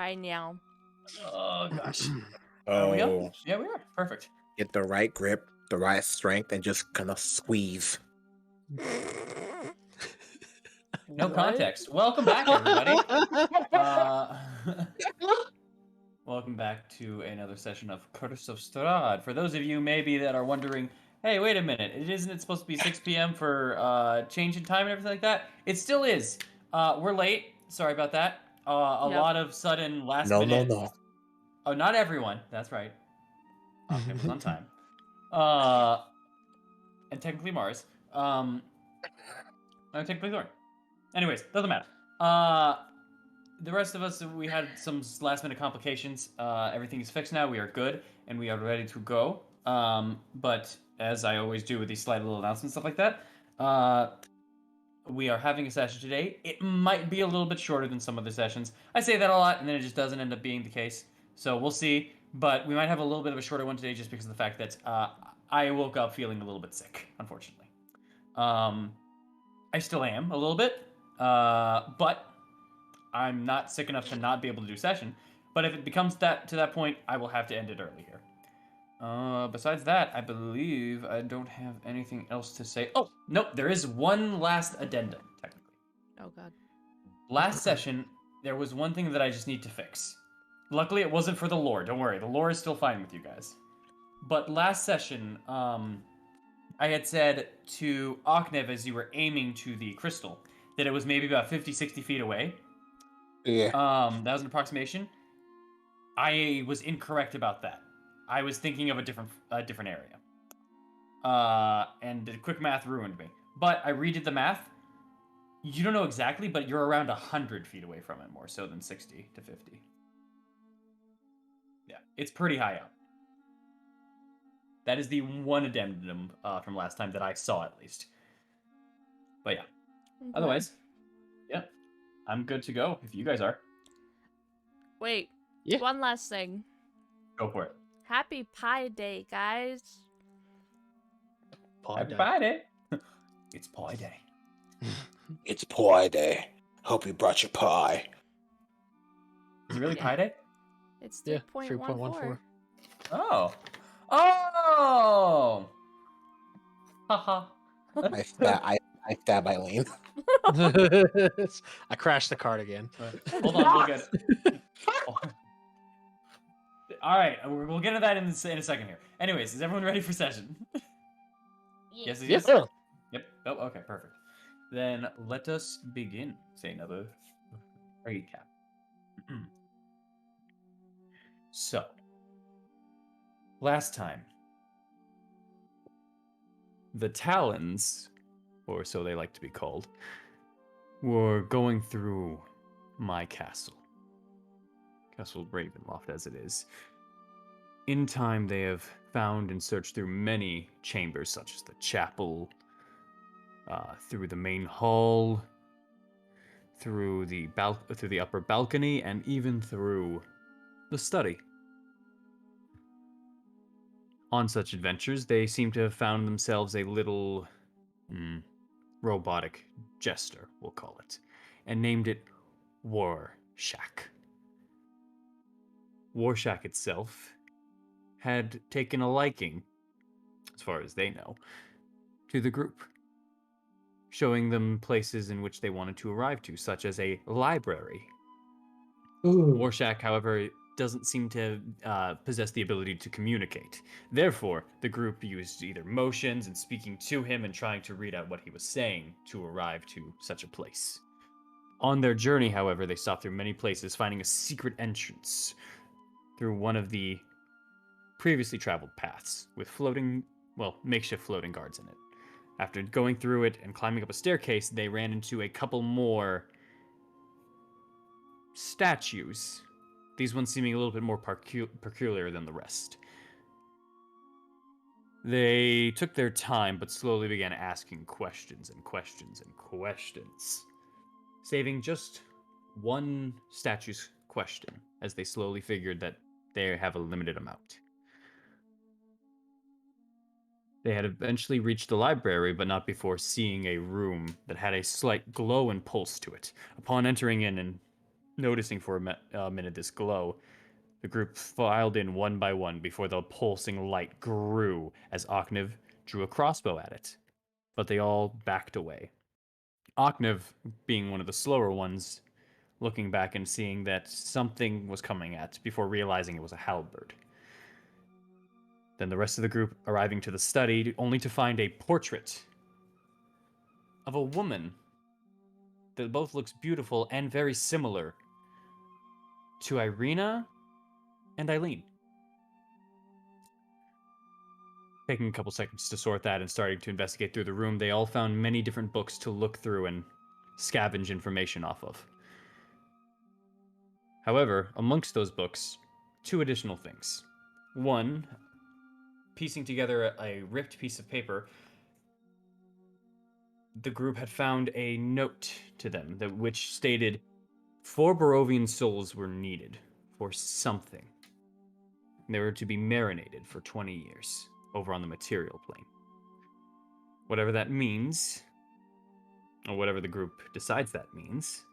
right now. Oh gosh. Are we up? Oh, Yeah, we are. Perfect. get the right grip, the right strength, and just kind of squeeze. No What? context. Welcome back, everybody. Uh, welcome back to another session of Curse of Strahd. For those of you maybe that are wondering, hey, wait a minute, isn't it supposed to be 6 p.m. for change in time and everything like that? It still is. We're late. Sorry about that. A Yep. lot of sudden last No, minute. no. Oh, not everyone. That's right. Octave was on time. And technically Mars. And technically Thorn. Anyways, doesn't matter. The rest of us, we had some last minute complications. Everything is fixed now. We are good, and we are ready to go. But as I always do with these slight little announcements, stuff like that, we are having a session today. It might be a little bit shorter than some other sessions. I say that a lot, and then it just doesn't end up being the case. So we'll see. But we might have a little bit of a shorter one today just because of the fact that I woke up feeling a little bit sick, unfortunately. I still am a little bit, but I'm not sick enough to not be able to do session. But if it becomes to that point, I will have to end it early here. Besides that, I believe I don't have anything else to say. Oh, nope, there is one last addendum, technically. Oh god. Last session, there was one thing that I just need to fix. Luckily, it wasn't for the lore. Don't worry, the lore is still fine with you guys. But last session, I had said to Aknev as you were aiming to the crystal that it was maybe about 50, 60 feet away. Yeah. That was an approximation. I was incorrect about that. I was thinking of a different area. And the quick math ruined me. But I redid the math. You don't know exactly, but you're around 100 feet away from it, more so than 60 to 50. Yeah, it's pretty high up. That is the one addendum from last time that I saw, at least. But yeah. Okay. Otherwise, yeah, I'm good to go if you guys are. Wait. Yeah. One last thing. Go for it. Happy Pie Day, guys. Happy Pie Day. It's Pie Day. It's pie day. Hope you brought your pie. Is it really Pie Day? It's Yeah, 3.14. 3.14. Oh. Oh! Haha. I stab Eileen. I crashed the card again. Hold on, we'll get it. All right, we'll get to that in a second here. Anyways, is everyone ready for session? Yeah. Yes. Yeah. Yep. Oh, okay, perfect. Then let us begin. Say another recap. So, last time, the Talons, or so they like to be called, were going through my castle. Castle Ravenloft as it is. In time, they have found and searched through many chambers, such as the chapel, through the main hall, through the upper balcony, and even through the study. On such adventures, they seem to have found themselves a little robotic jester, we'll call it, and named it War Shack. War Shack itself had taken a liking, as far as they know, to the group, showing them places in which they wanted to arrive to, such as a library. War Shack, however, doesn't seem to possess the ability to communicate. Therefore, the group used either motions and speaking to him and trying to read out what he was saying to arrive to such a place. On their journey, however, they stopped through many places, finding a secret entrance through one of the previously traveled paths with makeshift floating guards in it. After going through it and climbing up a staircase, they ran into a couple more statues. These ones seeming a little bit more peculiar than the rest. They took their time, but slowly began asking questions and questions and questions, saving just one statue's question, as they slowly figured that they have a limited amount. They had eventually reached the library, but not before seeing a room that had a slight glow and pulse to it. Upon entering in and Noticing for a minute this glow, the group filed in one by one before the pulsing light grew as Oknev drew a crossbow at it. But they all backed away. Oknev, being one of the slower ones, looking back and seeing that something was coming at before realizing it was a halberd. Then the rest of the group arriving to the study, only to find a portrait of a woman that both looks beautiful and very similar to Irina and Eileen. Taking a couple seconds to sort that and starting to investigate through the room, they all found many different books to look through and scavenge information off of. However, amongst those books, two additional things. One, piecing together a ripped piece of paper, the group had found a note to them which stated 4 Barovian souls were needed for something. They were to be marinated for 20 years over on the material plane. Whatever that means, or whatever the group decides that means,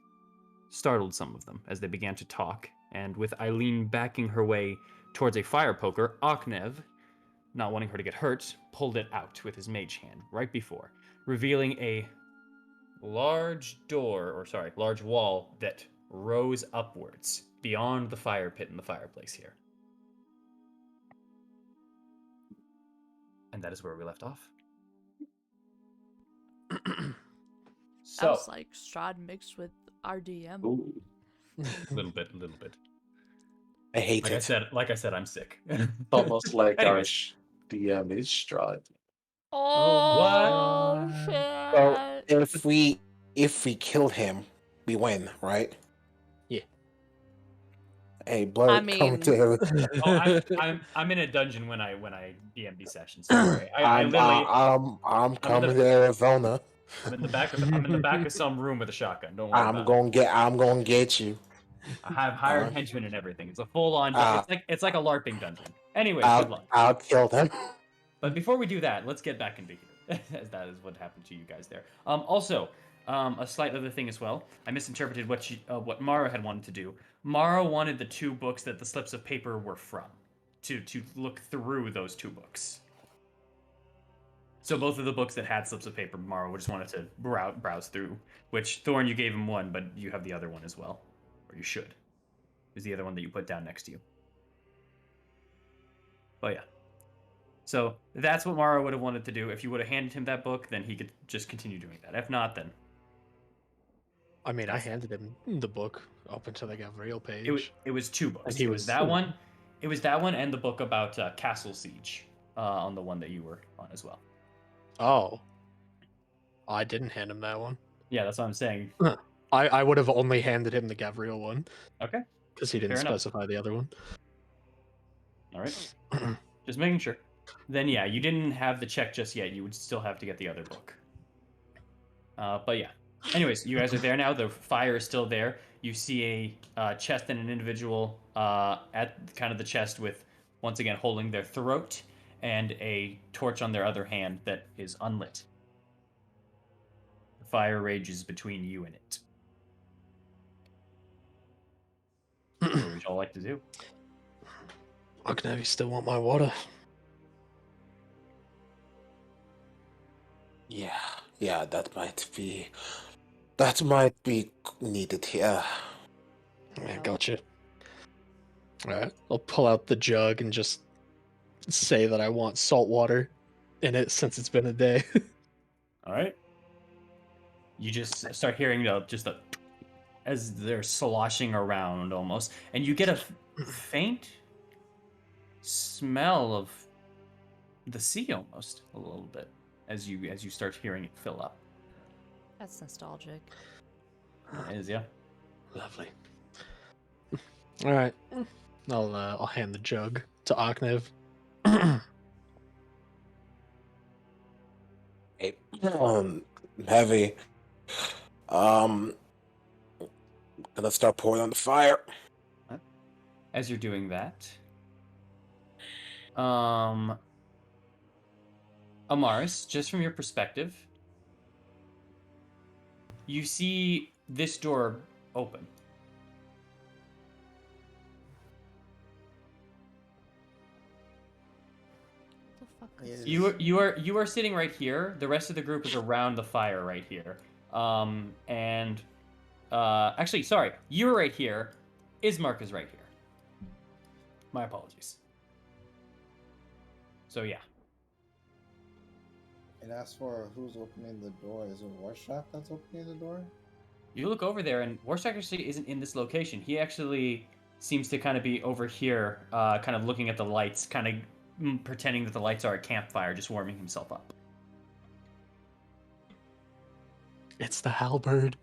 startled some of them as they began to talk, and with Eileen backing her way towards a fire poker, Oknev, not wanting her to get hurt, pulled it out with his mage hand right before, revealing a large wall that rose upwards beyond the fire pit in the fireplace here. And that is where we left off. Sounds like Strahd mixed with RDM. Ooh, little bit. I hate Like it. I said, I'm sick. Almost like our Anyways. DM is Strahd. Oh, So shit. if we kill him, we win, right? Yeah. Hey, Blurred, I come mean- to I'm in a dungeon when I DM these sessions. Don't worry. I I'm literally I'm coming to Arizona. I'm in the back of some room with a shotgun. Don't worry I'm about gonna get you. it. I have hired henchmen and everything. It's a full on. It's like a LARPing dungeon. Anyways, good luck. I'll kill them. But before we do that, let's get back into here, as that is what happened to you guys there. Also, a slight other thing as well. I misinterpreted what Mara had wanted to do. Mara wanted the 2 books that the slips of paper were from, to look through those 2 books. So both of the books that had slips of paper, Mara just wanted to browse through. Which Thorn, you gave him one, but you have the other one as well, or you should. Is the other one that you put down next to you. But yeah. So that's what Mara would have wanted to do. If you would have handed him that book, then he could just continue doing that. If not, then... I mean, I handed him the book up into the Gavril page. It was 2 books. And he It was that one. It was that one and the book about Castle Siege on the one that you were on as well. Oh. I didn't hand him that one. Yeah, that's what I'm saying. I would have only handed him the Gavril one. Okay. Because he didn't Fair enough. specify the other one. All right. Just making sure. Then yeah, you didn't have the check just yet. You would still have to get the other book. But yeah. Anyways, you guys are there now. The fire is still there. You see a chest and an individual at kind of the chest with, once again, holding their throat and a torch on their other hand that is unlit. The fire rages between you and it. What would y'all like to do? Oknev, you still want my water? Yeah, that might be needed here. Yeah, gotcha. Alright, I'll pull out the jug and just say that I want salt water in it since it's been a day. All right. You just start hearing as they're sloshing around almost, and you get a faint smell of the sea almost a little bit as you start hearing it fill up. That's nostalgic. It is, yeah. Lovely. Alright. I'll hand the jug to Oknev. Hey, heavy. Gonna start pouring on the fire. As you're doing that, Amaris, just from your perspective, you see this door open. fuck Yes. is You are sitting right here. The rest of the group is around the fire right here. Actually, sorry, you're right here. Ismark is right here. My apologies. So yeah. And as for who's opening the door, is it Warshak that's opening the door? You look over there, and Warsack actually isn't in this location. He actually seems to kind of be over here, kind of looking at the lights, kind of pretending that the lights are a campfire, just warming himself up. It's the halberd.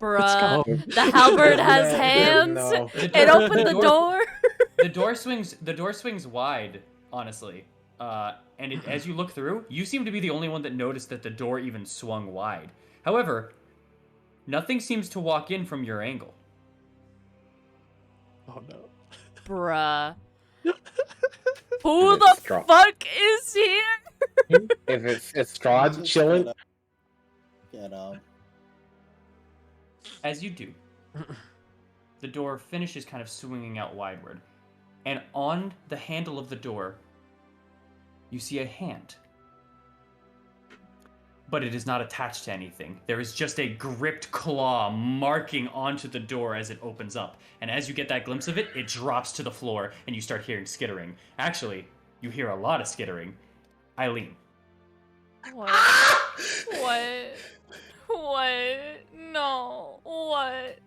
Bruh, go. the halberd has Yeah, hands. no. It opened the door. The door swings wide, honestly. And as you look through, you seem to be the only one that noticed that the door even swung wide. However, nothing seems to walk in from your angle. Oh no. Bruh. Who It's the strong. fuck is here? If it's Strahd chilling, Get As you do, the door finishes kind of swinging out wideward. And on the handle of the door, you see a hand. But it is not attached to anything. There is just a gripped claw marking onto the door as it opens up. And as you get that glimpse of it, it drops to the floor and you start hearing skittering. Actually, you hear a lot of skittering. Eileen. What? What? What? No. What?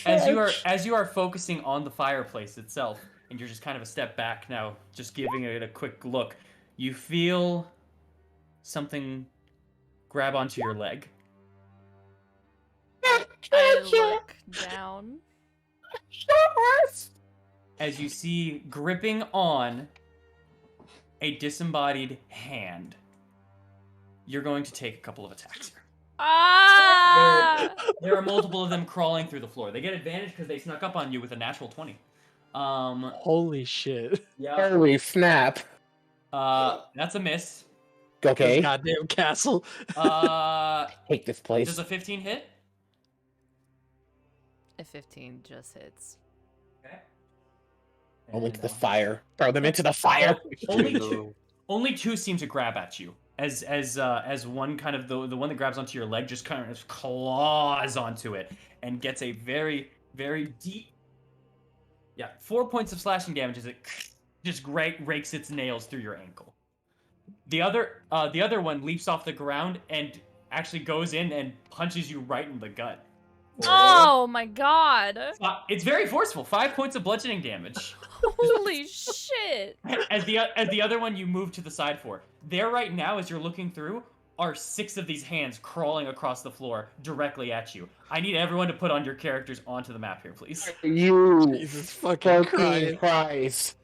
As you are focusing on the fireplace itself, and you're just kind of a step back now, just giving it a quick look, you feel something grab onto your leg. I look down. As you see gripping on a disembodied hand. You're going to take a couple of attacks here. Ah! There are multiple of them crawling through the floor. They get advantage because they snuck up on you with a natural 20. Holy shit. Yeah. holy snap. That's a miss. This Okay, goddamn castle. take this Does place. a 15 hit? A 15 just hits. Okay. Go into the And, fire. Throw them into the fire. only two seem to grab at you. As one kind of the one that grabs onto your leg just kind of claws onto it and gets a very, very deep 4 points of slashing damage as it just rakes its nails through your ankle. The other one leaps off the ground and actually goes in and punches you right in the gut. Oh my god. It's very forceful. 5 points of bludgeoning damage. Holy shit. As the other one you move to the side for. There right now, as you're looking through, are 6 of these hands crawling across the floor directly at you. I need everyone to put on your characters onto the map here, please. You Jesus fucking fucking Christ. Christ.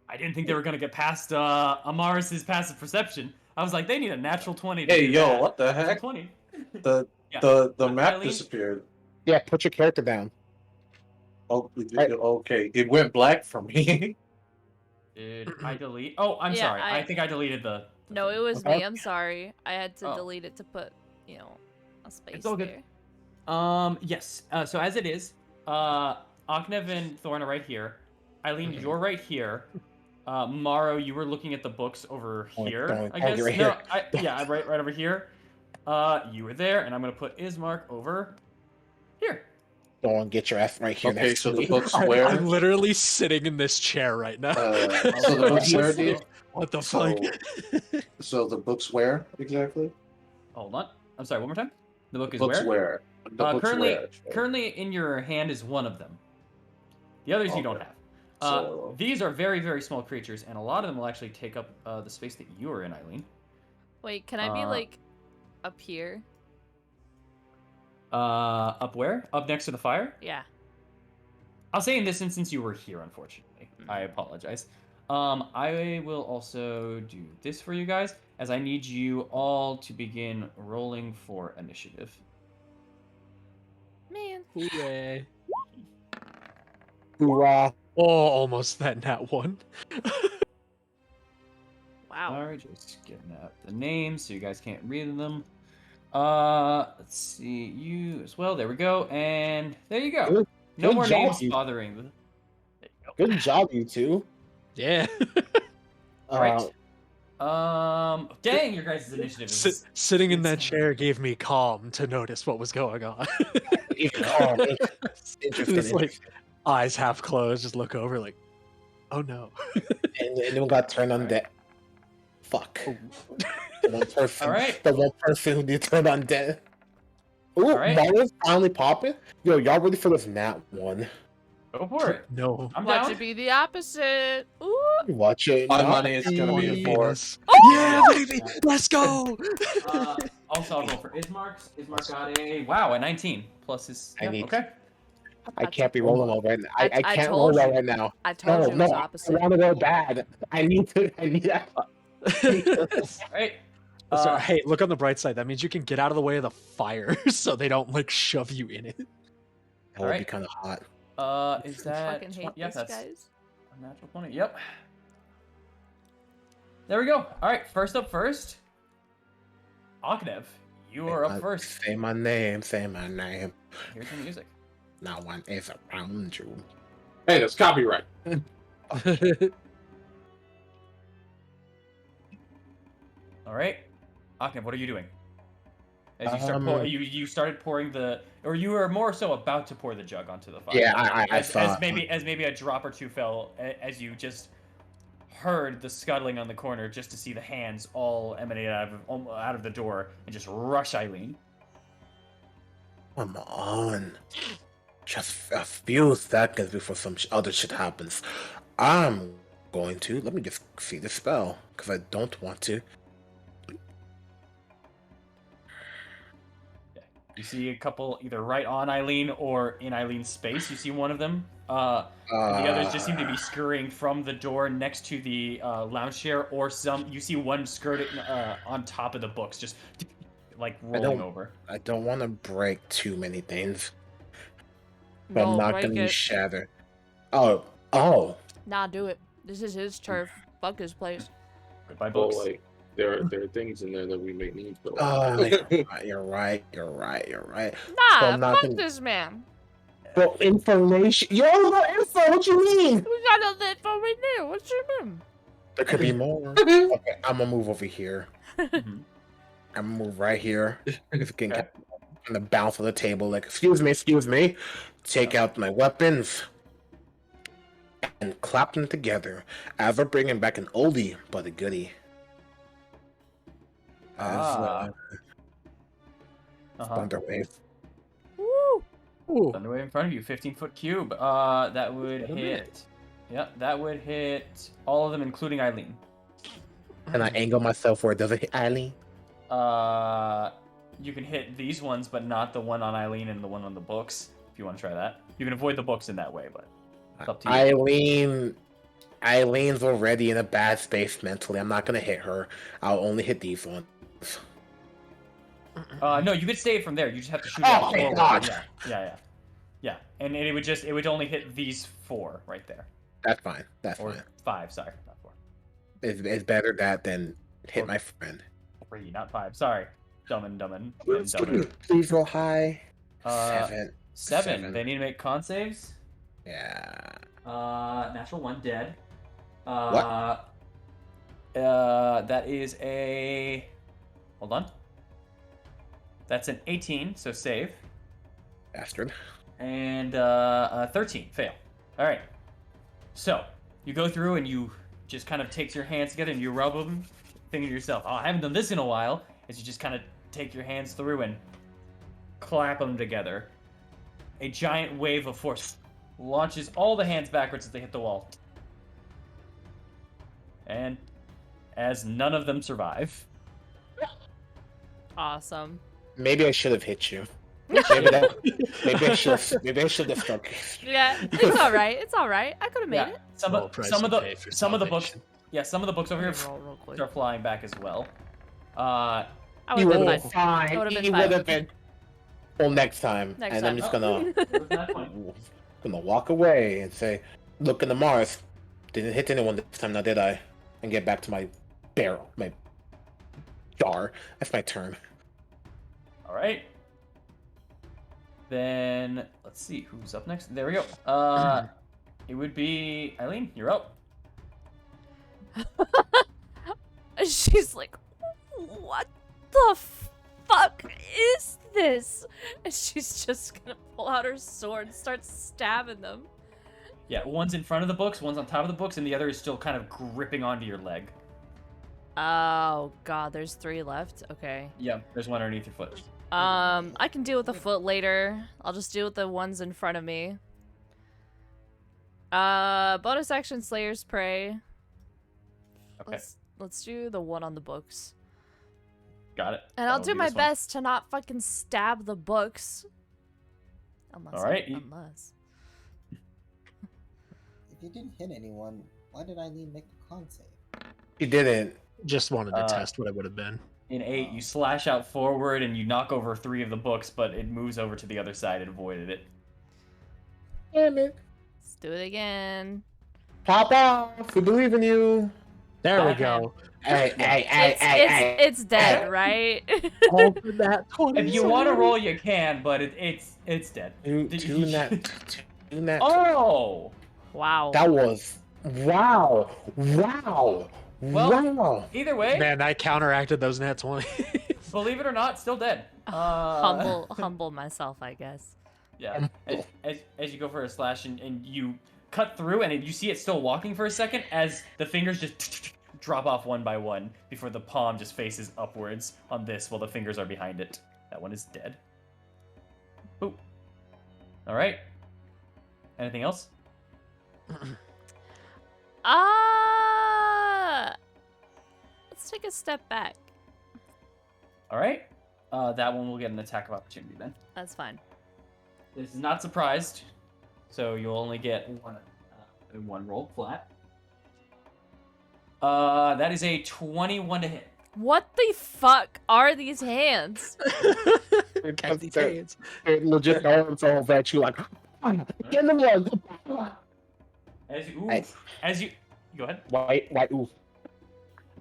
I didn't think they were gonna get past Amaris's passive perception. I was like, they need a natural 20 to Hey, do yo, that. what the Natural heck? 20. The Yeah. the map Eileen? disappeared. Yeah, put your character down. Oh, Right. okay. It went black for me. Did I delete? Oh, I'm Yeah, sorry. I think I deleted the. No, it was Okay. me. I'm sorry. I had to Oh. delete it to put, a space It's all good. there. Yes. So as it is, Aknev and Thorn are right here. Eileen, you're right here. Maro, you were looking at the books over here. I guess. you're right No, here. right over here. You were there, and I'm gonna put Ismark over here. Don't get your ass right here. Okay, next so to the me. book's I'm where? literally sitting in this chair right now. So the book's where, dude? What the So, fuck? so the book's where exactly? Hold on. I'm sorry. One more time. The book The is book's where? where? The book's Currently, where? currently in your hand is one of them. The others you don't Okay. have. So- These are very, very small creatures, and a lot of them will actually take up the space that you are in, Eileen. Wait, can I be, up here? Up where? Up next to the fire? Yeah. I'll say in this instance you were here, unfortunately. I apologize. I will also do this for you guys, as I need you all to begin rolling for initiative. Man. Hooray. Hoorah. Oh, almost that nat one. Wow. Sorry, just getting out the names so you guys can't read them. Let's see, you as well. There we go, and there you go. Good- No good more job, names you- bothering them. Good job, you two. Yeah. All right. Dang, your guys' initiative is Sitting in that insane. chair gave me calm to notice what was going on. Calm. Interesting. Just like eyes half closed, just look over like, oh no. And anyone got turned on dead. Fuck. Oh. The one person. All right. The one person who did turn on dead. Ooh, All right. Mario's finally popping. Yo, y'all ready for this nat one? Go for it. No. I'm Watch down. it be the opposite. Ooh. Watch it. My not money is gonna be be- a 4. Yeah, baby, let's go. Also, I'll go for Ismark's. Ismark got a 19 plus his. I Yeah, need- okay. I can't be rolling well right now. I I can't told roll well you. right now. I told No, you it was no, opposite. I want to go bad. I need that. All right. So, hey, look on the bright side. That means you can get out of the way of the fire, so they don't like shove you in it. That would be Alright. kind of hot. Is that? Fucking hate Yep, this, that's guys. a natural 20. Yep. There we go. All right. First up, first. Ognev, you are up first. Say my name. Say my name. Here's the music. No one is around you. Hey, that's copyright. All right. Ognev, what are you doing? As you start you started pouring the, or you were more so about to pour the jug onto the fire. Yeah, I as saw. maybe a drop or two fell as you just heard the scuttling on the corner, just to see the hands all emanate out of the door and just rush Eileen. Come on. Just a few seconds before some other shit happens. I'm going to. Let me just see the spell, because I don't want to. You see a couple either right on Eileen or in Eileen's space. You see one of them. And the others just seem to be scurrying from the door next to the lounge chair, or you see one skirting on top of the books, just like rolling over. I don't want to break too many things. But No, I'm not break going to it. shatter. Oh. Nah, do it. This is his turf. Fuck his place. Goodbye, Well, books. like there are things in there that we may need. But You're right. Nah, I'm not fuck gonna- this man. Well, information. Yo, no info. What you mean? We got all the info right there. What you mean? There could be more. Okay, I'm gonna move over here. Mhm. I'm gonna move right here. Just getting Okay. on the bounce of the table, like, excuse me. Take out my weapons and clap them together. As we're bringing back an oldie but a goodie. Uh-huh. Thunderwave. Woo! Ooh. Thunderwave in front of you, 15-foot cube. That would Get 'em hit. Yep, that would hit all of them, including Eileen. And I angle myself where it doesn't hit Eileen. You can hit these ones, but not the one on Eileen and the one on the books. If you want to try that, you can avoid the books in that way, but it's up to you. Eileen's already in a bad space mentally. I'm not gonna hit her. I'll only hit these ones. No, you could stay from there. You just have to shoot Oh, out thank forward. God. Yeah. And it would only hit these 4 right there, That's fine. That's or fine. 5. Sorry, not 4. It's better that than hit my friend. 3, not 5. Sorry, dummin. Please roll high. 7. 7. They need to make con saves. Yeah. Natural 1, dead. What? That is a. Hold on. That's an 18, so save. Bastard. And 13, fail. All right. So you go through and you just kind of takes your hands together and you rub them, thinking to yourself, "Oh, I haven't done this in a while." As you just kind of take your hands through and clap them together, a giant wave of force launches all the hands backwards as they hit the wall. And as none of them survive, Awesome. Maybe I should have hit you. Maybe I should have struck. Yeah, it's all right. It's all right. I could have made yeah, it. Small price some of to the pay for books, salvation. some of the books over here Roll real quick. start flying back as well. I You would would have have been fine. fine. That would've been You fine. would have been. Well, next time. Next and time. I'm just gonna What's that point? walk away and say, "Look in the Mars. Didn't hit anyone this time, now did I?" And get back to my barrel, my jar. That's my turn. All right. Then let's see who's up next. There we go. It would be Eileen. You're up. She's like, what the fuck is this? And she's just gonna pull out her sword and start stabbing them. Yeah, one's in front of the books, one's on top of the books, and the other is still kind of gripping onto your leg. Oh god, there's 3 left. Okay. Yeah, there's one underneath your foot. I can deal with the foot later. I'll just deal with the ones in front of me. Bonus action Slayer's Prey. Okay, Let's do the one on the books. got it. And I'll That'll do be my this one. best to not fucking stab the books. Unless Alright, unless. If you didn't hit anyone, why did Eileen make a con save? He didn't. Just wanted to Uh, test what it would have been. In 8, you slash out forward and you knock over 3 of the books, but it moves over to the other side and avoided it. Damn it. Let's do it again. Pop off. We believe in you. There we Okay. go. It's dead, right? All for that 20 If you want to roll, you can, but it's dead. Two net. Oh! Wow. That was wow. Wow. Well- wow. Either way, Man, I counteracted those nat 20. believe it or not, still dead. Humble myself, I guess. Yeah. As you go for a slash and you cut through and you see it still walking for a second as the fingers just drop off one by one before the palm just faces upwards on this while the fingers are behind it. That one is dead. Ooh. All right. Anything else? Let's take a step back. All right. That one will get an attack of opportunity then. That's fine. This is not surprised, so you'll only get one roll flat. That is a 21 to hit. What the fuck are these hands? Because they're legit arms all at you like get in the blood. As you go ahead. White oof.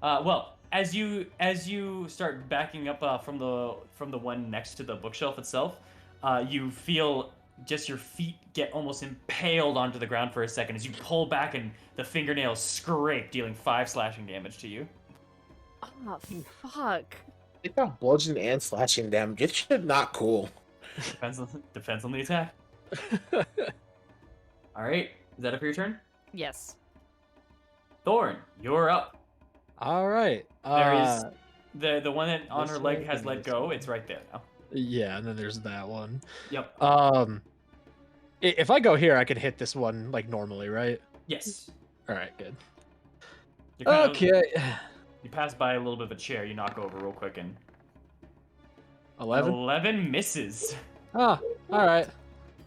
Well, as you start backing up from the one next to the bookshelf itself, you feel just your feet get almost impaled onto the ground for a second as you pull back and the fingernails scrape, dealing 5 slashing damage to you. Oh, fuck. They got bludgeoning and slashing damage. It's shit not cool. Depends on the attack. All right, is that it for your turn? Yes. Thorn, you're up. All right. There is the one that on this her leg way has and let this go. way. It's right there now. Yeah, and then there's that one. Yep. If I go here, I can hit this one like normally, right? Yes. All right, good. You're kind of- Okay. you pass by a little bit of a chair. You knock over real quick and 11. 11 misses. Ah, all right.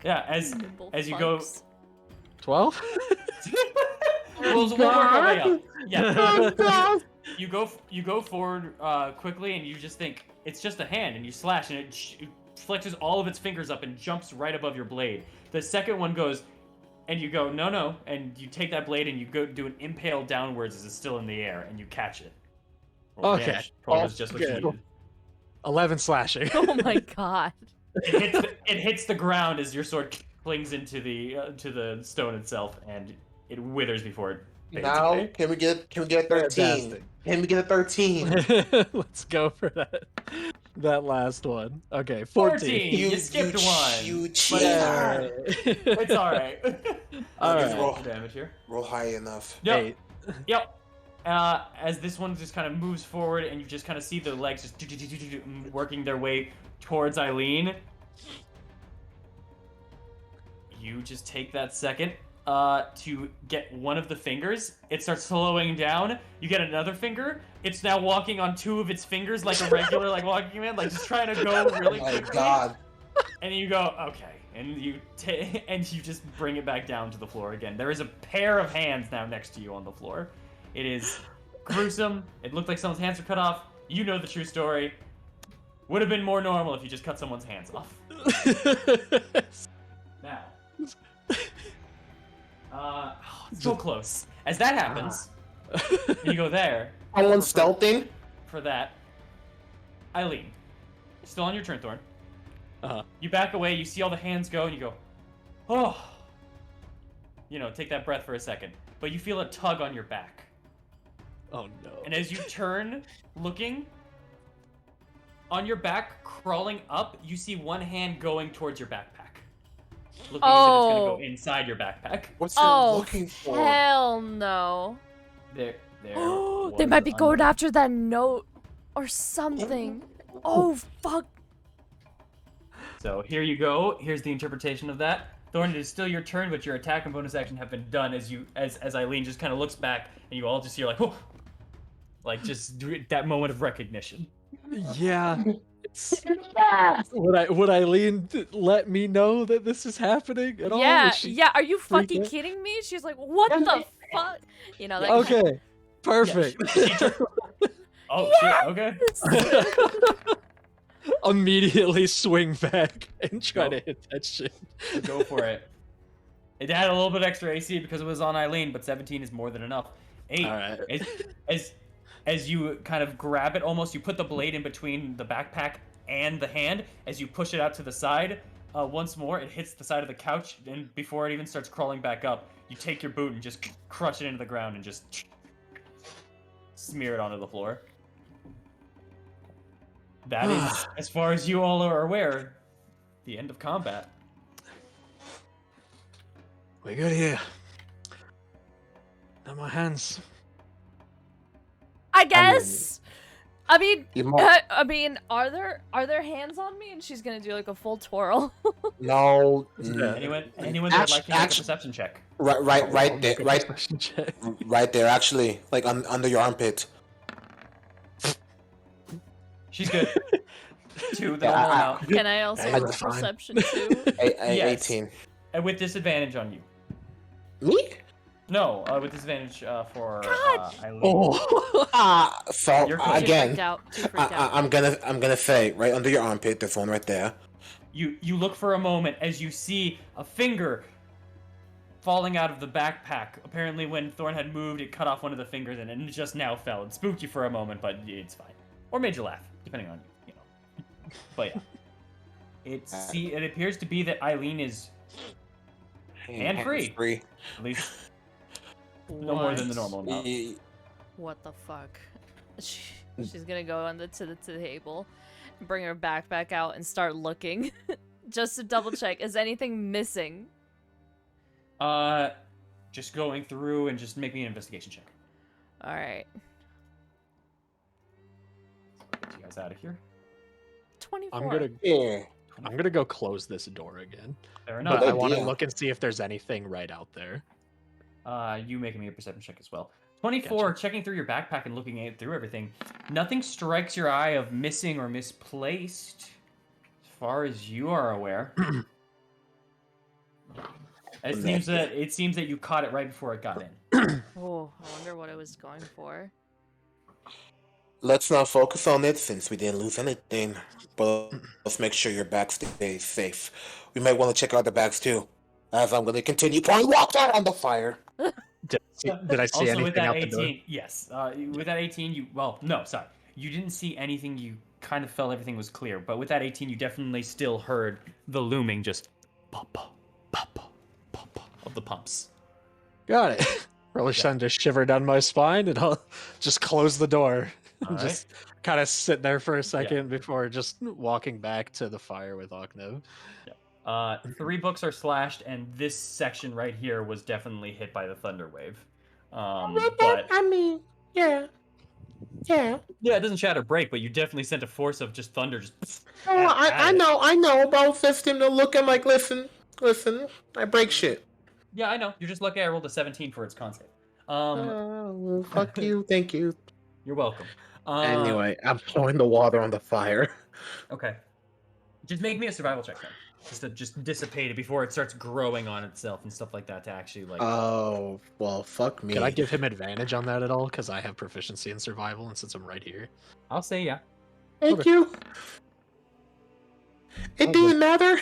Yeah, as you go. 12. We'll work our way up. Yeah. You go forward quickly, and you just think it's just a hand, and you slash, and it flexes all of its fingers up and jumps right above your blade. The second one goes, and you go no, and you take that blade and you go do an impale downwards as it's still in the air, and you catch it. Roll Okay. damage. 12 is just what you Good. needed. 11 slashing. Oh my god. It hits the ground as your sword clings into the stone itself, and it withers before it fades Now away. can we get a 13? Fantastic. Can we get a 13? Let's go for that last one. Okay, 14. You skipped one. You But cheater. it's all right. All right. Roll for damage here. Roll high enough. Yep. 8. Yep. As this one just kind of moves forward, and you just kind of see the legs just working their way towards Eileen. You just take that second to get one of the fingers. It starts slowing down. You get another finger. It's now walking on 2 of its fingers like a regular like walking man, like just trying to go really Oh my quickly. god. And you go, okay, and you just bring it back down to the floor again. There is a pair of hands now next to you on the floor. It is gruesome. It looked like someone's hands were cut off. You know the true story. Would have been more normal if you just cut someone's hands off. Now, so close. As that happens, and you go there Someone's stealthing? for that. Eileen, still on your turn, Thorn. Uh-huh. You back away, you see all the hands go, and you go, oh. Take that breath for a second. But you feel a tug on your back. Oh no. And as you turn, looking, on your back, crawling up, you see one hand going towards your backpack. Looking as if it's going to go inside your backpack. What's it Oh, looking for? hell no. There They was might be a going note. after that note or something. Oh, fuck. So here you go. Here's the interpretation of that. Thorn, it is still your turn, but your attack and bonus action have been done as Eileen just kind of looks back, and you all just hear like, oh, like just that moment of recognition. Yeah. Would Eileen let me know that this is happening at all? Yeah, Is she yeah. Are you freaked fucking out? kidding me? She's like, what the fuck? You know, that Okay. Perfect. Oh shit. Okay. Immediately swing back and try Go. to hit that shit. Go for it. It had a little bit extra AC because it was on Eileen, but 17 is more than enough. 8. All right. As you kind of grab it, almost you put the blade in between the backpack and the hand. As you push it out to the side, once more it hits the side of the couch, and before it even starts crawling back up, you take your boot and just crush it into the ground and just smear it onto the floor. That is, as far as you all are aware, the end of combat. We good here. Now my hands. I guess. I mean, You might- are there hands on me? And she's gonna do like a full twirl. No. Anyone that would like to make a Actu- perception check? Right I'll there, make a perception check. right there. Actually, like under your armpit. She's good. 2, the Yeah, normal I- amount. Can I also Hey, roll fine. perception too? Yes. 18. And with disadvantage on you. Me? No, with disadvantage for Eileen. Oh. So You're Too good. again, freaked out. Too freaked out. I'm gonna say right under your armpit. There's one right there. You look for a moment as you see a finger falling out of the backpack. Apparently, when Thorn had moved, it cut off one of the fingers and it just now fell. It spooked you for a moment, but it's fine. Or made you laugh, depending on you know. But yeah, it appears to be that Eileen is And free. Free. at least no more than the normal amount. What the fuck? She's gonna go on to the table, bring her backpack out, and start looking, just to double check. Is anything missing? Just going through and just make me an investigation check. All right. Get you guys out of here. 24. I'm gonna go close this door again. Fair But enough. I want to idea. look and see if there's anything right out there. You making me a perception check as well. 24, Gotcha. checking through your backpack and looking at through everything. Nothing strikes your eye of missing or misplaced, as far as you are aware. It seems that you caught it right before it got in. Oh, I wonder what it was going for. Let's not focus on it since we didn't lose anything. But let's make sure your bag stays safe. We might want to check out the bags too, as I'm going to continue pouring water on the fire. Did I see Also, anything with that out 18, the door? yes. With that 18, you didn't see anything. You kind of felt everything was clear. But with that 18, you definitely still heard the looming just pop, of the pumps. Got it. Really starting to shiver down my spine, and I'll just close the door. All Just kind of sit there for a second before just walking back to the fire with Oknev. 3 books are slashed, and this section right here was definitely hit by the thunder wave. But I mean, yeah. yeah, it doesn't shatter break, but you definitely sent a force of just thunder. Just Oh, at I it. know, but I'll fist him to look at like, listen, I break shit. Yeah, I know. You're just lucky I rolled a 17 for its con save. Fuck you, thank you. You're welcome. Anyway, I'm pouring the water on the fire. Okay. Just make me a survival check then. Just to just dissipate it before it starts growing on itself and stuff like that to actually like. Oh, well, fuck me. Can I give him advantage on that at all? Because I have proficiency in survival, and since I'm right here. I'll say yeah. Thank you. It didn't matter.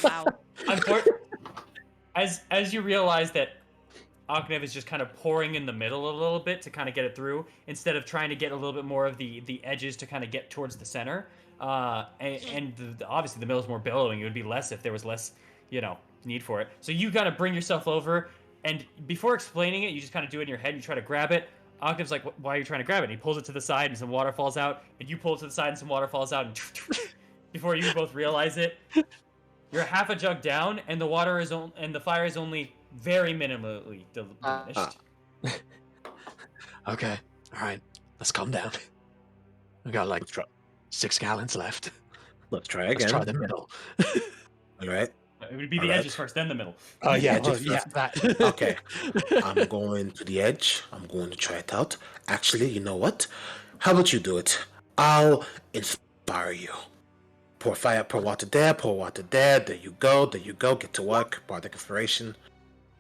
Wow. As you realize that Oknev is just kind of pouring in the middle a little bit to kind of get it through, instead of trying to get a little bit more of the edges to kind of get towards the center. Obviously the middle is more billowing. It would be less if there was less, need for it. So you gotta bring yourself over, And before explaining it, you just kind of do it in your head. You try to grab it. Octave's like, "Why are you trying to grab it?" And he pulls it to the side, and some water falls out. And you pull it to the side, and some water falls out. And before you both realize it, you're half a jug down, and the water is and the fire is only very minimally diminished. Okay, all right, let's calm down. We got like Let's try. 6 gallons left. Let's try Let's again. try the middle. All right. It would be the Alright. edges first, then the middle. Oh The yeah, edges yeah, first. that. Okay. I'm going to the edge. I'm going to try it out. Actually, you know what? How about you do it? I'll inspire you. Pour fire, pour water there, pour water there. There you go. There you go. Get to work. Bardic inspiration.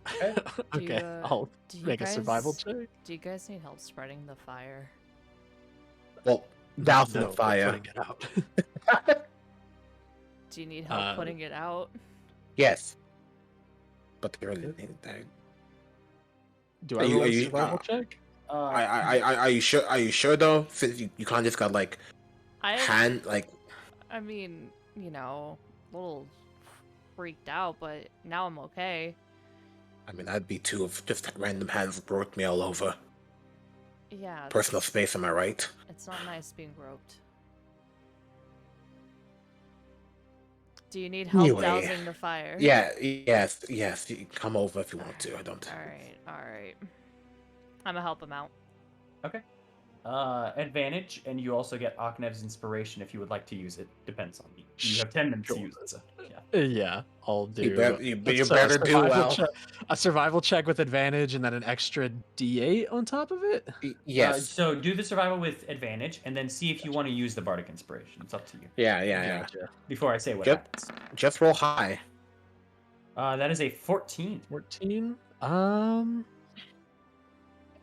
Do you, Okay, I'll do you make a survival guys- check. Do you guys need help spreading the fire? Well, dousing No, the but fire. putting it out. Do you need help putting it out? Yes. But they're eliminated. Do Are I you- roll are a you- survival check? Are you sure? Are you sure though? Since you can't just got like hand like. I mean, you know, a little freaked out, but now I'm okay. I mean, I'd be too if just random hands groped me all over. Yeah, Personal space, am I right? it's not nice being groped. Do you need help Anyway, dousing the fire? Yeah, yes. You can come over if you want to. I don't. Alright. I'm gonna help him out. Okay. Advantage, and you also get Akhnev's inspiration if you would like to use it. Depends on you. You have 10 minutes to use it. So, yeah. Yeah, I'll do. You better a do survival well. a survival check with advantage, and then an extra D8 on top of it. Yes. So do the survival with advantage, and then see if you want to use the bardic inspiration. It's up to you. Yeah. Gotcha. Before I say what Yep. happens. Just roll high. That is a 14. 14.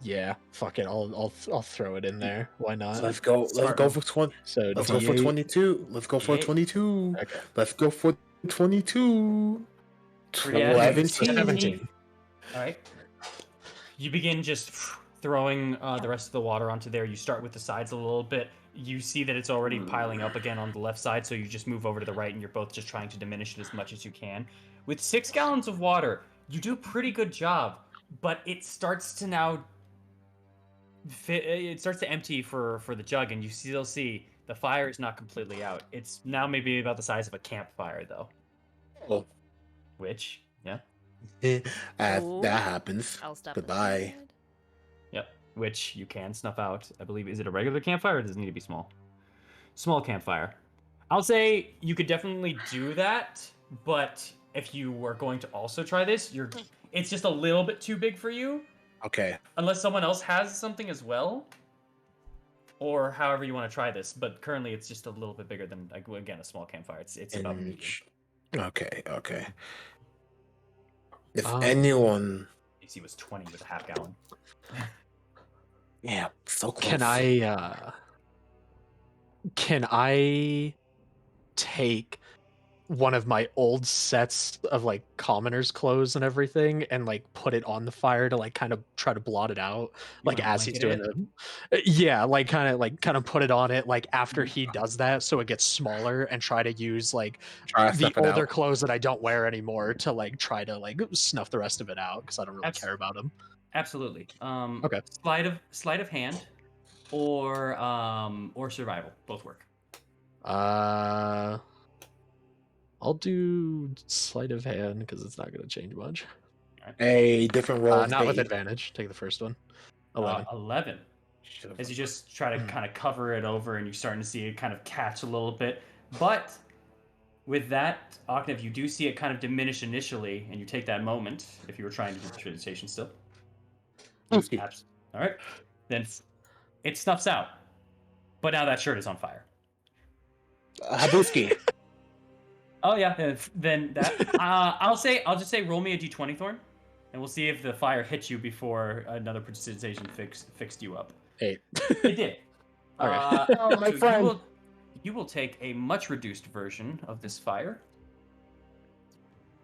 Yeah, fuck it. I'll throw it in there. Why not? Let's go. Let's Smart go move. for 20. So Let's go for D8. 22. Let's go for D8. 22. Okay. Let's go for 22. Yeah, 11. 17. All right. You begin just throwing the rest of the water onto there. You start with the sides a little bit. You see that it's already piling up again on the left side, so you just move over to the right, and you're both just trying to diminish it as much as you can. With 6 gallons of water, you do a pretty good job, but it starts to now it starts to empty for the jug, and you still see the fire is not completely out. It's now maybe about the size of a campfire, though. Oh. Which, yeah. Ooh. That happens. I'll step Goodbye. aside. Yep, which you can snuff out. I believe, is it a regular campfire or does it need to be small? Small campfire. I'll say you could definitely do that, but if you were going to also try this, it's just a little bit too big for you. Okay. Unless someone else has something as well. Or however you want to try this. But currently it's just a little bit bigger than, like, again, a small campfire. It's about medium. Okay. If Um, anyone. AC was 20 with a half gallon. Yeah, so close. Can I take one of my old sets of like commoner's clothes and everything and like put it on the fire to like kind of try to blot it out, like wanna as he's doing blanket it? Yeah, like kind of put it on it like after he does that, so it gets smaller, and try to use like Try to the snuff it older out. clothes that I don't wear anymore to like try to like snuff the rest of it out because I don't really Abs- care about them. Absolutely. Okay. Sleight of hand or survival. Both work. I'll do sleight of hand because it's not going to change much. A different roll. Not with advantage. Take the first one. 11. 11. As you just try to kind of cover it over, and you're starting to see it kind of catch a little bit. But with that, Octave, you do see it kind of diminish initially, and you take that moment, if you were trying to do precipitation still. All right. Then it snuffs out. But now that shirt is on fire. Habuski. Oh yeah, then that I'll just say roll me a d20, Thorn, and we'll see if the fire hits you before another precipitation fixed you up. 8. It did. Okay. Oh, my so friend. you will take a much reduced version of this fire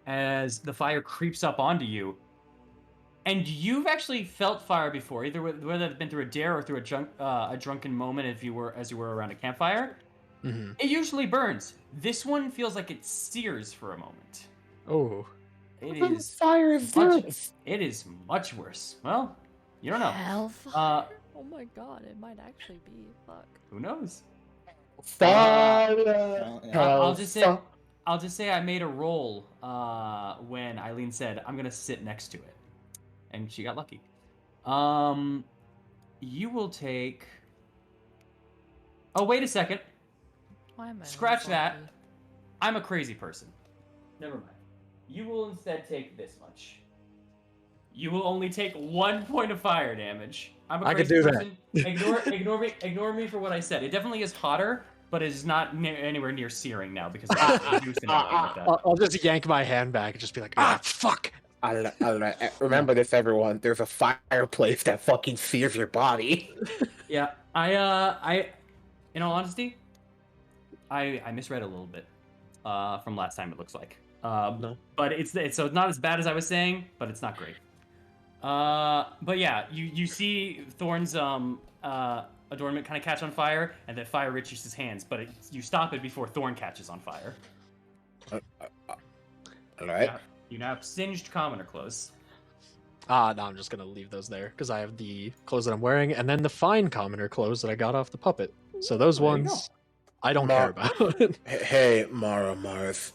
as the fire creeps up onto you, and you've actually felt fire before, either whether it's been through a dare or through a drunken moment, as you were around a campfire. Mm-hmm. It usually burns. This one feels like it sears for a moment. Oh. It What is fire is much. this? It is much worse. Well, you don't know. Hellfire. Oh my god, it might actually be. Fuck. Who knows? Fire. Yeah. I'll just say. Hellfire. I'll just say I made a roll when Eileen said I'm gonna sit next to it, and she got lucky. You will take. Oh, wait a second. Why am I Scratch less that. lucky? I'm a crazy person. Never mind. You will instead take this much. You will only take 1 point of fire damage. I'm a I could crazy do that. person. Ignore me for what I said. It definitely is hotter, but it is not anywhere near searing now because of the juice and everything like that. I'll just yank my hand back and just be like, fuck. Remember this, everyone. There's a fireplace that fucking sears your body. Yeah, I, in all honesty, I misread a little bit from last time. It looks like, No. but it's so it's not as bad as I was saying, but it's not great. But yeah, you see Thorn's adornment kind of catch on fire, and then fire reaches his hands, but you stop it before Thorn catches on fire. All right. You now have singed commoner clothes. No, I'm just gonna leave those there because I have the clothes that I'm wearing, and then the fine commoner clothes that I got off the puppet. So those There you ones, I don't care about. Hey, Mars,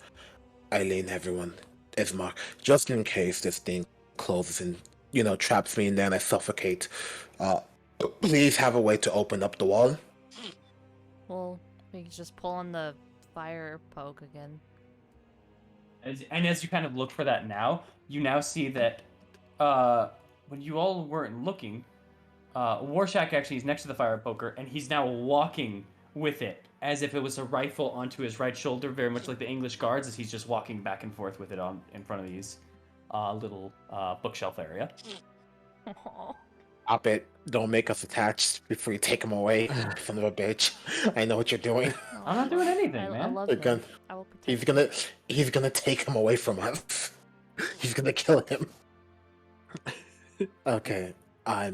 Eileen, everyone, it's Mark. Just in case this thing closes and traps me in there and I suffocate, please have a way to open up the wall. Well, we can just pull on the fire poke again. As you kind of look for that now, you now see that when you all weren't looking, Warshak actually is next to the fire poker, and he's now walking with it as if it was a rifle onto his right shoulder, very much like the English guards, as he's just walking back and forth with it in front of these little bookshelf area. Stop it. Don't make us attached before you take him away, son of a bitch. I know what you're doing. I'm not doing anything, I man. love You're him. gonna- I will protect He's gonna take him away from us. He's gonna kill him. Okay, I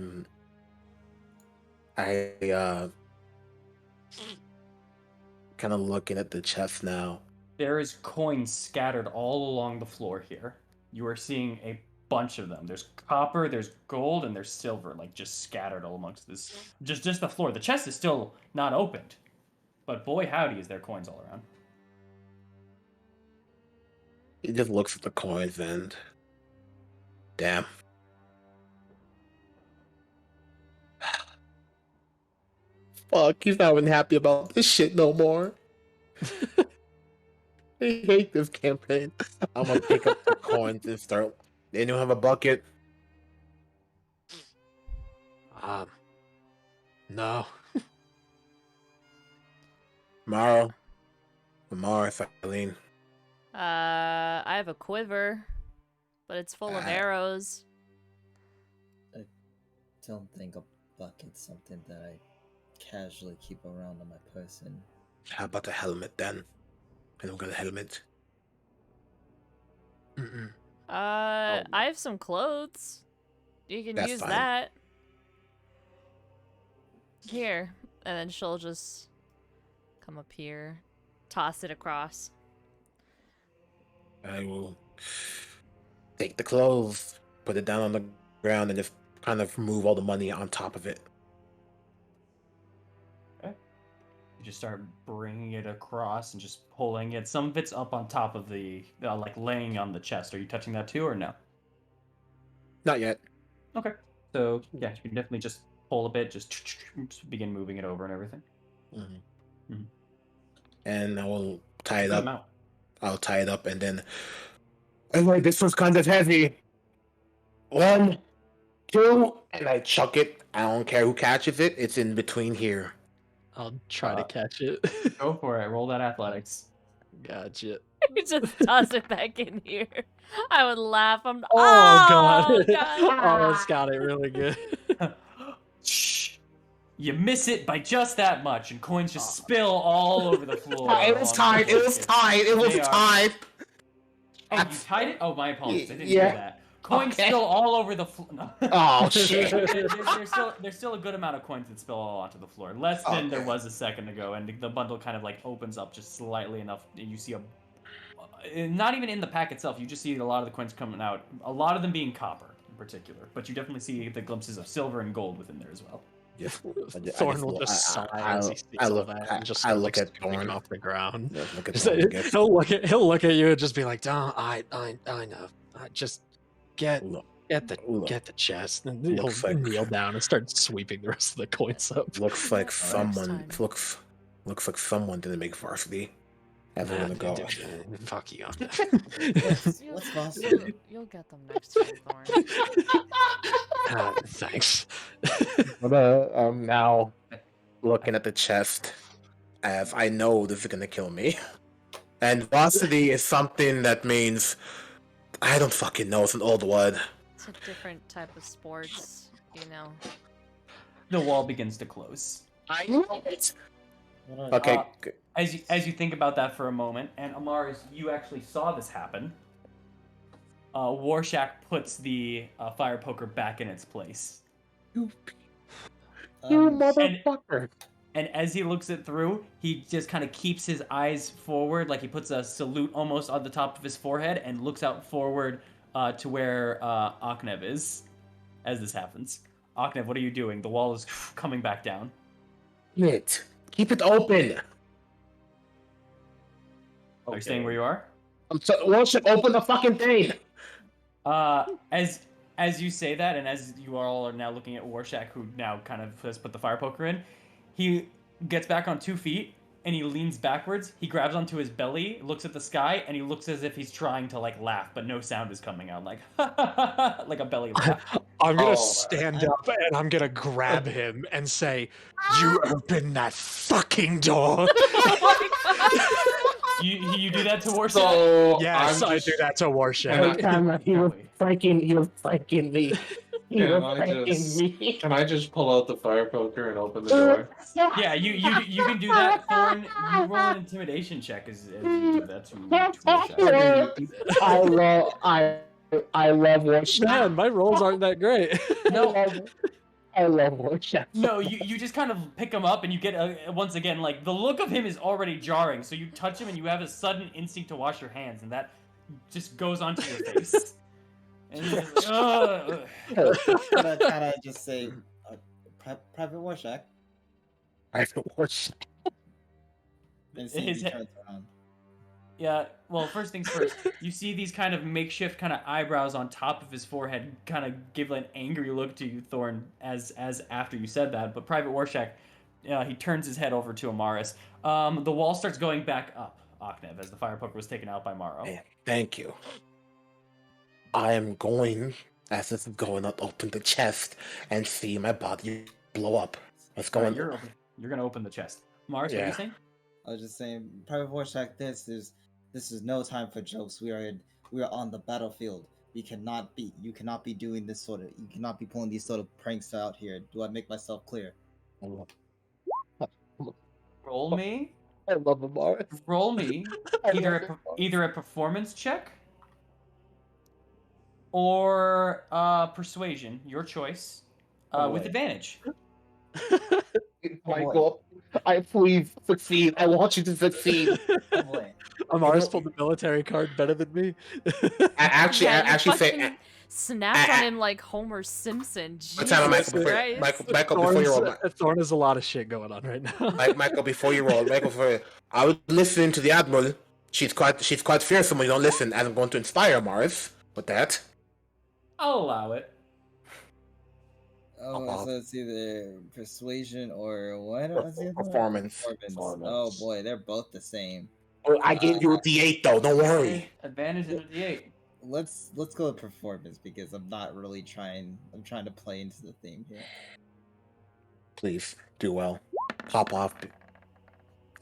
kind of looking at the chest now. There is coins scattered all along the floor here. You are seeing a bunch of them. There's copper, there's gold, and there's silver, like just scattered all amongst this. Just the floor. The chest is still not opened, but boy howdy, is there coins all around. He just looks at the coins and, damn. Fuck, he's not even happy about this shit no more. I hate this campaign. I'm gonna pick up the coins and start. Anyone have a bucket? No. Mars, Eileen. I have a quiver, but it's full of arrows. Don't think a bucket's something that I casually keep around on my person. How about a helmet then? Anyone got a helmet? Mm-mm. I have some clothes. You can That's use fine. that. Here. And then she'll just come up here, toss it across. I will take the clothes, put it down on the ground, and just kind of move all the money on top of it. You just start bringing it across and just pulling it. Some of it's up on top of the, like laying on the chest. Are you touching that too, or no? Not yet. Okay. So yeah, you can definitely just pull a bit, just begin moving it over and everything. And I will tie it Good up. amount. I'll tie it up and then. Anyway, this was kind of heavy. 1, 2, and I chuck it. I don't care who catches it. It's in between here. I'll try to catch it. Go for it. Roll that athletics. Gotcha. You just toss it back in here. I would laugh. Oh, God. God. Oh, it's got it really good. Shh. You miss it by just that much, and coins just spill all over the floor. It was tied. It was tied. It was They are- tied. Oh, you tied it? Oh, my apologies. I didn't Yeah. hear that. Coins Okay. spill all over the floor. No. Oh shit. There's still a good amount of coins that spill all onto the floor. Less than there Okay. was a second ago, and the bundle kind of like opens up just slightly enough. You see a not even in the pack itself. You just see a lot of the coins coming out. A lot of them being copper in particular, but you definitely see the glimpses of silver and gold within there as well. Yes. Thorn will just sigh as he sees all that and just start like look at scooping it Thorn. off the ground. Yeah, look at Just- Thorn. Guess. he'll look at you and just be like, "Don't I know. Just get Look, the chest." And he'll Looks like- kneel down and start sweeping the rest of the coins up. looks like Next someone time. looks like someone didn't make varsity. And we're gonna go. Fuck you. What's possible? You'll get them next time, Thorn. Thanks. But I'm now looking at the chest, as I know this is gonna kill me. And varsity is something that means I don't fucking know. It's an old word. It's a different type of sports, you know. The wall begins to close. I know it. What are- Okay. As you think about that for a moment, and Amaris, you actually saw this happen. Warshak puts the fire poker back in its place, You Um, motherfucker. and as he looks it through, he just kind of keeps his eyes forward, like he puts a salute almost on the top of his forehead, and looks out forward to where Aknev is. As this happens, Aknev, what are you doing? The wall is coming back down. It. Keep it open. Are you staying where you are? I'm so. Well, should open the fucking thing. As you say that, and as you all are now looking at Warshak, who now kind of has put the fire poker in, he gets back on 2 feet and he leans backwards. He grabs onto his belly, looks at the sky, and he looks as if he's trying to like laugh, but no sound is coming out, like like a belly laugh. I'm gonna Oh, stand up and I'm gonna grab him and say, "You open that fucking door." You do that to Warshak? So Yes, I'm I just, do that to Can Warshak. He was pranking me. He Can was I pranking just- me. Can I just pull out the fire poker and open the door? Yeah, you can do that. Thorn, you roll an intimidation check as you do that to Warshak. I love Warshak. Man, my rolls aren't that great. I love Warshak. No, you just kind of pick him up and you get once again, like, the look of him is already jarring, so you touch him and you have a sudden instinct to wash your hands, and that just goes onto your face. And you're just like, ugh. Can I just say, Private Warshak? I Warshak. And see if His he head- turns around. Yeah, well, first things first, you see these kind of makeshift kind of eyebrows on top of his forehead kind of give an angry look to you, Thorn, as after you said that. But Private Warshak, he turns his head over to Amaris. The wall starts going back up, Aknev, as the fire poker was taken out by Morrow. Man, thank you. I am going, as this is going up, open the chest and see my body blow up. What's All going right, you're gonna open the chest. Morris, what are Yeah. you saying? I was just saying, Private Warshak, this is no time for jokes. We are on the battlefield. You cannot be doing this sort of, you cannot be pulling these sort of pranks out here. Do I make myself clear? Roll me. I love Amaris. Roll me either a performance check or persuasion, your choice, with boy. advantage. Michael, I please succeed. I want you to succeed. Oh boy. Amaris pulled the military card better than me. I actually say. fucking snapped on him like Homer Simpson. Jesus Michael, Christ. Michael, before you roll, Thorn has a lot of shit going on right now. Michael, before you roll, I would listen to the Admiral. She's quite fearsome when you don't listen, as I'm going to inspire Mars with that. I'll allow it. Oh, so it's either persuasion or what? What's the other one? Performance. Oh boy, they're both the same. Oh, I gave you a D8 though. Don't worry. Advantage in a D8. Let's go with performance because I'm not really trying. I'm trying to play into the theme here. Please do well. Pop off.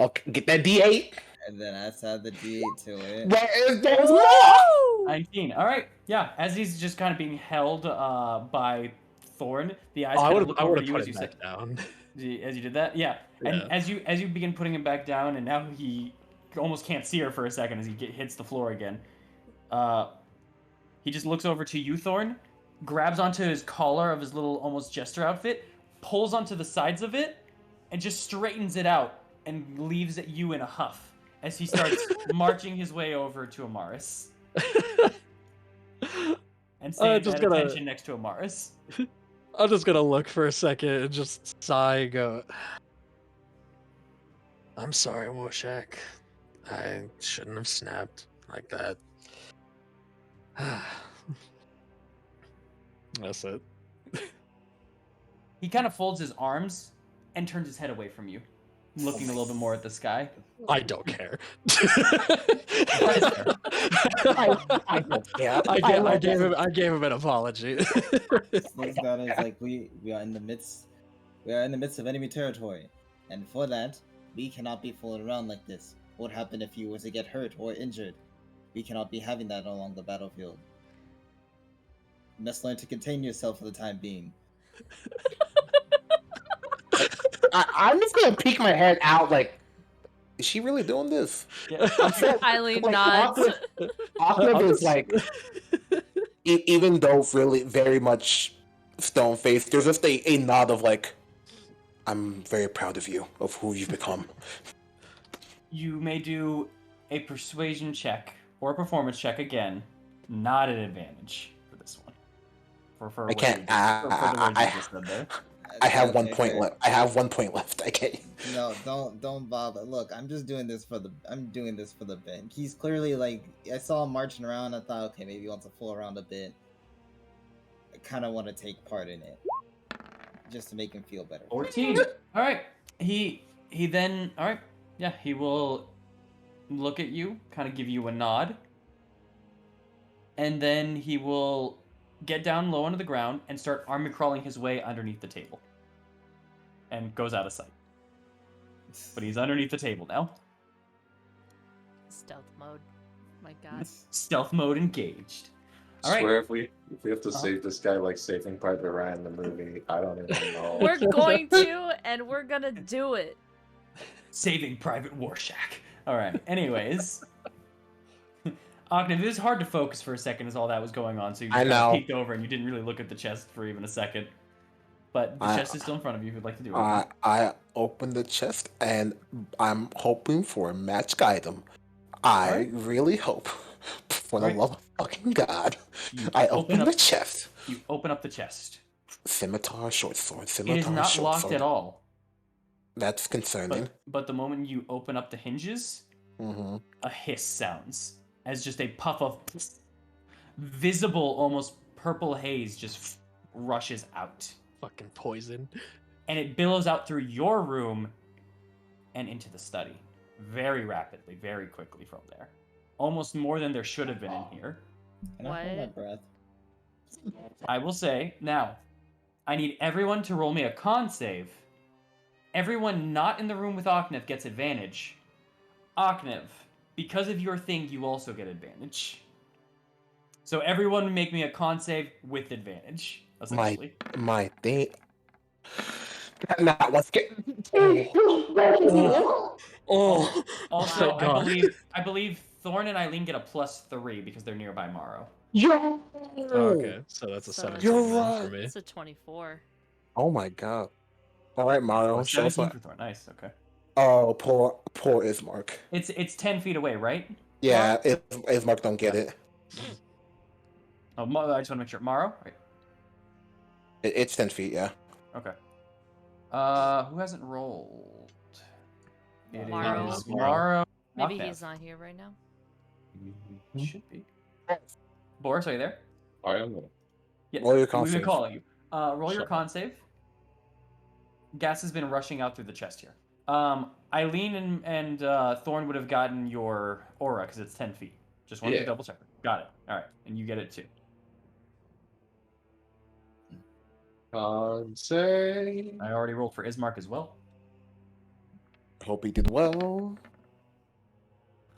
Okay, get that D8. And then I just add the D8 to it. There's more. 19. All right. Yeah. As he's just kind of being held by Thorn, the eyes. I kind would of look have over put to you it as you said. back down. As you did that, yeah. And as you begin putting him back down, and now he almost can't see her for a second as he hits the floor again. He just looks over to you, Thorn, grabs onto his collar of his little almost jester outfit, pulls onto the sides of it, and just straightens it out and leaves you in a huff. as he starts marching his way over to Amaris and stands just at gonna- attention next to Amaris. I'm just gonna look for a second and just sigh and go, I'm sorry, Woshak. I shouldn't have snapped like that. That's it. He kind of folds his arms and turns his head away from you, looking a little bit more at the sky. I don't care. I don't care. I gave him an apology. Things that is like we are in the midst of enemy territory, and for that we cannot be fooling around like this. What would happen if you were to get hurt or injured? We cannot be having that along the battlefield. You must learn to contain yourself for the time being. I'm just gonna peek my head out like, is she really doing this? Yeah. Eileen Like, nods. Octave is like, even though really very much stone faced, there's just a nod of like, I'm very proud of you, of who you've become. You may do a persuasion check or a performance check again, not an advantage for this one. For I what can't. you just- for the words you just said there. I have Okay, 1 point okay. left. I have 1 point left. I can't. No, don't bother. Look, I'm doing this for the bit. He's clearly like, I saw him marching around. I thought, okay, maybe he wants to fool around a bit. I kind of want to take part in it, just to make him feel better. 14. All right. He then. All right. Yeah. He will look at you, kind of give you a nod, and then he will get down low onto the ground and start army crawling his way underneath the table, and goes out of sight. But he's underneath the table now. Stealth mode. My god. Stealth mode engaged. All right. Swear if we have to save this guy like Saving Private Ryan in the movie, I don't even know. We're going to, and we're gonna do it. Saving Private Warshak. All right. Anyways, Octave, it is hard to focus for a second as all that was going on, so you I just know. peeked over and you didn't really look at the chest for even a second. But the chest is still in front of you. If you'd like to do it. I opened the chest and I'm hoping for a magic item. I Alright. really hope, for the Alright. love of fucking God, You I open open up- the chest. You open up the chest. Scimitar, short sword, It scimitar, is not short locked sword. at all. That's concerning. But the moment you open up the hinges, Mm-hmm. a hiss sounds as just a puff of visible, almost purple haze just rushes out. Fucking poison. And it billows out through your room and into the study. Very rapidly, very quickly from there. Almost more than there should have been in here. Can I hold my What? breath? I will say, now, I need everyone to roll me a con save. Everyone not in the room with Oknev gets advantage. Oknev, because of your thing, you also get advantage. So everyone make me a con save with advantage, essentially. My thing. Now, let's get. Oh, Also, thank God. I believe Thorn and Eileen get a +3 because they're nearby Morrow. Yo! okay. So that's a So 17 You're then right. for me. It's a 24. Oh my God! All right, Mario, Oh, show us 17 what. for Thorn. Nice, okay. Oh, poor Ismark. It's 10 feet away, right? Yeah, Ismark don't get it. Oh, I just want to make sure. Morrow? Right. It's 10 feet. Yeah. Okay. Who hasn't rolled? It Morrow. is Morrow. Maybe Octave. he's not here right now. He should be. Boris, are you there? I am gonna. Yes. Roll your con We've been save. calling you. Roll your Shut con save. Gas has been rushing out through the chest here. Eileen and Thorn would have gotten your aura because it's 10 feet. Just wanted to Yeah. double check. Got it. All right, and you get it too. Con save. I already rolled for Ismark as well. Hope he did well.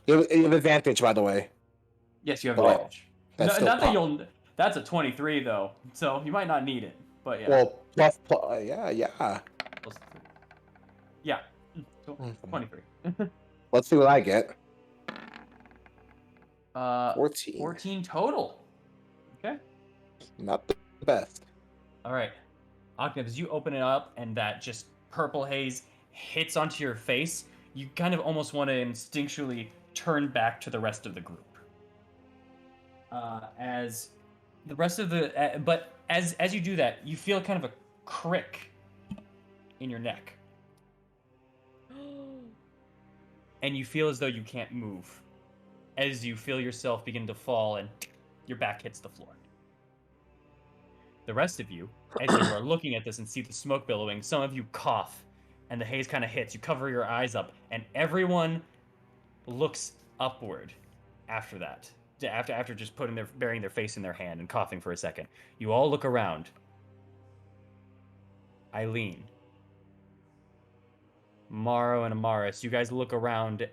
You have advantage, by the way. Yes, you have Well, advantage. that's No, still not that pop- you'll. That's a 23 though, so you might not need it. But yeah. Well, plus, yeah. Plus 3. Yeah. So, Okay. 23. Let's see what I get. 14. 14. 14 total. Okay. Not the best. All right. Octave, as you open it up and that just purple haze hits onto your face, you kind of almost want to instinctually turn back to the rest of the group. As the rest of the, but as you do that, you feel kind of a crick in your neck, and you feel as though you can't move. As you feel yourself begin to fall, and your back hits the floor. The rest of you, as you are looking at this and see the smoke billowing, some of you cough, and the haze kind of hits. You cover your eyes up, and everyone looks upward after that. After just burying their face in their hand and coughing for a second. You all look around. Eileen, Morrow, and Amaris, you guys look around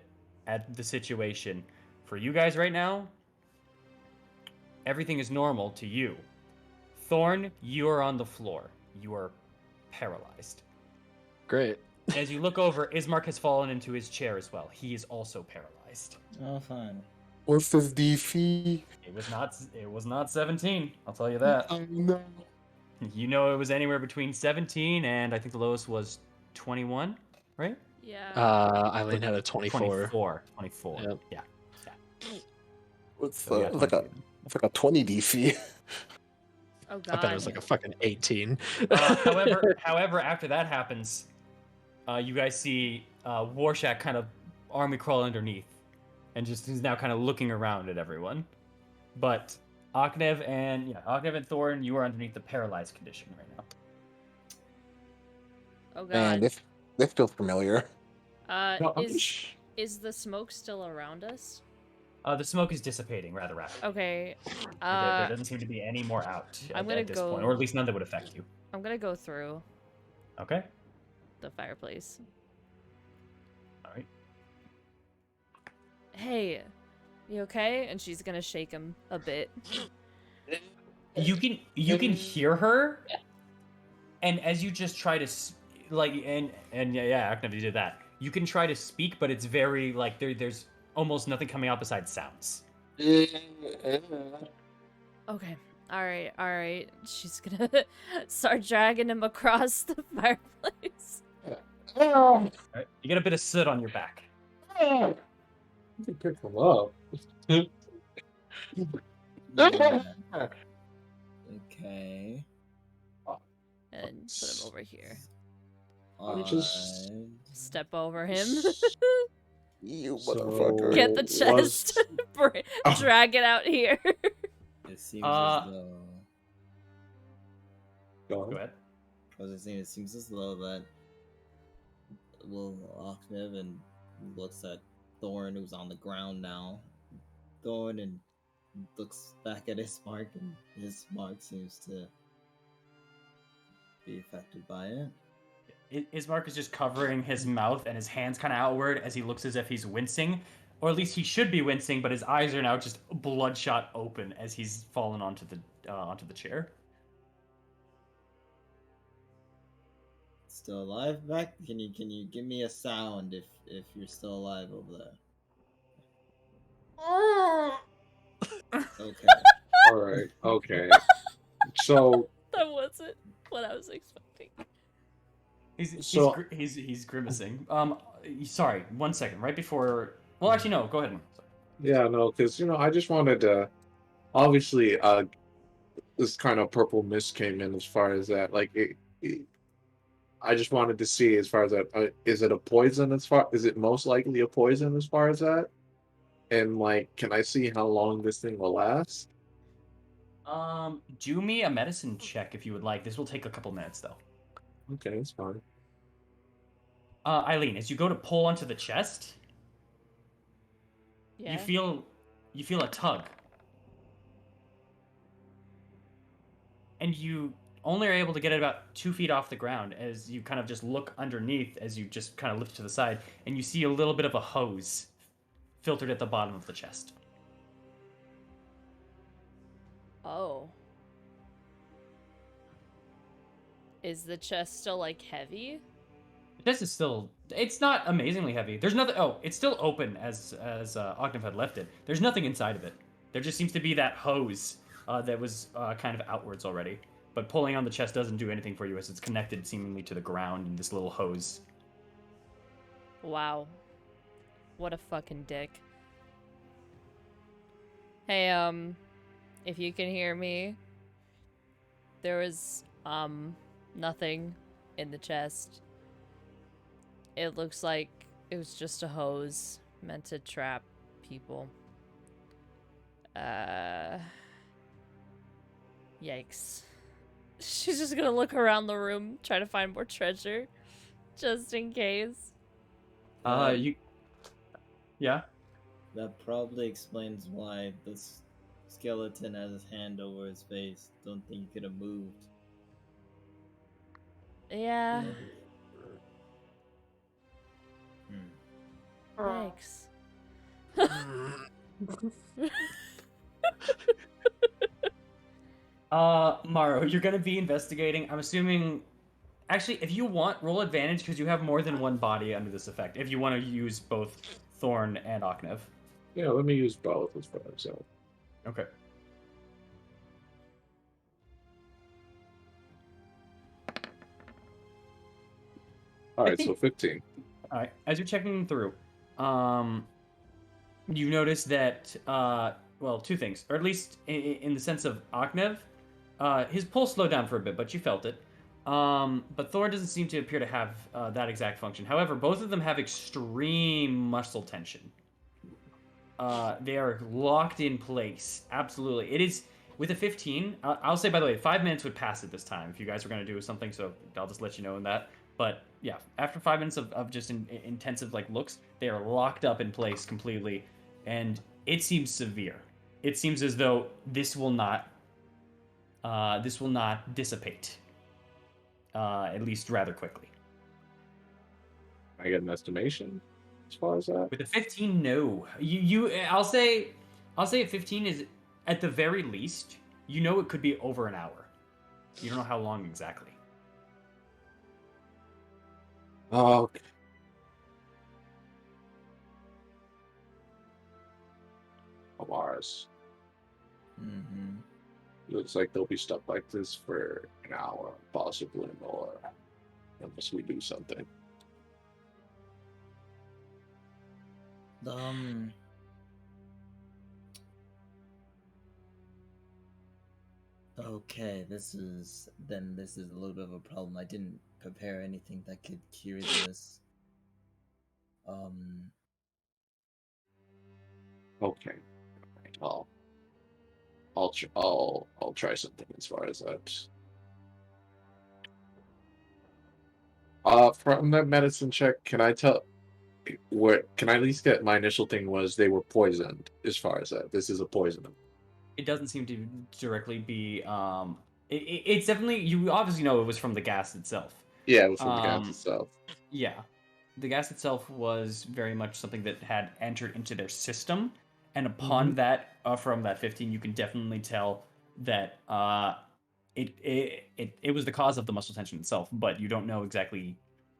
at the situation. For you guys right now, everything is normal to you. Thorn, you are on the floor. You are paralyzed. Great. As you look over, Ismark has fallen into his chair as well. He is also paralyzed. Oh, fine. What's this DC? It was not 17, I'll tell you that. Oh no. You know it was anywhere between 17 and I think the lowest was 21, right? Yeah. Eileen had a 24. 24. Yep. Yeah. What's So yeah, it's like a 20 DC. Oh I bet it god. was like a fucking 18. However, after that happens, you guys see Warshak kind of army crawl underneath, and just is now kind of looking around at everyone. But Aknev and Thorn, you are underneath the paralyzed condition right now. Oh god. Man, this feels familiar. No, I'm Is the smoke still around us? The smoke is dissipating rather rapidly. Okay. There doesn't seem to be any more out I'm at gonna this go- point, or at least none that would affect you. I'm gonna go through Okay. the fireplace. All right. Hey, you okay? And she's gonna shake him a bit. You can hear her, and as you just try to Aknev, you did that. You can try to speak, but it's very like there's almost nothing coming out besides sounds. Okay. All right. She's gonna start dragging him across the fireplace. All right. You get a bit of soot on your back. You can pick them up. Yeah. Okay. And put him over here. Just- Alright. Step over him. You So- motherfucker. Get the was- chest. Drag it out here. It seems as though. Go Go ahead. I was just saying, it seems as though that Ahmed and looks at Thorn, who's on the ground now. Thorn and looks back at his mark, and his mark seems to be affected by it. Ismark is just covering his mouth and his hands kind of outward as he looks as if he's wincing, or at least he should be wincing, but his eyes are now just bloodshot open as he's fallen onto the chair. Still alive back? Can you give me a sound if you're still alive over there? Okay. All right. Okay. So That wasn't what I was expecting. He's grimacing. Sorry, 1 second. Right before. Well, actually, no. Go ahead. yeah, no, because I just wanted to. Obviously, this kind of purple mist came in as far as that. Like, I just wanted to see as far as that. Is it a poison? Is it most likely a poison as far as that? And like, can I see how long this thing will last? Do me a medicine check if you would like. This will take a couple minutes though. Okay, that's fine. Eileen, as you go to pull onto the chest, Yeah. you feel a tug, and you only are able to get it about 2 feet off the ground as you kind of just look underneath as you just kind of lift to the side, and you see a little bit of a hose filtered at the bottom of the chest. Oh. Is the chest still like heavy? This is still. It's not amazingly heavy. There's nothing. Oh, it's still open as Ognev had left it. There's nothing inside of it. There just seems to be that hose that was kind of outwards already. But pulling on the chest doesn't do anything for you as it's connected seemingly to the ground in this little hose. Wow. What a fucking dick. Hey, if you can hear me, there was, nothing in the chest. It looks like it was just a hose meant to trap people. Yikes. She's just gonna look around the room, try to find more treasure, just in case. You. Yeah. That probably explains why this skeleton has his hand over his face. Don't think he could have moved. Yeah. Hmm. Yikes. Maro, you're gonna be investigating. I'm assuming. Actually, if you want, roll advantage because you have more than one body under this effect. If you want to use both Thorn and Oknev. Yeah, let me use both as far as that. Okay. All I right, think- so 15. All right. As you're checking through, you notice that well, two things, or at least in the sense of Oknev, his pulse slowed down for a bit, but you felt it. But Thorn doesn't seem to appear to have that exact function. However, both of them have extreme muscle tension. They are locked in place. Absolutely. It is with a 15. I'll say, by the way, 5 minutes would pass at this time if you guys were going to do something. So I'll just let you know in that. But yeah, after 5 minutes of just intensive like looks, they are locked up in place completely, and it seems severe. It seems as though this will not dissipate. At least rather quickly. I get an estimation as far as that. With a 15, no. I'll say a 15 is at the very least. You know, it could be over an hour. You don't know how long exactly. Oh, okay. Mars. Mm-hmm. Looks like they'll be stuck like this for an hour, possibly more, unless we do something. Okay, this is a little bit of a problem. I didn't prepare anything that could cure this. Okay. I'll try something as far as that. From that medicine check, can I tell can I at least get my initial thing was they were poisoned as far as that. This is a poison. It doesn't seem to directly be. It's definitely, you obviously know it was from the gas itself. Yeah, it was from the gas itself. Yeah, the gas itself was very much something that had entered into their system, and upon that, from that 15, you can definitely tell that it was the cause of the muscle tension itself, but you don't know exactly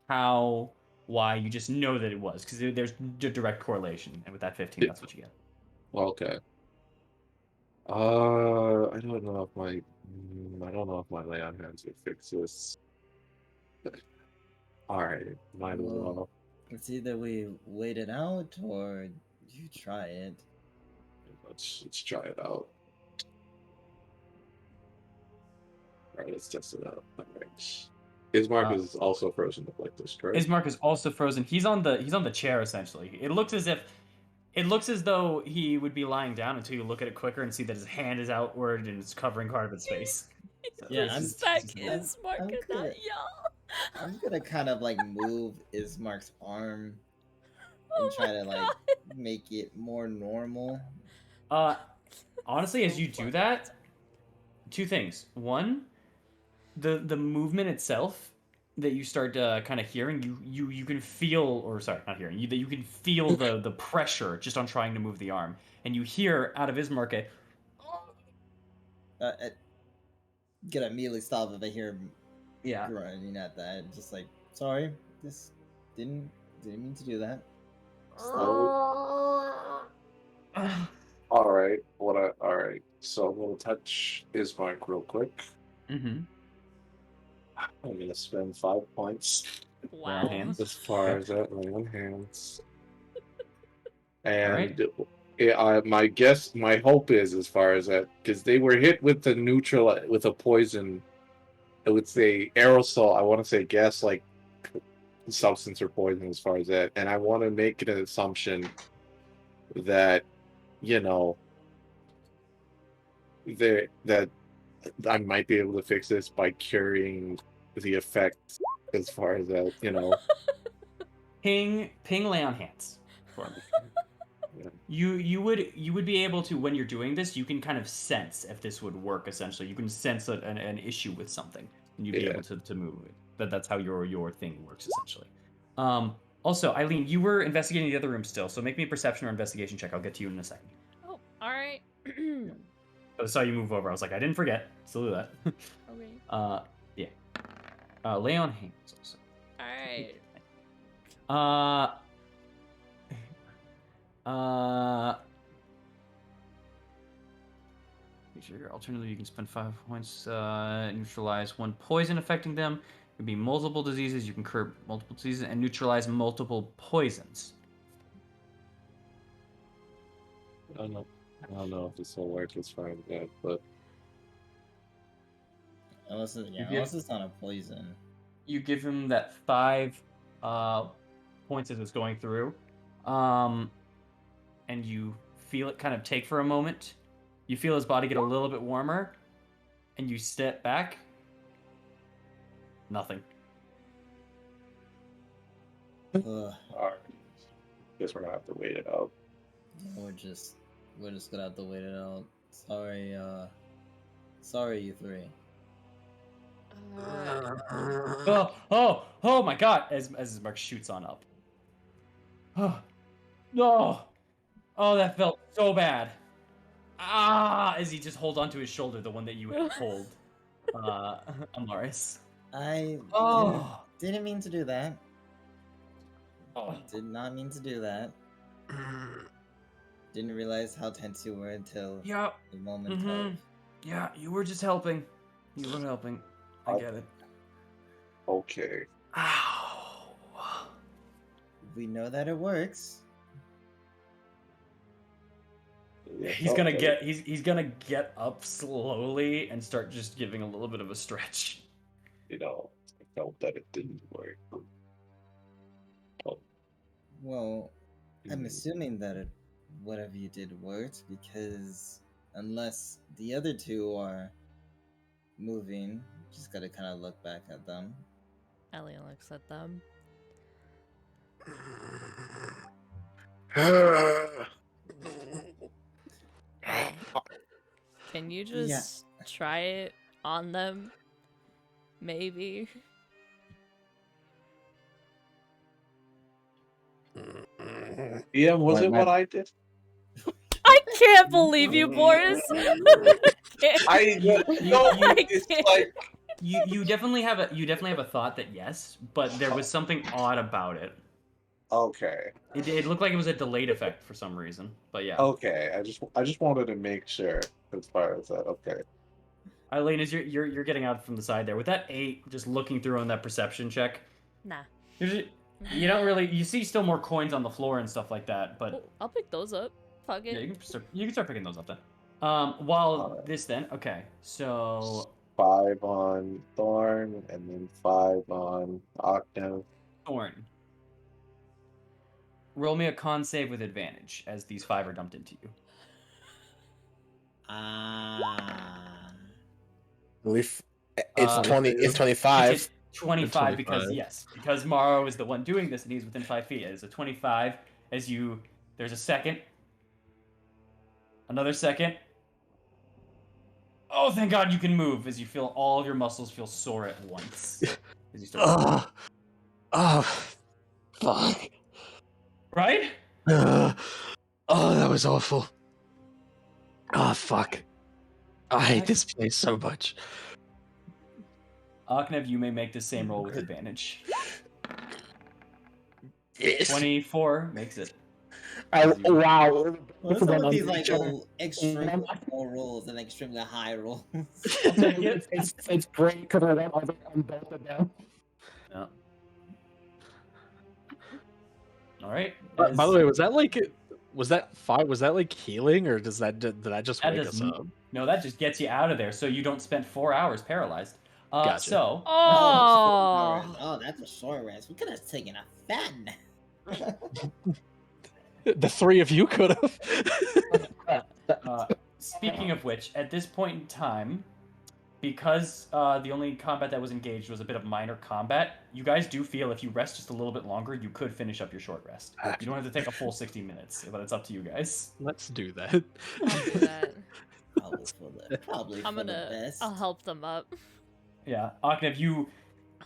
how, why. You just know that it was because there's a direct correlation, and with that 15, that's what you get. Okay. I don't know if my lay on hands would fix this. All right, might as well. It's either we wait it out or you try it. Let's try it out. All right, let's test it out. All right. Ismark is also frozen up like this, correct? Ismark is also frozen. He's on the chair essentially. It looks as though he would be lying down until you look at it quicker and see that his hand is outward and it's covering part of its face. So Yeah, Ismark and not y'all. I'm gonna kind of like move Ismark's arm and try to like make it more normal. Honestly, as you do that, two things. One, the movement itself that you start kind of hearing, you can feel, or sorry, not hearing, you can feel the pressure just on trying to move the arm, and you hear out of Ismark Gonna immediately stop if I hear him yeah. grunting at that. Just like, sorry, this didn't mean to do that. So, all right. All right. So I'm gonna touch Ismark real quick. Mm-hmm. I'm gonna spend 5 points. Wow. Hands. As far as that, my own hands. And my hope is, as far as that, because they were hit with a poison, I would say aerosol. I want to say gas like substance or poison, as far as that, and I want to make an assumption that you know that I might be able to fix this by curing the effects, as far as that, Ping lay on hands for me. Yeah. You would be able to, when you're doing this, you can kind of sense if this would work. Essentially, you can sense an issue with something, and you'd be Yeah. able to move it. That's how your thing works essentially. Also, Eileen, you were investigating the other room still, so make me a perception or investigation check. I'll get to you in a second. Oh, all right. I saw you move over. I was like, I didn't forget. Still do that. Okay. Yeah. Lay on hands also. All right. Alternatively, you can spend 5 points, neutralize 1 poison affecting them. It could be multiple diseases. You can curb multiple diseases and neutralize multiple poisons. I don't know if this will work as far as that, but Unless it's not a poison. You give him that 5 points as it's going through, and you feel it kind of take for a moment. You feel his body get a little bit warmer, and you step back. Nothing. Ugh. alright. Guess we're gonna have to wait it out. Yeah, we're just gonna have to wait it out. Sorry, you three. Oh my God! As Mark shoots on up. Oh, no! Oh, that felt so bad. As he just holds onto his shoulder, the one that you had pulled, Amaris. I Oh. didn't mean to do that. Oh. Did not mean to do that. Didn't realize how tense you were until Yeah. the moment of. Yeah, you were just helping. You were helping. I get it. Okay. Ow. We know that it works. He's gonna get up slowly and start just giving a little bit of a stretch. I felt that it didn't work. Well, I'm Hmm. assuming that whatever you did worked, because unless the other two are moving, just gotta kind of look back at them. Ellie looks at them. Can you just try it on them? Maybe. Yeah, was Why, it what I did? I can't believe you, Boris. You definitely have a thought that yes, but there was something odd about it. Okay. It looked like it was a delayed effect for some reason, but yeah. Okay. I just wanted to make sure, as far as that. Okay. Eileen, as you're getting out from the side there with that 8, just looking through on that perception check. Nah. You don't really. You see still more coins on the floor and stuff like that, but Well, I'll pick those up. Fuck it. yeah, you can start picking those up then. While this then, okay, so 5 on Thorn, and then 5 on Octave. Thorn. Roll me a con save with advantage as these 5 are dumped into you. It's 20. It's 25. It's 25 because Morrow is the one doing this and he's within 5 feet. It is a 25 as there's a second. Another second. Oh, thank God you can move as you feel all of your muscles feel sore at once. As you start Fuck. Right? Oh, that was awful. Oh, fuck. I hate this place so much. Aknev, you may make the same roll with advantage. Yes. 24 makes it. Wow. What's up with these extremely low rolls and extremely high rolls? I'll take it. It's great because I went on both of them. Yeah. All right. By the way, was that like Was that fine? Was that like healing, or did that just That wake does us up? no, that just gets you out of there, so you don't spend 4 hours paralyzed. Gotcha. So Oh. Oh, that's a short rest. We could have taken a fat nap. The three of you could have. speaking of which, at this point in time, because the only combat that was engaged was a bit of minor combat, you guys do feel if you rest just a little bit longer, you could finish up your short rest. You don't have to take a full 60 minutes, but it's up to you guys. Let's do that. I'll do that. Probably I'm for the gonna. best. I'll help them up. Yeah, Aknev, you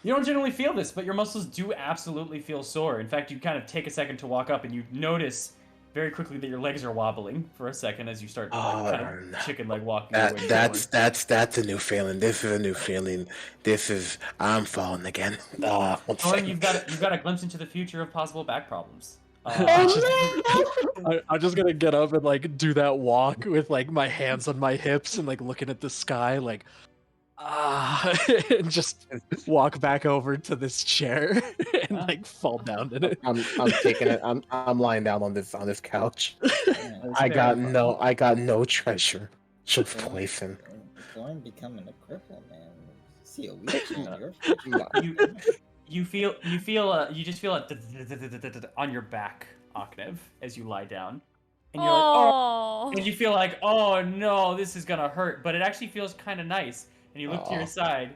don't generally feel this, but your muscles do absolutely feel sore. In fact, you kind of take a second to walk up, and you notice very quickly that your legs are wobbling for a second as you start kind of chicken leg walking. your way forward. That's a new feeling. This is a new feeling. I'm falling again. One Thorn, second. you've got a glimpse into the future of possible back problems. I'm just gonna get up and like do that walk with like my hands on my hips and like looking at the sky, like and just walk back over to this chair and like fall down in it. I'm taking it. I'm lying down on this couch. Yeah, I got no treasure. Just poison. Thorn becoming a cripple, man. See a wheelchair in your you just feel it on your back, Aknev, as you lie down, and you're Oh. and you feel like, oh no, this is gonna hurt, but it actually feels kind of nice. And you look to your side,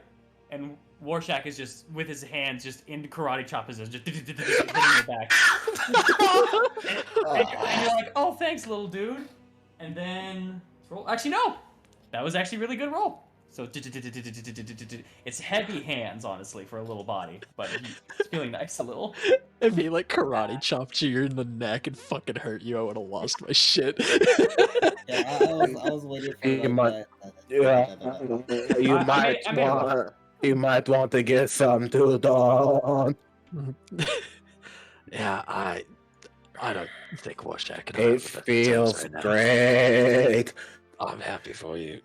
and Warshak is just with his hands just in karate chop position, just hitting your back. and you're like, oh, thanks, little dude. And then roll. Actually, no, that was actually a really good roll. So it's heavy hands, honestly, for a little body, but it's feeling nice a little. If he like karate chopped you in the neck and fucking hurt you, I would have lost my shit. Yeah, I was waiting for You like might- that. You might want to get some too, Dawn. Yeah, I don't think Warshak can. It feels great. I'm happy for you.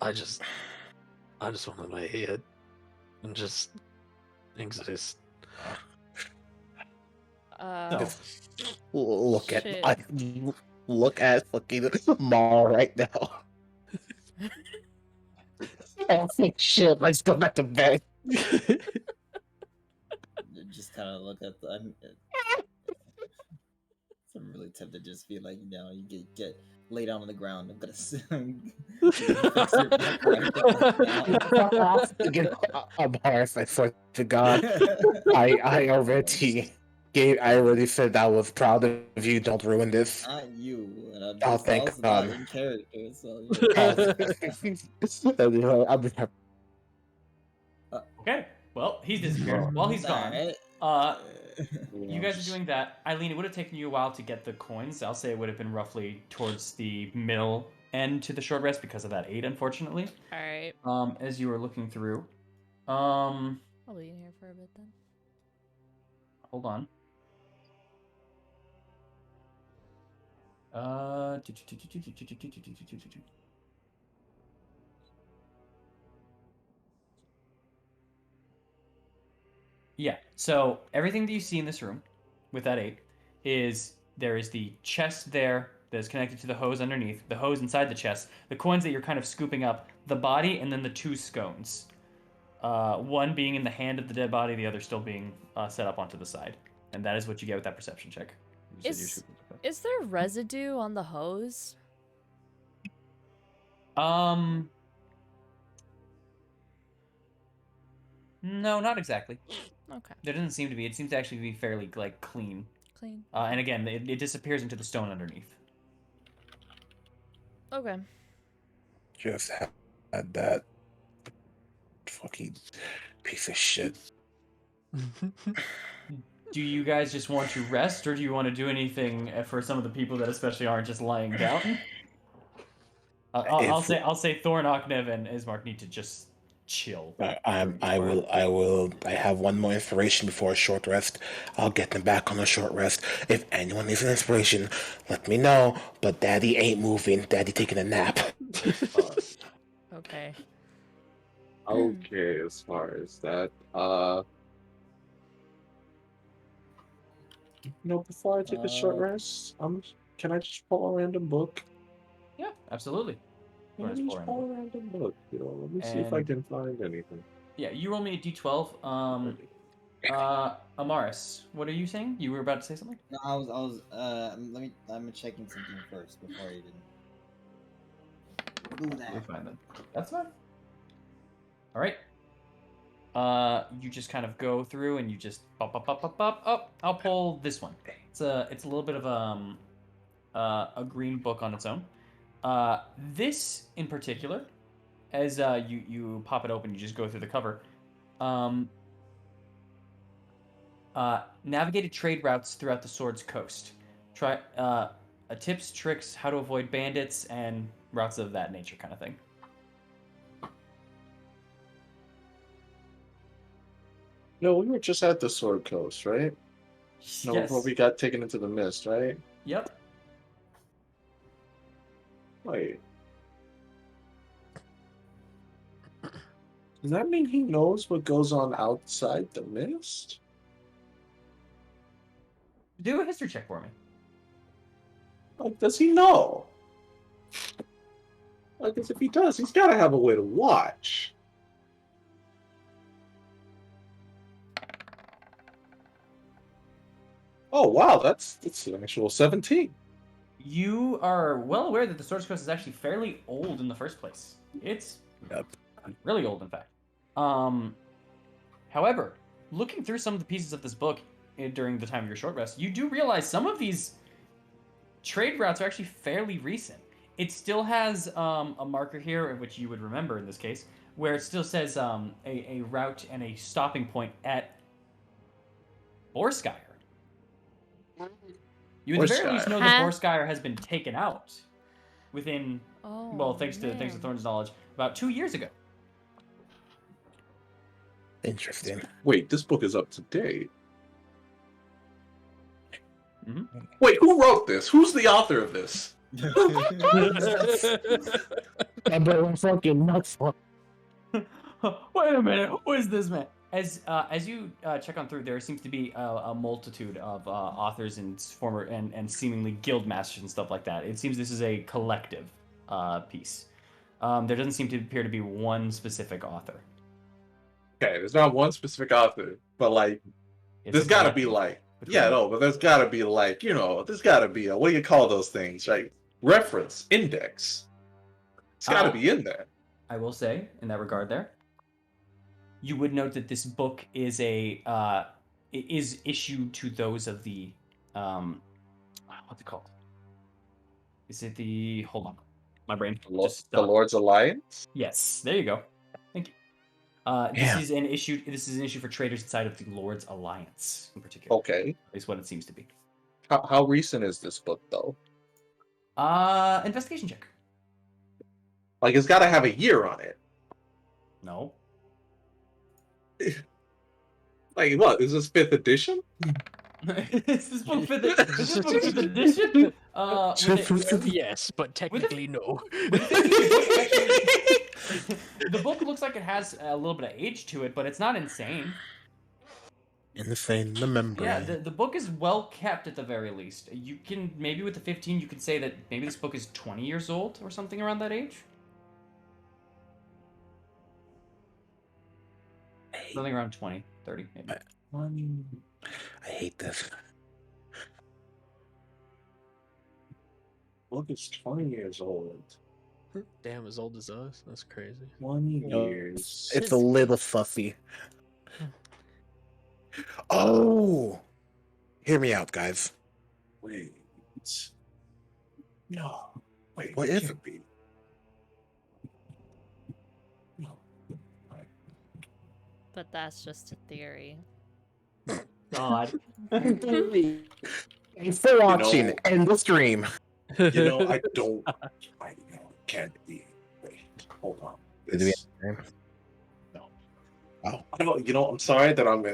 I just want to lay here and just exist. Look Shit. at fucking Maul right now. Oh shit! Let's go back to bed. Just kind of look at the. I'm really tempted to just be like, you get lay down on the ground. I'm gonna sit. I'm harsh. I swear to God. I already said I was proud of you. Don't ruin this. Not you. And I'm Oh, just, thank I was God. not in character, so. Okay, well, he's disappeared. While he's gone, Alright. you guys are doing that. Eileen, it would have taken you a while to get the coins. I'll say it would have been roughly towards the middle end to the short rest because of that 8, unfortunately. All right. As you were looking through. I'll be in here for a bit then. Hold on. Yeah, so everything that you see in this room with that 8 is there is the chest there that is connected to the hose underneath, the hose inside the chest, the coins that you're kind of scooping up, the body, and then the 2 scones. One being in the hand of the dead body, the other still being set up onto the side. And that is what you get with that perception check. Is there residue on the hose? No, not exactly. Okay. There doesn't seem to be. It seems to actually be fairly like clean. Clean. And again, it disappears into the stone underneath. Okay. Just had that fucking piece of shit. Do you guys just want to rest, or do you want to do anything for some of the people that especially aren't just lying down? I'll say Thorn, Aknev, and Ismark need to just chill. I have one more inspiration before a short rest. I'll get them back on a short rest. If anyone needs an inspiration, let me know. But Daddy ain't moving. Daddy taking a nap. Okay. Okay, as far as that, before I take a short rest, can I just pull a random book? Yeah, absolutely. Can I Wanna just just pull a pull a random book? You know, let me see if I And- can find anything. Yeah, you roll me a d12. Amaris, what are you saying? You were about to say something? No, I'm checking something first before I even do You're that. fine then. That's fine. All right. You just kind of go through and you just up. I'll pull this one. It's a little bit of a green book on its own. This in particular, as you pop it open, you just go through the cover. Navigated trade routes throughout the Sword's coast. Try tips, tricks, how to avoid bandits, and routes of that nature, kind of thing. No, we were just at the Sword Coast, right? No, Yes. before we got taken into the mist, right? Yep. Wait. Does that mean he knows what goes on outside the mist? Do a history check for me. Like, does he know? Like, as if he does, he's got to have a way to watch. Oh wow, that's an actual 17. You are well aware that the Sword's Coast is actually fairly old in the first place. It's really old, in fact. However, looking through some of the pieces of this book during the time of your short rest, you do realize some of these trade routes are actually fairly recent. It still has a marker here, which you would remember in this case, where it still says a route and a stopping point at Borskire. You, at the very least, know that Huh? Borskire has been taken out within, Oh, well, thanks to man. Thorn's knowledge, about 2 years ago. Interesting. Wait, this book is up to date. Mhm. Wait, who wrote this? Who's the author of this? I'm fucking nuts. Wait a minute, who is this man? As you check on through, there seems to be a multitude of authors and former and seemingly guild masters and stuff like that. It seems this is a collective piece. There doesn't seem to appear to be one specific author. Okay, there's not one specific author, but like, It's there's a got to be collective like, between yeah, them. no, but there's got to be like, you know, there's got to be a, what do you call those things, right? Reference, index. It's got to be in there. I will say, in that regard, there, you would note that this book is is issued to those of the what's it called? Is it the hold on, my brain just The stopped. Lord's Alliance. Yes, there you go. Thank you. Yeah. This is an issue. This is an issue for traders inside of the Lord's Alliance, in particular. Okay. Is what it seems to be. How recent is this book though? Investigation check. Like, it's got to have a year on it. No. Like, what is this 5th edition? Is this book fifth edition? Yes, but technically no. The book looks like it has a little bit of age to it, but it's not insane. Insane the membrane. Yeah, the book is well kept at the very least. You can, maybe with the 15, you could say that maybe this book is 20 years old or something around that age. Something around 20, 30, maybe. I hate this. Book is 20 years old. Damn, as old as us. That's crazy. 20 years. It's a little fussy. Oh! Hear me out, guys. Wait. No. Wait. What it is can't be. No. But that's just a theory. God. Thanks for watching. End the stream. You know, I don't. I can't be. Wait. Hold on. Did we This- end the stream? No. Oh. I don't. You know, I'm sorry that I'm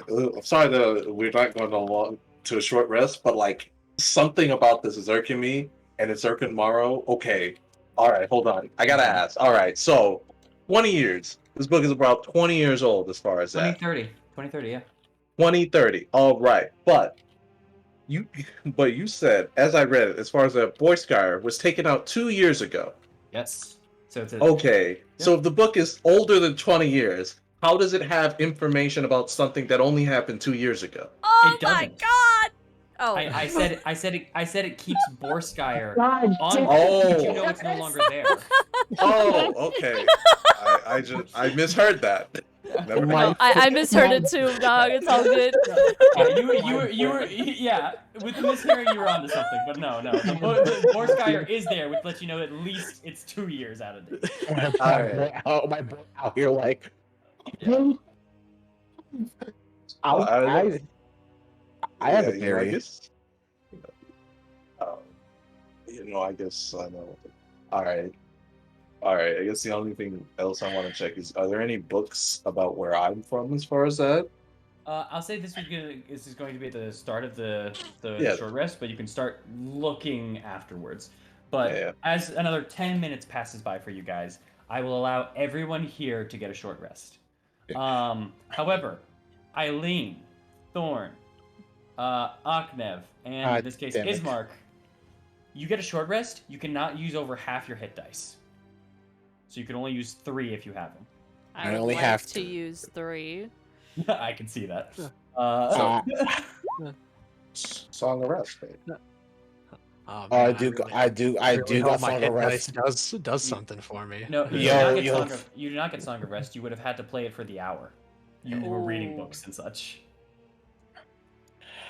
sorry that we're not going along to a short rest, but like something about this is irking me, and it's irking Morrow. Okay. All right. Hold on. I gotta ask. All right. So, 20 years. This book is about 20 years old as far as that. 2030. 2030, yeah. 2030. All right. But but you said, as I read it, as far as a Boy Scout was taken out 2 years ago. Yes. So it's a Okay, so if the book is older than 20 years, how does it have information about something that only happened 2 years ago? Oh It my doesn't. god! Oh. I said it keeps Borskire God on, damn. but you know it's no longer there. Oh, okay. I misheard that. Never My- No, I misheard it too, dog. It's all good. Yeah, you were yeah. With the mishearing, you were onto something, but no. The Borskire is there, which lets you know at least it's 2 years out of date. Alright. Oh, my boy out here like. Yeah. I have a I theory. guess. I guess I know. All right. I guess the only thing else I want to check is: are there any books about where I'm from as far as that? I'll say this is going to be at the start of the Yeah. short rest, but you can start looking afterwards. But Yeah. as another 10 minutes passes by for you guys, I will allow everyone here to get a short rest. However, Eileen, Thorn, Aknev, and in this case damn it. Ismark, you get a short rest. You cannot use over half your hit dice, so you can only use 3 if you have them. I I would only like have to to. use 3. I can see that. Song of Rest. Babe. Oh, I man, do. really I do. I really do hope got my Song hit of Rest. dice does something for me. No, you Yo, did not get yo. you did not get Song of Rest. You would have had to play it for the hour. You were reading Ooh. books and such.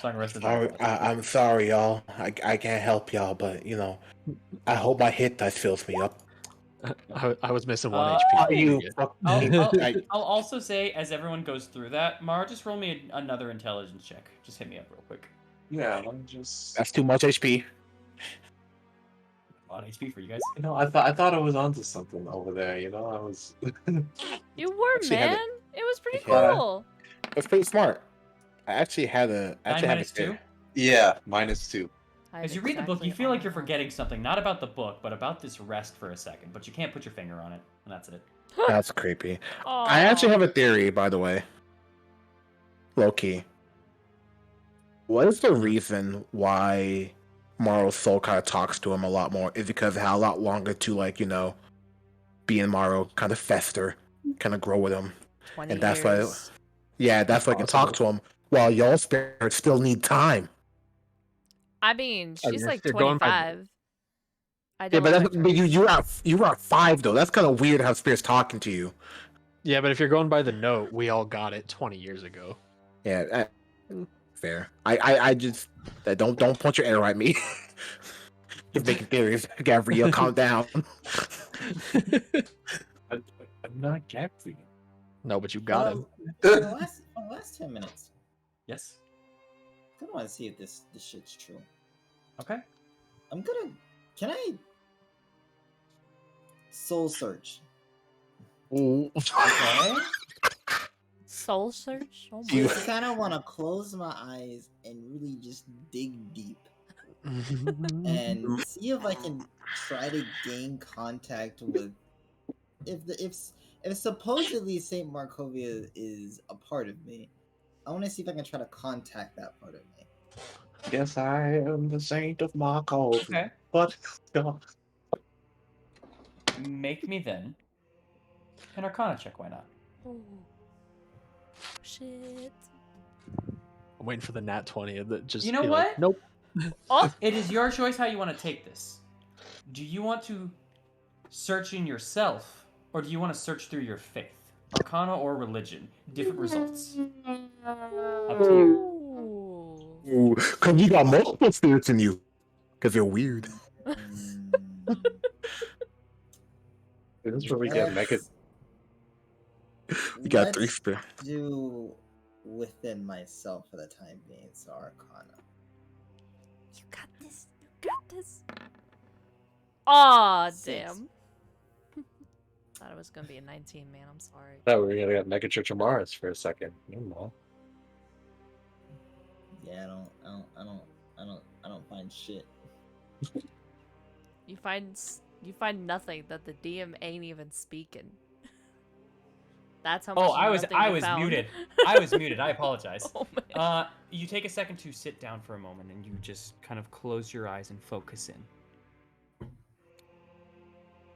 Song of Rest is Sorry, not. I'm sorry, y'all. I can't help y'all, but I hope my hit dice fills me up. I was missing 1 Uh, HP. Are you? I'll also say, as everyone goes through that, Mara, just roll me another intelligence check. Just hit me up real quick. Yeah, let me just. That's too much HP. A lot of HP for you guys. I thought I was onto something over there. I was. You were, Actually had man. It was pretty Yeah. cool. It's pretty smart. I actually had a. 9 minus 2. Yeah, -2. I have As you read the book, you exactly feel like all you're of forgetting something, not about the book, but about this rest for a second. But you can't put your finger on it, and that's it. That's creepy. Aw. I actually have a theory, by the way. Low key. What is the reason why Morrow's soul kind of talks to him a lot more? Is it because it had a lot longer to, be in Morrow, kind of fester, kind of grow with him. 20 And that's why, years. yeah, that's why I can talk to him. While y'all spirits still need time. I mean, I she's mean, like if you're going by 25. I Yeah, don't but affect her. you were at 5 though. That's kind of weird how spirits talking to you. Yeah, but if you're going by the note, we all got it 20 years ago. Yeah, fair. I just don't point your arrow at me. Just making theories. Gabrielle, calm down. I'm not Gatsby. No, but you got him. For the last 10 minutes, Yes. I kind of want to see if this shit's true. Okay. Can I soul search? Okay. Soul search? Oh my You- I kind of want to close my eyes and really just dig deep and see if I can try to gain contact with if supposedly Saint Markovia is a part of me. I want to see if I can try to contact that part of me. Yes, I am the saint of Markov. Okay. But Make me then an Arcana check. Why not? Oh. Shit. I'm waiting for the nat 20 and that just You know be what? like, nope. Oh, It is your choice how you want to take this. Do you want to search in yourself, or do you want to search through your faith? Arcana or religion? Different results. Up to you. Ooh. Cause you got multiple spirits in you. Cause you're weird. this is where we get mega. You got 3 Let's spirits. do within myself for the time being. So Arcana. You got this. You got this. Aw, 6. damn. Thought it was gonna be a 19, man. I'm sorry. Thought we were gonna get Mega Church of Mars for a second. No. Yeah, I don't find shit. You find nothing that the DM ain't even speaking. That's how Oh, much I was nothing you found. muted. I was muted. I apologize. Oh man. You take a second to sit down for a moment, and you just kind of close your eyes and focus in.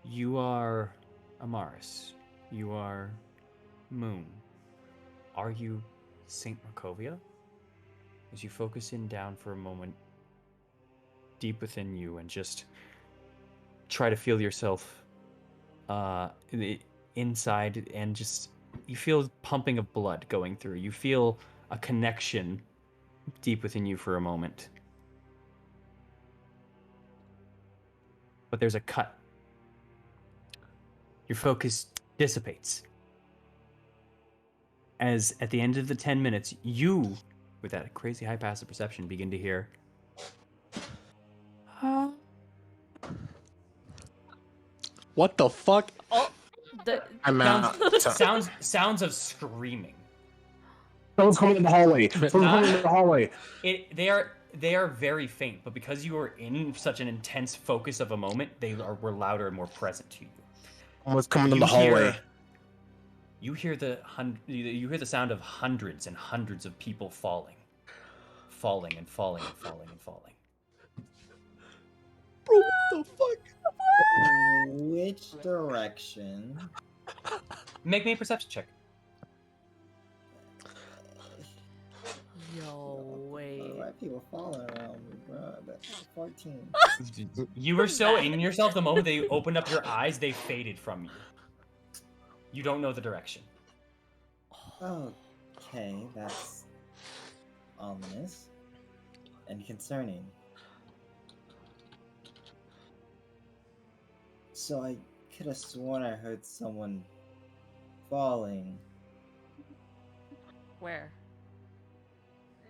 You are Amaris. You are Moon. Are you Saint Markovia? As you focus in down for a moment, deep within you, and just try to feel yourself inside, and just you feel pumping of blood going through. You feel a connection deep within you for a moment. But there's a cut. Your focus dissipates. As at the end of the 10 minutes, you, with that crazy high passive perception, begin to hear. What the fuck? Oh, I'm out. Sounds of screaming. Someone's coming in the hallway. Someone's coming in the hallway. They are very faint, but because you are in such an intense focus of a moment, were louder and more present to you. Someone's coming in the hallway. You hear the sound of hundreds and hundreds of people falling and falling and falling and falling. Bro, what the fuck? Which direction? Make me a perception check. yo, wait. Why are people falling around me, bro? That's 14. You were so in yourself the moment they opened up your eyes, they faded from you. You don't know the direction. Okay, that's ominous and concerning. So I could have sworn I heard someone falling. Where?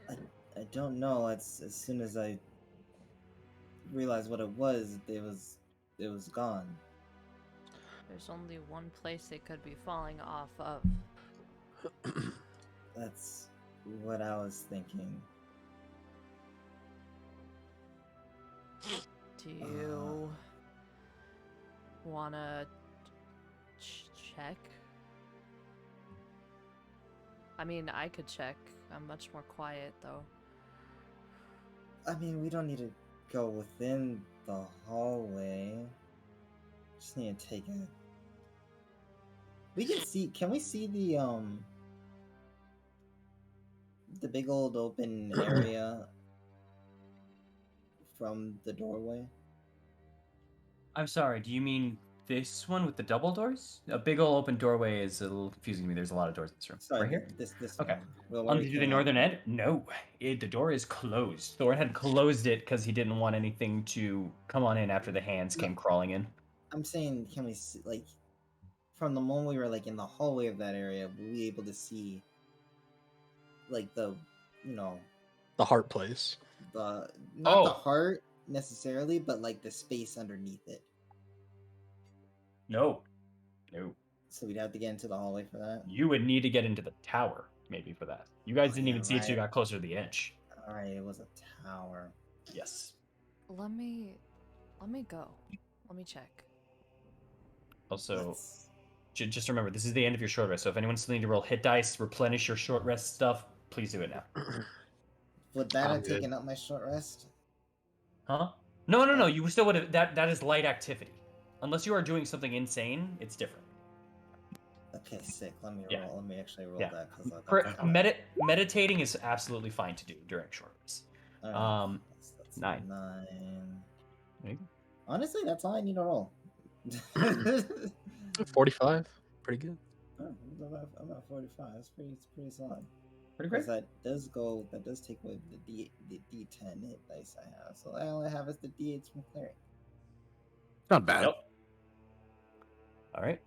I don't know. As soon as I realized what it was gone. There's only one place they could be falling off of. That's what I was thinking. Do you wanna check? I mean, I could check. I'm much more quiet, though. I mean, we don't need to go within the hallway. Just need to take it. We can see. Can we see the big old open area from the doorway? I'm sorry, do you mean this one with the double doors? A big old open doorway is a little confusing to me. There's a lot of doors in this room. Sorry, Right here? This Okay. one. On the northern end? No. The door is closed. Thor had closed it because he didn't want anything to come on in after the hands came crawling in. I'm saying, can we see, like, from the moment we were like in the hallway of that area, were we able to see, like, the heart place. not Oh. the heart necessarily, but like the space underneath it. No. So we'd have to get into the hallway for that. You would need to get into the tower, maybe, for that. You guys didn't yeah, even see it till you right. got closer to the edge. Alright, it was a tower. Yes. Let me go. Let me check. Also, just remember, this is the end of your short rest, so if anyone's still need to roll hit dice, replenish your short rest stuff, please do it now. Would that I'm have good. taken up my short rest? Huh? No, you still would have, that is light activity. Unless you are doing something insane, it's different. Okay, sick. Let me Yeah. roll. Let me actually roll Yeah. that because Meditating is absolutely fine to do during short rest. that's 9. 9. Maybe. Honestly, that's all I need to roll. 45. Pretty good. Oh, I'm at 45. It's pretty solid. Pretty great. That does take away the D10 hit dice I have. So all I only have is the D8s from cleric. Not bad. Yep. All right.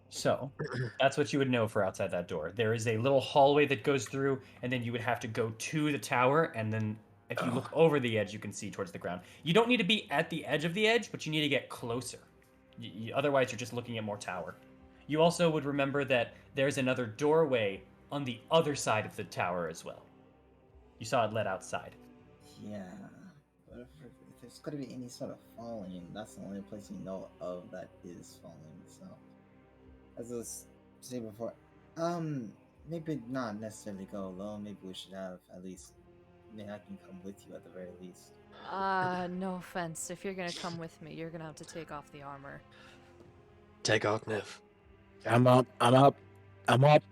So that's what you would know for outside that door. There is a little hallway that goes through, and then you would have to go to the tower, and then if you look over the edge, you can see towards the ground. You don't need to be at the edge of the edge, but you need to get closer. Otherwise, you're just looking at more tower. You also would remember that there's another doorway on the other side of the tower as well. You saw it led outside. Yeah. But if there's going to be any sort of falling, that's the only place you know of that is falling. So, as I was saying before, Maybe not necessarily go alone. Maybe we should have at least. Maybe I can come with you at the very least. No offense. If you're gonna come with me, you're gonna have to take off the armor. Take Ogniv. I'm up. I'm up. I'm up.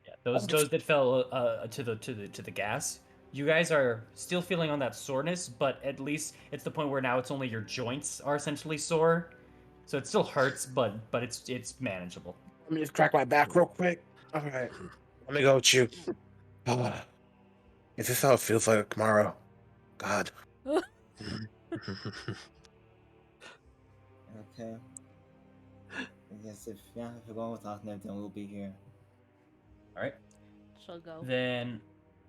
Yeah, those that fell to the gas. You guys are still feeling on that soreness, but at least it's the point where now it's only your joints are essentially sore. So it still hurts, but it's manageable. Let me just crack my back real quick. All right. Let me go with you. Is this how it feels like tomorrow? God. Okay. I guess if you're going with Ahmed, then we'll be here. All right. She'll go Then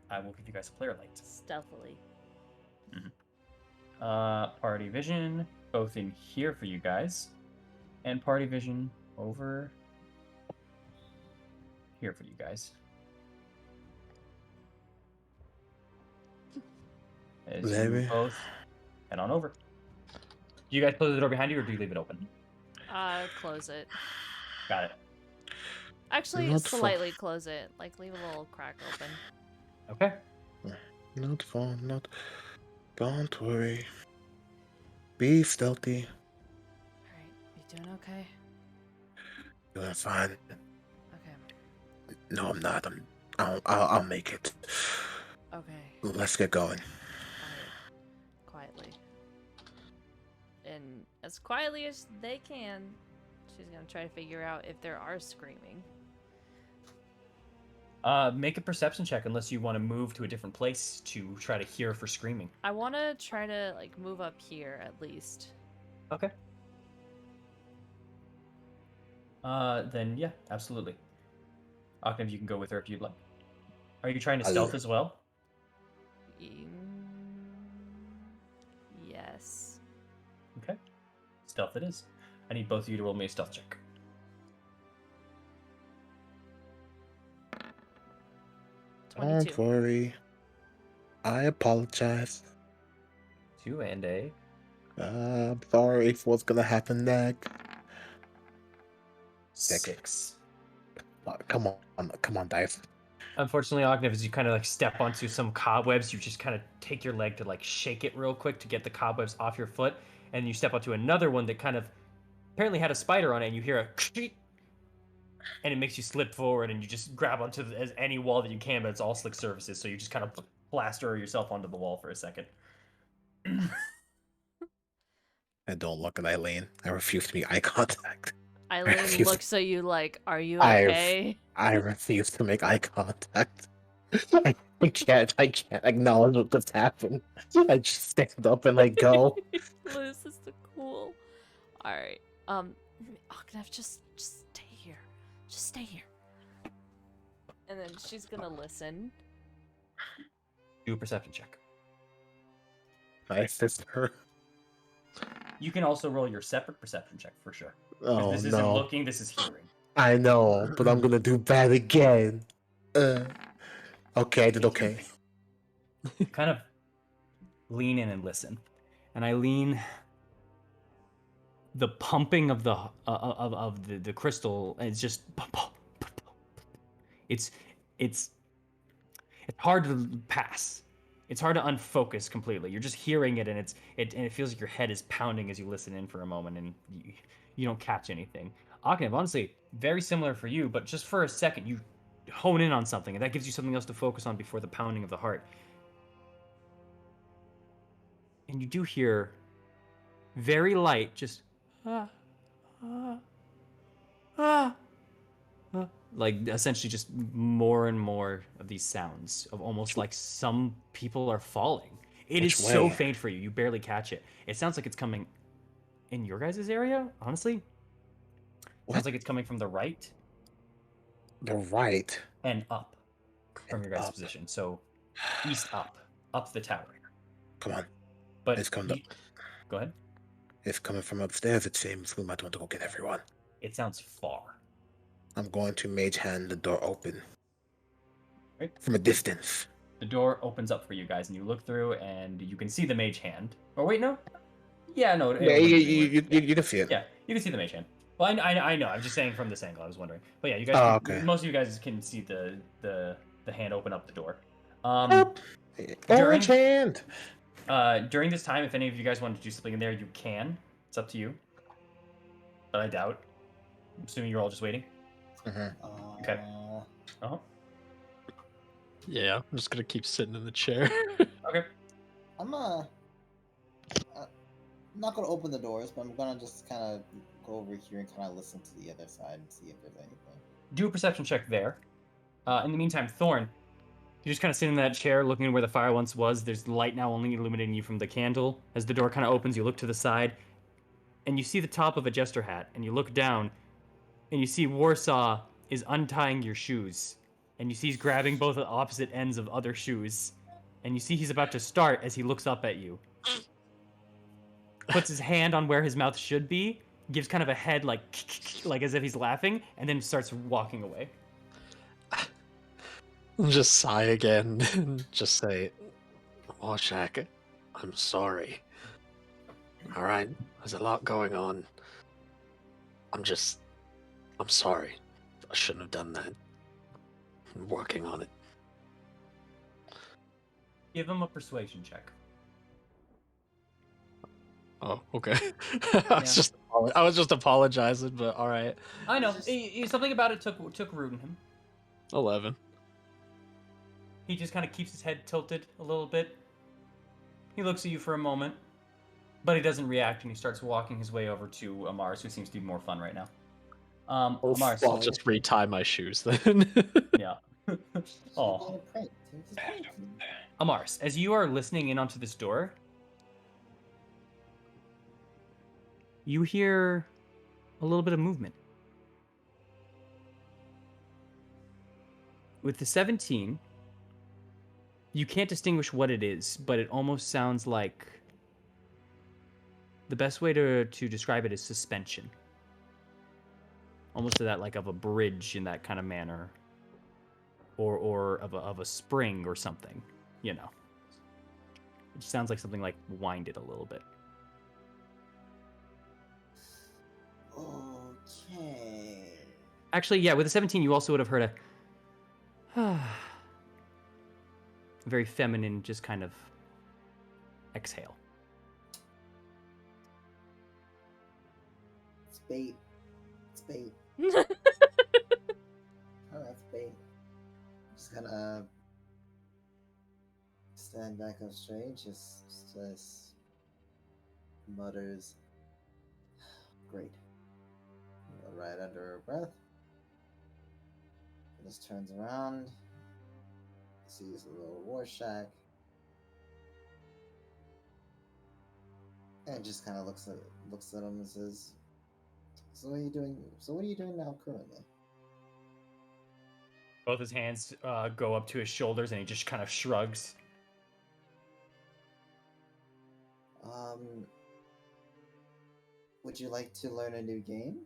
I will give you guys a player light. stealthily. Party vision, both in here for you guys, and party vision over here for you guys. As you Maybe. both head on over. Do you guys close the door behind you, or do you leave it open? Close it. Got it. Actually, Not fun. slightly close it. Like, leave a little crack open. Okay. Not fun. Not. Don't worry. Be stealthy. Alright, you doing okay? Doing fine. Okay. No, I'm not. I'll make it. Okay. Let's get going. Alright. Quietly. And as quietly as they can, she's gonna try to figure out if there are screaming. Make a perception check unless you want to move to a different place to try to hear for screaming. I want to try to, like, move up here at least. Okay. Then yeah, absolutely. Octave, you can go with her if you'd like. Are you trying to stealth as well? Yes. Okay. Stealth it is. I need both of you to roll me a stealth check. 22. Don't worry. I apologize. 2 and a... I'm sorry for what's gonna happen next. 6. Come on, dice. Unfortunately, Ognev, as you kind of like step onto some cobwebs, you just kind of take your leg to like shake it real quick to get the cobwebs off your foot, and you step onto another one that kind of apparently had a spider on it, and you hear a and it makes you slip forward, and you just grab onto any wall that you can, but it's all slick surfaces, so you just kind of plaster yourself onto the wall for a second. I don't look at Eileen. I refuse to make eye contact. Eileen refuse- looks at you like, are you I okay? I refuse to make eye contact. I can't acknowledge what just happened. I just stand up and I go. This is the cool. Alright. Ognev, just stay here. Just stay here. And then she's gonna listen. Do a perception check. My sister. You can also roll your separate perception check for sure. Oh This isn't no. looking, this is hearing. I know, but I'm gonna do bad again. Okay, I did okay. Kind of lean in and listen. And Eileen, the pumping of the crystal is just it's hard to pass. It's hard to unfocus completely. You're just hearing it, and it feels like your head is pounding as you listen in for a moment, and you don't catch anything. Ognev, honestly, very similar for you, but just for a second, you hone in on something, and that gives you something else to focus on before the pounding of the heart. And you do hear very light, just like essentially just more and more of these sounds of almost like some people are falling. It is Which so way? faint for you, you barely catch it. It sounds like it's coming in your guys' area, honestly. What? Sounds like it's coming from the right The right. and up from your guys' Up. position. So east up the tower. Come on. But It's coming up. Go ahead. It's coming from upstairs, it seems. We might want to go get everyone. It sounds far. I'm going to mage hand the door open. Right. From a distance. The door opens up for you guys, and you look through, and you can see the mage hand. Oh wait, no. Yeah, no. Yeah, you can see it. Yeah, you can see the mage hand. Well, I know. I'm just saying from this angle. I was wondering, but yeah, you guys. Oh, Can, okay. Most of you guys can see the hand open up the door. Orange During hand. during this time, if any of you guys want to do something in there, you can. It's up to you. But I doubt. I'm assuming you're all just waiting. Okay. Uh-huh. Yeah, I'm just gonna keep sitting in the chair. Okay. I'm not gonna open the doors, but I'm gonna just kind of go over here and kind of listen to the other side and see if there's anything. Do a perception check there. In the meantime, Thorn, you're just kind of sitting in that chair looking at where the fire once was. There's light now only illuminating you from the candle. As the door kind of opens, you look to the side, and you see the top of a jester hat, and you look down, and you see Warsaw is untying your shoes, and you see he's grabbing both the opposite ends of other shoes, and you see he's about to start as he looks up at you. Puts his hand on where his mouth should be, gives kind of a head like as if he's laughing, and then starts walking away. I'll just sigh again and just say, Warshak, I'm sorry. Alright, there's a lot going on. I'm sorry. I shouldn't have done that. I'm working on it. Give him a persuasion check. Oh, okay. I was just apologizing, but alright. I know. Something about it took root in him. 11. He just kind of keeps his head tilted a little bit. He looks at you for a moment, but he doesn't react, and he starts walking his way over to Amaris, who seems to be more fun right now. Amaris, I'll just retie my shoes then. yeah. Oh, Amaris, as you are listening in onto this door, you hear a little bit of movement. With the 17, you can't distinguish what it is, but it almost sounds like the best way to describe it is suspension. Almost to that like of a bridge in that kind of manner. Or of a spring or something, you know. It sounds like something like winded a little bit. Okay. Actually, yeah, with the 17, you also would have heard a very feminine, just kind of exhale. It's bait. It's bait. Oh, that's bait. Just gonna stand back up straight, just mutters, great. Right under her breath. Just turns around, sees a little war shack, and just kind of looks at him and says, "So what are you doing? So what are you doing now currently?" Both his hands go up to his shoulders, and he just kind of shrugs. Would you like to learn a new game?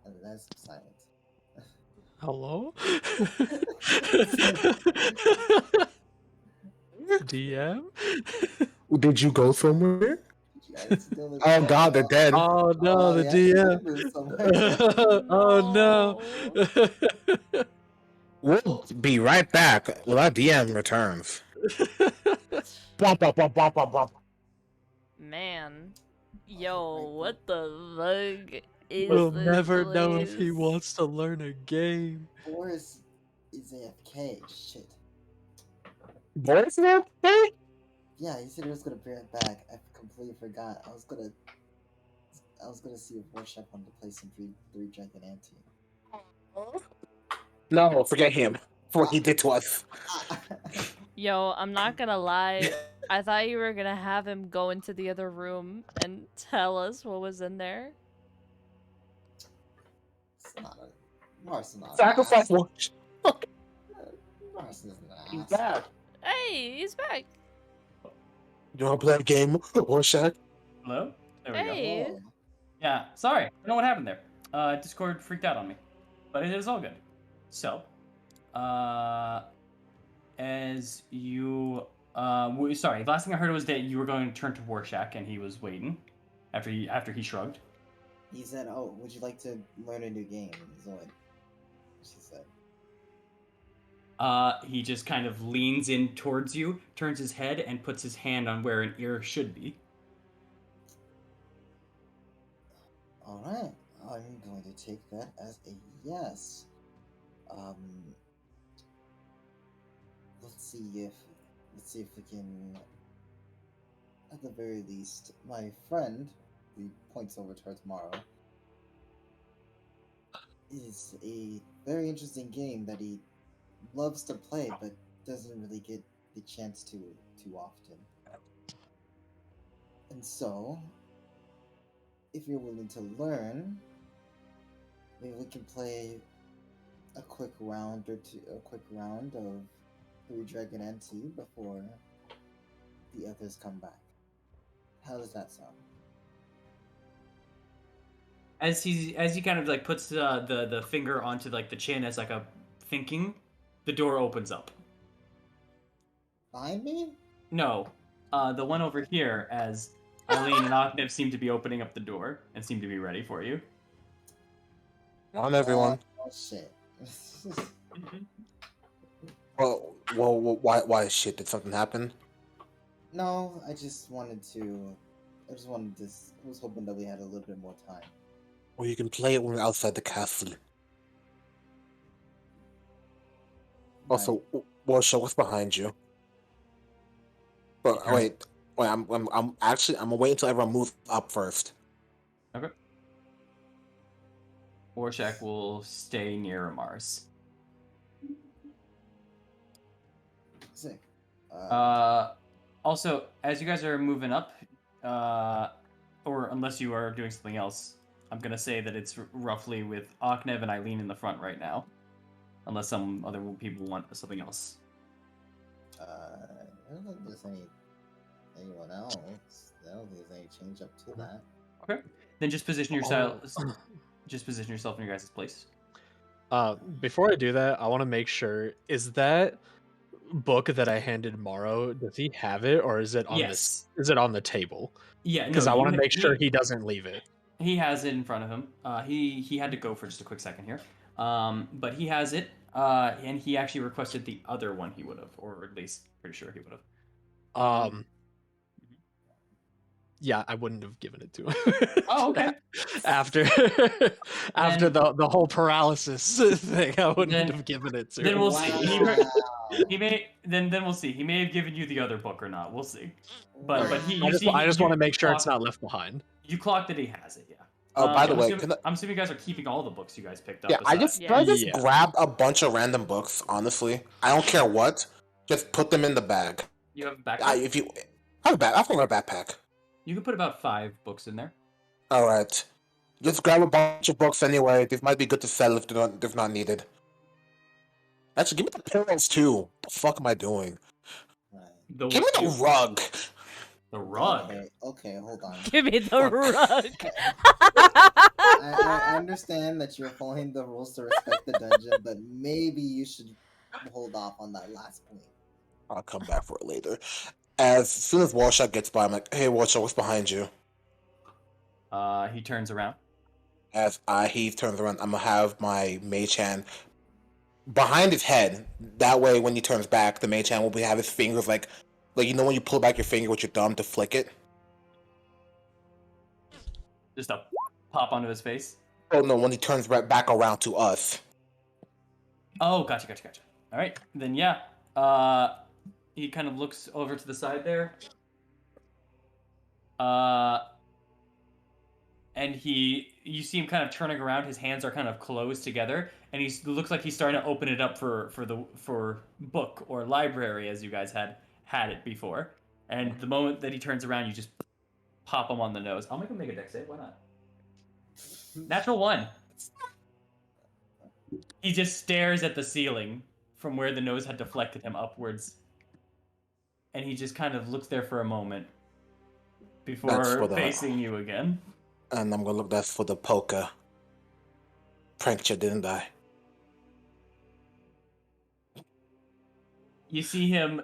And that's silence. Hello? DM? Did you go somewhere? Oh Oh God, they're dead. Oh no, the DM. Oh no. We'll be right back when our DM returns. Blah, blah, blah, blah, blah, blah. Man. Yo, what the fuck is We'll this never know if he place? wants to learn a game. Boris is AFK. Shit. Boris now? Hey? Yeah, he said he was gonna bring it back. I completely forgot. I was gonna see if Warshak wanted to play some three Dragon Ante. No, forget him. For what he did to us. Yo, I'm not gonna lie. I thought you were gonna have him go into the other room and tell us what was in there. It's not a Mars is not. Sacrifice one. Mars isn't an He's ass. back. Hey, he's back. You wanna play a game, Warshak? Hello? There we go. Hey. Oh, Yeah, sorry. I don't know what happened there. Discord freaked out on me. But it is all good. So, as you, sorry, the last thing I heard was that you were going to turn to Warshak, and he was waiting after he shrugged. He said, "Oh, would you like to learn a new game?" Is what she said. He just kind of leans in towards you, turns his head, and puts his hand on where an ear should be. All right, I'm going to take that as a yes. Let's see if we can, at the very least, my friend, who points over to her tomorrow, is a very interesting game that he loves to play, but doesn't really get the chance to too often. And so, if you're willing to learn, maybe we can play a quick round of 3 Dragon Ante before the others come back. How does that sound? As he kind of like puts the finger onto like the chin as like a thinking, the door opens up. Behind me? No, the one over here, as Eileen and Octave seem to be opening up the door and seem to be ready for you. On everyone. Oh shit. Well, why shit? Did something happen? No, I was hoping that we had a little bit more time. Or you can play it when we're outside the castle. Also, Warsha, what's behind you? But wait, I'm gonna wait until everyone moves up first. Okay. Warshak will stay near Mars. Sick. Also, as you guys are moving up, or unless you are doing something else, I'm gonna say that it's roughly with Oknev and Eileen in the front right now, unless some other people want something else. I don't think there's anyone else. I don't think there's any change up to that. Okay. Then just position yourself. Just position yourself in your guys' place. Before I do that, I want to make sure, is that book that I handed Morrow, does he have it, or is it on Yes. is it on the table? Yeah, Because I want to make sure he doesn't leave it. He has it in front of him. He had to go for just a quick second here. But he has it. And he actually requested the other one he would have, or at least pretty sure he would have. Yeah, I wouldn't have given it to him. Oh, okay. after the whole paralysis thing, I wouldn't have given it to him. Then we'll see. Wow. He may then we'll see. He may have given you the other book or not. We'll see. But I just want to make sure it's not left behind. You clocked that he has it, yeah. Oh, by the way, I'm assuming you guys are keeping all the books you guys picked up. Yeah, I just grab a bunch of random books. Honestly, I don't care what. Just put them in the bag. You have a backpack. If you have a bag, I think a backpack. You can put about 5 books in there. All right, just grab a bunch of books anyway. These might be good to sell if they're not needed. Actually, give me the pillows too. What the fuck am I doing? Right. Give me the rug. The rug. Okay, hold on. Give me the rug. I understand that you're following the rules to respect the dungeon, but maybe you should hold off on that last point. I'll come back for it later. As soon as Warshak gets by, I'm like, "Hey, Warshak, what's behind you?" He turns around. As he turns around, I'm gonna have my mage hand behind his head. That way, when he turns back, the mage hand will have his fingers like you know when you pull back your finger with your thumb to flick it. Just a pop onto his face. Oh no! When he turns right back around to us. Oh, gotcha. All right, then yeah. He kind of looks over to the side there. And you see him kind of turning around. His hands are kind of closed together, and he looks like he's starting to open it up for book or library, as you guys had it before. And the moment that he turns around, you just pop him on the nose. I'll make him make a dex save. Why not? Natural 1. He just stares at the ceiling from where the nose had deflected him upwards. And he just kind of looks there for a moment before facing you again. And I'm gonna look. That's for the poker. Pranked you, didn't I? You see him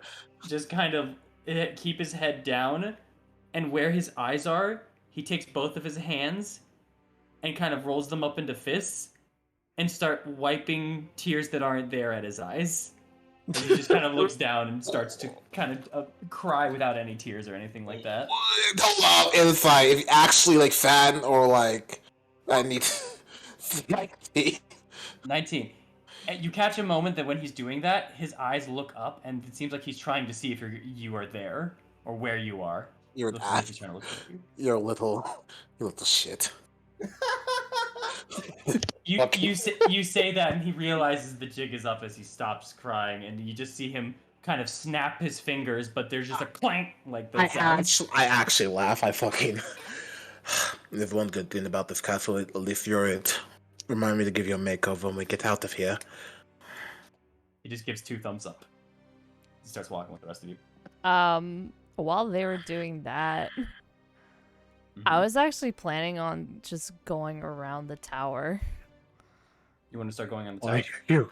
just kind of keep his head down, and where his eyes are, he takes both of his hands and kind of rolls them up into fists and start wiping tears that aren't there at his eyes. And he just kind of looks down and starts to kind of cry without any tears or anything like that. Hold up, it's like if actually like fan or like I need 19. And you catch a moment that when he's doing that, his eyes look up, and it seems like he's trying to see if you are there or where you are. You're Looks like he's trying to look at you. You're a little shit. You say that, and he realizes the jig is up as he stops crying, and you just see him kind of snap his fingers, but there's just a clank like that. I actually laugh. I fucking. There's one good thing about this castle. At least you're it. Remind me to give you a makeover when we get out of here. He just gives 2 thumbs up. He starts walking with the rest of you. While they were doing that, I was actually planning on just going around the tower. You want to start going on the tower?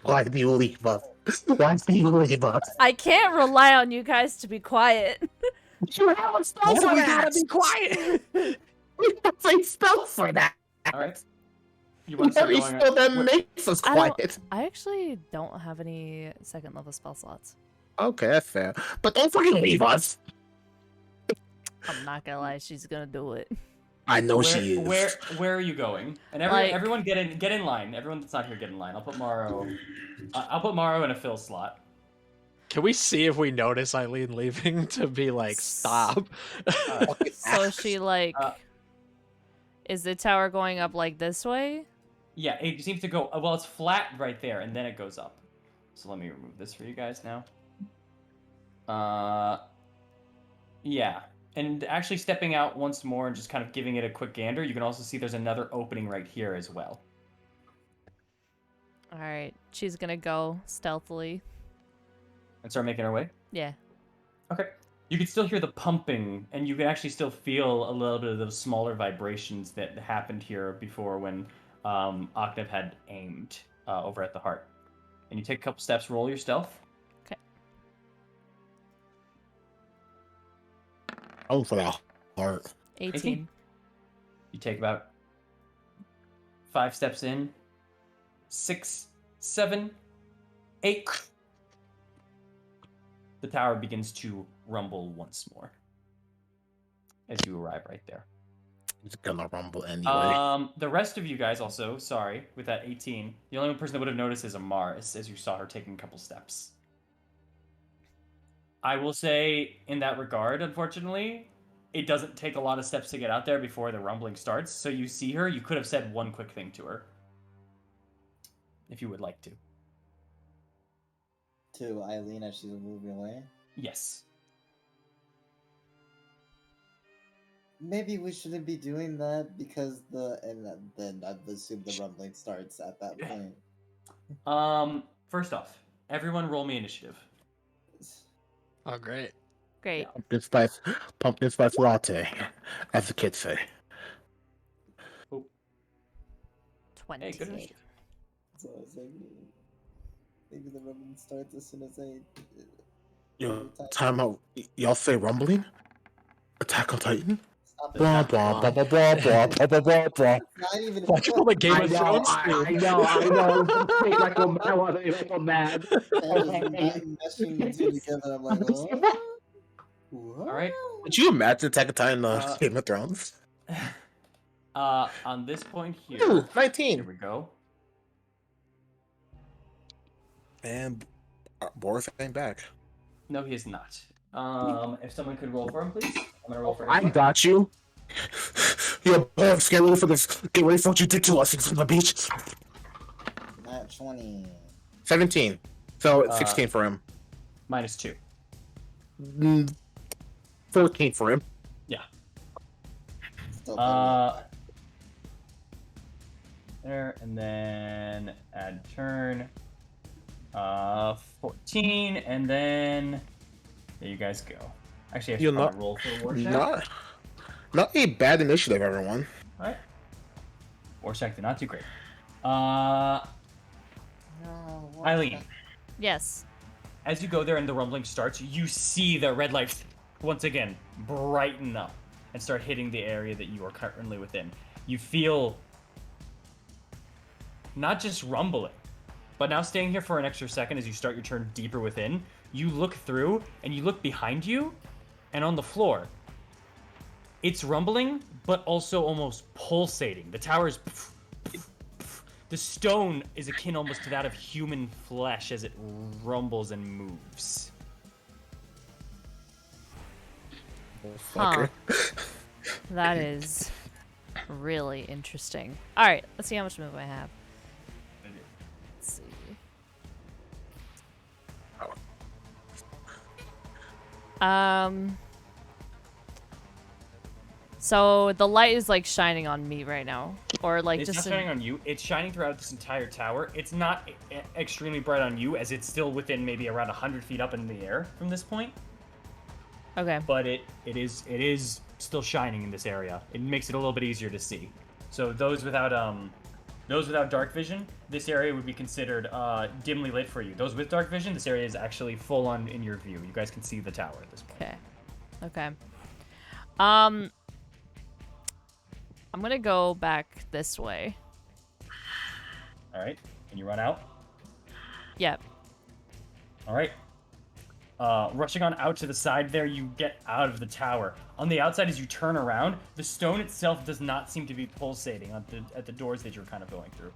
Why do you leave us? Why do you leave us? I can't rely on you guys to be quiet. You have a spell for that. Gotta be quiet. We have a spell for that. All right. You want to start going spell that makes us quiet. I actually don't have any second level spell slots. Okay, that's fair. But don't fucking leave us. I'm not gonna lie, she's gonna do it. I know she is. Where are you going? And everyone get in line. Everyone that's not here, get in line. I'll put Morrow in a fill slot. Can we see if we notice Eileen leaving to be like, stop? So she like, is the tower going up like this way? Yeah, it seems to go. Well, it's flat right there, and then it goes up. So let me remove this for you guys now. Yeah. And actually stepping out once more and just kind of giving it a quick gander, you can also see there's another opening right here as well. Alright, she's gonna go stealthily. And start making her way? Yeah. Okay. You can still hear the pumping, and you can actually still feel a little bit of those smaller vibrations that happened here before when Octave had aimed over at the heart. And you take a couple steps, roll your stealth. Okay. Oh, for the heart. 18. You take about 5 steps in. 6, 7, 8. The tower begins to rumble once more as you arrive right there. It's gonna rumble anyway. The rest of you guys also, sorry, with that 18, the only person that would have noticed is Amar as you saw her taking a couple steps. I will say, in that regard, unfortunately, it doesn't take a lot of steps to get out there before the rumbling starts. So you see her, you could have said one quick thing to her. If you would like to. To Eileen as she's moving away? Yes. Maybe we shouldn't be doing that because then I assume the rumbling starts at that point. First off, everyone roll me initiative. Oh, great. Great. Pumpkin spice latte, as the kids say. Oh. 20. Hey, good initiative. So I was like, maybe the rumbling starts as soon as I. Yo, time out. Y'all say rumbling? Attack on Titan? Stop it. Blah blah blah blah blah blah blah blah blah blah. Not even. Watch all the Game of Thrones. I know. Like a mad. Meshing the two together. I'm like, oh. All right. Would you imagine Attack on Titan Game of Thrones? On this point here. Ooh, 19. Here we go. And Boris ain't back. No, he is not. If someone could roll for him, please. I'm gonna roll for him. I got you. Yo, Boris, get ready for this. Get ready for what you did to us from the beach. Not 20. 17. So it's 16 for him. -2. 14 for him. Yeah. Still better. There, and then add turn. 14, and then there you guys go. Actually, I should probably roll for Warshak. Not a bad initiative, everyone. Alright. Warshak did not do great. No, Eileen, Yes. as you go there and the rumbling starts, you see the red light once again brighten up and start hitting the area that you are currently within. You feel not just rumbling, but now staying here for an extra second as you start your turn deeper within, you look through and you look behind you, and on the floor, it's rumbling, but also almost pulsating. The tower's... The stone is akin almost to that of human flesh as it rumbles and moves. Huh. That is really interesting. Alright, let's see how much move I have. Let's see. So the light is like shining on me right now, or like It's just not shining on you. It's shining throughout this entire tower. It's not extremely bright on you, as it's still within maybe around 100 feet up in the air from this point. Okay. But it is still shining in this area. It makes it a little bit easier to see. So those without dark vision, this area would be considered dimly lit for you. Those with dark vision, this area is actually full on in your view. You guys can see the tower at this point. Okay. I'm gonna go back this way. All right. Can you run out? Yep. All right. Rushing on out to the side there, you get out of the tower. On the outside, as you turn around, the stone itself does not seem to be pulsating at the doors that you're kind of going through.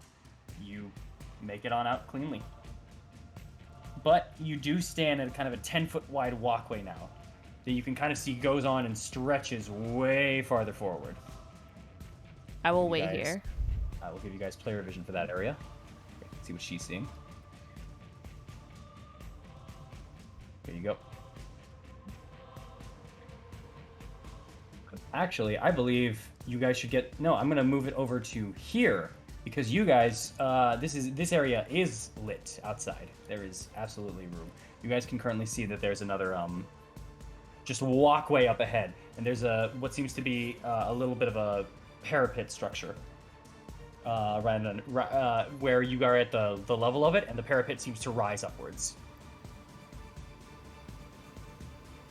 You make it on out cleanly. But you do stand at kind of a 10-foot wide walkway now that you can kind of see goes on and stretches way farther forward. I will wait here. I will give you guys player vision for that area. Okay, see what she's seeing. There you go. Actually, I believe you guys should get... No, I'm going to move it over to here. Because you guys, this area is lit outside. There is absolutely room. You guys can currently see that there's another, just walkway up ahead. And there's what seems to be a little bit of a parapet structure. Where you are at the level of it, and the parapet seems to rise upwards.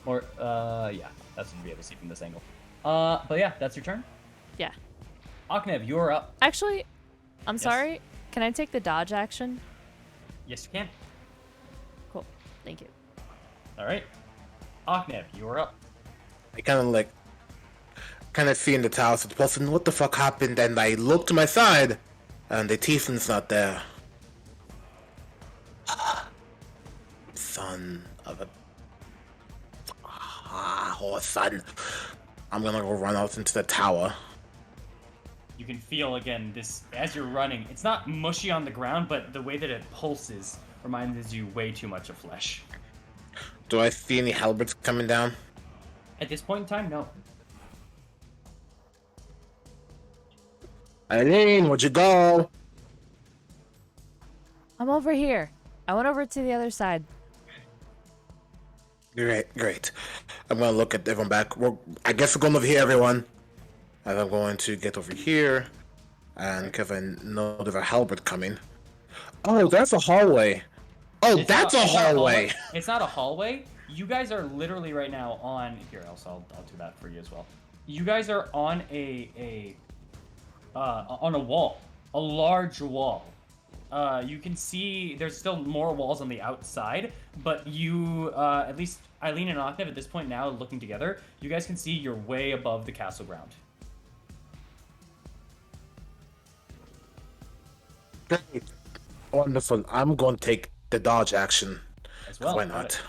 Or, yeah, that's what you'll be able to see from this angle. But yeah, that's your turn. Yeah. Aknev, you're up. Actually, I'm Yes. sorry. Can I take the dodge action? Yes, you can. Cool. Thank you. All right. Aknev, you're up. I kind of see in the tower, so the person, what the fuck happened? And I look to my side, and the Tiefen's not there. Son of a... oh, son. I'm gonna go run out into the tower. You can feel, again, this, as you're running, it's not mushy on the ground, but the way that it pulses reminds you way too much of flesh. Do I see any halberds coming down? At this point in time, no. Eileen, where'd you go? I'm over here. I went over to the other side. Great. I'm gonna look at everyone back. I guess we're going over here, everyone. And I'm going to get over here. And because I know there's a halberd coming. Oh, that's a hallway. Oh, that's a hallway. It's not a hallway. You guys are literally right now on... Here, I'll do that for you as well. You guys are on on a wall. A large wall. You can see there's still more walls on the outside, but you, at least Eileen and Aknev at this point now looking together, you guys can see you're way above the castle ground. Great. Wonderful. I'm going to take the dodge action. As well. Why not?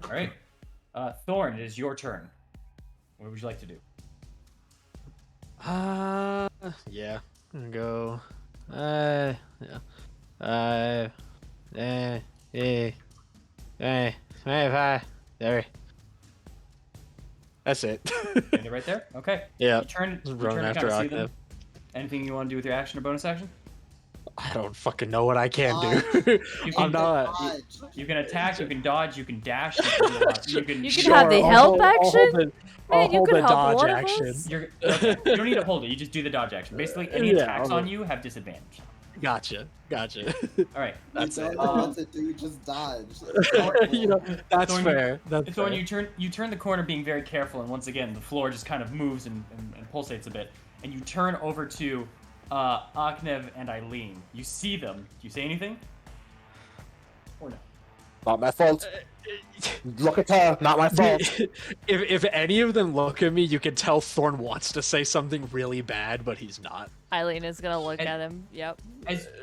All right. Thorn, it is your turn. What would you like to do? Yeah. I'm gonna go. Yeah. There. That's it. End it right there? Okay. Yeah. You turn Just to run after kind of see Aknev. them. Anything you want to do with your action or bonus action? I don't fucking know what I can do. You I'm can, not. you can attack, you can dodge, you can dash, you can... You can have the help action? I'll Man, you hold could the help dodge one of action. us. Okay. You don't need to hold it, you just do the dodge action. Basically, any Yeah, attacks I'll- on you have disadvantage. Gotcha. All right. That's you it. don't know what to do, you just dodge. You know, that's Thorn, fair. That's Thorn, fair. you turn the corner, being very careful, and once again the floor just kind of moves and pulsates a bit, and you turn over to Aknev and Eileen. You see them. Do you say anything? Or no? Not my fault. Look at her. Not my fault. If any of them look at me, you can tell Thorn wants to say something really bad, but he's not. Eileen is gonna look And- at him. Yep.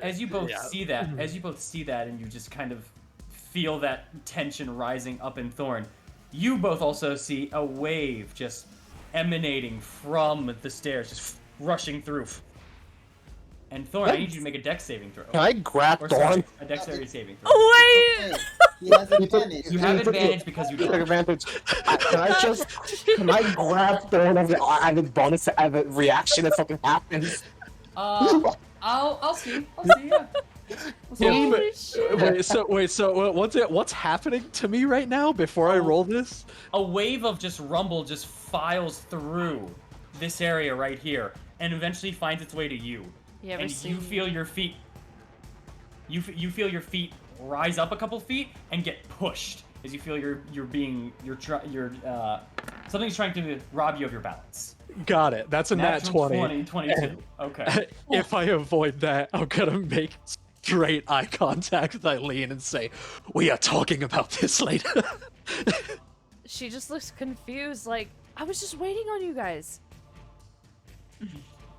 As you both Yeah. see that, and you just kind of feel that tension rising up in Thorn, you both also see a wave just emanating from the stairs, just rushing through. And Thorn, I need you to make a dex saving throw. Can I grab Or sorry, Thorn? a dexterity saving throw. Oh wait! Okay, he has advantage. You have advantage because you Take dodged. advantage. Can I grab Thorn as a bonus as a reaction if something happens? I'll see. Yeah. Holy shit! Wait, so what's happening to me right now before I roll this? A wave of just rumble just files through this area right here, and eventually finds its way to you. You ever And seen? you feel your feet. You feel your feet rise up a couple feet and get pushed as you feel something's trying to rob you of your balance. Got it. That's a nat 20. 22. Okay. If I avoid that, I'm gonna make straight eye contact with Eileen and say, "We are talking about this later." She just looks confused. Like I was just waiting on you guys.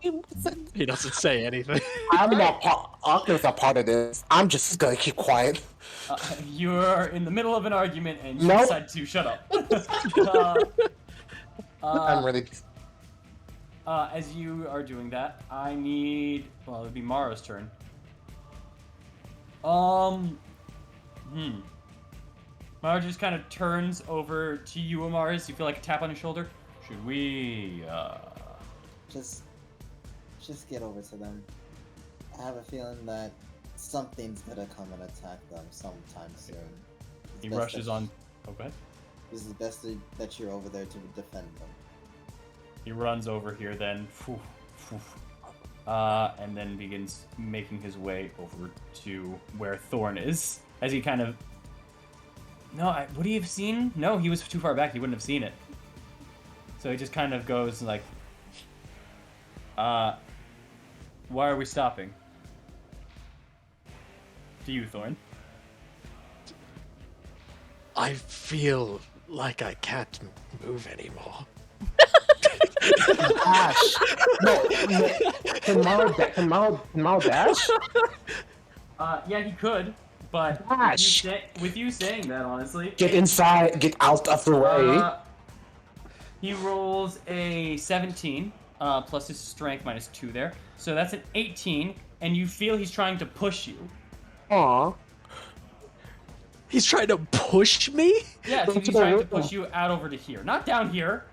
He doesn't say anything. I'm not part. Arkham's not part of this. I'm just gonna keep quiet. You're in the middle of an argument and you Nope. decide to shut up. I'm ready. As you are doing that, I need. Well, it'd be Mara's turn. Mara just kind of turns over to you, Amaris. You feel like a tap on your shoulder. Should we? Just get over to them. I have a feeling that something's gonna come and attack them sometime soon. It's He best rushes that- on. Okay. This is best that you're over there to defend them. He runs over here then. And then begins making his way over to where Thorn is. As he kind of. No, would he have seen? No, he was too far back. He wouldn't have seen it. So he just kind of goes like, why are we stopping? To you, Thorn. I feel like I can't move anymore. Dash. No. Can Mao dash? Yeah, he could, but Gosh. with you saying that, honestly, Get inside. Get out of the way. he rolls a 17 plus his strength minus 2 there, so that's an 18, and you feel he's trying to push you. Aw. He's trying to push me? Yeah, so Into he's the trying to room. push you out over to here, not down here.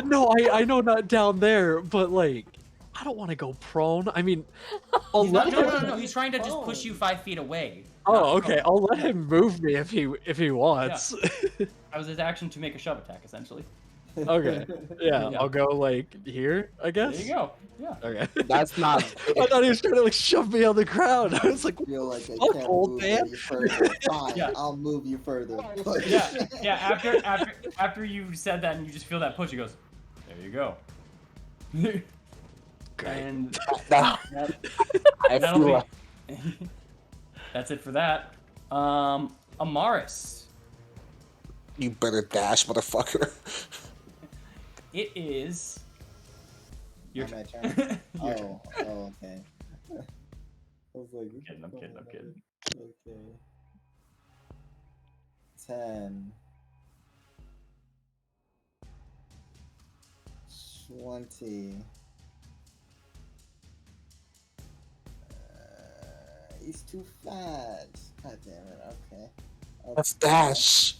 No, I know not down there, but like, I don't want to go prone. I mean, I'll He's let not, him. no. He's trying to just push you 5 feet away. Oh, okay. I'll let him move me if he wants. That was his action to make a shove attack, essentially. Okay. Yeah, Yeah. I'll go like here, I guess. There you go. Yeah. Okay. That's not. I thought he was trying to like shove me on the ground. I was like, I feel like I Fuck, can't old move man. any further. Fine, Yeah. I'll move you further. Yeah. After you said that and you just feel that push, he goes, "There you go." great. And That, I that'll feel. be. That's it for that. Amaris. You better dash, motherfucker. It is. Your My turn. turn. Your Oh, okay. I was like, I'm kidding. Okay. 10. 20. He's too fat. God damn it. Okay. Let's dash.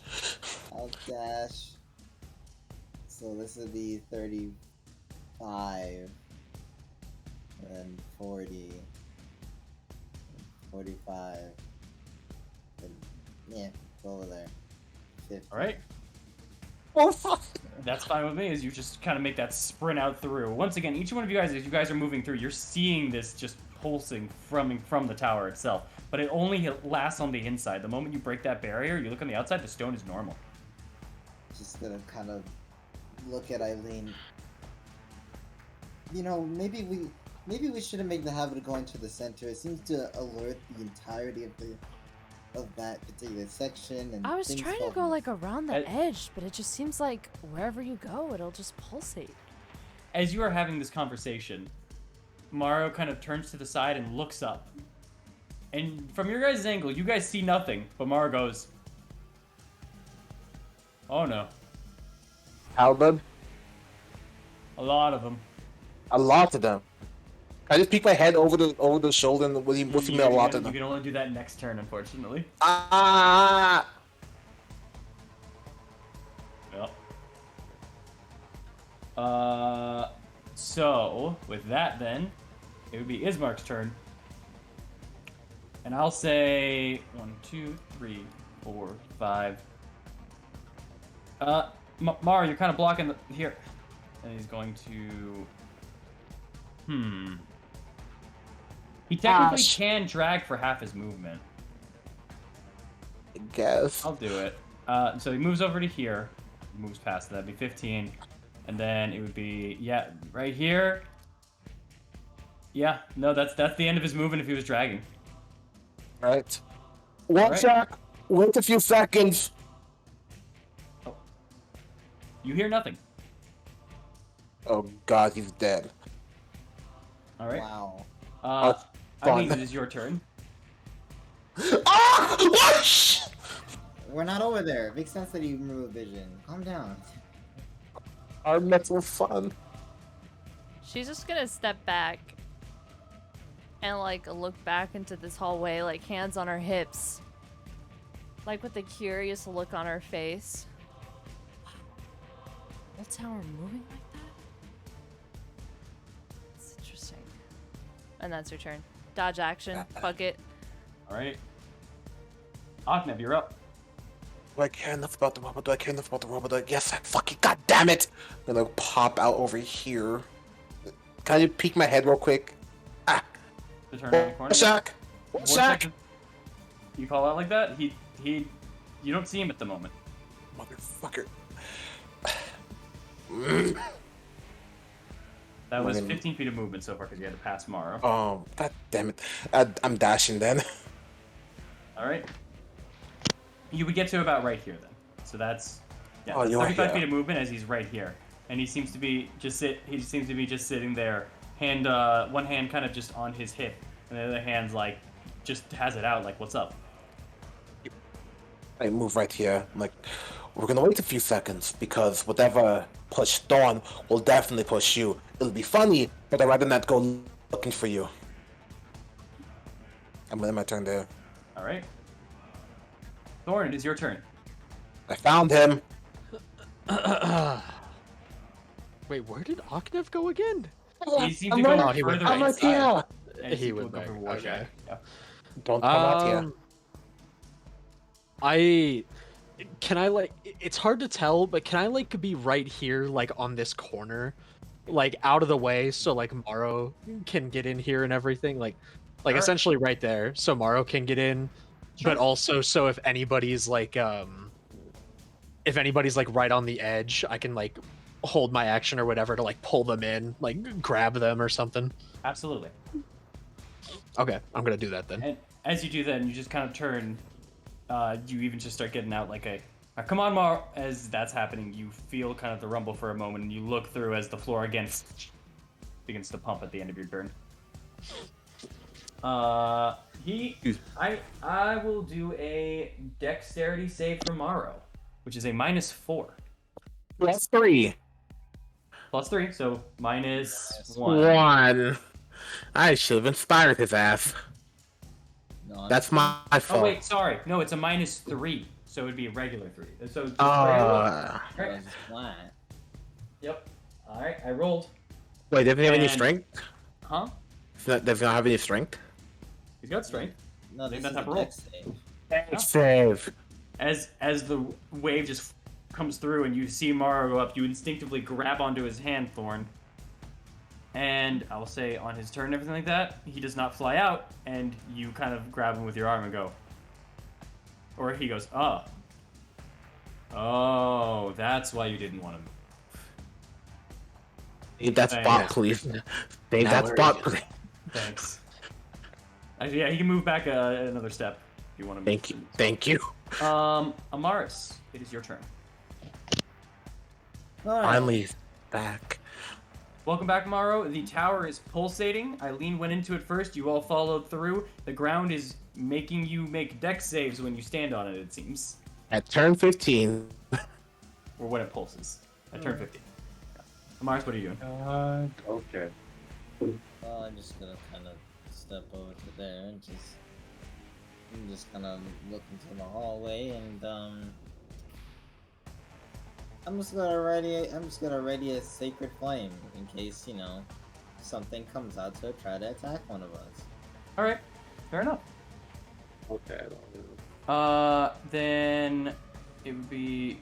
I'll dash. So this would be 35. And then 40. 45. And, yeah, go over there. 50. All right. Oh fuck. That's fine with me. As you just kind of make that sprint out through. Once again, each one of you guys, as you guys are moving through, you're seeing this just pulsing from the tower itself. But it only lasts on the inside. The moment you break that barrier, you look on the outside, the stone is normal. Just gonna kind of look at Eileen. You know, maybe we shouldn't make the habit of going to the center. It seems to alert the entirety of that particular section. And I was things trying to fall go from like around the edge, but it just seems like wherever you go, it'll just pulsate. As you are having this conversation, Mario kind of turns to the side and looks up. And from your guys' angle, you guys see nothing, but Mario goes, "Oh no, Halberd? a lot of them." A lot of them. I just peek my head over the shoulder and what's the mean a lot of You them? can only do that next turn, unfortunately. Ah! Yep. So, with that then, it would be Ismark's turn. And I'll say 1, 2, 3, 4, 5. Mara, you're kind of blocking here. And he's going to... He technically can drag for half his movement. I guess. I'll do it. So he moves over to here. Moves past that. That'd be 15. And then it would be, yeah, right here. Yeah, no, that's the end of his movement if he was dragging. Right. One shot. Wait a few seconds. Oh. You hear nothing. Oh God, he's dead. All right. Wow. I mean, it is your turn. Ah! What? We're not over there. It makes sense that you remove vision. Calm down. Our mental fun. She's just gonna step back and like look back into this hallway, like hands on her hips, like with a curious look on her face. Old tower moving like that? It's interesting. And that's your turn. Dodge action. Fuck it. All right. Aknev, you're up. Do I care enough about the robot? Do I care enough about the robot? Yes, I fucking god damn it! I'm gonna pop out over here. Can you peek my head real quick? Ah! The turn around the corner. Shack! Shack! You call out like that? He. You don't see him at the moment. Motherfucker. That was 15 feet of movement so far because you had to pass Mara. Oh, god damn it. I'm dashing then. Alright. You would get to about right here then. So that's Oh, that's you're 35 here. feet of movement as he's right here. And he seems to be just sitting there. One hand kind of just on his hip. And the other hand's like just has it out like, what's up? I move right here. I'm like, we're gonna wait a few seconds because whatever pushed Dawn will definitely push you. It'll be funny, but I'd rather not go looking for you. I'm gonna my turn there. Alright. Thorn, it is your turn. I found him. Wait, where did Aknev go again? He seemed to go further I'm right inside. here. And He seemed to went go back, for Warjack. okay. Yeah. Don't come out here. Can I like? It's hard to tell, but can I like be right here, like on this corner, like out of the way, so like Morrow can get in here and everything, like Sure. essentially right there, so Morrow can get in, Sure. but also so if anybody's like right on the edge, I can like hold my action or whatever to like pull them in, like grab them or something. Absolutely. Okay, I'm gonna do that then. And as you do that, and you just kind of turn, you even just start getting out like a come on, Mar. As that's happening, you feel kind of the rumble for a moment, and you look through as the floor again begins to pump at the end of your turn. I will do a dexterity save for Morrow, which is a -4. +3. +3, so -1. 1. I should have inspired his ass. No, That's my fault. Oh wait, sorry. No, it's a -3, so it'd be a regular 3. So just Uh, Alright. just flat. Yep. All right, I rolled. wait, doesn't he have any And- strength? Huh? Does he not have any strength? He's got strength. No, Think this that's is a a roll. dex save. Yeah. Save. As the wave just comes through and you see Mara go up, you instinctively grab onto his hand, Thorn, And I will say on his turn and everything like that, he does not fly out, and you kind of grab him with your arm and go. Or he goes, oh. Oh, that's why you didn't want to move. Save that spot, please. Save that spot, please. Thanks. Yeah, he can move back another step if you want to move. Thank you. Thank you. Amaris, it is your turn. Finally back. Welcome back, Maro. The tower is pulsating. Eileen went into it first. You all followed through. The ground is making you make dex saves when you stand on it seems. At turn 15. Or when it pulses. At turn 15. Amaris, what are you doing? Okay. Well, I'm just gonna kind of step over to there and I'm just gonna look into the hallway and I'm just gonna radiate sacred flame in case, you know, something comes out to try to attack one of us. Alright, fair enough. Okay. Then it would be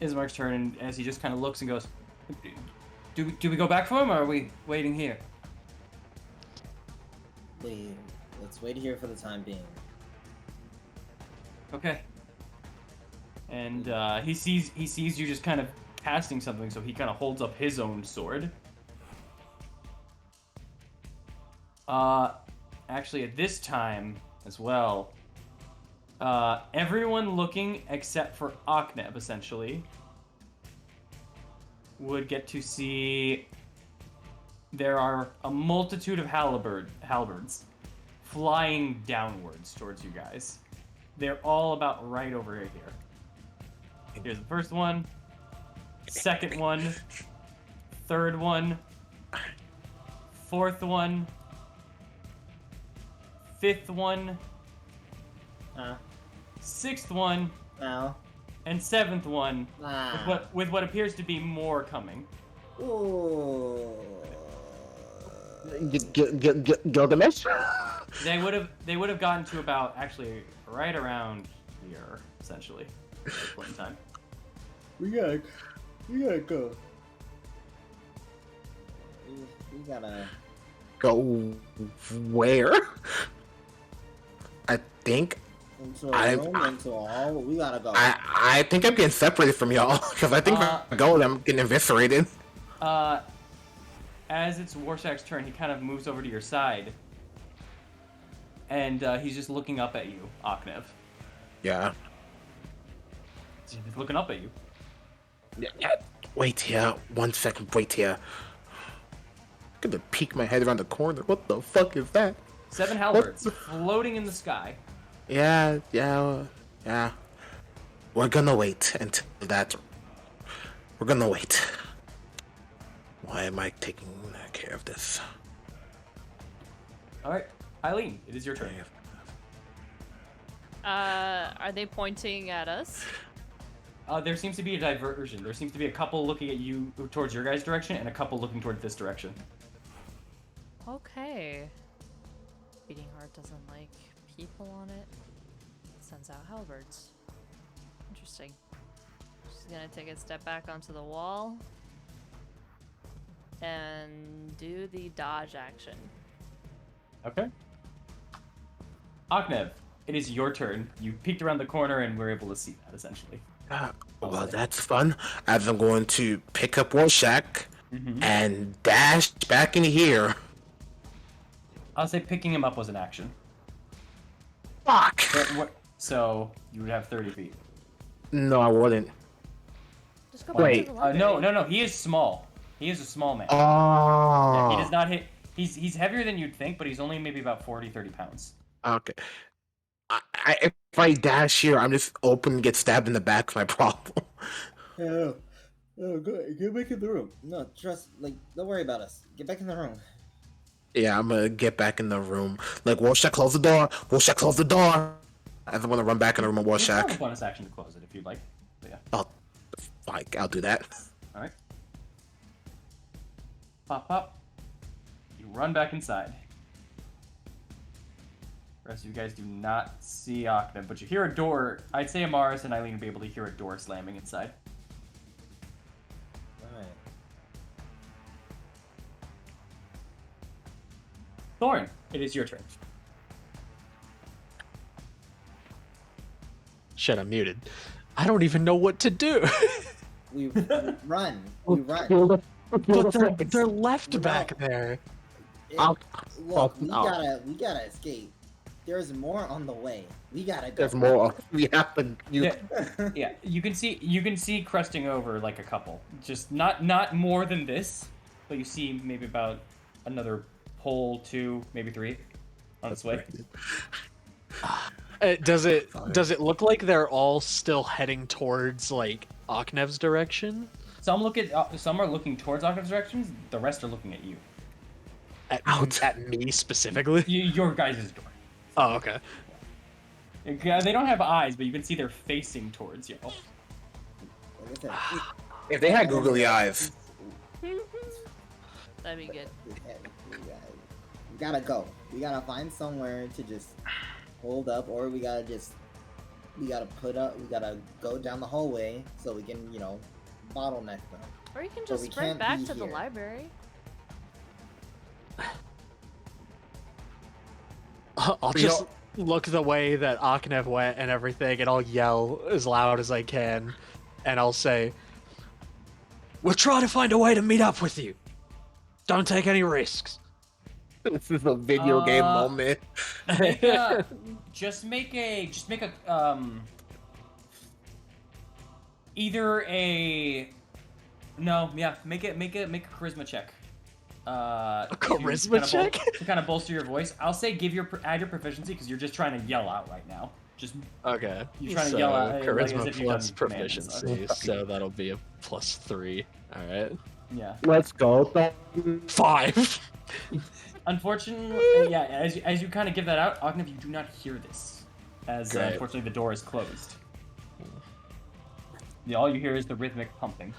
Ismark's turn, and as he just kind of looks and goes, do we go back for him, or are we waiting here? Let's wait here for the time being. Okay. And he sees you just kind of casting something, so he kind of holds up his own sword. Actually, at this time as well, everyone looking except for Akneb, essentially, would get to see there are a multitude of halberds flying downwards towards you guys. They're all about right over here. Here's the first one, second one, third one, fourth one, fifth one, sixth one, and seventh one, with what appears to be more coming. Ooh. Gilgamesh? They would have gotten to about actually right around here, essentially, at this point in time. We gotta go. We gotta go where? I think into a room, into a hall. We gotta go. I think I'm getting separated from y'all because I think if I go, I'm getting eviscerated. As it's Warshak's turn, he kind of moves over to your side, and he's just looking up at you, Aknev. Yeah. He's looking up at you. Yeah. Wait here. 1 second. Wait here. I'm gonna peek my head around the corner. What the fuck is that? 7 halberds floating in the sky. Yeah. We're gonna wait until that. We're gonna wait. Why am I taking care of this? Alright, Eileen, it is your turn. Are they pointing at us? There seems to be a diversion. There seems to be a couple looking at you towards your guys' direction, and a couple looking towards this direction. Okay. Beating Heart doesn't like people on it. Sends out halberds. Interesting. She's gonna take a step back onto the wall and do the dodge action. Okay. Aknev, it is your turn. You peeked around the corner and were able to see that, essentially. Well, that's fun. As I'm going to pick up Warshak and dash back in here. I'll say picking him up was an action. Fuck! So, you would have 30 feet. No, I wouldn't. Just go Wait. back to the No, he is small. He is a small man. Oh. Yeah, he does not hit. He's heavier than you'd think, but he's only maybe about 40, 30 pounds. Okay. If I dash here, I'm just open and get stabbed in the back. My problem. Yeah. Oh, get back in the room. No, don't worry about us. Get back in the room. Yeah, I'm gonna get back in the room. Like, Warshak, close the door. Warshak, close the door. I want to run back in the room of You have a Warshak. bonus action to close it if you'd like. But yeah. Oh, I'll do that. All right. Pop. You run back inside. The rest of you guys do not see Aknev, but you hear a door. I'd say Amaris and Eileen would be able to hear a door slamming inside. Thorn, it is your turn. Shit, I'm muted. I don't even know what to do. We run. We run. But they're left No. back there. Look, fuck we no. gotta escape. There's more on the way. We gotta go. There's more. We have to. Yeah, you can see crusting over like a couple. Just not more than this, but you see maybe about another pole, 2, maybe 3 on its way. Does it look like they're all still heading towards like Aknev's direction? Some are looking towards Octave's directions. The rest are looking at you. At me specifically? Your guys' door. Oh, okay. Yeah, they don't have eyes, but you can see they're facing towards you. Like I said, If they had googly eyes. That'd be good. we gotta go. We gotta find somewhere to just hold up, or we gotta go down the hallway so we can, bottleneck them. Or you can But just we sprint can't back be to the here. library. I'll just look the way that Aknev went and everything, and I'll yell as loud as I can, and I'll say, "We'll try to find a way to meet up with you. Don't take any risks." This is a video game moment. Make a make a charisma check. A charisma check? To kind of bolster your voice. I'll say add your proficiency because you're just trying to yell out right now. Just Okay. you're trying to yell out like, as charisma if you've plus done command and stuff. proficiency, so that'll be a +3. All right. Yeah. Let's go. 5. Unfortunately, yeah. As you kind of give that out, Ognev, you do not hear this, as Great. unfortunately the door is closed. All you hear is the rhythmic pumping.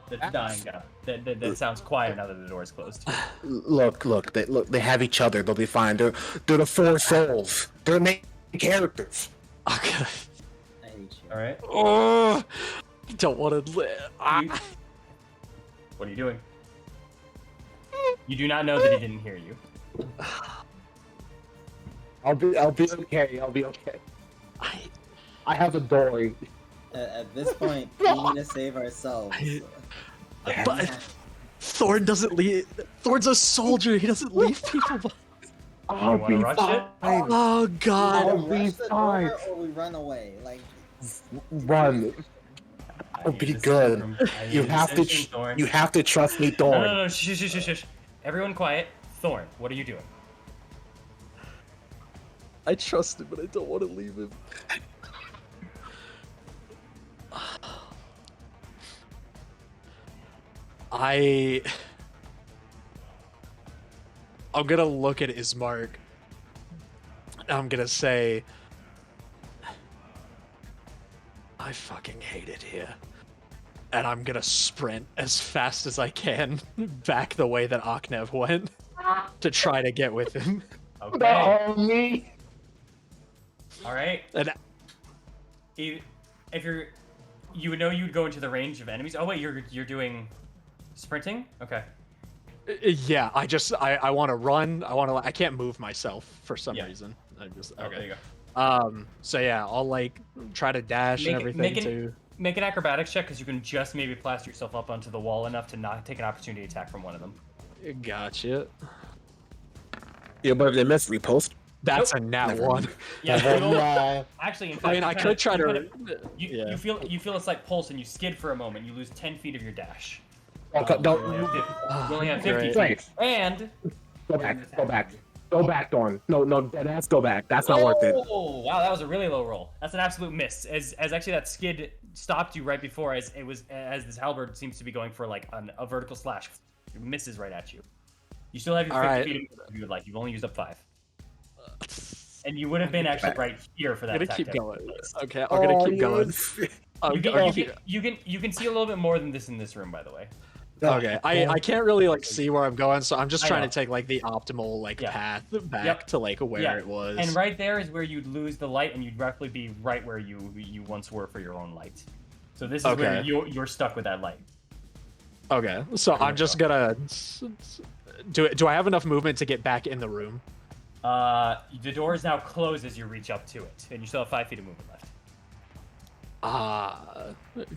That's dying down. That sounds quiet now that the door is closed. Look. They have each other. They'll be fine. They're the 4 souls. They're main characters. Okay. I hate you. All right. Oh, don't want to live. What are you doing? You do not know that he didn't hear you. I'll be okay. I'll be okay. I have a door. At this point, we need to save ourselves. But Thorn doesn't leave. Thorn's a soldier. He doesn't leave people. You I'll want to be rush fine. it? Oh God. I'll Either be rush the fine. door or we run away. Like, Run. I'll be good. You have to trust me, Thorn. No. Shh. Everyone quiet. Thorn, what are you doing? I trust him, but I don't want to leave him. I'm gonna look at Ismark. I'm gonna say, I fucking hate it here. And I'm gonna sprint as fast as I can back the way that Aknev went to try to get with him. Okay. Me. All right. And If you would know you'd go into the range of enemies. Oh wait, you're doing sprinting? Okay. yeah, I want to run. I can't move myself for some Yeah. reason. I just Okay. There you go. So yeah, I'll like try to dash and everything too. Make an acrobatics check because you can just maybe plaster yourself up onto the wall enough to not take an opportunity attack from one of them. Gotcha. Yeah, but if they miss repost. That's a nat Never 1. Yeah. Actually, in fact, I mean, I could try to. You feel a slight pulse and you skid for a moment. You lose 10 feet of your dash. Okay, You don't. only have 50 Great. feet. And Go back, Thorn. No, deadass, go back. That's not worth it. Oh wow, that was a really low roll. That's an absolute miss. As actually that skid stopped you right before as this halberd seems to be going for like a vertical slash. It misses right at you. You still have your 50 feet of movement if you would like. You've only used up 5. And you would have been actually right here for that. I'm gonna attack keep to going. place. Okay, I'm gonna keep going. You can see a little bit more than this in this room, by the way. Okay, I can't really like see where I'm going, so I'm just I trying know. to take like the optimal like path back to like where it was. And right there is where you'd lose the light, and you'd roughly be right where you once were for your own light. So this is where you're stuck with that light. Okay, so I'm just gonna do I have enough movement to get back in the room? The door is now closed as you reach up to it, and you still have 5 feet of movement left.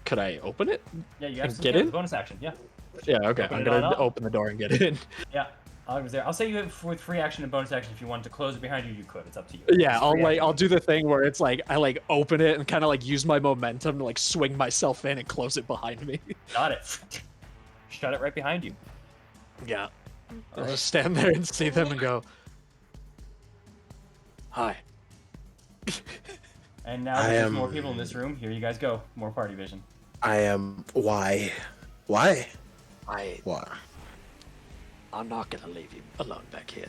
Could I open it? Yeah, you And absolutely get can. in? It's a bonus action. Yeah. Yeah, okay. Open I'm it on gonna up. open the door and get in. Yeah. I'll say you have with free action and bonus action. If you wanted to close it behind you, you could. It's up to you. Yeah, It's free action. I'll do the thing where it's like I like open it and kind of like use my momentum to like swing myself in and close it behind me. Got it. Shut it right behind you. Yeah. I'll just stand there and see them and go, "Hi." And now there's more people in this room. Here you guys go. More party vision. I am. Why? Why? Why? I'm not gonna leave you alone back here.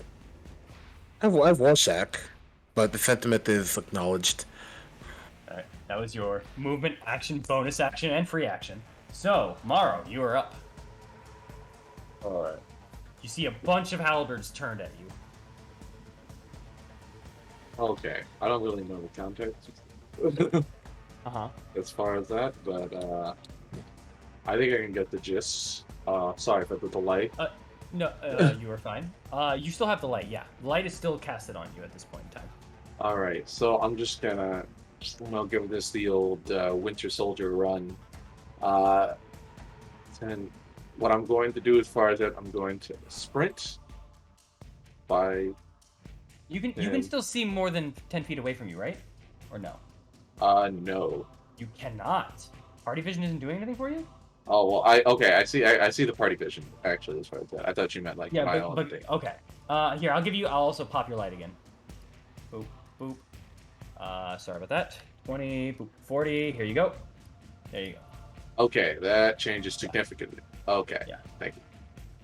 I have Warsack, but the sentiment is acknowledged. All right. That was your movement, action, bonus action, and free action. So, Morrow, you are up. All right. You see a bunch of halberds turned at you. Okay. I don't really know the context Uh-huh. as far as that, but I think I can get the gist. Sorry for the delay. No, you are fine. You still have the light, yeah. The light is still casted on you at this point in time. All right, so I'm just gonna give this the old Winter Soldier run. And what I'm going to do as far as that, I'm going to sprint by. You can still see more than 10 feet away from you, right? Or no? No. You cannot. Party vision isn't doing anything for you? Oh well, I see the party vision actually as far as that. I thought you meant like my own but thing. okay. Here, I'll also pop your light again. Boop, boop. Sorry about that. 20, boop, 40. Here you go. There you go. Okay, that changes significantly. Okay, Yeah. thank you.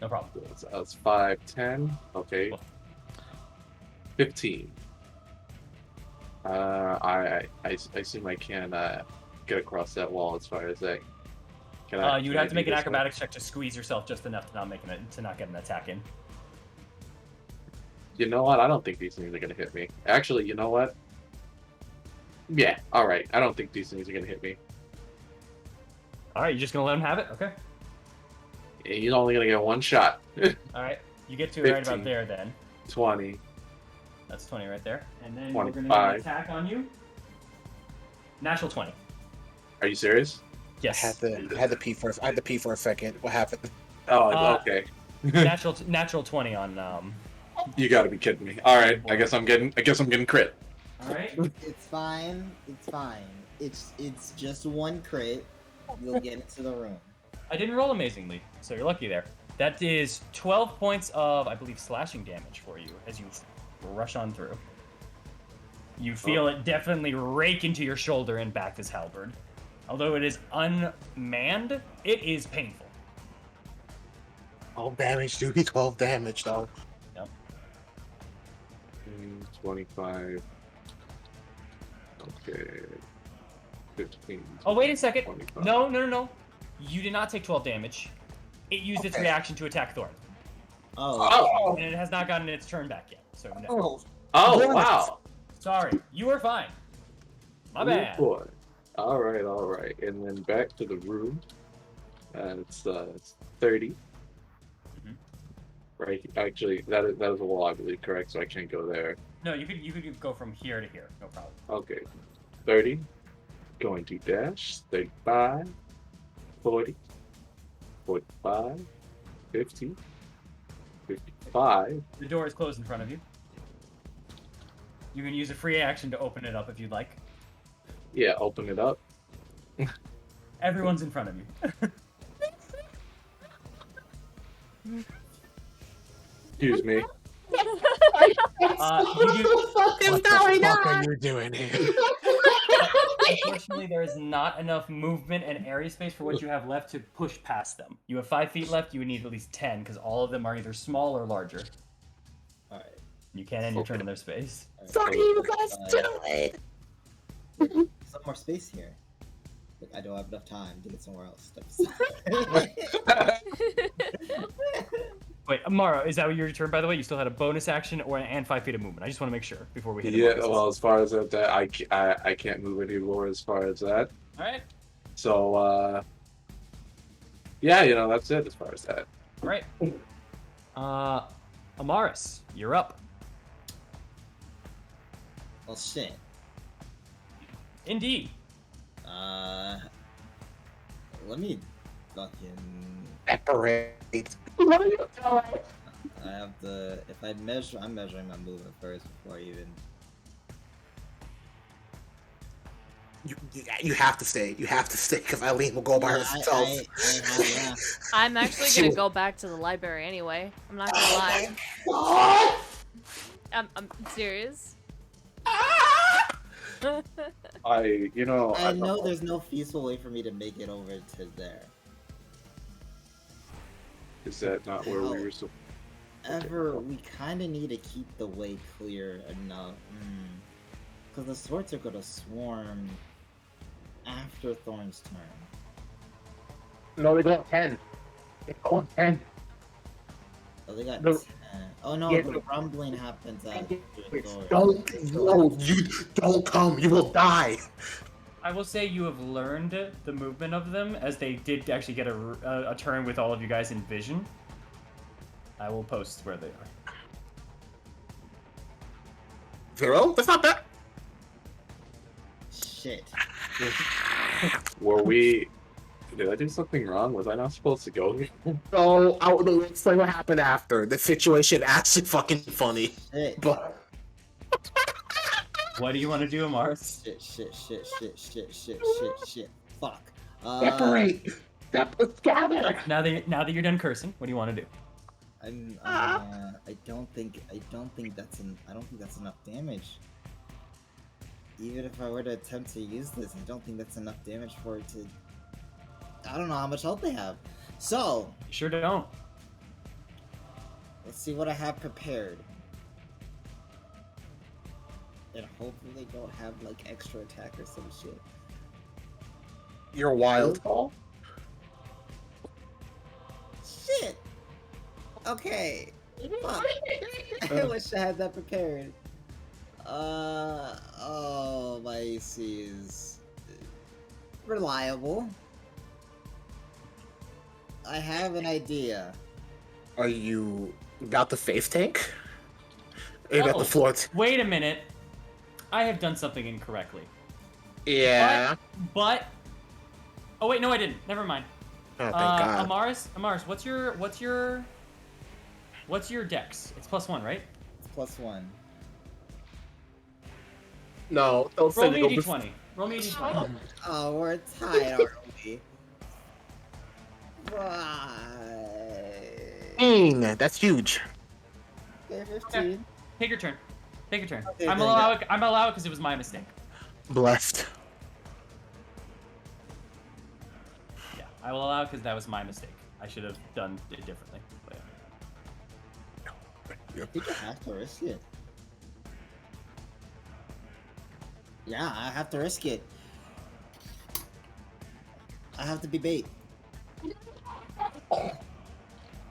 No problem. That's 5, 10. Okay, Cool. 15. I assume I can get across that wall as far as that. You would have to make an acrobatics check to squeeze yourself just enough to not get an attack in. You know what? I don't think these things are gonna hit me. Actually, you know what? Yeah, all right. I don't think these things are gonna hit me. All right, you're just gonna let him have it? Okay. Yeah, you're only gonna get one shot. All right, you get to it right 15. about there then. 20. That's 20 right there. And then we're gonna do an 25. attack on you. Natural 20. Are you serious? Yes. I had to pee for a second. What happened? Oh, Uh, okay. natural 20 on You gotta be kidding me. All right, I guess I'm getting crit. All right. It's fine. It's fine. It's just one crit. You'll get into the room. I didn't roll amazingly, so you're lucky there. That is 12 points of, I believe, slashing damage for you as you rush on through. You feel it definitely rake into your shoulder and back this halberd. Although it is unmanned, it is painful. 12 damage, dude. 12 damage, though. Yep. 25. Okay. 15. Oh, wait a second. 25. No. You did not take 12 damage. It used its Okay. reaction to attack Thorn. Oh. And it has not gotten its turn back yet. So no. Oh, Oh, Damn it. wow. Sorry. You were fine. My bad. Oh, boy. All right. And then back to the room. It's 30. Mhm. Right. Actually, that is a wall, I believe, correct? So I can't go there. No, you could go from here to here. No problem. Okay. 30. Going to dash. 35. 40. 45. 50. 55. The door is closed in front of you. You can use a free action to open it up if you'd like. Yeah, open it up. Everyone's in front of you. Excuse me. You do, What the fuck are you doing here? unfortunately, there is not enough movement and area space for what you have left to push past them. You have 5 feet left. You would need at least 10 because all of them are either small or larger. Alright. You can't end your turn in their space. fuck you guys doing? Some more space here. Look, I don't have enough time to get somewhere else. Step Wait, Amara, is that your turn, by the way? You still had a bonus action and 5 feet of movement. I just want to make sure before we hit the Yeah, bonuses. well, as far as that, I can't move anymore as far as that. All right. So, yeah, that's it as far as that. All right. Amaris, you're up. Well, shit. Indeed. Let me fucking. Separate. I have to. If I measure, I'm measuring my movement first before I even. You have to stay. You have to stay because Eileen will go by herself. Yeah. I'm actually She gonna will- go back to the library anyway. I'm not gonna lie. God! I'm serious. I know there's no feasible way for me to make it over to there. Is that not where we were so? We kind of need to keep the way clear enough. Because the swords are gonna swarm after Thorn's turn. No, they got 10. They got 10. Oh, they got No. 10. Oh no, Yeah, the no. rumbling happens after Thorn. You don't come. You will die. I will say you have learned the movement of them, as they did actually get a turn with all of you guys in vision. I will post where they are. 0? That's not bad. Shit. Were we? Did I do something wrong? Was I not supposed to go here? No, I'll explain what happened after. The situation actually fucking funny. Shit. But What do you want to do, Amaris? Shit. Fuck. separate. Gather. Now that you're done cursing, what do you want to do? I don't think that's enough damage. Even if I were to attempt to use this, I don't think that's enough damage for it to. I don't know how much health they have. So You sure don't. let's see what I have prepared. And hopefully they don't have like extra attack or some shit. You're wild. Paul. Shit. Okay. Fuck. I wish I had that prepared. Oh, my AC is reliable. I have an idea. Are you got the face tank? Or you got Oh. the floor? Wait a minute. I have done something incorrectly. Yeah. But. Oh wait, no, I didn't. Never mind. Oh, thank God. Amaris, what's your dex? It's +1, right? It's +1. No, don't Roll say me they a go d20. Roll me a d20. Oh, we're tied, aren't we? Right. That's huge. Okay, 15. Take your turn. Take your turn. Okay, I'm thank allowed because it was my mistake. Blessed. Yeah, I will allow because that was my mistake. I should have done it differently. But yeah. I think I have to risk it. Yeah, I have to risk it. I have to be bait.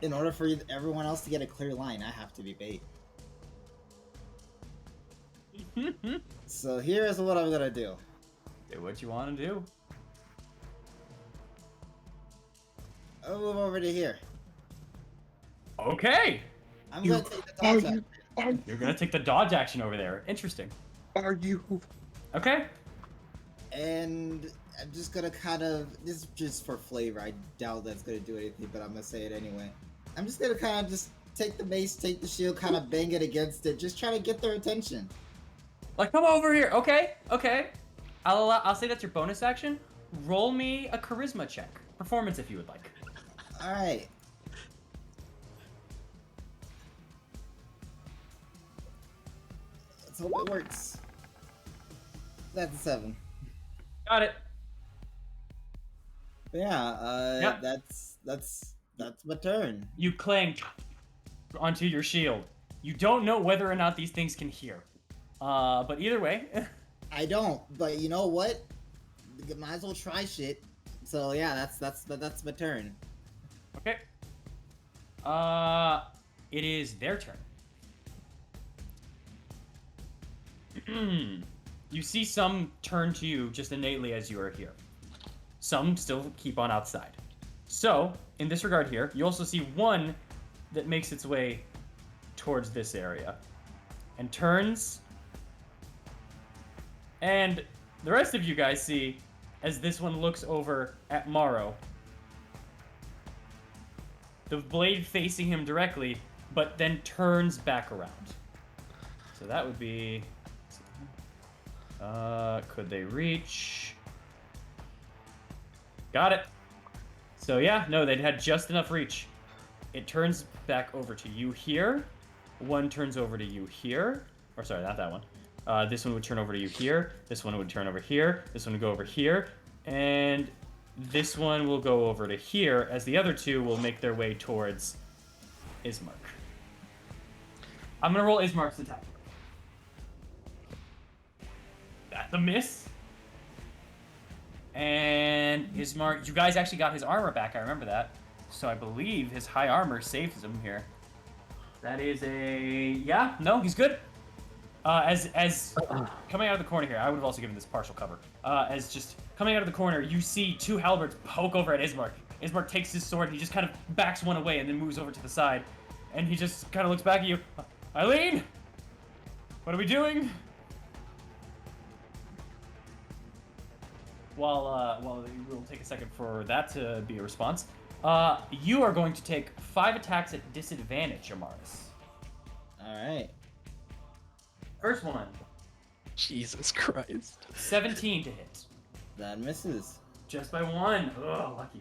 In order for everyone else to get a clear line, I have to be bait. So here's what I'm gonna do. Do what you want to do. I'll move over to here. Okay. I'm gonna take the dodge action. You're gonna take the dodge action over there. Interesting. Are you? Okay. And I'm just gonna kind of, this is just for flavor, I doubt that's gonna do anything, but I'm gonna say it anyway. I'm just gonna kind of just take the mace, take the shield, kind of bang it against it, just try to get their attention. Like, come over here. Okay. Okay. I'll say that's your bonus action. Roll me a charisma check. Performance if you would like. Alright. Let's hope it works. That's a 7. Got it. But yeah, Yep. that's my turn. You clang onto your shield. You don't know whether or not these things can hear. But either way. I don't, but you know what? Might as well try shit. So yeah, that's my turn. Okay. It is their turn. You see some turn to you just innately as you are here. Some still keep on outside. So, in this regard here, you also see one that makes its way towards this area and turns. And the rest of you guys see as this one looks over at Morrow. The blade facing him directly, but then turns back around. So that would be... could they reach? Got it. So yeah, no, they'd had just enough reach. It turns back over to you here. One turns over to you here. Or sorry, not that one. This one would turn over to you here. This one would turn over here. This one would go over here. And this one will go over to here, as the other two will make their way towards Ismark. I'm gonna roll Ismark's attack. That's a miss. And Ismark, you guys actually got his armor back, I remember that. So I believe his high armor saves him here. That is a... yeah, no, he's good. As coming out of the corner here, I would have also given this partial cover. As just coming out of the corner, you see two halberds poke over at Ismark. Ismark takes his sword, he just kind of backs one away and then moves over to the side. And he just kind of looks back at you. Eileen? What are we doing? While we'll take a second for that to be a response. You are going to take 5 attacks at disadvantage, Amaris. Alright. First one. Jesus Christ. 17 to hit. That misses. Just by 1. Oh, lucky.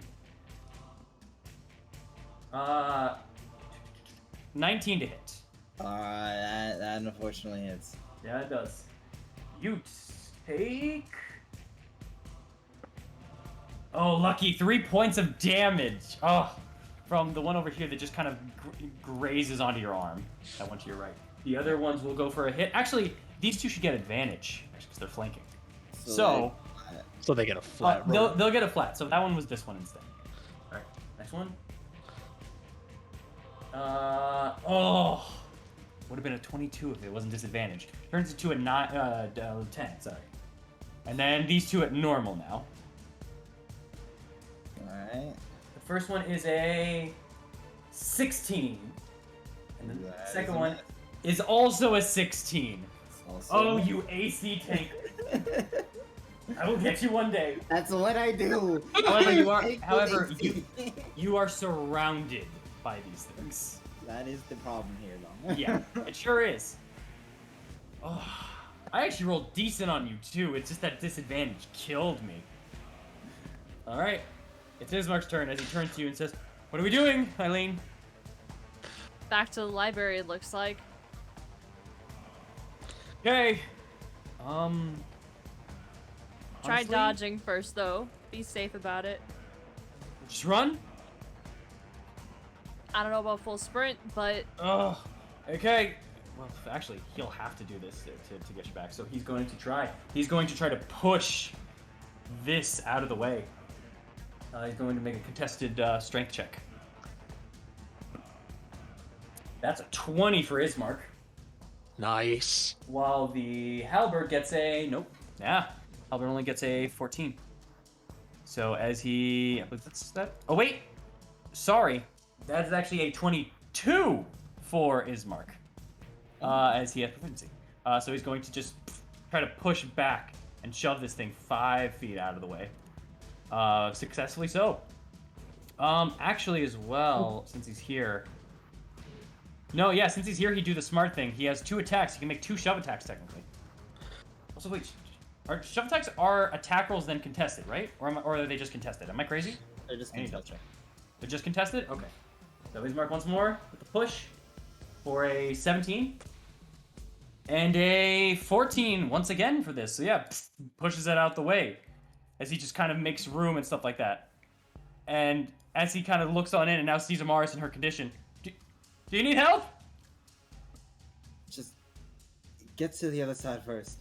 19 to hit. Alright, that unfortunately hits. Yeah, it does. You take... oh, lucky. 3 points of damage. Oh, from the one over here that just kind of grazes onto your arm. That one to your right. The other ones will go for a hit. Actually, these two should get advantage because they're flanking. So they get a flat roll. they'll get a flat. So that one was this one instead. All right, next one. Would have been a 22 if it wasn't disadvantage. Turns into a 10. Sorry. And then these two at normal now. Alright. The first one is a 16. And then the second one is also a 16. Oh, you AC tank. I will get you one day. That's what I do. However, you are surrounded by these things. That is the problem here, though. Yeah, it sure is. Oh, I actually rolled decent on you, too. It's just that disadvantage killed me. Alright. It's Ismark's turn as he turns to you and says, "What are we doing, Eileen?" Back to the library, it looks like. Okay. Try Honestly, dodging first, though. Be safe about it. just run. I don't know about full sprint, but Oh, okay. Well, actually, he'll have to do this to get you back. So he's going to try. He's going to try to push this out of the way. He's going to make a contested strength check. That's a 20 for Ismark. Nice. While the halberd gets a... nope. Yeah. Halberd only gets a 14. So as he... I believe that's that... oh, wait! Sorry. That is actually a 22 for Ismark. As he has proficiency. So he's going to just try to push back and shove this thing 5 feet out of the way. Successfully so. Actually as well, since he's here... no, yeah, since he's here, he'd do the smart thing. He has 2 attacks. He can make 2 shove attacks, technically. Also, wait, shove attacks are attack rolls then contested, right? Or are they just contested? Am I crazy? They're just I need to double check. They're just contested? Okay. So Ismark once more with the push for a 17. And a 14 once again for this. So yeah, pushes it out the way as he just kind of makes room and stuff like that. And as he kind of looks on in and now sees Amaris in her condition, do you need help? Just get to the other side first.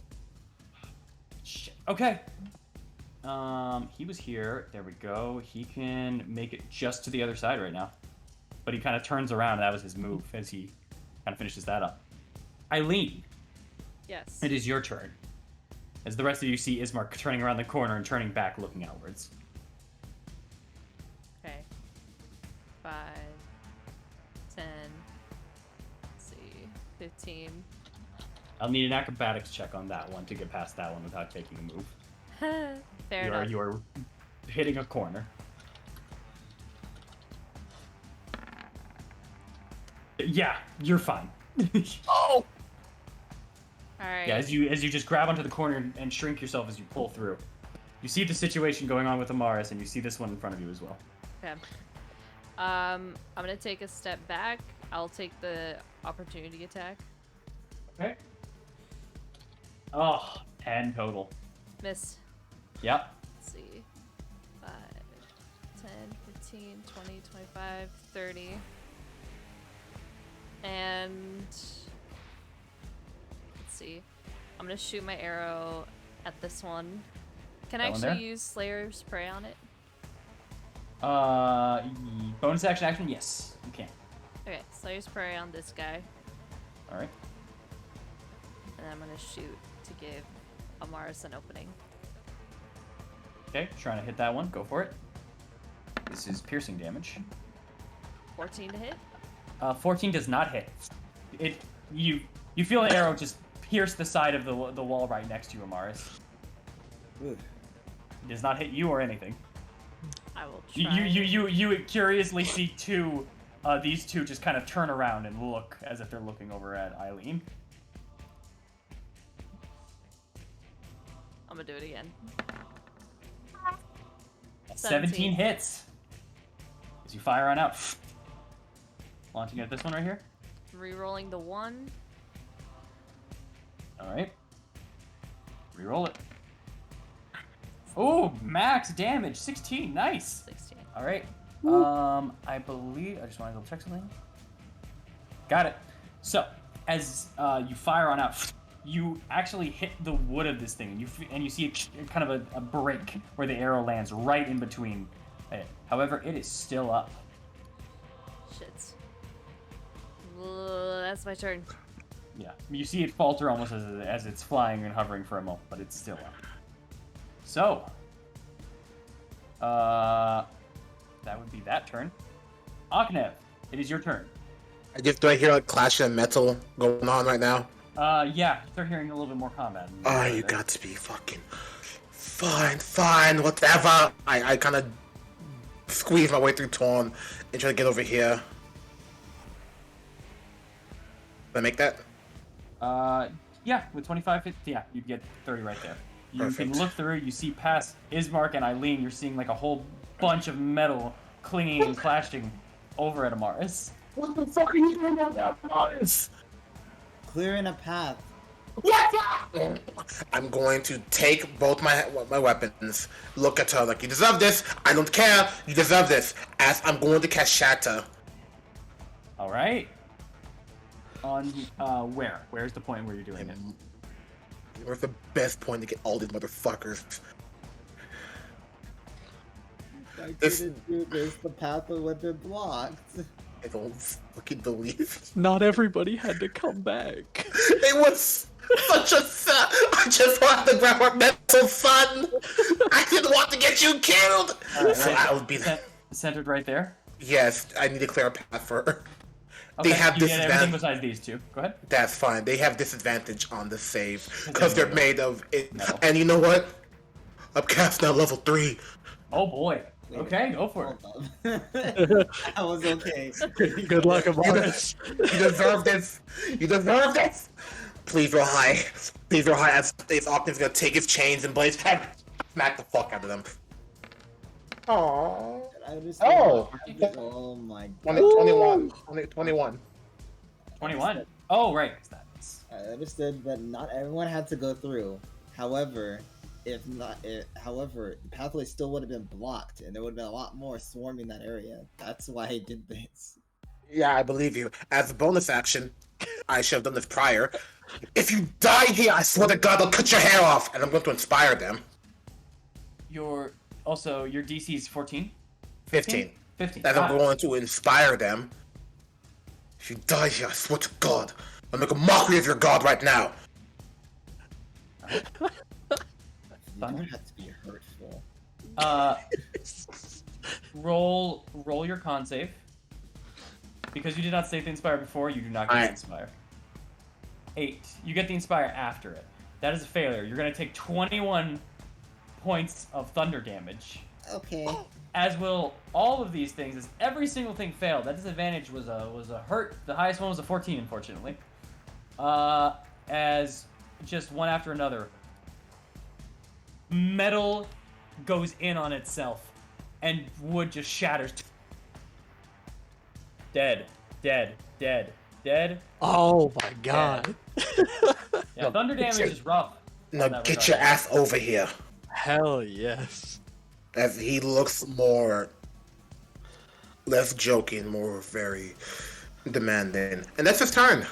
Shit. Okay. He was here. There we go. He can make it just to the other side right now. But he kind of turns around. That was his move as he kind of finishes that up. Eileen, yes. it is your turn. As the rest of you see Ismark turning around the corner and turning back, looking outwards. Okay. 5, 10, 15. I'll need an acrobatics check on that one to get past that one without taking a move. Fair enough. You are hitting a corner. Yeah, you're fine. Oh! Alright. Yeah, as you just grab onto the corner and shrink yourself as you pull through. You see the situation going on with Amaris, and you see this one in front of you as well. Okay. I'm gonna take a step back. I'll take the opportunity attack. Okay. Oh, 10 total. Miss. Yep. Let's see. 5, 10, 15, 20, 25, 30. And let's see. I'm gonna shoot my arrow at this one. Can I That one actually there? use Slayer's Prey on it? Bonus action, yes, you can. Okay, Slayer's Prey on this guy. Alright. And I'm gonna shoot to give Amaris an opening. Okay, trying to hit that one. Go for it. This is piercing damage. 14 to hit. 14 does not hit. You feel an arrow just pierce the side of the wall right next to you, Amaris. Ooh. It does not hit you or anything. I will try. You curiously see these two just kind of turn around and look as if they're looking over at Eileen. I'm gonna do it again. 17 hits. As you fire on out. Launching at this one right here. Rerolling the 1. Alright. Reroll it. Oh, max damage. 16. Nice. 16. Alright. I believe... I just want to double check something. Got it. So, as you fire on out, you actually hit the wood of this thing, and you see kind of a break where the arrow lands right in between it. However, it is still up. Shit. That's my turn. Yeah, you see it falter almost as it's flying and hovering for a moment, but it's still up. So, that would be that turn. Aknev, it is your turn. Do I hear like clashing of metal going on right now? Yeah, they're hearing a little bit more combat. Oh, you got to be fucking fine, whatever. I kind of squeeze my way through Torn and try to get over here. Did I make that? Yeah, with 25 hits, yeah, you'd get 30 right there. You Perfect. can look through, you see past Ismark and Eileen, you're seeing like a whole bunch of metal clinging and clashing over at Amaris. What the fuck are you doing now, Amaris? Clearing a path. I'm going to take both my weapons, look at her like, you deserve this, I don't care, you deserve this, as I'm going to cast Shatter. Alright. On, where? Where's the point where you're doing it? Where's the best point to get all these motherfuckers? I This- couldn't do this. The path would have been blocked. I don't fucking believe. Not everybody had to come back. It was such a I just wanted to grab our mental son. I didn't want to get you killed. Alright, So right I there. would be Centered right there. Yes, I need to clear a path for her. Okay, They have you get everything disadvantage. besides these two. Go ahead. That's fine. They have disadvantage on the save because they're made of it. Metal. And you know what? Upcast now level 3. Oh boy. Okay, go for it. Hold up. I was okay. Good luck, Amaris. You deserve this. You deserve this. Please roll high. Please roll high. As Octave's gonna take his chains and blades, smack the fuck out of them. Aww. I understand. Oh. Oh my 21. 21. 21. Oh, right. I understood that not everyone had to go through. However, however, the pathway still would have been blocked, and there would have been a lot more swarming that area. That's why I did this. Yeah, I believe you. As a bonus action, I should have done this prior. If you die here, I swear to God, I'll cut your hair off, and I'm going to inspire them. Your DC is 14? 15. 15. As I'm going to inspire them. If you die here, I swear to God, I'll make a mockery of your God right now. You don't have to be hurtful. Roll your con save. Because you did not save the inspire before, you do not get Alright. inspire. 8. You get the Inspire after it. That is a failure. You're going to take 21 points of thunder damage. Okay. As will all of these things, as every single thing failed. That disadvantage was a hurt. The highest one was a 14, unfortunately. As just one after another, metal goes in on itself, and wood just shatters. Dead, dead, dead, dead. Oh my god. Yeah, thunder damage is rough. Now get your ass over here. Hell yes. As he looks more, less joking, more very demanding. And that's his turn.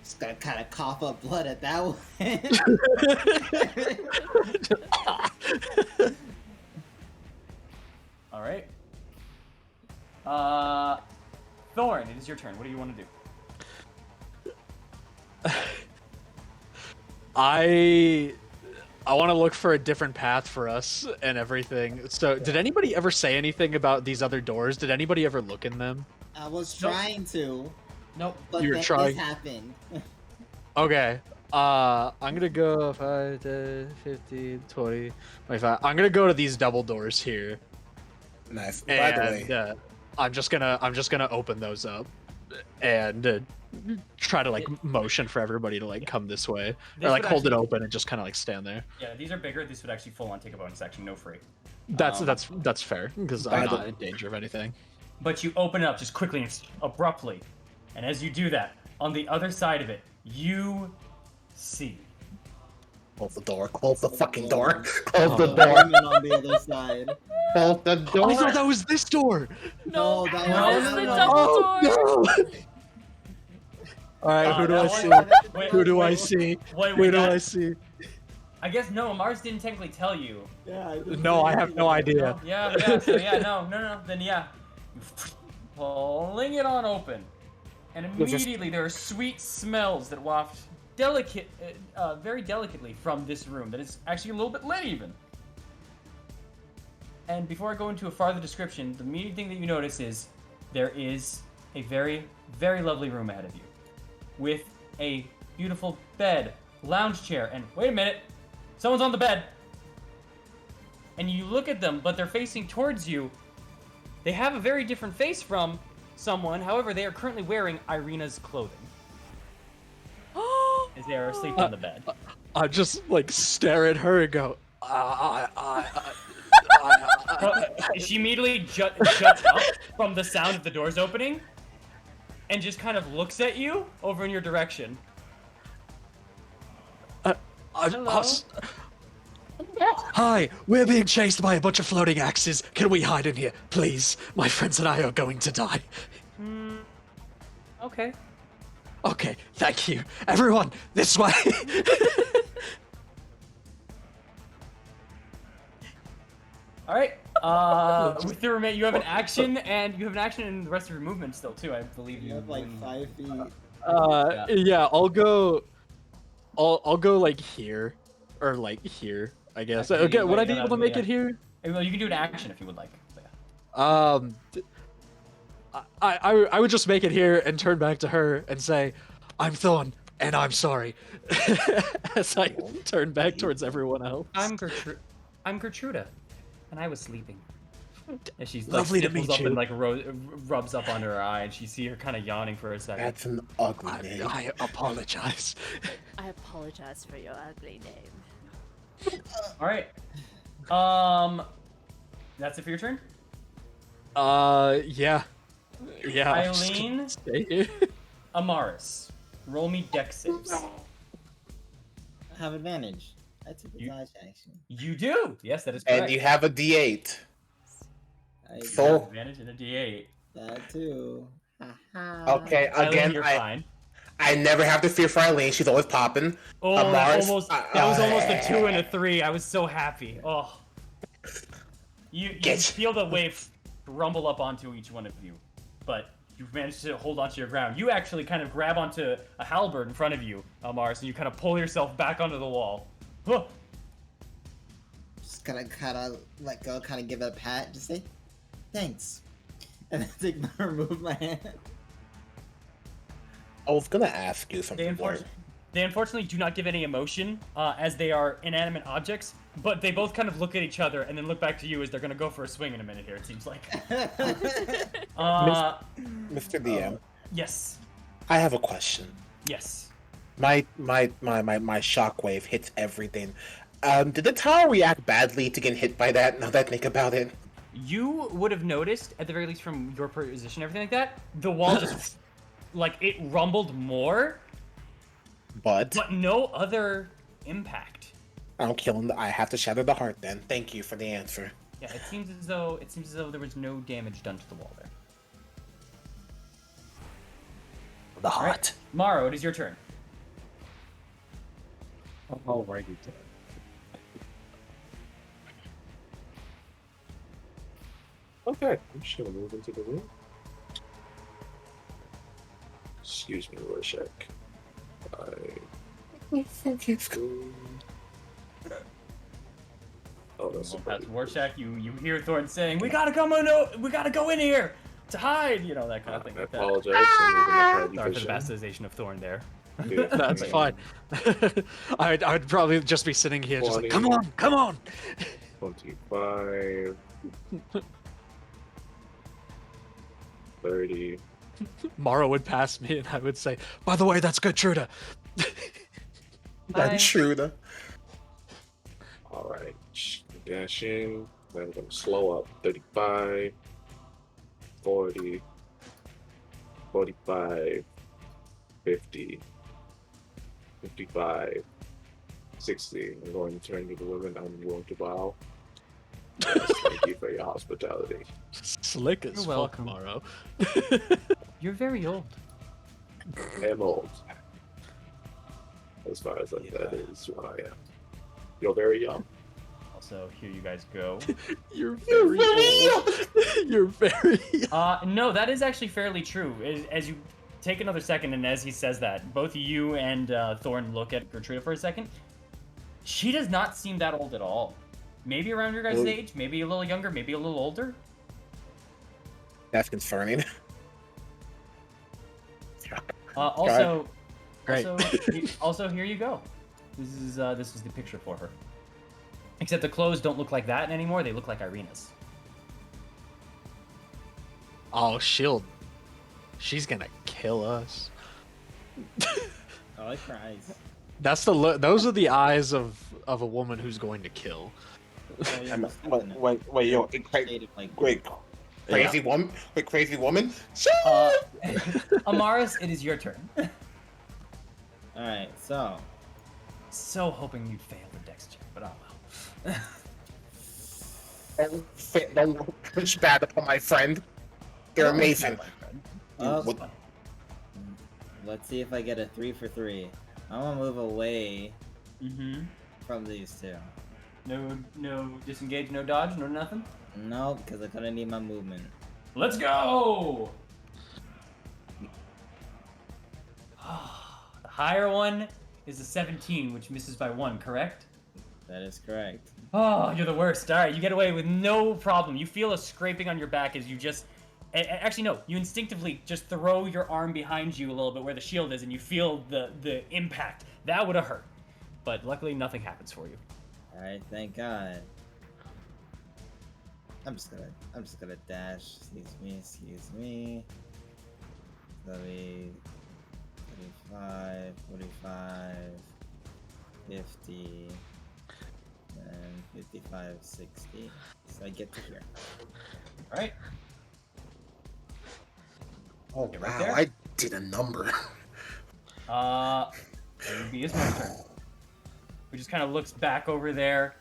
Just gonna kind of cough up blood at that one. All right. Thorn, it is your turn. What do you want to do? I want to look for a different path for us and everything. So, did anybody ever say anything about these other doors? Did anybody ever look in them? I was trying to. Nope. But You were then trying. this happened. Okay. I'm gonna go 5, 10, 15, 20, 25. I'm gonna go to these double doors here. Nice. By the way, And I'm just gonna open those up and try to like motion for everybody to like come this way, This or like would hold it actually- open and just kind of like stand there. Yeah, these are bigger. This would actually full on take a bonus action, no free. That's fair because I'm By the- not in danger of anything. But you open it up just quickly and abruptly, and as you do that, on the other side of it, you see. close the door. Close the fucking door. Close the The door. woman on the other side. Close the I door. thought that was this door. No, that No, was it's the no. double door. No. All right, who do that I one- see? wait, Who do wait, I wait, see? Wait, Who wait, do that- I see? I guess no, Mars didn't technically tell you. Yeah, I didn't No, say I have no anything. idea. No, yeah, so yeah, no, then yeah. Pulling it on open. And immediately there are sweet smells that waft very delicately from this room that is actually a little bit lit even. And before I go into a farther description, the immediate thing that you notice is there is a very, very lovely room ahead of you with a beautiful bed, lounge chair, and wait a minute, someone's on the bed. And you look at them, but they're facing towards you. They have a very different face from someone, however, they are currently wearing Irina's clothing as they are asleep on the bed. I just like stare at her and go, She immediately juts up from the sound of the doors opening and just kind of looks at you over in your direction. Hi, we're being chased by a bunch of floating axes. Can we hide in here, please? My friends and I are going to die. Okay. Okay, thank you. Everyone, this way. All right. With the you have an action, and you have an action in the rest of your movement still too. I believe You have like 5 feet. Yeah, I'll go like here, or like here, I guess. Actually, Okay, would I be yeah, able to make yeah. it here? Well, you can do an action if you would like. But yeah. I would just make it here and turn back to her and say, "I'm Thorn, and I'm sorry," as I turn back towards everyone else. I'm Gertruda, and I was sleeping. And she's like, Lovely to sniffles meet up you. and like rubs up under her eye, and you see her kind of yawning for a second. That's an ugly name. I apologize. I apologize for your ugly name. All right. That's it for your turn. Yeah. Yeah. I'm just gonna Eileen? stay here. Amaris, roll me dex saves. I have advantage. I took the You- dodge action. You do. Yes, that is correct. And you have a D8. I So- You have advantage in a D8. that too. Haha. Okay, Eileen, again, you're I fine. never have to fear for Eileen. She's always popping. Oh, Amaris, that was almost a 2 and a 3. I was so happy. Oh. You Get- feel the wave rumble up onto each one of you, but you've managed to hold onto your ground. You actually kind of grab onto a halberd in front of you, Mars, and you kind of pull yourself back onto the wall. Huh. Just gonna kind of let go, kind of give it a pat, just say, thanks. And then remove my hand. I was gonna ask you Stay something. in force. They unfortunately do not give any emotion, as they are inanimate objects, but they both kind of look at each other and then look back to you as they're going to go for a swing in a minute here, it seems like. Mr. DM, Yes. I have a question. Yes. My shockwave hits everything. Did the tower react badly to getting hit by that? Now that I think about it. You would have noticed, at the very least from your position, everything like that, the wall just, like, it rumbled more, But no other impact. I'm killing. I have to shatter the heart. Then thank you for the answer. Yeah, it seems as though there was no damage done to the wall there. The All right. heart. Morrow, it is your turn. Alrighty. Okay, I'm just gonna move into the room. Excuse me, Rorschach. Oh, that's Past Rorschach, you hear Thorn saying, "We gotta go in here to hide," you know, that kind of thing. I Like that. apologize. I'm Sorry for the bastardization of Thorn there. Dude, That's fine. I'd probably just be sitting here just like, 20. come on! 25, 30. Mara would pass me and I would say, by the way, that's good, Truda. That's true. Though. Alright, dashing. Then I'm gonna slow up. 35, 40, 45, 50, 55, 60. I'm going to turn to the women. I'm going to bow. Yes, thank you for your hospitality. Slick as You're fuck, welcome. Maro. You're very old. I am old. As far as like, that is what I am. You're very young. Also, here you guys go. You're very old. You're very No, that is actually fairly true. As you take another second, and as he says that, both you and Thorn look at Gertruda for a second. She does not seem that old at all. Maybe around your guys' age, maybe a little younger, maybe a little older. That's concerning. Also, Great. also, here you go. This is the picture for her. Except the clothes don't look like that anymore. They look like Irina's. Oh, she's gonna kill us. Oh, it cries. That's the look. Those are the eyes of a woman who's going to kill. Oh, yeah, Wait, yo, shaded like wait, crazy woman, wait, crazy woman. Amaris, it is your turn. All right, so So hoping you'd fail the dex check, but oh well. Don't push bad upon my friend. You're amazing. What? Let's see if I get a 3 for 3. I'm gonna move away Mm-hmm. from these two. No disengage, no dodge, no nothing. No, because I'm gonna need my movement. Let's go! The higher one is a 17, which misses by 1, correct? That is correct. Oh, you're the worst. Alright, you get away with no problem. You feel a scraping on your back as you just... Actually, no. You instinctively just throw your arm behind you a little bit where the shield is, and you feel the impact. That would have hurt. But luckily, nothing happens for you. All right, thank God. I'm just gonna dash. Excuse me. That'll be 35, 45, 50, and 55, 60. So I get to here. Alright. Oh You're wow, right there. I did a number. It would be Ismail's turn. Who just kind of looks back over there,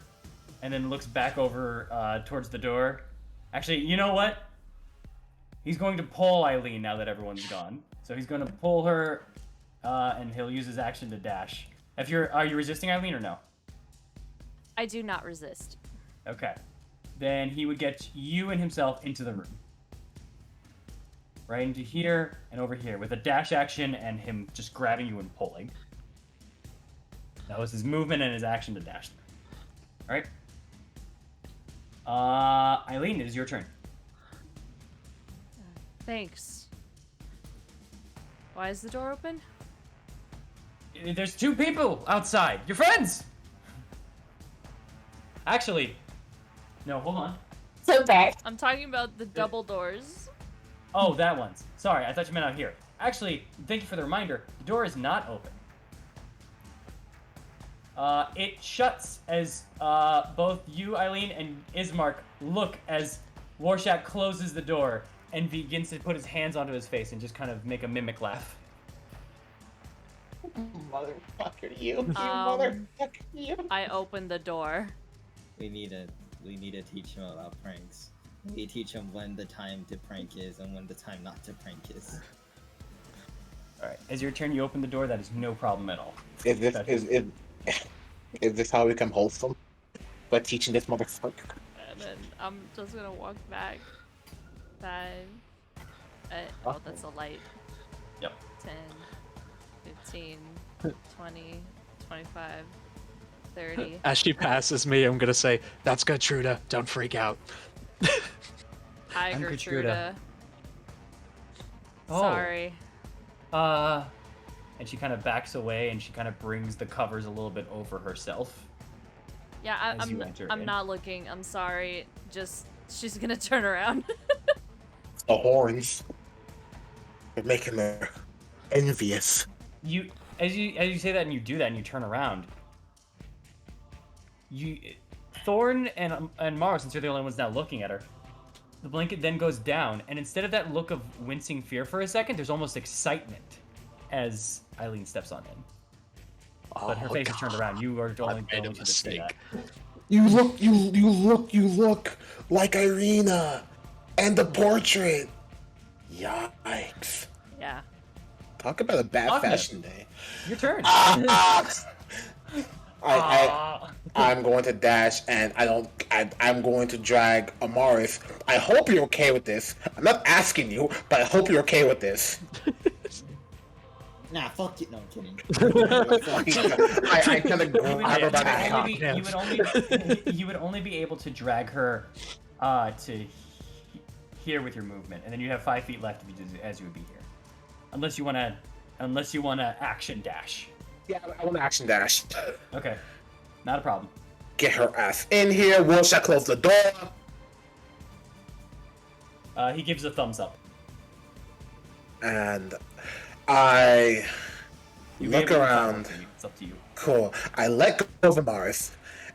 and then looks back over towards the door. Actually, you know what? He's going to pull Eileen now that everyone's gone. So he's going to pull her, and he'll use his action to dash. Are you resisting Eileen or no? I do not resist. Okay. Then he would get you and himself into the room. Right into here and over here with a dash action and him just grabbing you and pulling. That was his movement and his action to dash. Alright. Eileen, it is your turn. Thanks. Why is the door open? There's 2 people outside. Your friends. Actually, no. Hold on. So bad. I'm talking about the double doors. Oh, that one's. Sorry, I thought you meant out here. Actually, thank you for the reminder. The door is not open. It shuts as both you, Eileen, and Ismark look as Warshak closes the door and begins to put his hands onto his face and just kind of make a mimic laugh. Motherfucker, you Um, motherfucker, you. I open the door. We need to teach him about pranks. We teach him when the time to prank is and when the time not to prank is. All right. As your turn, you open the door. That is no problem at all. Is this how we become wholesome? By teaching this motherfucker. And then I'm just gonna walk back. 5. Oh, that's a light. Yep. 10, 15, 20, 25, 30. As she passes me, I'm gonna say, "That's good, Truda. Don't freak out." Hi, I'm Gertruda. Gertruda. Oh. Sorry. And she kind of backs away and she kind of brings the covers a little bit over herself. Yeah, As you enter I'm in. not looking. I'm sorry. Just she's gonna turn around. The horns. They're making her envious. You, as you say that and you do that and you turn around. Thorn and Mara, since you're the only ones now looking at her, the blanket then goes down, and instead of that look of wincing fear for a second, there's almost excitement as Eileen steps on in. But her face is turned around. You are only made a going to say that. mistake. You look like Irina and the portrait. Yikes. Yeah. Talk about a bad Talk fashion day. Your turn. I'm going to dash, and I'm going to drag Amaris. I hope you're okay with this. I'm not asking you, but I hope you're okay with this. Nah, fuck you. No, I'm kidding. I kind of grab her by the hand. You would only be able to drag her to here with your movement, and then you have 5 feet left as you would be here, unless you want to action dash. Yeah, I want to action dash. Okay, not a problem. Get her ass in here. Warshak close the door. He gives a thumbs up. And I You look may have around. to- It's up to you. Cool. I let go of Amaris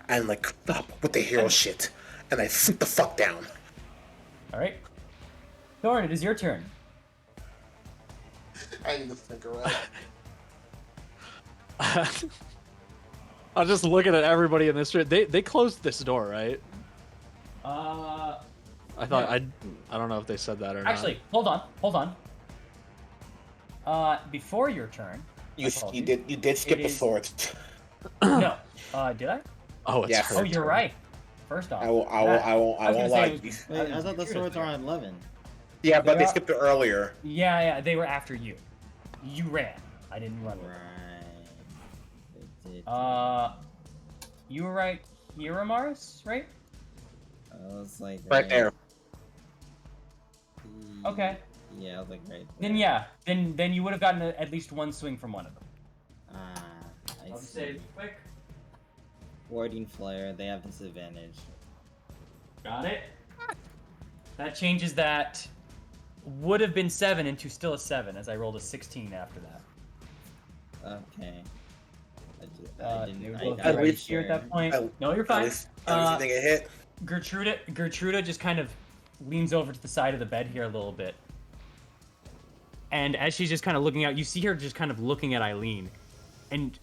and stop with the hero shit. And I sit the fuck down. All right, Thorn, it is your turn. I need to think around. I'm just looking at everybody in this street. They closed this door, right? Uh, I thought Yeah. I don't know if they said that or actually, hold on. Before your turn. You apologies. did skip It the is- swords. No. Did I? not. Oh, it's Yes. her Oh, you're turn. right. First off. I won't was gonna lie. say, Wait, I thought the swords are on 11. Yeah, but They they are- skipped it earlier. Yeah, they were after you. You ran. I didn't run. Right. They did. You were right here, Amaris, right? I was like Right there. Okay. Yeah, I was like right. Then yeah, then you would have gotten at least one swing from one of them. Ah, I I'll just see. say quick. Warding flare, they have disadvantage. Got it. That changes that would have been 7 into still a 7, as I rolled a 16 after that. Okay. I They were didn't. both I'm right pretty here at sure. that point. At- No, you're fine. At least you think it hit. Gertruda just kind of leans over to the side of the bed here a little bit. And as she's just kind of looking out, you see her just kind of looking at Eileen. And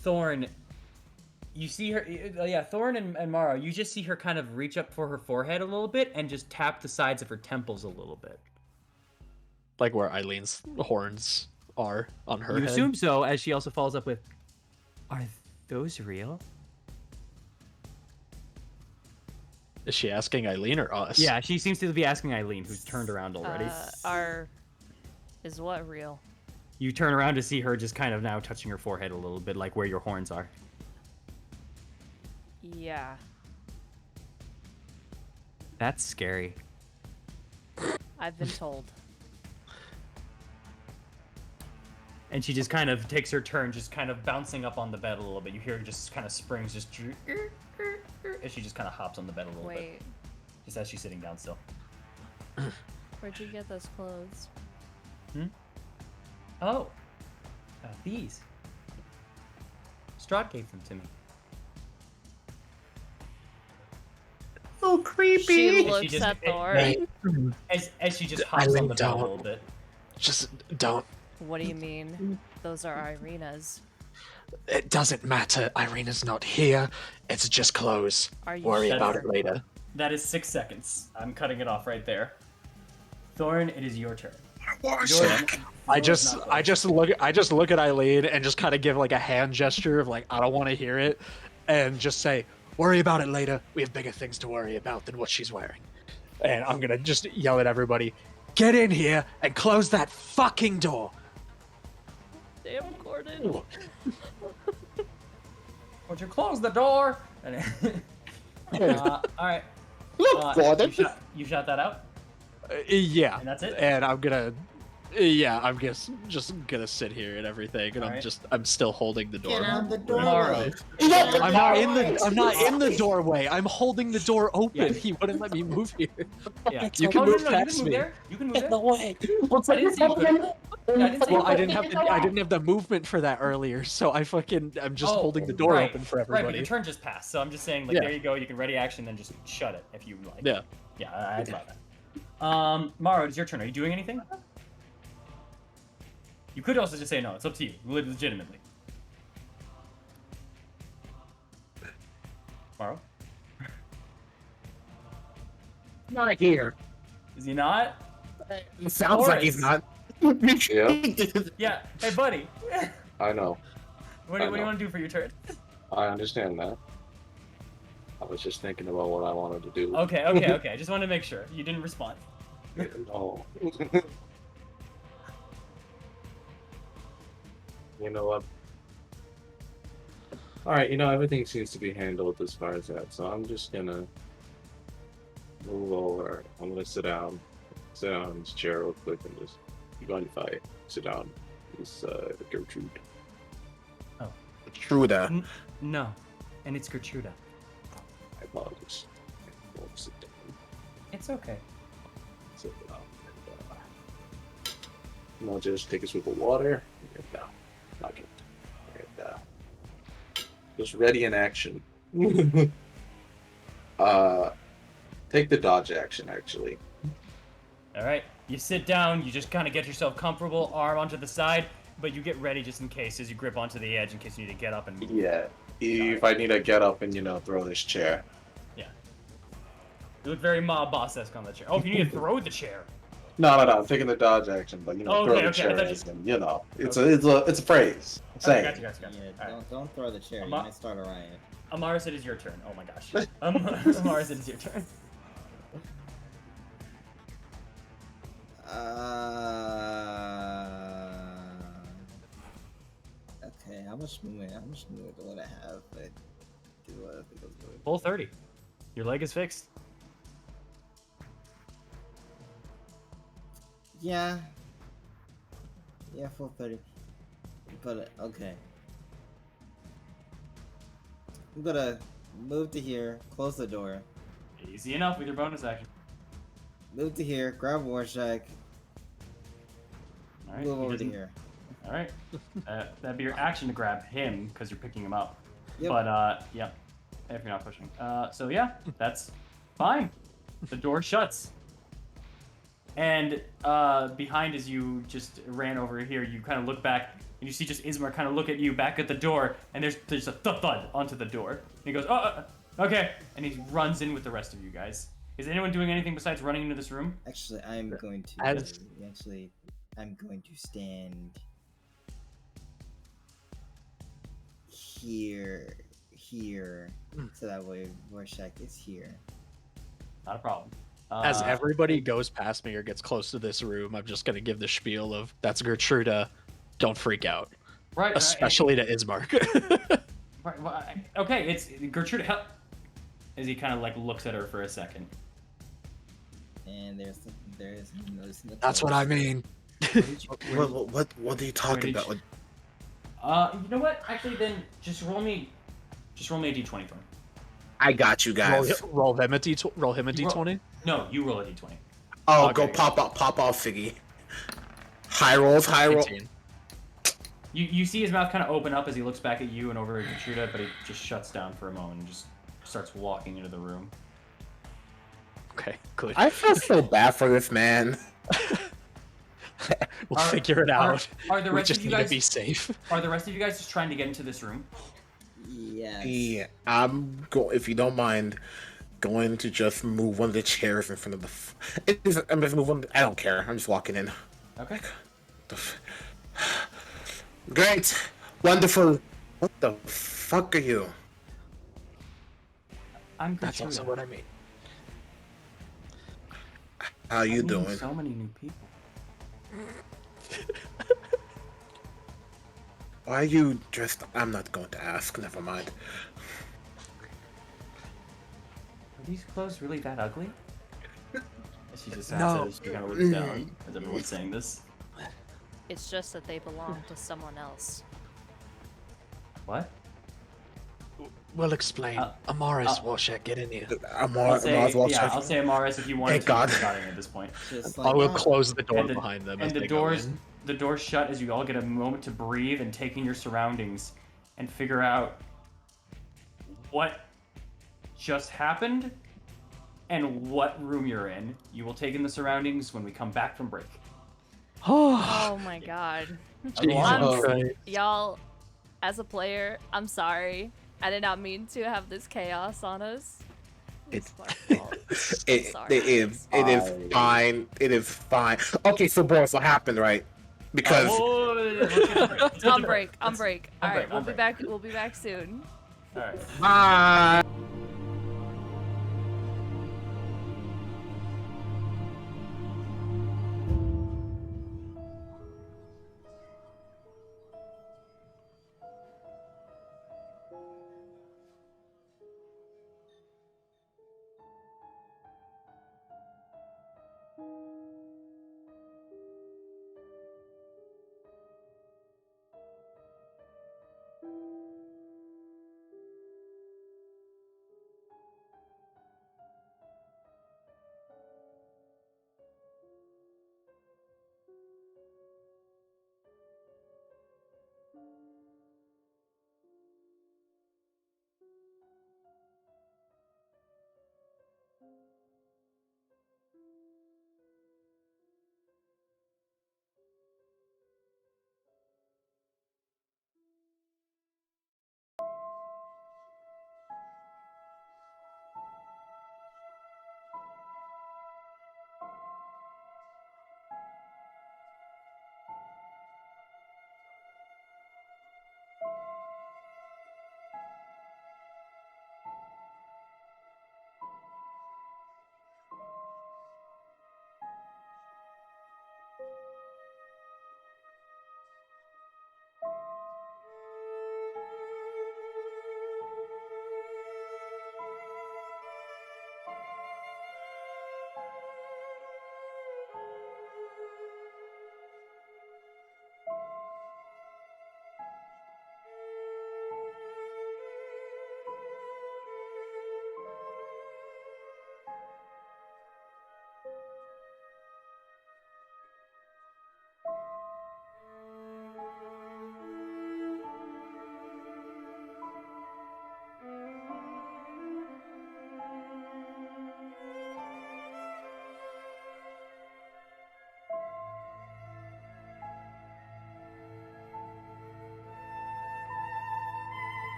Thorn, you see her, Thorn and Mara, you just see her kind of reach up for her forehead a little bit and just tap the sides of her temples a little bit. Like where Eileen's horns are on her You head. assume so, as she also follows up with, "Are those real?" Is she asking Eileen or us? Yeah, she seems to be asking Eileen, who's turned around already. Is what real? You turn around to see her just kind of now touching her forehead a little bit, like where your horns are. Yeah. That's scary. I've been told. And she just kind of takes her turn, just kind of bouncing up on the bed a little bit. You hear her just kind of springs, just as she just kind of hops on the bed a little bit. Wait, Just as she's sitting down still. where'd you get those clothes? Oh, these. Strahd gave them to me. Oh, creepy. She she looks just- at Thor. As she just hops on the bed a little bit. Just don't. What do you mean? Those are Irina's. It doesn't matter. Irina's not here. It's just clothes. Are you Worry sure? about it later. That is 6 seconds. I'm cutting it off right there. Thorn, it is your turn. I just look at Eileen and just kind of give like a hand gesture of like I don't want to hear it, and just say, "Worry about it later. We have bigger things to worry about than what she's wearing." And I'm gonna just yell at everybody, "Get in here and close that fucking door." Damn, Gordon. Would you close the door? All right. Look, Gordon. You shot that out? Yeah. And that's it? And I'm gonna just gonna sit here and everything, and Alright. I'm still holding the door. Get out the Tomorrow. doorway. I'm not in the doorway. I'm holding the door open. Yeah. He wouldn't let me move here. Yeah. You can move You past can move me. there. You can move there. way. I didn't see you put it. Yeah, I didn't see you Well, put I it. didn't have the movement for that earlier, so I'm just Oh, holding the door right. open for Right, but everybody. your turn just passed, so I'm just saying, like, Yeah. there you go. You can ready action, then just shut it if you like. Yeah. Yeah, I thought that. Maro, it's your turn. Are you doing anything? You could also just say no. It's up to you, legitimately. Maro, Not here. is he not? It sounds like he's not. Yeah, Yeah. Hey, buddy. I know. What do you want to do for your turn? I understand that. I was just thinking about what I wanted to do. Okay. I just wanted to make sure you didn't respond. No. You know what? Alright, everything seems to be handled as far as that, so I'm just gonna move over. I'm gonna sit down in this chair real quick and just, you mind if I sit down? This Gertrude. Truda. No, and it's Gertruda. I apologize. I won't sit down. It's okay. Sit down. And I'll just take a sip of water. And down. Knock it. And just ready in action. Take the dodge action, actually. All right. You sit down. You just kind of get yourself comfortable, arm onto the side, but you get ready just in case as you grip onto the edge in case you need to get up and move. Yeah. If I need to get up and, throw this chair. Yeah. You look very mob boss-esque on the chair. Oh, if you need to throw the chair. No, I'm taking the dodge action, but Oh, throw okay, the okay, chair I thought is, it's a phrase. I'm saying. Gotcha. Yeah, All right. don't throw the chair. You Ama- might start a riot. Amaris, it is your turn. Oh my gosh. Amaris, it is your turn. Okay, how much movement do I have? Full 30. Your leg is fixed. Yeah, full 30. But okay. I'm gonna move to here, close the door, Easy enough with your bonus action. move to here, grab Warshak, All right. move he over to doesn't- here. All right. That'd be your action to grab him because you're picking him up. Yep. But yeah, if you're not pushing. So yeah, that's fine. The door shuts. And behind as you just ran over here, you kind of look back and you see just Ismar kind of look at you back at the door, and there's a thud onto the door. And he goes, oh, okay, and he runs in with the rest of you guys. Is anyone doing anything besides running into this room? Actually, I'm going to. As- I'm going to stand here, so that way Warshak is here. Not a problem. As everybody goes past me or gets close to this room, I'm just gonna give the spiel of "That's Gertruda, don't freak out," right, especially to Ismark. Right, well, okay, it's Gertrude. As he kind of like looks at her for a second. And there's noticing the That's what I mean. What are you talking about? You know what? Actually, then just roll me a d20 for me. I got you guys. Roll him a You roll- d20. No, you roll a d20. Oh, Okay, go pop off, Figgy. High rolls, high roll. 18. You see his mouth kind of open up as he looks back at you and over at Kachuda, but he just shuts down for a moment and just starts walking into the room. Okay, good. I feel so bad for this man. We'll figure it out. Are the We rest just of you need guys to be safe. Are the rest of you guys just trying to get into this room? Yes. Yeah, if you don't mind, going to just move one of the chairs in front of I'm just moving. I don't care. I'm just walking in. Okay. Great, wonderful. What the fuck are you? I'm That's also Kachuda. what I mean. How you I'm meeting doing? so many new people. Why are you dressed? I'm not going to ask. Never mind. Are these clothes really that ugly? She just No. says she kind of looks down as everyone's saying this. It's just that they belong to someone else. What? We'll explain. Amaris, Washak, get in here. I'll say Amaris if you wanted Thank to God. regarding at this point. Just I like, will oh, close the door And the- behind them And as the they go doors in. the doors shut as you all get a moment to breathe and take in your surroundings and figure out what just happened and what room you're in. You will take in the surroundings when we come back from break. Oh my god. Jesus I'm- Y'all, as a player, I'm sorry. I did not mean to have this chaos on us. It's my fault. I'm sorry, It is fine. It is fine. Okay, so boys, what happened, right? Because On break. On break. On All break, right, we'll on be break. back. We'll be back soon. All right. bye.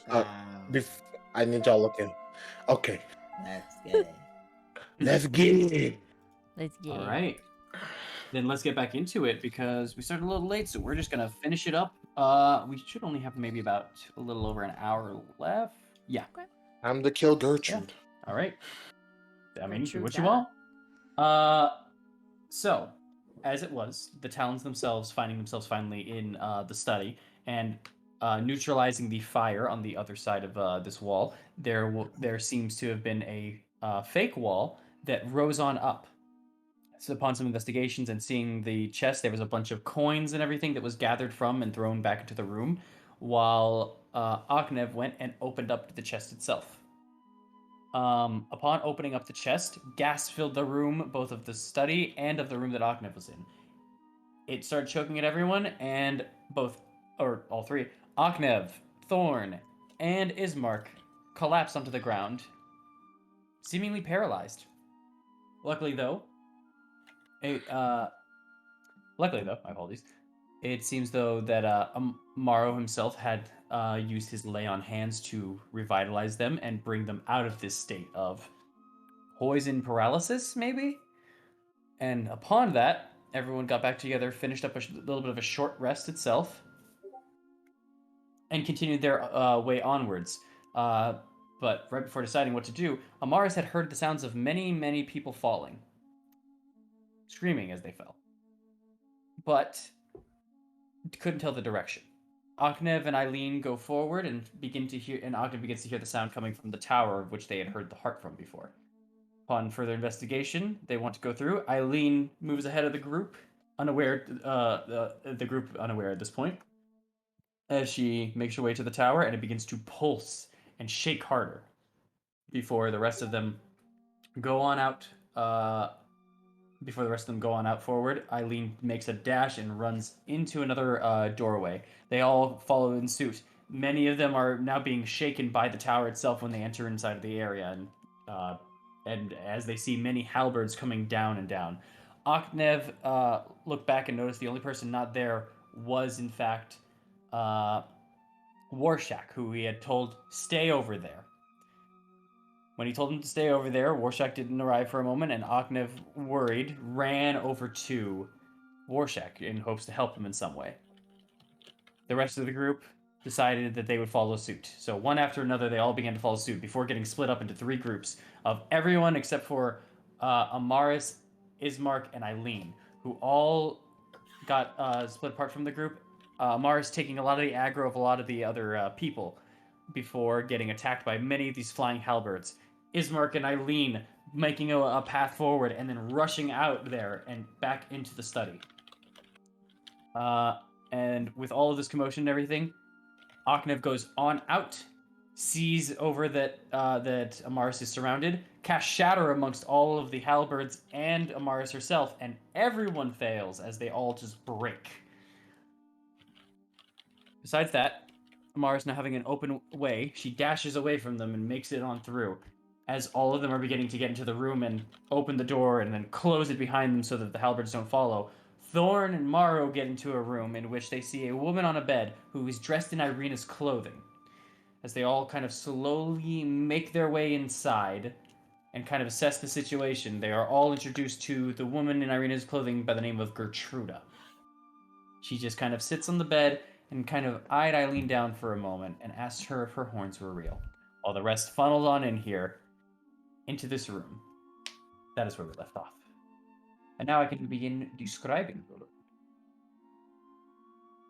Uh, I need y'all looking. Okay, Let's get it. let's get it. Let's get All it. right. Then let's get back into it because we started a little late, so we're just gonna finish it up. We should only have maybe about a little over an hour left. Yeah. Time to kill Gertrude. All right. I mean, do Gertrude what you that. want. So, as it was, the Talons themselves finding themselves finally in the study and neutralizing the fire on the other side of this wall, there seems to have been a fake wall that rose on up. So upon some investigations and seeing the chest, there was a bunch of coins and everything that was gathered from and thrown back into the room, while Aknev went and opened up the chest itself. Upon opening up the chest, gas filled the room, both of the study and of the room that Aknev was in. It started choking at everyone, and all three, Aknev, Thorn, and Ismark collapse onto the ground, seemingly paralyzed. Luckily, though, my apologies. It seems though that Morrow himself had used his lay on hands to revitalize them and bring them out of this state of poison paralysis, maybe. And upon that, everyone got back together, finished up a little bit of a short rest itself, and continued their way onwards. But right before deciding what to do, Amaris had heard the sounds of many, many people falling, screaming as they fell, but couldn't tell the direction. Aknev and Eileen go forward and Aknev begins to hear the sound coming from the tower of which they had heard the heart from before. Upon further investigation, they want to go through. Eileen moves ahead of the group, unaware, the group unaware at this point, as she makes her way to the tower, and it begins to pulse and shake harder before the rest of them go on out. Before the rest of them go on out forward, Eileen makes a dash and runs into another doorway. They all follow in suit. Many of them are now being shaken by the tower itself when they enter inside of the area, and as they see many halberds coming down and down. Aknev looked back and noticed the only person not there was, in fact, Warshak, who he had told, stay over there. When he told him to stay over there, Warshak didn't arrive for a moment, and Aknev, worried, ran over to Warshak in hopes to help him in some way. The rest of the group decided that they would follow suit. So one after another, they all began to follow suit before getting split up into 3 groups of everyone except for Amaris, Ismark, and Eileen, who all got split apart from the group. Amaris taking a lot of the aggro of a lot of the other people before getting attacked by many of these flying halberds. Ismark and Eileen making a path forward and then rushing out there and back into the study. And with all of this commotion and everything, Aknev goes on out, sees over that that Amaris is surrounded, casts Shatter amongst all of the halberds and Amaris herself, and everyone fails as they all just break. Besides that, Amaris now having an open way, she dashes away from them and makes it on through, as all of them are beginning to get into the room and open the door and then close it behind them so that the halberds don't follow. Thorn and Morrow get into a room in which they see a woman on a bed who is dressed in Irina's clothing. As they all kind of slowly make their way inside and kind of assess the situation, they are all introduced to the woman in Irina's clothing by the name of Gertruda. She just kind of sits on the bed and kind of eyed Eileen down for a moment and asked her if her horns were real, while the rest funneled on in here into this room. That is where we left off. And now I can begin describing the room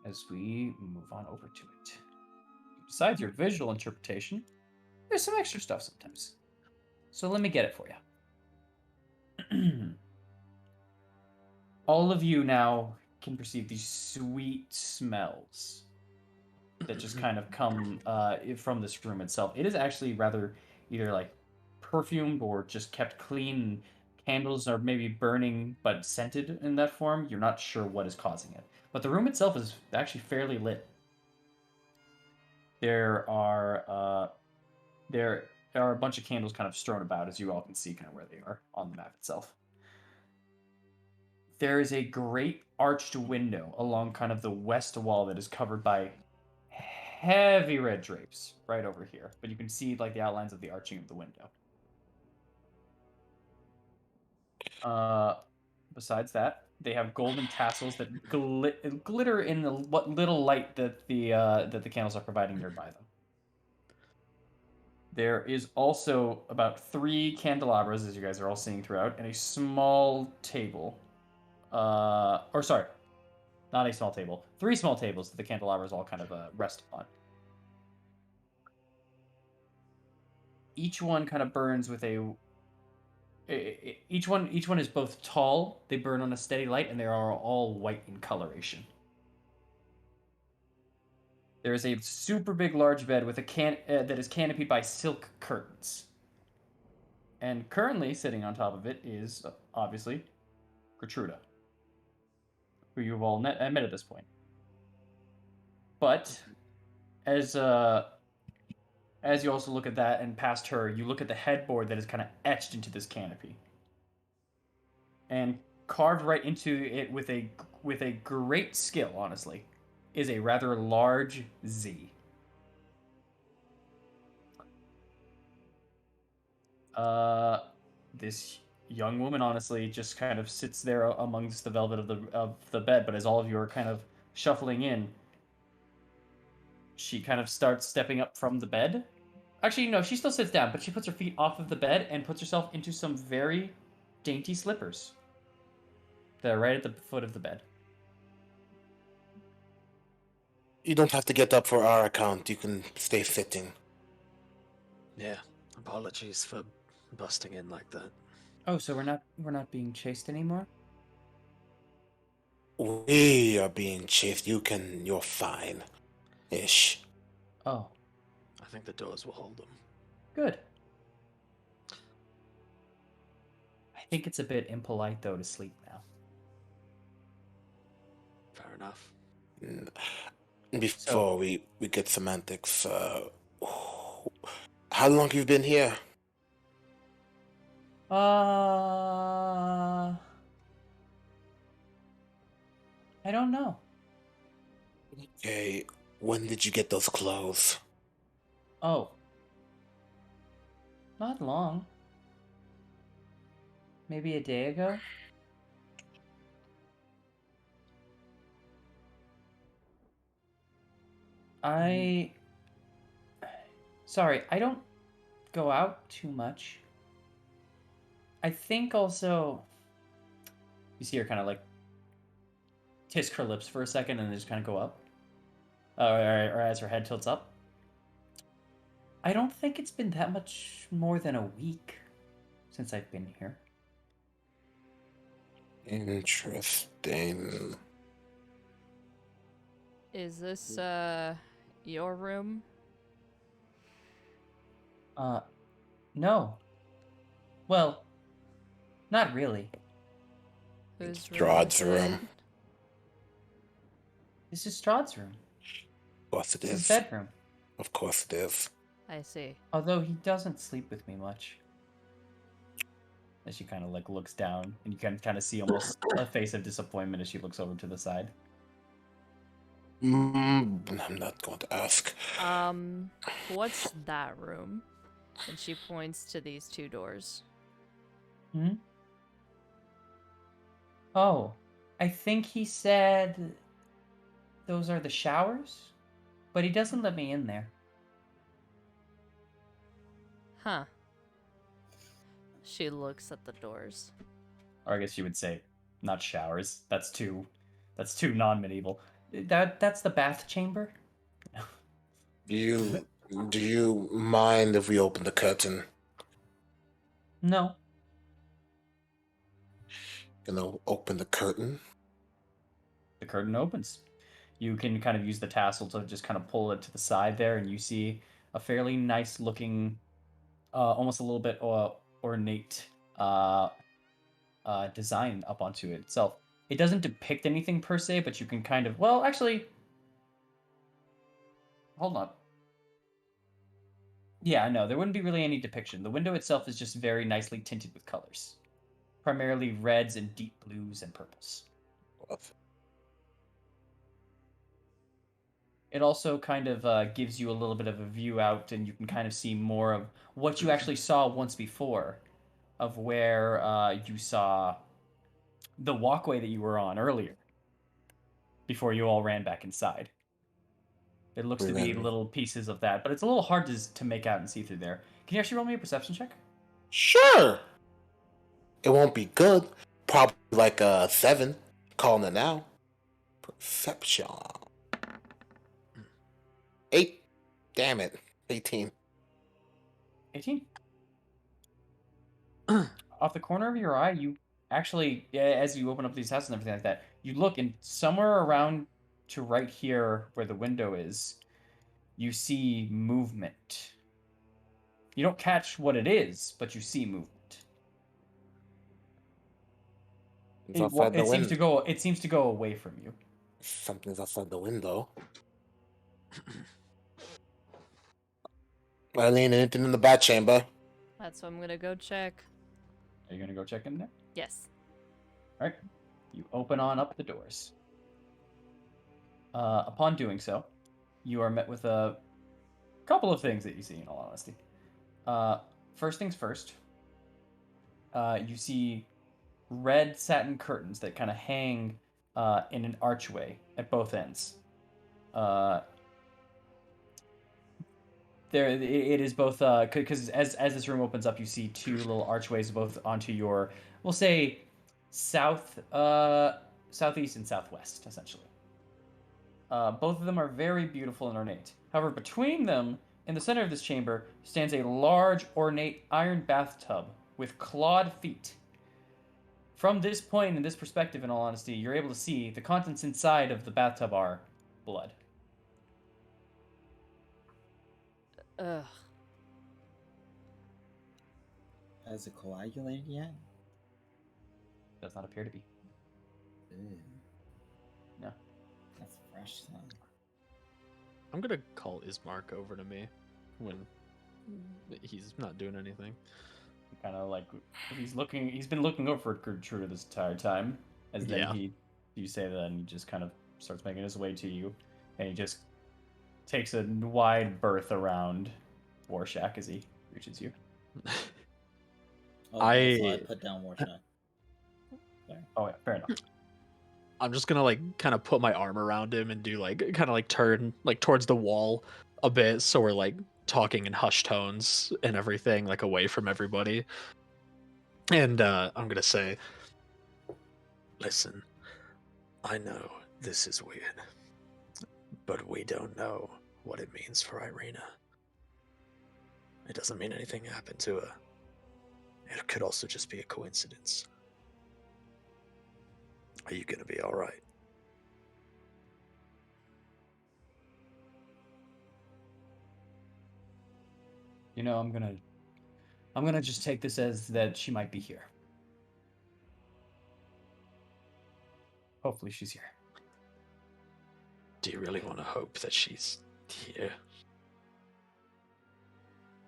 as we move on over to it. Besides your visual interpretation, there's some extra stuff sometimes. So let me get it for you. All of you now can perceive these sweet smells that just kind of come from this room itself. It is actually rather either like perfumed or just kept clean. Candles are maybe burning but scented in that form. You're not sure what is causing it. But the room itself is actually fairly lit. There are a bunch of candles kind of strewn about, as you all can see kind of where they are on the map itself. There is a great arched window along kind of the west wall that is covered by heavy red drapes right over here, but you can see like the outlines of the arching of the window. Besides that, they have golden tassels that glitter in the what little light that the candles are providing nearby them. There is also about 3 candelabras, as you guys are all seeing throughout, and a small table. Or sorry, not a small table. 3 small tables that the candelabras all kind of rest upon. Each one kind of burns with each one is both tall, they burn on a steady light, and they are all white in coloration. There is a super big large bed with a that is canopied by silk curtains. And currently sitting on top of it is, obviously, Gertruda, who you've all met at this point. But as you also look at that and past her, you look at the headboard that is kind of etched into this canopy. And carved right into it with a great skill, honestly, is a rather large Z. This young woman honestly just kind of sits there amongst the velvet of the bed, but as all of you are kind of shuffling in, she kind of starts stepping up from the bed. Actually, no, she still sits down, but she puts her feet off of the bed and puts herself into some very dainty slippers. They're right at the foot of the bed. You don't have to get up for our account. You can stay sitting. Yeah, apologies for busting in like that. Oh, so we're not being chased anymore? We are being chased. You're fine. Ish. Oh, I think the doors will hold them. good. I think it's a bit impolite though to sleep now. Fair enough. Before we get semantics, how long have you been here? I don't know. Okay, when did you get those clothes? Oh. Not long. Maybe a day ago? Sorry, I don't go out too much. I think also... You see her kind of like tisk her lips for a second and then just kind of go up. Or as her head tilts up. I don't think it's been that much more than a week since I've been here. Interesting. Is this your room? No. Well, not really. Whose room Strahd's is room. it? This is Strahd's room. Of course it It's his is. bedroom. Of course it is. I see. Although he doesn't sleep with me much. As she kind of like looks down, and you can kind of see almost a face of disappointment as she looks over to the side. I'm not going to ask. What's that room? And she points to these two doors. Hmm? Oh, I think he said those are the showers, but he doesn't let me in there. Huh. She looks at the doors. Or I guess you would say, not showers. That's too non-medieval. That's the bath chamber. Do you mind if we open the curtain? No. Open the curtain. The curtain opens. You can kind of use the tassel to just kind of pull it to the side there, and you see a fairly nice looking, almost a little bit ornate design up onto it itself. It doesn't depict anything per se, but you can kind of, well, actually, hold on. Yeah, no, there wouldn't be really any depiction. The window itself is just very nicely tinted with colors, primarily reds and deep blues and purples. It also kind of gives you a little bit of a view out, and you can kind of see more of what you actually saw once before, of where you saw the walkway that you were on earlier, before you all ran back inside. It looks to be little pieces of that, but it's a little hard to make out and see through there. Can you actually roll me a perception check? Sure. It won't be good. Probably like a 7. Calling it now. Perception. 8. Damn it. 18. 18. Off the corner of your eye, you actually, as you open up these houses and everything like that, you look, and somewhere around to right here where the window is, you see movement. You don't catch what it is, but you see movement. It seems to go away from you. Something's outside the window. Eileen, anything in the bat chamber? That's what I'm gonna go check. Are you gonna go check in there? Yes. All right. You open on up the doors. Upon doing so, you are met with a couple of things that you see, in all honesty. First things first, you see red satin curtains that kind of hang in an archway at both ends. It is both because as this room opens up, you see two little archways both onto your, we'll say, southeast and southwest, essentially. Both of them are very beautiful and ornate. However, between them, in the center of this chamber, stands a large, ornate iron bathtub with clawed feet. From this point, in this perspective, in all honesty, you're able to see the contents inside of the bathtub are blood. Ugh. Has it coagulated yet? Does not appear to be. Ew. No. That's fresh then. I'm gonna call Ismark over to me when he's not doing anything. Kind of like he's been looking over at Gertrude this entire time. As then Yeah. you say that, and he just kind of starts making his way to you, and he just takes a wide berth around Warshak as he reaches you. Okay, so I put down Warshak. Oh yeah, fair enough. I'm just gonna like kind of put my arm around him and do like kind of like turn like towards the wall a bit, so we're like talking in hushed tones and everything, like away from everybody. And I'm gonna say, listen, I know this is weird, but we don't know what it means for Irina. It doesn't mean anything happened to her. It could also just be a coincidence. Are you gonna be all right? You know, I'm gonna just take this as that she might be here. Hopefully she's here. Do you really want to hope that she's here?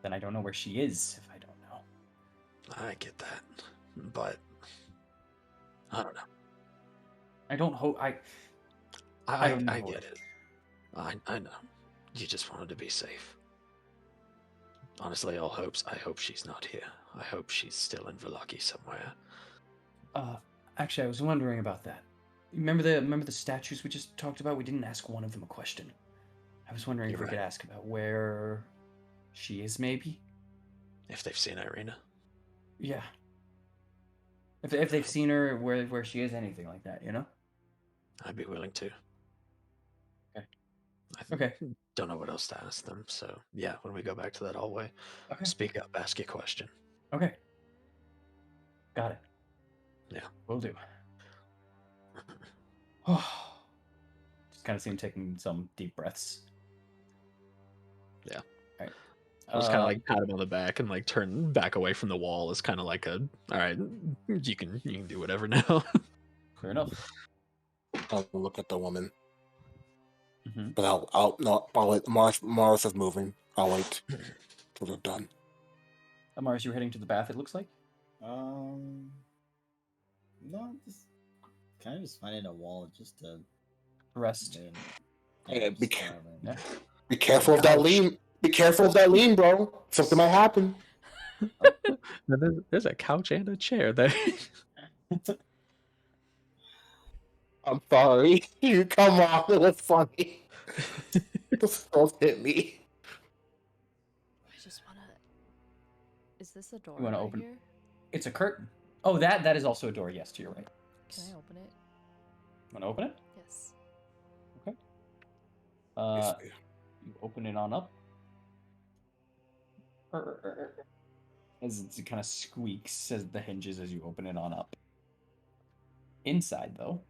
Then I don't know where she is if I don't know. I get that, but I don't know. I don't hope I I don't know get it. I know. You just wanted to be safe. Honestly, I hope she's not here. I hope she's still in Vallaki somewhere. Actually I was wondering about that. Remember the statues we just talked about? We didn't ask one of them a question. I was wondering if we could ask about where she is, maybe? If they've seen Irina. Yeah. If they've seen her, where she is, anything like that, you know? I'd be willing to. Okay. Okay. Don't know what else to ask them, so yeah, when we go back to that hallway, Okay. speak up, ask your question. Okay. Got it. Yeah. Will do. Just kind of see him taking some deep breaths. Yeah. All right. I was kind of like pat him on the back and like turn back away from the wall. It's kind of like a, all right, you can do whatever now. Fair enough. I'll look at the woman. Mm-hmm. But I'll wait. Morris is moving. I'll wait till they're done. Amaris, you're heading to the bath, it looks like? No, just kind of just finding a wall just to Rest. Hey, be Yeah. Be careful of that lean. Be careful of that lean, bro. Something might happen. There's a couch and a chair there. I'm sorry. You come on. It was funny. Just don't hit me. I just wanna. Is this a door You wanna right open- here? It's a curtain. Oh, that is also a door, yes, to your right. Can I open it? Want to open it? Yes. Okay. You open it on up. As it kind of squeaks as the hinges as you open it on up. Inside, though,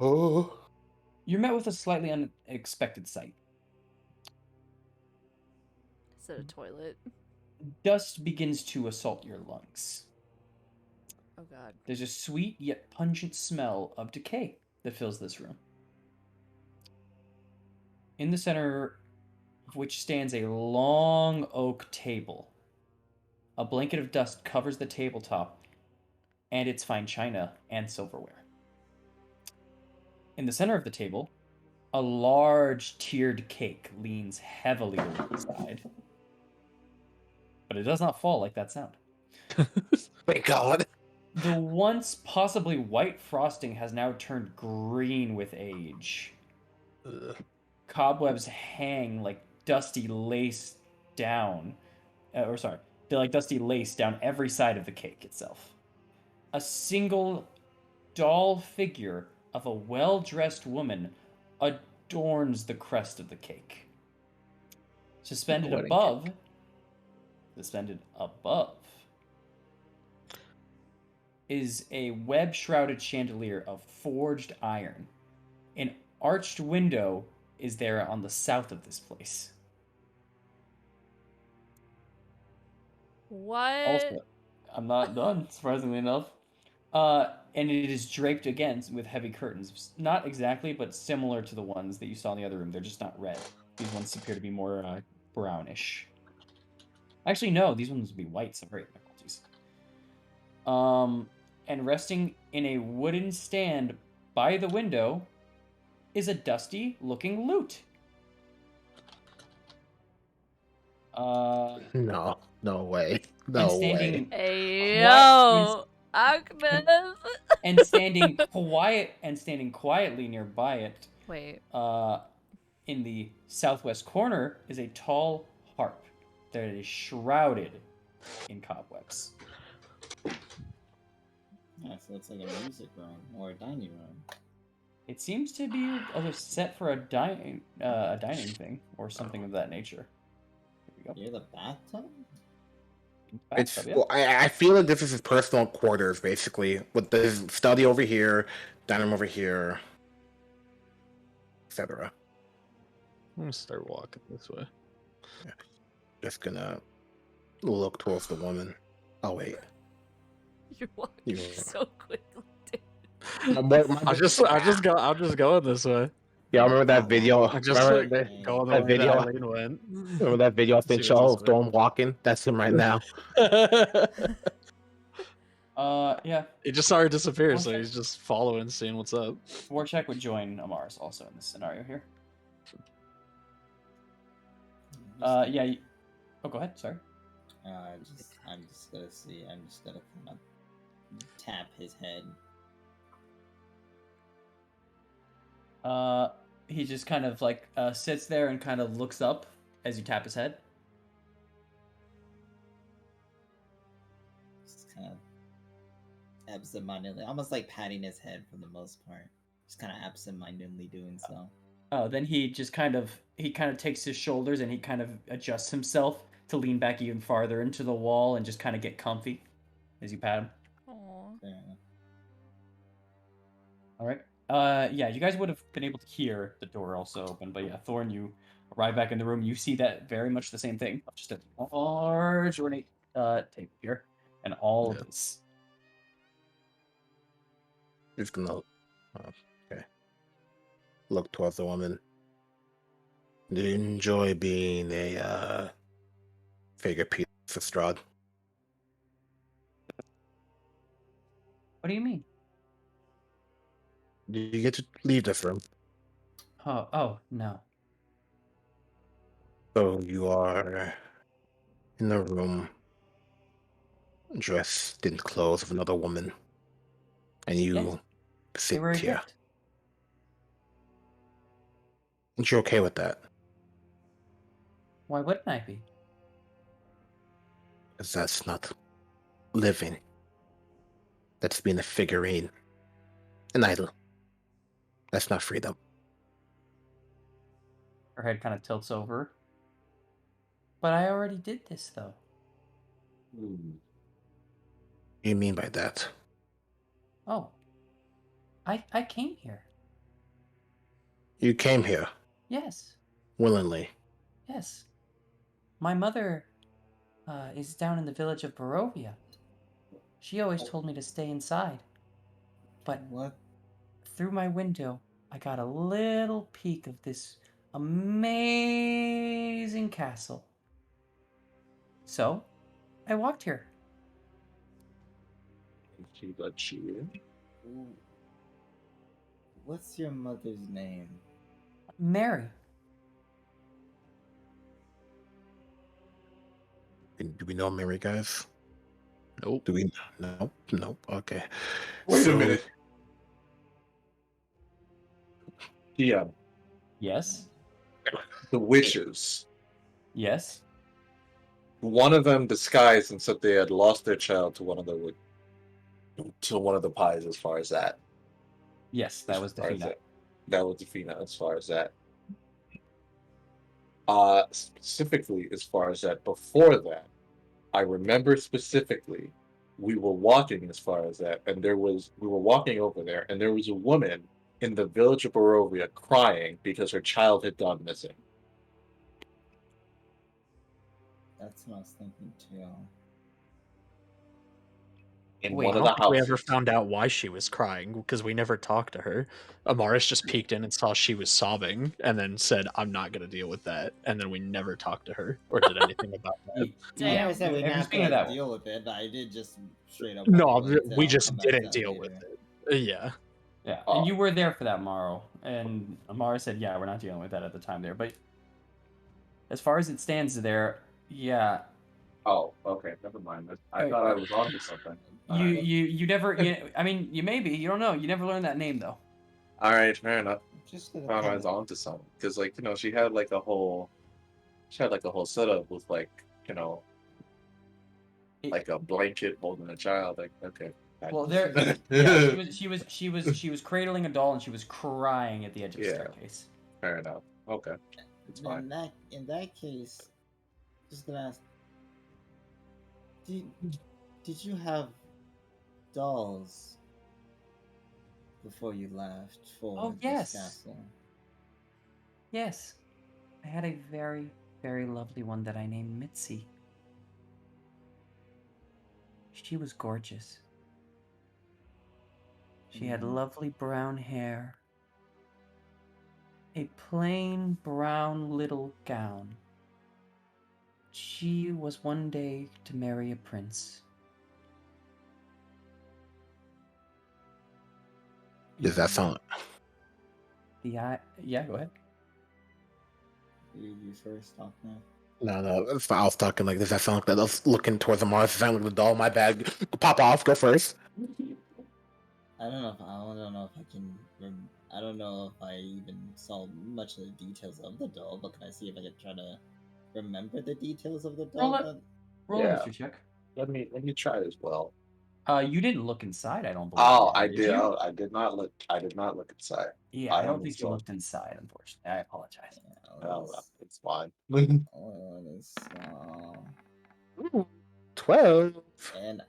Oh. you're met with a slightly unexpected sight. Is it a toilet? Dust begins to assault your lungs. Oh god. There's a sweet yet pungent smell of decay that fills this room. In the center, of which stands a long oak table. A blanket of dust covers the tabletop and its fine china and silverware. In the center of the table, a large tiered cake leans heavily over the side. But it does not fall like that sound. Thank God. The once possibly white frosting has now turned green with age. Ugh. Cobwebs hang like dusty lace down, they're like dusty lace down every side of the cake itself. A single doll figure of a well-dressed woman adorns the crest of the cake. Suspended Wedding above, is a web-shrouded chandelier of forged iron. An arched window is there on the south of this place. What? Also, I'm not done, surprisingly enough. And it is draped again with heavy curtains. Not exactly, but similar to the ones that you saw in the other room. They're just not red. These ones appear to be more brownish. Actually, no, these ones would be white. Sorry, my apologies. And resting in a wooden stand by the window is a dusty-looking lute. No, no way. And No standing way. Hey, quiet, yo, Ahmed. and standing quietly nearby it, Wait. in the southwest corner is a tall harp that is shrouded in cobwebs. Yeah, so it's like a music room or a dining room. It seems to be a set for a dining thing or something of that nature. Here we go. Near the bathtub? It's. Bathtub, yeah. Well, I feel like this is his personal quarters, basically, with his study over here, dining room over here, etc. I'm gonna start walking this way. Just gonna look towards the woman. Oh wait. You're walking Yeah. so quickly, dude. I'm just going this way. Yeah, I remember that video. I just Remember like going the that way video? that Eileen went. Remember that video I See sent what's y'all this of Thorn walking? That's him right now. Yeah. He just saw her disappear, so One he's just following, seeing what's up. Warcheck would join Amaris also in this scenario here. Yeah. Oh, go ahead. Sorry. I'm just gonna see. I'm just gonna kind of tap his head. He just kind of like sits there and kind of looks up as you tap his head. Just kind of absentmindedly, almost like patting his head for the most part. Just kind of absentmindedly doing so. Oh, then he kind of takes his shoulders and he kind of adjusts himself to lean back even farther into the wall and just kind of get comfy as you pat him. Aww. Fair enough. All right. Yeah, you guys would have been able to hear the door also open, but yeah, Thorn, you arrive back in the room. You see that very much the same thing, just a large ornate tape here, and all of this. Just gonna okay. Look towards the woman. Do you enjoy being a figure piece of Strahd? What do you mean? Do you get to leave this room? Oh no. So you are in the room, dressed in clothes of another woman, and you Yes. They sit were a here. gift. And you're okay with that? Why wouldn't I be? Because that's not living. That's being a figurine. An idol. That's not freedom. Her head kind of tilts over. But I already did this though. What do you mean by that? Oh. I came here. You came here Yes. willingly. Yes. My mother is down in the village of Barovia. She always told me to stay inside. But What? through my window, I got a little peek of this amazing castle. So, I walked here. And she let you in. Ooh. What's your mother's name? Mary. Do we know Mary, guys? Nope. Do we? Nope. Nope. Okay. Wait a So- minute. Yeah, Yes. the witches. Yes. One of them disguised and said they had lost their child to one of the pies. As far as that, Yes, that was as far as Defina. that was Defina. As far as that, specifically as far as that. Before that, I remember specifically we were walking as far as that, and we were walking over there, and there was a woman in the village of Barovia crying because her child had gone missing. That's what I was thinking too. In Wait, one I of don't the think we ever houses. found out why she was crying because we never talked to her. Amaris just peeked in and saw she was sobbing and then said, I'm not going to deal with that. And then we never talked to her or did anything about that. I never Damn. said we're If you're not speaking of gonna that, deal with it, but I did just straight up No, walk away and said, we I'll just come back to didn't that deal later. with it. Yeah. yeah, Oh. and you were there for that morrow, and Amara said, "Yeah, we're not dealing with that at the time there." But as far as it stands there, yeah, Oh, okay, never mind. I Alright. thought I was onto something. you never. I mean, you maybe you don't know. You never learned that name though. All right, fair enough. Just gonna Thought I come was onto something because, like, she had like a whole setup with like It- like a blanket holding a child. Like, okay. Well, there, yeah, she was cradling a doll and she was crying at the edge of the Yeah. staircase. Fair enough. Okay, it's fine. in that case, just gonna ask, did you have dolls before you left for Oh, this yes. castle? Yes, I had a very, very lovely one that I named Mitzi. She was gorgeous. She had lovely brown hair, a plain brown little gown. She was one day to marry a prince. Does that sound? Yeah, go ahead. You first talk now. No. That's I was talking like, does that sound like that? I was looking towards the Mars. Does that sound like the doll? My bad. Pop off. Go first. I don't know if I can. I don't know if I even saw much of the details of the doll, but can I see if I can try to remember the details of the doll? Roll it. Roll a Yeah. history check. Let me try as well. You didn't look inside, I don't believe. Oh, I did did. you? Oh, I did not look. I did not look inside. Yeah, I don't only think you saw- looked inside, unfortunately. I apologize. Oh, well, it's fine. Uh, 12. and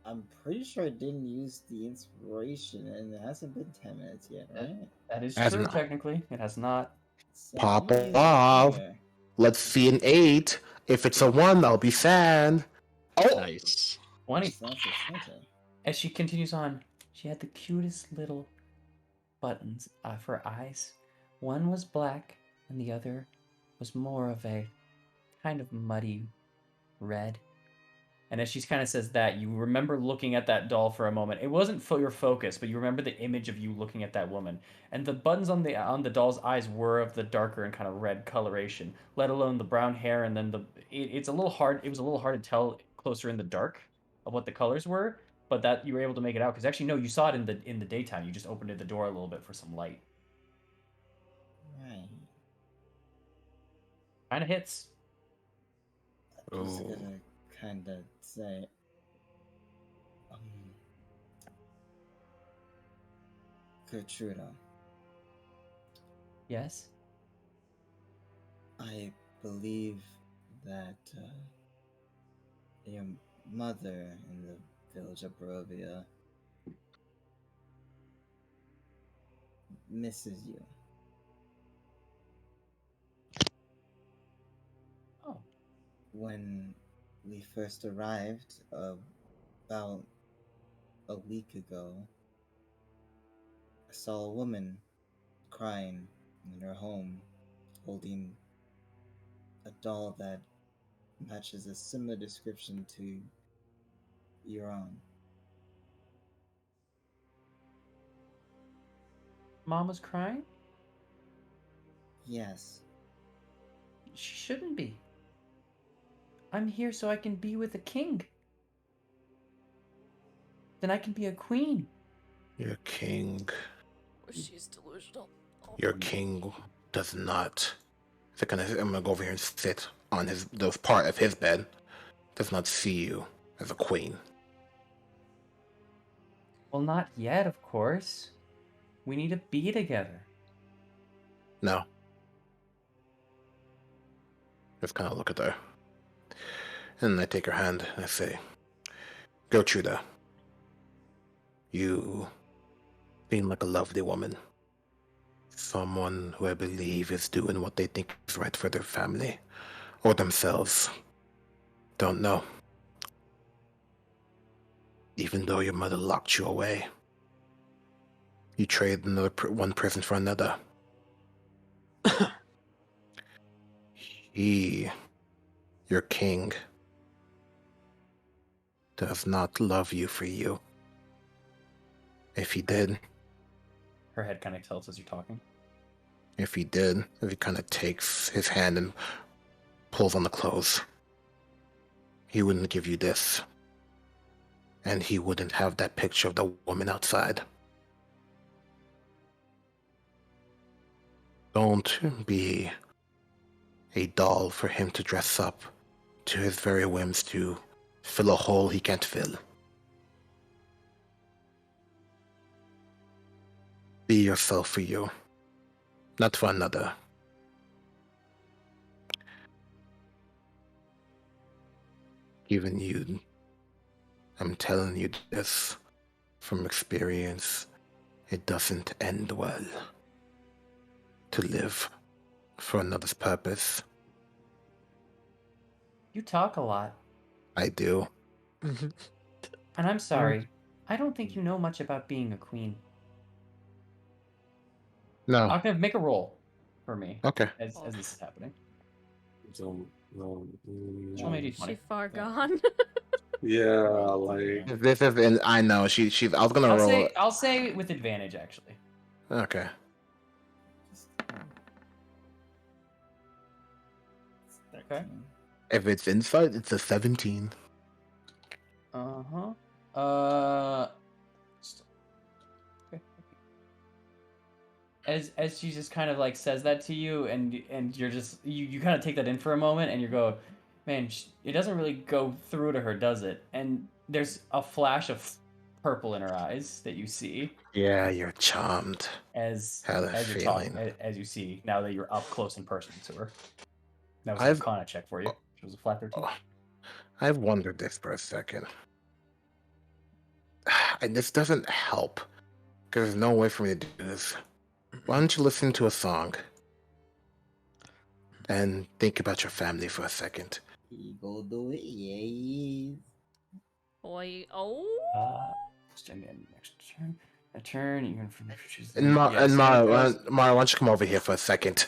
I'm pretty sure I didn't use the inspiration, and it hasn't been 10 minutes yet, right? That is As true, an- technically. It has not. So Pop I'm gonna use it off. here. Let's see an 8. If it's a 1, I'll be sad. Oh, Nice. 20. So that's exciting. As she continues on, she had the cutest little buttons for eyes. One was black, and the other was more of a kind of muddy red. And as she kind of says that, you remember looking at that doll for a moment. It wasn't your focus, but you remember the image of you looking at that woman. And the buttons on the doll's eyes were of the darker and kind of red coloration, let alone the brown hair. And then it's a little hard. It was a little hard to tell closer in the dark of what the colors were, but that you were able to make it out because actually no, you saw it in the daytime. You just opened the door a little bit for some light. Right. Kind of hits. I'm just gonna kind of say, Gertruda, Yes. I believe that your mother in the village of Barovia misses you. Oh. When we first arrived about a week ago, I saw a woman crying in her home, holding a doll that matches a similar description to your own. Mom was crying? Yes. She shouldn't be. I'm here so I can be with a king. Then I can be a queen. Your king. She's delusional. Oh. Your king does not. I'm gonna go over here and sit on the part of his bed. Does not see you as a queen. Well, not yet, of course. We need to be together. No. Just kind of look at her. And I take her hand and I say, Gertruda, you seem like a lovely woman. Someone who I believe is doing what they think is right for their family or themselves. Don't know. Even though your mother locked you away, you trade one prison for another. He, your king, does not love you for you. If he did, Her head kind of tilts as you're talking. if he kind of takes his hand and pulls on the clothes, he wouldn't give you this. And he wouldn't have that picture of the woman outside. Don't be a doll for him to dress up to his very whims to fill a hole he can't fill. Be yourself for you, not for another. Even you, I'm telling you this from experience, it doesn't end well to live for another's purpose. You talk a lot. I do. And I'm sorry. I don't think you know much about being a queen. No. I'm gonna make a roll for me Okay. as this is happening. So, Show me a Is she d20. far gone? yeah, like This is in. I know she's. I was gonna roll. I'll say with advantage actually. Okay. Okay. If it's inside, it's a 17. Okay. As she just kind of like says that to you, and you're just you kind of take that in for a moment, and you go, man, it doesn't really go through to her, does it? And there's a flash of purple in her eyes that you see Yeah, you're charmed. as Had a you're talking, feeling. as you see now that you're up close in person to her. That was I've- a Arcana check for you. It was a flat 13. I've wondered this for a second. And this doesn't help. Because there's no way for me to do this. Why don't you listen to a song? And think about your family for a second. He go do it, yeah. Oi, oh. And then next turn. A turn, you can choose. And Mara, why don't you come over here for a second?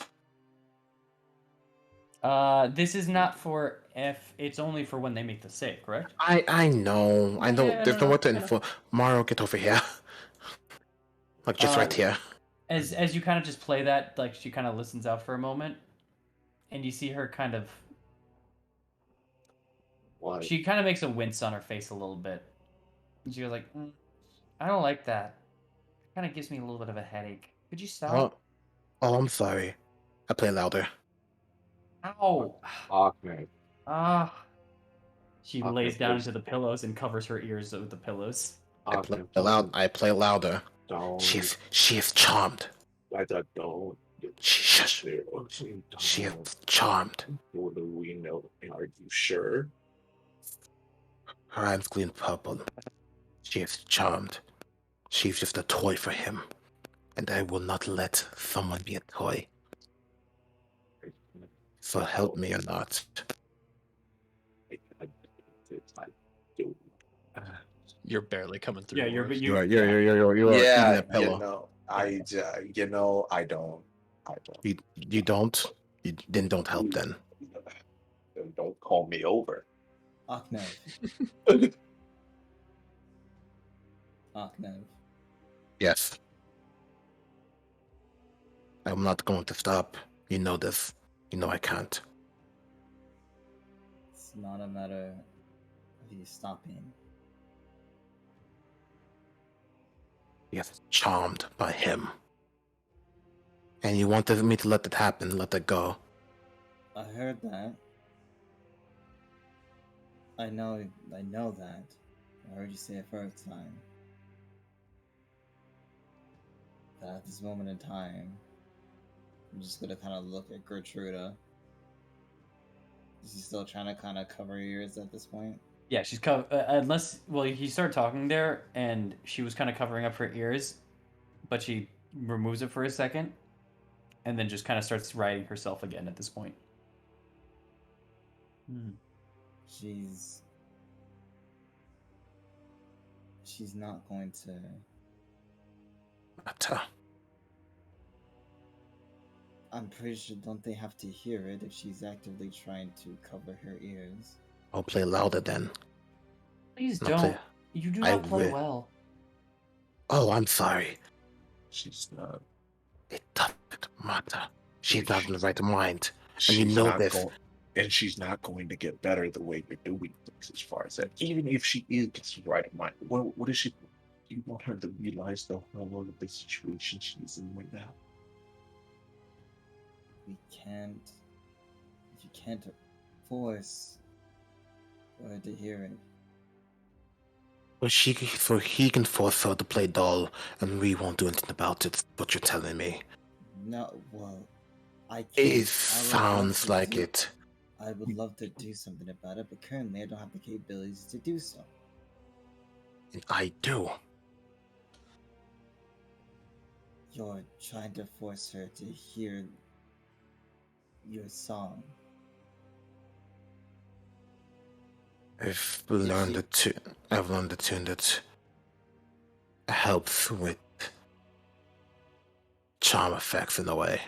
This is not for if it's only for when they make the save, correct? I know. I know. Yeah, There's no, no way to no. info. Mara, get over here. Like, just right here. As you kind of just play that, like she kind of listens out for a moment, and you see her kind of. what? She kind of makes a wince on her face a little bit. And she goes like, I don't like that. It kind of gives me a little bit of a headache. Could you stop? Oh, I'm sorry. I play louder. Ow! Okay. She Okay, lays down please. into the pillows and covers her ears with the pillows. I play louder. Don't. She is charmed. I don't. Shush. She is charmed. What do we know? Are you sure? Her eyes gleam purple. She is charmed. She's just a toy for him. And I will not let someone be a toy. So help me or not. You're barely coming through. Yeah, Boris. You're Yeah, eating a pillow. I don't. You don't? then don't help then. Don't call me over. Aknev. Aknev. Yes. I'm not going to stop. You know this. You know I can't. It's not a matter of you stopping. Yes, charmed by him. And you wanted me to let that happen, let that go. I heard that. I know that. I heard you say it first time. But at this moment in time, I'm just gonna kind of look at Gertruda. Is he still trying to kind of cover her ears at this point? Yeah, she's unless he started talking there, and she was kind of covering up her ears, but she removes it for a second, and then just kind of starts writing herself again at this point. She's not going to. Mata. I'm pretty sure, don't they have to hear it if she's actively trying to cover her ears? I'll play louder then. Please I'll don't. play- You do I not play will. well. Oh, I'm sorry. She's not. It doesn't matter. She's not in the right mind. And She's you know not this. and she's not going to get better the way you're doing things. As far as that, even if she is gets the right mind, what is she? You want her to realize the horror of the situation she's in right now. We can't. You can't force her to hear it. So he can force her to play doll, and we won't do anything about it. What you're telling me? No, well, I can't. It I would love sounds to like do- it. I would love to do something about it, but currently I don't have the capabilities to do so. And I do. You're trying to force her to hear your song. I've learned a tune that helps with charm effects in a way.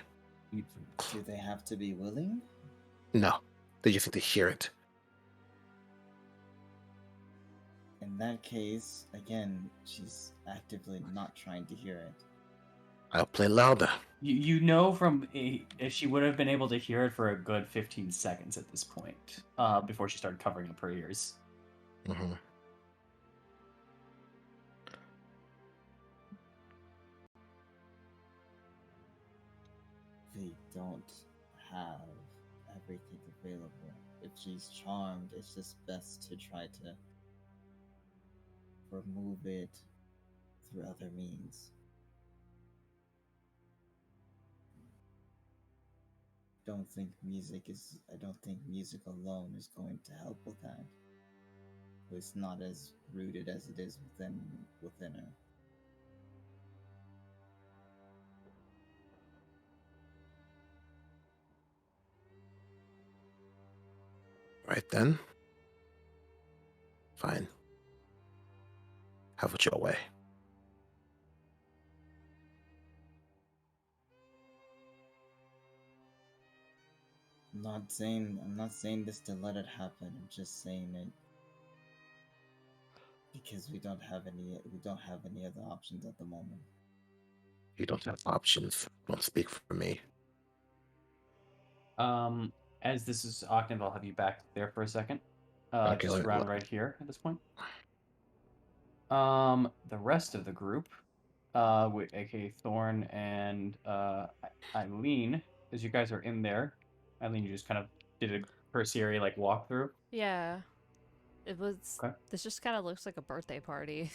Do they have to be willing? No, they just need to hear it. In that case, again, she's actively not trying to hear it. I'll play louder. You know from she would have been able to hear it for a good 15 seconds at this point, before she started covering up her ears. Mm-hmm. They don't have everything available. If she's charmed, it's just best to try to remove it through other means. I don't think music alone is going to help with that. It's not as rooted as it is within her. Right then. Fine. Have it your way. I'm not saying this to let it happen. I'm just saying it because we don't have any other options at the moment. You don't have options. Don't speak for me. As this is Octave, I'll have you back there for a second. Okay, Just around right here at this point. The rest of the group, with aka Thorn and Eileen, as you guys are in there, Eileen, you just kind of did a cursory walkthrough. Yeah. It was. Okay. This just kind of looks like a birthday party.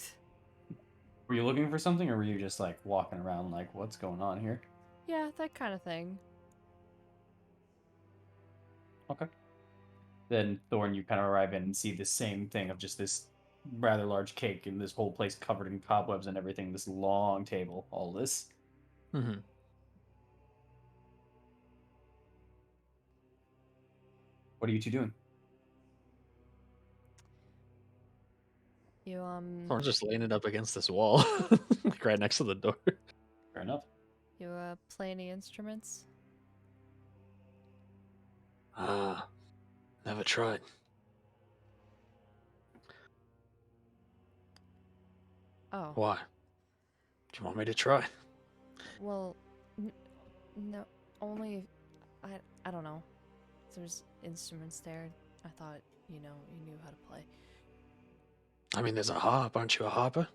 Were you looking for something, or were you just walking around what's going on here? Yeah, that kind of thing. Okay. Then Thorn, you kind of arrive in and see the same thing of just this rather large cake and this whole place covered in cobwebs and everything. This long table, all this. Mm-hmm. What are you two doing? You Or just laying it up against this wall, like right next to the door. Fair enough. you play any instruments? Never tried. Oh, Why? Do you want me to try? well, no, only I don't know. There's instruments there. I thought, you knew how to play. I mean, there's a harp. Aren't you a harper?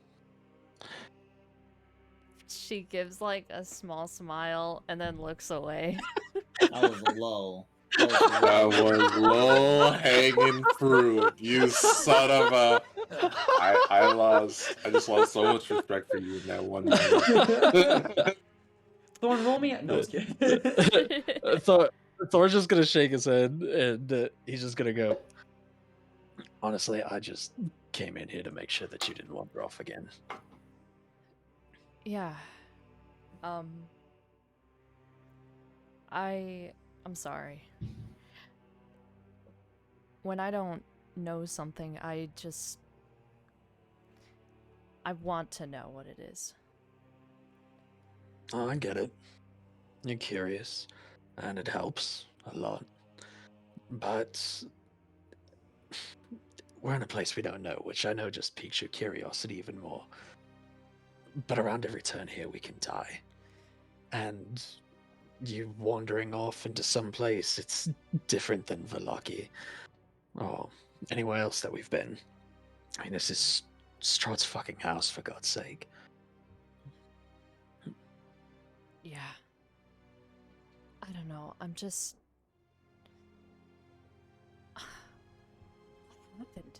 She gives like a small smile and then looks away. That was low. That was That low. was low hanging fruit. You son of a. I lost. I just lost so much respect for you in that one moment. Thorn, roll me. No, I was kidding. Thor's just gonna shake his head and he's just gonna go. Honestly, I just came in here to make sure that you didn't wander off again. Yeah. I'm sorry. When I don't know something, I want to know what it is. Oh, I get it. You're curious, and it helps a lot. But we're in a place we don't know, which I know just piques your curiosity even more. But around every turn here, we can die. And you wandering off into some place, it's different than Velaki or anywhere else that we've been. I mean, this is Strahd's fucking house, for God's sake. Yeah. I don't know. I'm just. What happened?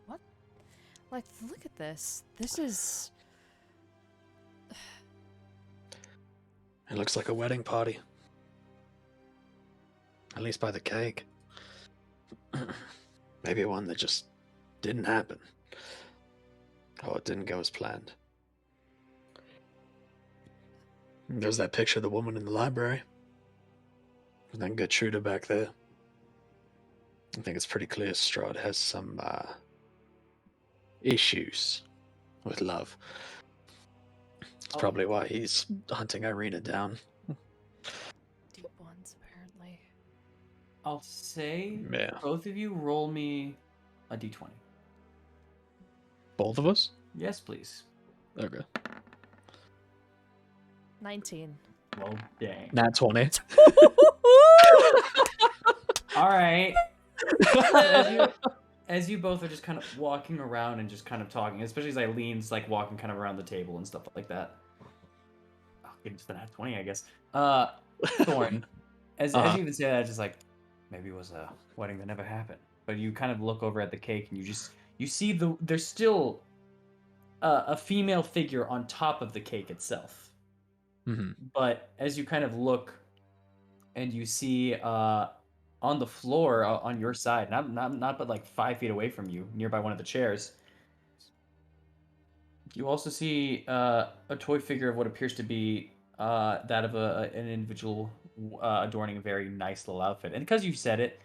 What? Like, look at this. This is. It looks like a wedding party. At least by the cake. Maybe one that just didn't happen. Or it didn't go as planned. There's that picture of the woman in the library. And then Gertruda back there. I think it's pretty clear Strahd has some issues with love. It's probably why he's hunting Irina down. Deep ones, apparently. I'll say Yeah. both of you roll me a d20. Both of us? Yes, please. Okay. 19. Well, dang. Nat 20. All right. As you both are just kind of walking around and just kind of talking, especially as Eileen's like walking kind of around the table and stuff like that. Oh, goodness, the nat 20, I guess. Thorn, as you even say that, just like maybe it was a wedding that never happened. But you kind of look over at the cake and you see there's still a female figure on top of the cake itself. Mm-hmm. But as you kind of look and you see on the floor on your side, not but like 5 feet away from you, nearby one of the chairs, you also see a toy figure of what appears to be that of an individual adorning a very nice little outfit. And because you said it,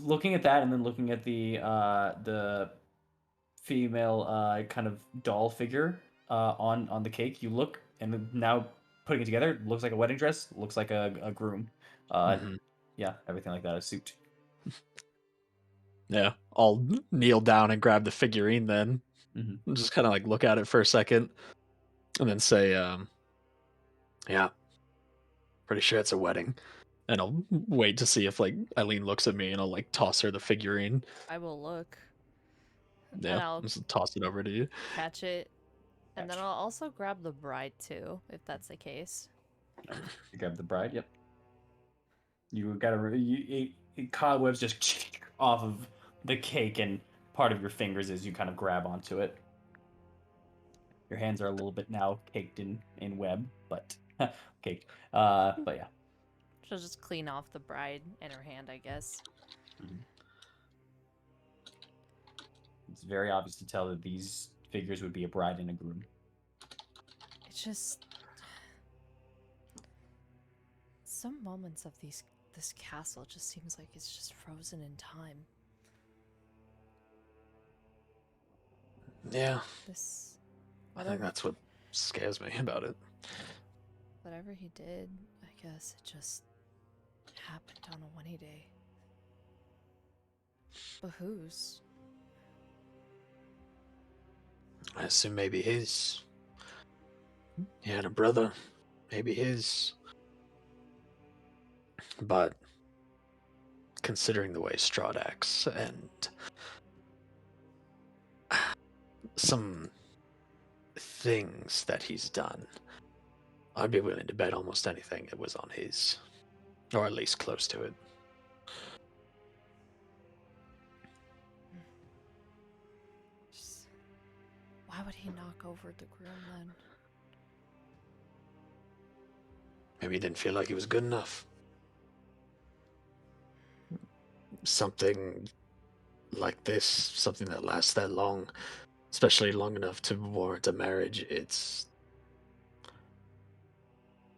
looking at that and then looking at the female kind of doll figure on the cake, you look and now putting it together, looks like a wedding dress, looks like a groom. Yeah, everything like that, a suit. Yeah, I'll kneel down and grab the figurine then. Mm-hmm. And just kind of like look at it for a second and then say, yeah, pretty sure it's a wedding. And I'll wait to see if like Eileen looks at me and I'll like toss her the figurine. I will look. Yeah, And I'll just toss it over to you. catch it. And then I'll also grab the bride too, if that's the case. You grab the bride. Yep. You got cobwebs just off of the cake and part of your fingers as you kind of grab onto it. Your hands are a little bit now caked in web, but caked. But yeah. She'll just clean off the bride in her hand, I guess. Mm-hmm. It's very obvious to tell that these figures would be a bride and a groom. It's just some moments of this castle just seems like it's just frozen in time. Yeah, I Whatever, think that's what scares me about it. whatever he did, I guess it just happened on a any day. But whose? I assume maybe his. He had a brother. Maybe his. But considering the way Strahd acts and some things that he's done, I'd be willing to bet almost anything it was on his. Or at least close to it. Just, why would he knock over the groom then? Maybe he didn't feel like he was good enough. Something like this, something that lasts that long, especially long enough to warrant a marriage, it's...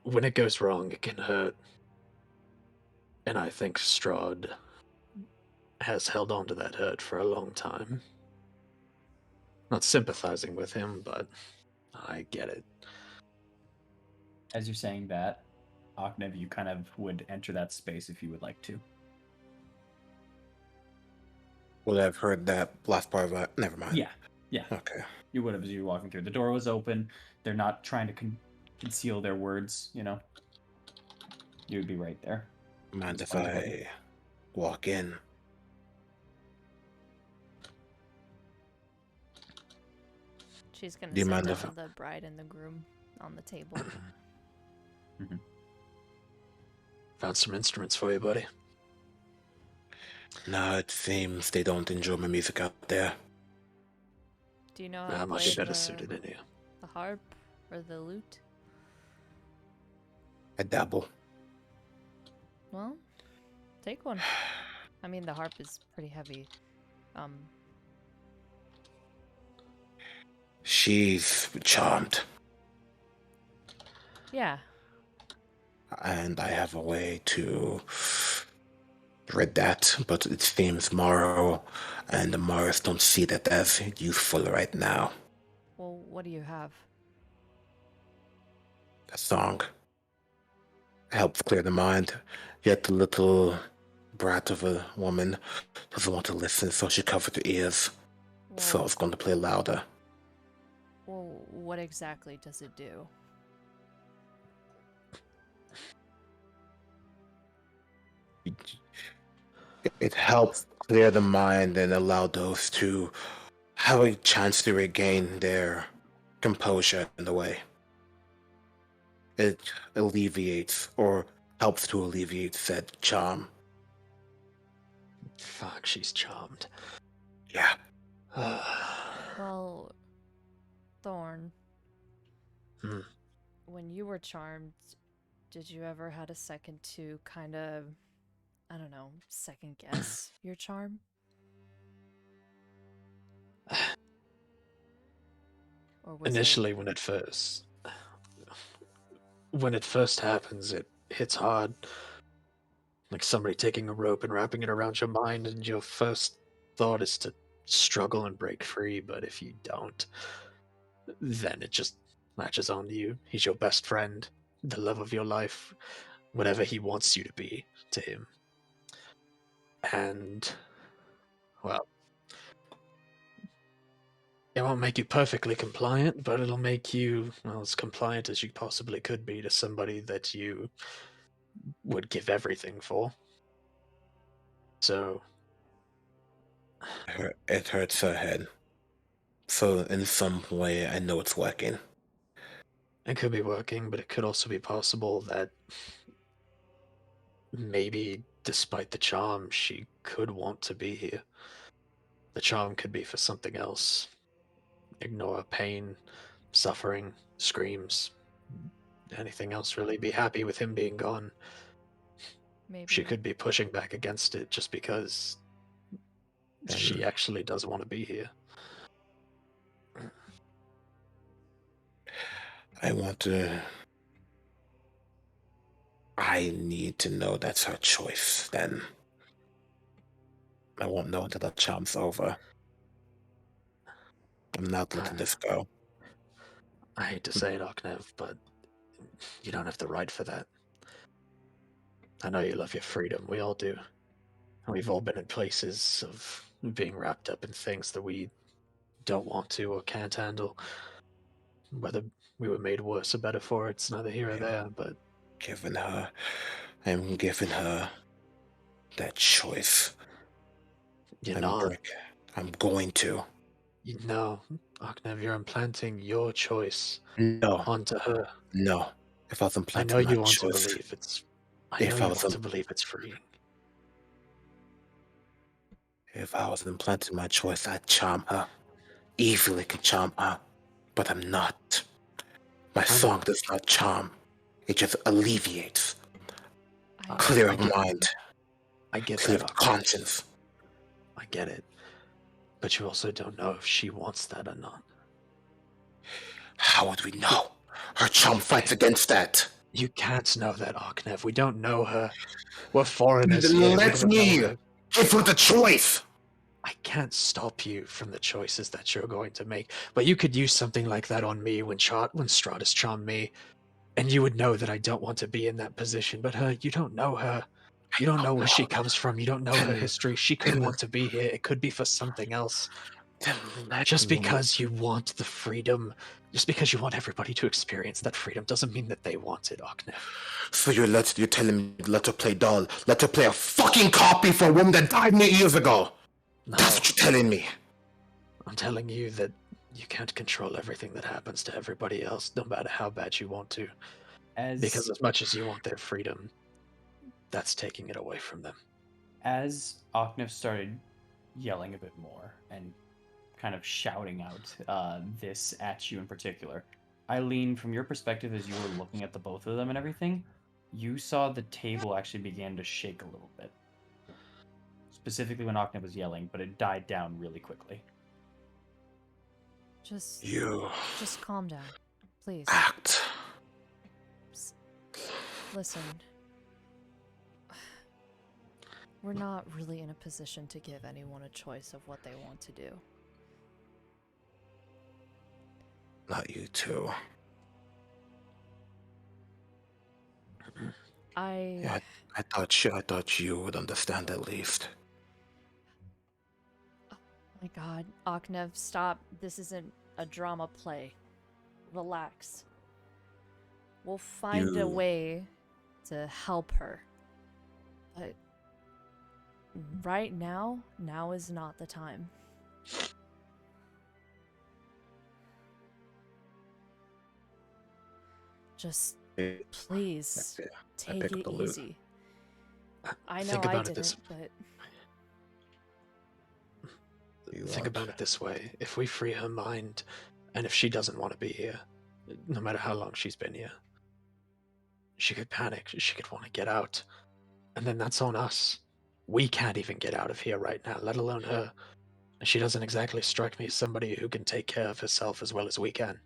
When it goes wrong, it can hurt. And I think Strahd has held on to that hurt for a long time. Not sympathizing with him, but I get it. As you're saying that, Aknev, you kind of would enter that space if you would like to. Would I have heard that last part of that? Never mind. Yeah. Okay. You would have as you were walking through. The door was open. They're not trying to conceal their words, you know. You would be right there. Mind if Wonderful. I walk in? She's gonna Do you sit mind down if- the bride and the groom on the table. Found some instruments for you, buddy. No, it seems they don't enjoy my music out there. Do you know how I to might play be better suited than you. the harp or the lute? I dabble. Well, take one. I mean, the harp is pretty heavy. She's charmed, Yeah. and I have a way to rid that, but it seems Morrow and the Morris don't see that as useful right now. Well, what do you have? A song helps clear the mind, yet the little brat of a woman doesn't want to listen, so she covered her ears. So I Well, was going to play louder. well, what exactly does it do? It helps clear the mind and allow those to have a chance to regain their composure in the way. It alleviates or helps to alleviate said charm. Fuck, she's charmed. Yeah. Well, Thorn. Hmm. When you were charmed, did you ever had a second to kind of, I don't know, second guess your charm? Or was Initially, when it first happens, it hits hard. Like somebody taking a rope and wrapping it around your mind, and your first thought is to struggle and break free, but if you don't, then it just latches onto you. He's your best friend, the love of your life, whatever he wants you to be to him. And, well, it won't make you perfectly compliant, but it'll make you, well, as compliant as you possibly could be to somebody that you would give everything for. So, It hurts her head. So in some way, I know it's working. it could be working, but it could also be possible that maybe, despite the charm, she could want to be here. The charm could be for something else. Ignore her pain, suffering, screams, anything else really. Be happy with him being gone. maybe? She could be pushing back against it just because she actually does want to be here. I want to. I need to know that's her choice, then. I won't know until the charm's over. I'm not letting this go. I hate to say it, Aknev, but you don't have the right for that. I know you love your freedom. We all do. And we've all been in places of being wrapped up in things that we don't want to or can't handle. Whether we were made worse or better for it, it's neither here or there, but I'm giving her that choice. you're not. I'm going to. You know, Aknev, you're implanting your choice No, onto her. no. If I was I implanting know my you want to choice, believe it's. I know if I you was want to im- believe it's freeing. if I was implanting my choice, I'd charm her. Easily could charm her, but I'm not. My I song know. does not charm. It just alleviates. I Clear I of get. mind, I get clear that, of Aknev. conscience. I get it. But you also don't know if she wants that or not. How would we know? Her charm fights against that. You can't know that, Aknev. We don't know her. We're foreigners here. We Let don't know me her. give her the choice. I can't stop you from the choices that you're going to make, but you could use something like that on me when Strahd has charmed me, and you would know that I don't want to be in that position. But her, you don't know her. You don't know where she comes from. You don't know her Then, history. She could then, want to be here. It could be for something else. then let Just me. because you want the freedom, just because you want everybody to experience that freedom, doesn't mean that they want it, Aknev. So you're telling me let her play doll, let her play a fucking copy for a woman that died many years ago. No, That's what you're telling me. I'm telling you that you can't control everything that happens to everybody else, no matter how bad you want to. Because as much as you want their freedom, that's taking it away from them. As Oknif started yelling a bit more and kind of shouting out this at you in particular, Eileen, from your perspective, as you were looking at the both of them and everything, you saw the table actually began to shake a little bit. Specifically when Oknif was yelling, but it died down really quickly. just calm down, please. Act. Listen. We're not really in a position to give anyone a choice of what they want to do. Not you too. I thought you would understand at least. Oh my god, Aknev, stop. This isn't a drama play. Relax. We'll find a way to help her. But right now is not the time. Just please take it easy. I know I didn't, but think about it this way. If we free her mind, and if she doesn't want to be here, no matter how long she's been here, she could panic, she could want to get out. And then that's on us. We can't even get out of here right now, let alone her. And she doesn't exactly strike me as somebody who can take care of herself as well as we can.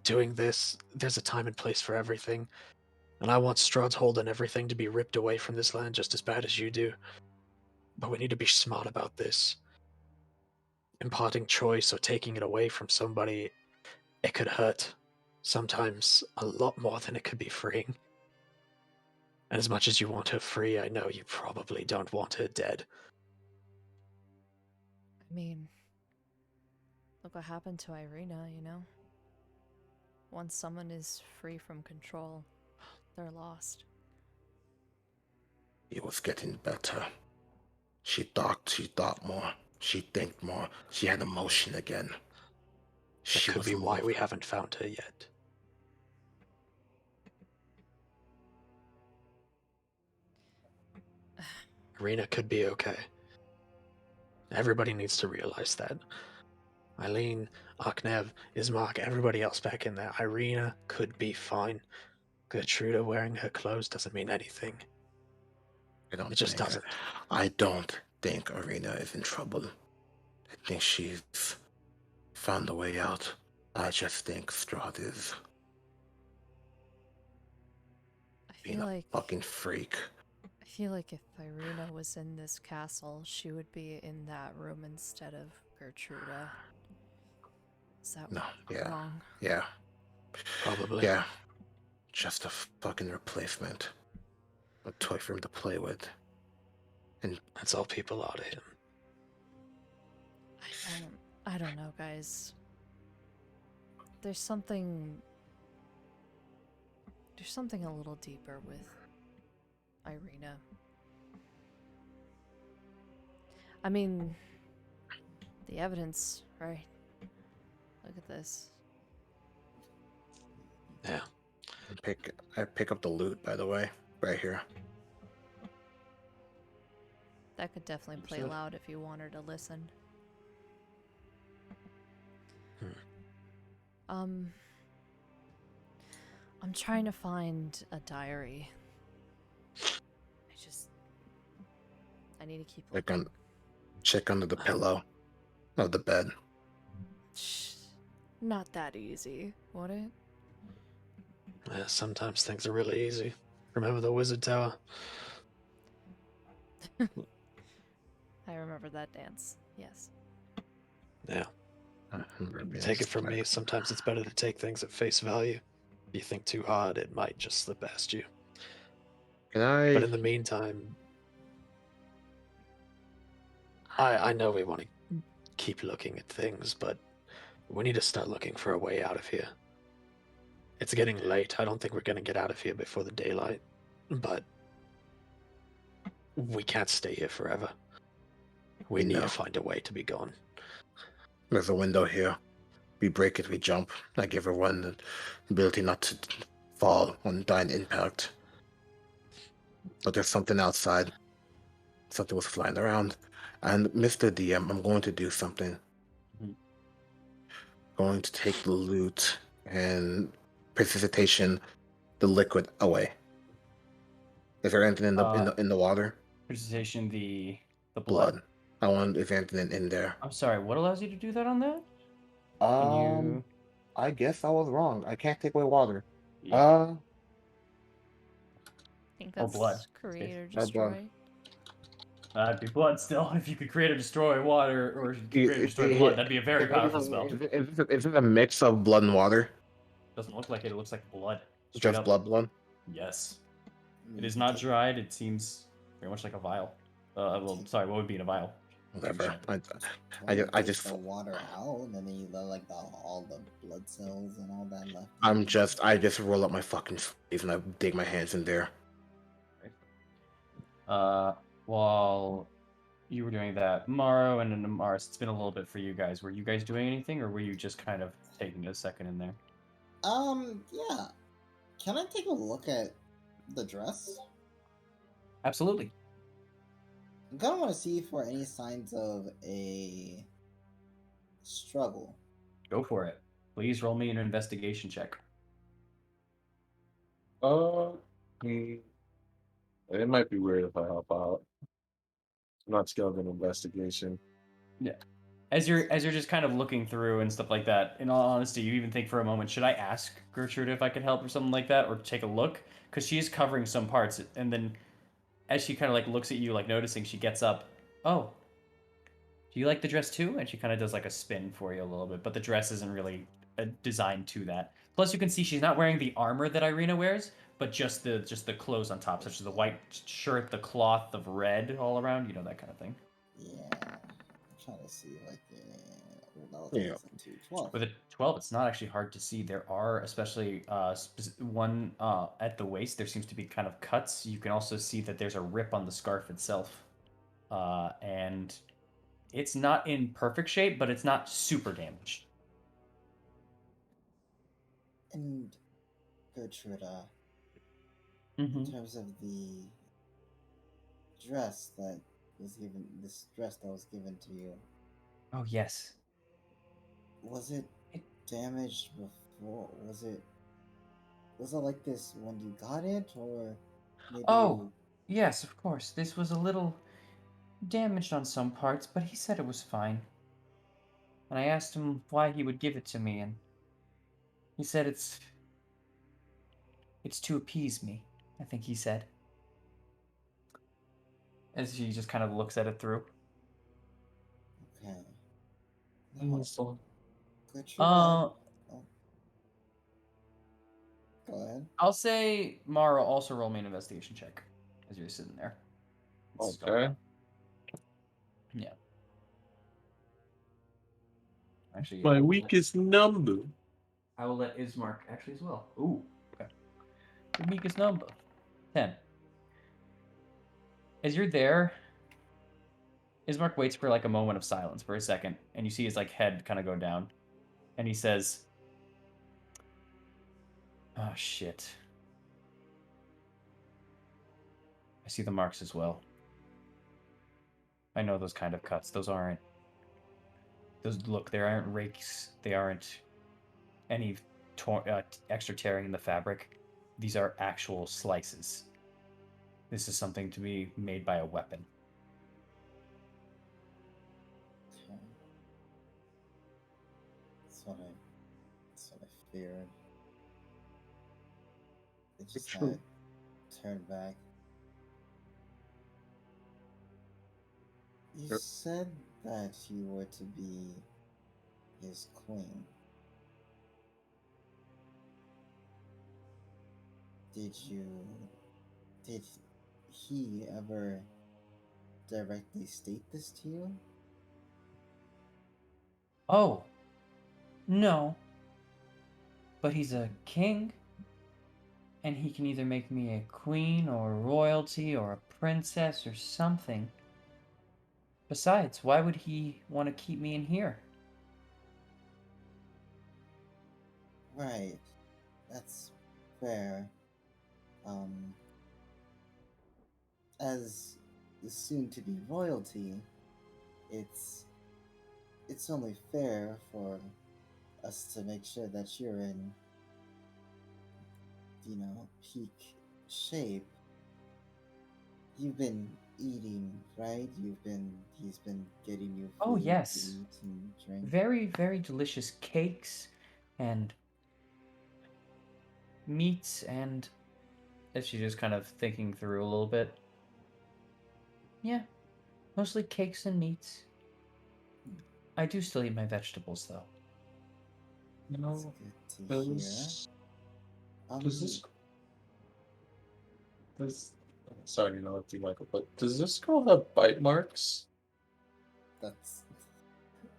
Doing this, there's a time and place for everything. And I want Strahd's hold on everything to be ripped away from this land just as bad as you do. But we need to be smart about this. Imparting choice or taking it away from somebody, it could hurt. Sometimes a lot more than it could be freeing. And as much as you want her free, I know you probably don't want her dead. I mean, look what happened to Irina, you know? Once someone is free from control, they're lost. It was getting better. She thought more. She think more. She had emotion again. That could be why we haven't found her yet. Irina could be okay. Everybody needs to realize that. Eileen, Aknev, Ismark, everybody else back in there. Irina could be fine. Gertruda wearing her clothes doesn't mean anything. It just doesn't. I don't think Irina is in trouble. I think she's found a way out. I just think Strahd is being a fucking freak. I feel like if Irina was in this castle, she would be in that room instead of Gertruda. Is that wrong? Yeah. Probably. Yeah. just a fucking replacement. A toy for him to play with. And That's all people are to him. I don't know, guys. There's something a little deeper with Irina. I mean, the evidence, right? Look at this. Yeah. I pick up the loot, by the way, right here. That could definitely play Sure. loud if you want her to listen. I'm trying to find a diary. I need to keep looking. Check under the pillow of the bed. Shh. Not that easy, would it? Yeah, sometimes things are really easy. Remember the wizard tower? I remember that dance. Yes. Yeah. Take it from me, sometimes it's better to take things at face value. If you think too hard, it might just slip past you. But in the meantime, I know we want to keep looking at things, but we need to start looking for a way out of here. It's getting late. I don't think we're going to get out of here before the daylight, but we can't stay here forever. We need to find a way to be gone. There's a window here. We break it, we jump. I give everyone the ability not to fall on dying impact. But there's something outside. Something was flying around. And Mr. DM, I'm going to do something. Going to take the loot and precipitation the liquid away. Is there anything in the water? Precipitation, the blood. I want if anything in there. I'm sorry. What allows you to do that on that? I guess I was wrong. I can't take away water. Yeah. I think Or that's blood. create or Blood. destroy. That'd be blood still. If you could create or destroy water, or create or destroy blood, that'd be a very powerful spell. Is it a mix of blood and water? Doesn't look like it. It looks like blood. Straight Just up. blood? Yes. It is not dried. It seems very much like a vial. Well, sorry. What would be in a vial? Whatever. I just the water out, and then you let like all the blood cells and all that left. I just roll up my fucking sleeves and I dig my hands in there. While you were doing that, Morrow and Amaris, it's been a little bit for you guys. Were you guys doing anything, or were you just kind of taking a second in there? Yeah. Can I take a look at the dress? Absolutely. I kind of want to see for any signs of a struggle. Go for it. Please roll me an investigation check. It might be weird if I help out. I'm not skilled in investigation. Yeah. As you're just kind of looking through and stuff like that, in all honesty, you even think for a moment, should I ask Gertrude if I could help or something like that, or take a look? Because she's covering some parts, and then as she kind of like looks at you, like noticing, she gets up. Oh, do you like the dress too? And she kind of does like a spin for you a little bit, but the dress isn't really designed to that. Plus, you can see she's not wearing the armor that Irina wears, but just the clothes on top, such as the white shirt, the cloth of red all around, that kind of thing. Yeah. I'm trying to see like Yeah. 12. With a 12, it's not actually hard to see. There are, especially one at the waist, there seems to be kind of cuts. You can also see that there's a rip on the scarf itself. And it's not in perfect shape, but it's not super damaged. And Gertrude, Mm-hmm. in terms of the dress that was given, this dress that was given to you, Oh, yes. was it damaged before? Was it like this when you got it, or maybe? Oh, yes, of course. This was a little damaged on some parts, but he said it was fine. And I asked him why he would give it to me, and he said it's to appease me, I think he said. As he just kind of looks at it through. Okay. Gertrude, Gertrude, Go ahead. I'll say Mara also roll me an investigation check as you're sitting there. This is going Okay. on. Yeah. Actually, My I will weakest number. let Ismark actually as well. Ooh, okay. Your weakest number. 10. As you're there, Ismark waits for like a moment of silence for a second, and you see his like head kind of go down. And he says, "Oh shit. I see the marks as well. I know those kind of cuts. Those aren't they aren't rakes. They aren't any extra tearing in the fabric. These are actual slices. This is something to be made by a weapon." Okay. That's what I feared. They just True. kind of turned back. You Yep. said that you were to be his queen. Did he ever directly state this to you? Oh, no. But he's a king, and he can either make me a queen or royalty or a princess or something. Besides, why would he want to keep me in here? Right. That's fair. Um, as the soon to be royalty, it's only fair for us to make sure that you're in, peak shape. You've been eating, right? He's been getting you Oh, food to yes. eat and drink. Very, very delicious cakes and meats and. As she's just kind of thinking through a little bit. Yeah, mostly cakes and meats. I do still eat my vegetables, though. You That's know, good to hear. does this does sorry to interrupt you, Michael, but does this girl have bite marks? That's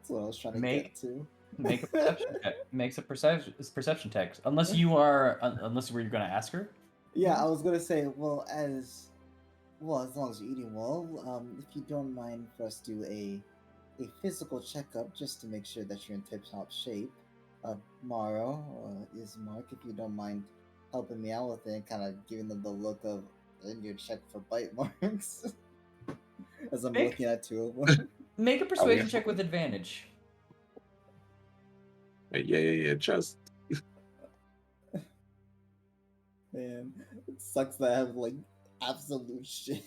what I was trying to Make get to. make a perception check. Makes a perception check. Unless you were you going to ask her. Yeah, I was gonna say, as long as you're eating well, if you don't mind for us to do a physical checkup just to make sure that you're in tip-top shape. Morrow is Mark, if you don't mind helping me out with it and kind of giving them the look of in your check for bite marks as I'm Make looking at two of them. make a persuasion check with advantage. Yeah. Just Man, it sucks that I have like absolute shit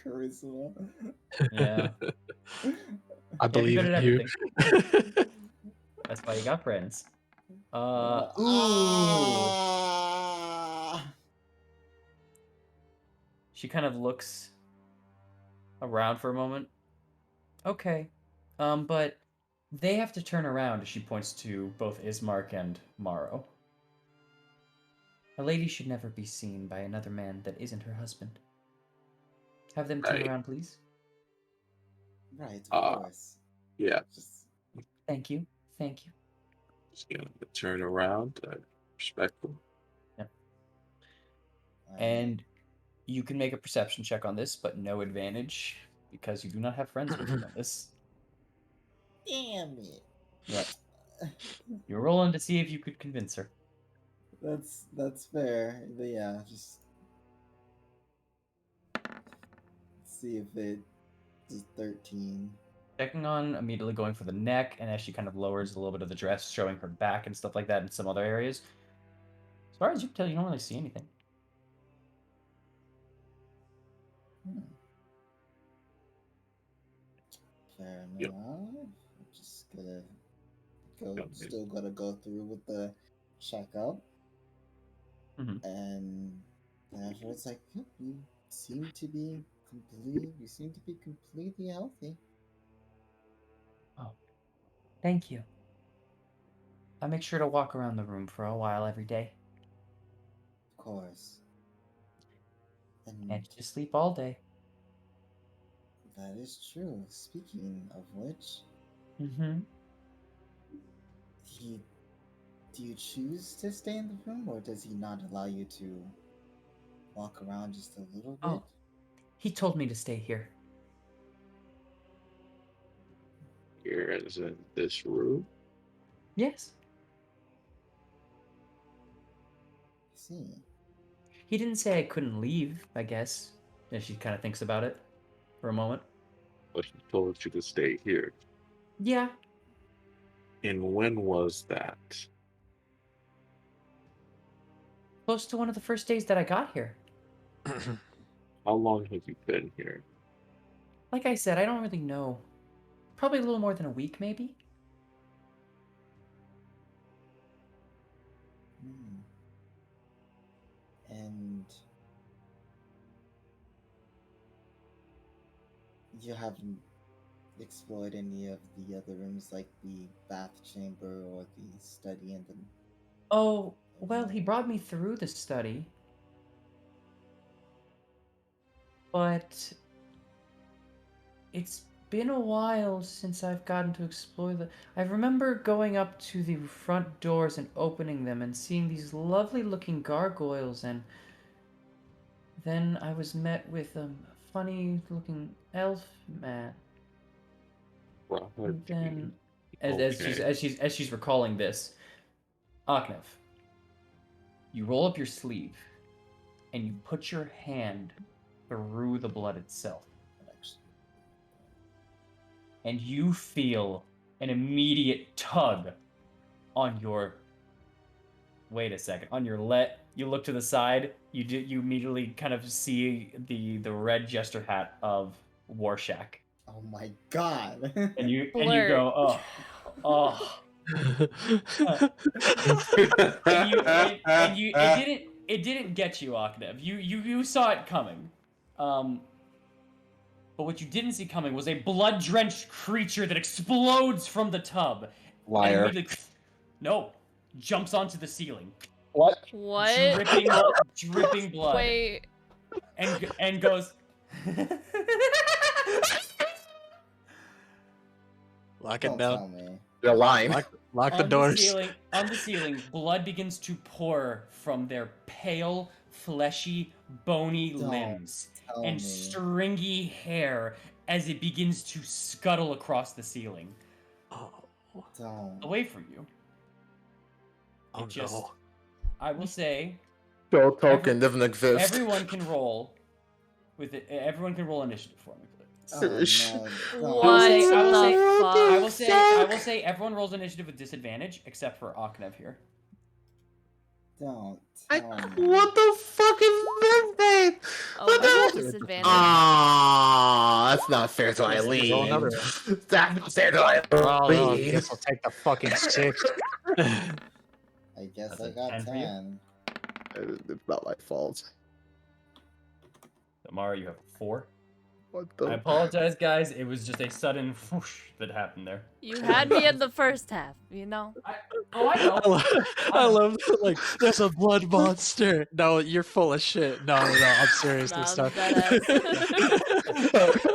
charisma. Yeah. I You have to be believe good at you. everything. That's why you got friends. Ooh. She kind of looks around for a moment. Okay. But they have to turn around as she points to both Ismark and Morrow. A lady should never be seen by another man that isn't her husband. Have them turn right. around, please. Right, of course. Yeah. Just Thank you. Thank you. Just gonna turn around. Respectful. Yep. alright. And you can make a perception check on this, but no advantage because you do not have friends with you on this. Damn it. Yep. You're rolling to see if you could convince her. That's fair. But yeah, just see if it is 13. Checking on immediately going for the neck, and as she kind of lowers a little bit of the dress, showing her back and stuff like that in some other areas. As far as you can tell, you don't really see anything. Fair Yep. enough. I'm just gonna Yep. still gotta go through with the checkup. Mhm. And after it's like, "Yep, you seem to be completely healthy." Oh, thank you. I make sure to walk around the room for a while every day. course. And And just sleep all day. that is true. Speaking of which, Mm-hmm. do you choose to stay in the room, or does he not allow you to walk around just a little bit? Oh, he told me to stay here. Here is in this room. Yes. I see. He didn't say I couldn't leave, I guess. And she kind of thinks about it for a moment. But he told you to stay here. Yeah. And when was that? Close to one of the first days that I got here. How long have you been here? Like I said, I don't really know. Probably a little more than a week, maybe. Hmm. And you haven't explored any of the other rooms, like the bath chamber or the study and the. Oh, well, he brought me through the study. But it's been a while since I've gotten to explore the. I remember going up to the front doors and opening them and seeing these lovely looking gargoyles, and then I was met with a funny looking elf man. And then, as she's recalling this, Aknev, you roll up your sleeve, and you put your hand through the blood itself, and you feel an immediate tug on your. Wait a second. On your you look to the side. You immediately kind of see the red jester hat of Warshak, Oh my god! and you Blur. go, oh. It didn't get you, Aknev. You saw it coming. But what you didn't see coming was a blood-drenched creature that explodes from the tub. Liar. And immediately, no, jumps onto the ceiling. What? What? Dripping blood. Wait. And goes. Lock it Don't down. tell me. You're lying. Lock the doors. On the ceiling, blood begins to pour from their pale, fleshy, bony Don't limbs tell and me. stringy hair as it begins to scuttle across the ceiling, Oh, Don't. away from you. oh no. I will say, Joe token doesn't exist. everyone can roll everyone can roll initiative for me, please. Oh no. Don't. What I will the say, fuck? I will say everyone rolls initiative with disadvantage except for Aknev here. Don't. Tell me. What the fuck is this thing? Oh, What I got the? disadvantage. That's not fair to Roll Eileen. another That's not fair to Oh, no, I Eileen. guess I'll take the fucking 6. I guess That's I a got 10 for you? 10. It's not my fault. Amara, you have 4. What I the? apologize, guys. It was just a sudden whoosh that happened there. You had me in the first half, you know? I know. I love like there's a blood monster. No, you're full of shit. No, I'm serious Nah, this I'm time. deadass.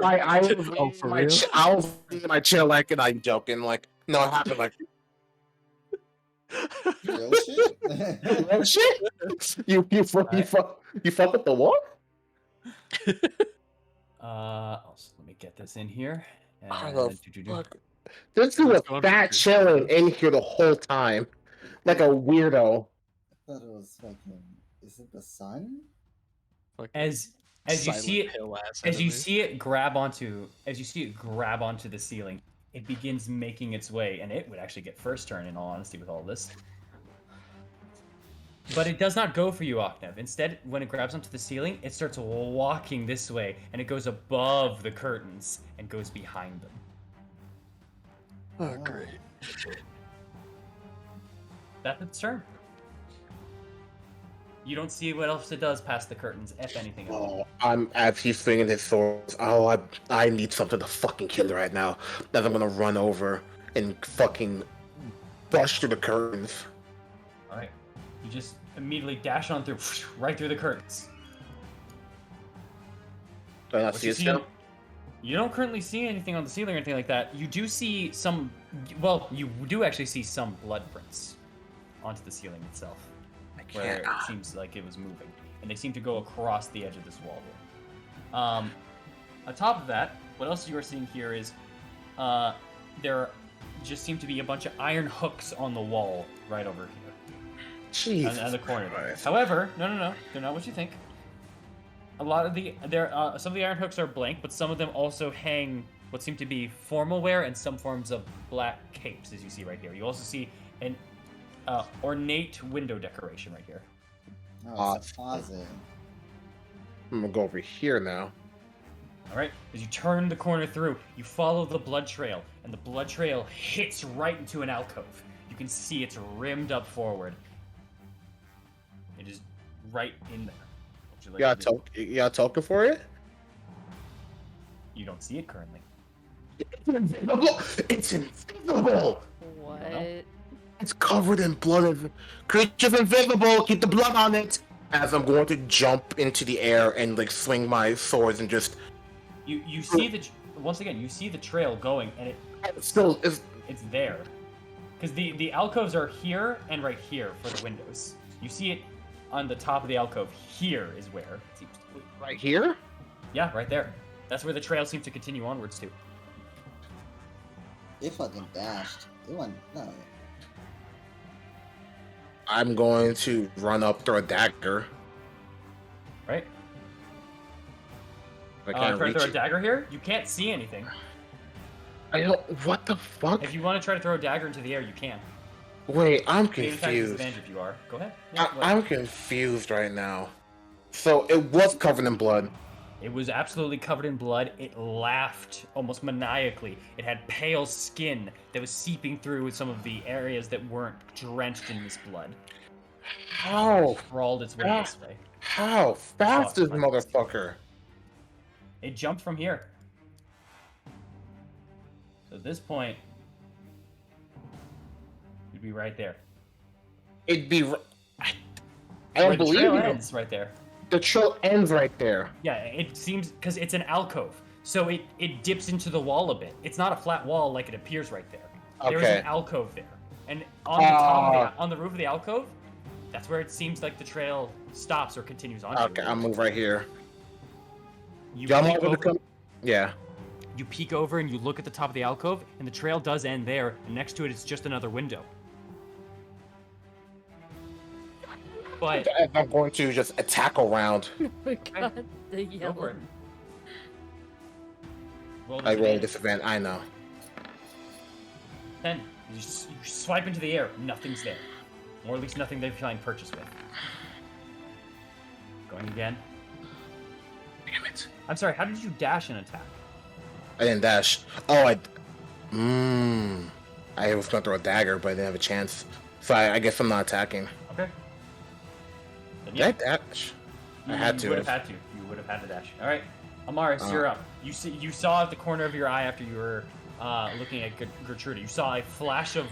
I was Oh, leaning for my real? I was leaning my chair like, and I'm joking. Like, no, it happened. Like, Real shit? real shit. You fuck with the wall? Let me get this in here. How the Do-do-do. fuck? This dude was fat chilling in here the whole time, like a weirdo. I thought it was fucking. Is it the sun? As you Silent see it, Hill ass as you enemy. see it grab onto the ceiling, it begins making its way, and it would actually get first turn in all honesty with all this. But it does not go for you, Aknev. Instead, when it grabs onto the ceiling, it starts walking this way, and it goes above the curtains and goes behind them. Oh, great. That's its turn. You don't see what else it does past the curtains, if anything at all. As he's swinging his swords. Oh, I need something to fucking kill right now. Then I'm gonna run over and fucking brush through the curtains. Alright. You just immediately dash on through, right through the curtains. Do I not What see you it see still? You don't currently see anything on the ceiling or anything like that. You do see some. Well, you do actually see some blood prints onto the ceiling itself, where it seems like it was moving, and they seem to go across the edge of this wall here. On top of that, what else you are seeing here is there just seem to be a bunch of iron hooks on the wall right over here, Jesus on the corner there. Christ. However, no, they're not what you think. A lot of some of the iron hooks are blank, but some of them also hang what seem to be formal wear and some forms of black capes, as you see right here. You also see an ornate window decoration right here. Oh, it's a closet. I'm gonna go over here now. All right, as you turn the corner through, you follow the blood trail, and the blood trail hits right into an alcove. You can see it's rimmed up forward. It is right in there. Would you like to do? You got a token for it? You don't see it currently. It's invisible! It's invisible! What? It's covered in blood. Creature's invisible! Keep the blood on it! As I'm going to jump into the air and like swing my swords and just... You see once again, you see the trail going, and it's there. Because the alcoves are here and right here for the windows. You see it on the top of the alcove. Here is where it seems to be. right here? Yeah, right there. That's where the trail seems to continue onwards to. It fucking dashed. It went no. I'm going to run up, throw a dagger. Right? I Try can't to reach throw a it. dagger here? You can't see anything. I don't... What the fuck? If you want to try to throw a dagger into the air, you can. Wait, I'm You can attack confused. disadvantage if you are. Go ahead. Yeah, go ahead. I'm confused right now. So it was covered in blood. It was absolutely covered in blood. It laughed almost maniacally. It had pale skin that was seeping through some of the areas that weren't drenched in this blood. How? It crawled its way this way. How fast is Fuck. motherfucker? It jumped from here. So at this point, you'd be right there. It'd be... I Where don't the believe trail you. ends, right there. The trail ends right there. Yeah, it seems because it's an alcove, so it dips into the wall a bit. It's not a flat wall like it appears right there. There's Okay. an alcove there, and on the top of on the roof of the alcove, that's where it seems like the trail stops or continues on. Okay, I'll move right here. You Y'all peek want me to over, come? Yeah. you peek over and you look at the top of the alcove, and the trail does end there, and next to it is just another window. But I'm going to just attack around. Oh my god, the go for it. yellow. Roll I roll disadvantage. disadvantage. I know. 10. You swipe into the air. Nothing's there. Or at least nothing they find purchase with. Going again. Damn it. I'm sorry, how did you dash an attack? I didn't dash. Oh, I was going to throw a dagger, but I didn't have a chance. So I guess I'm not attacking. Okay. Then Did I dash? I had to. You would have had to. You would have had to dash. Alright. Amaris, you're up. You saw at the corner of your eye after you were looking at Gertruda. You saw a flash of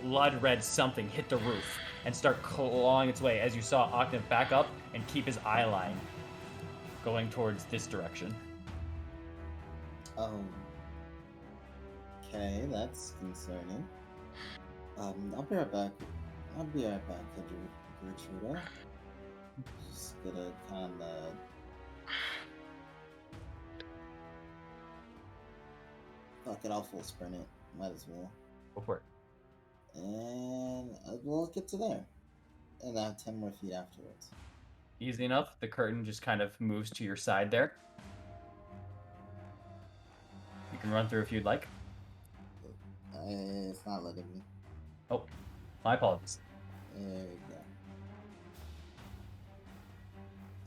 blood red something hit the roof and start clawing its way as you saw Octave back up and keep his eye line going towards this direction. Okay, that's concerning. I'll be right back. Gertruda. Just gonna kinda... Fuck it, I'll full sprint it. Might as well. Go for it. And we'll get to there. And I have 10 more feet afterwards. Easy enough. The curtain just kind of moves to your side there. You can run through if you'd like. It's not letting me. Oh, my apologies. There we go.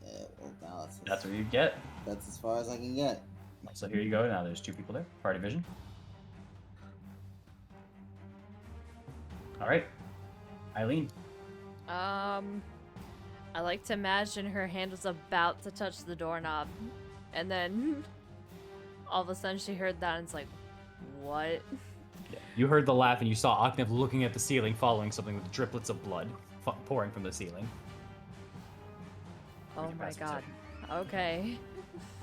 Yeah, well, now That's what you get. that's as far as I can get. So here you go. Now there's 2 people there. Party vision. All right, Eileen. I like to imagine her hand was about to touch the doorknob, and then all of a sudden she heard that and it's like, what? You heard the laugh and you saw Octave looking at the ceiling, following something with driplets of blood. pouring from the ceiling. Oh your my passive god. Okay.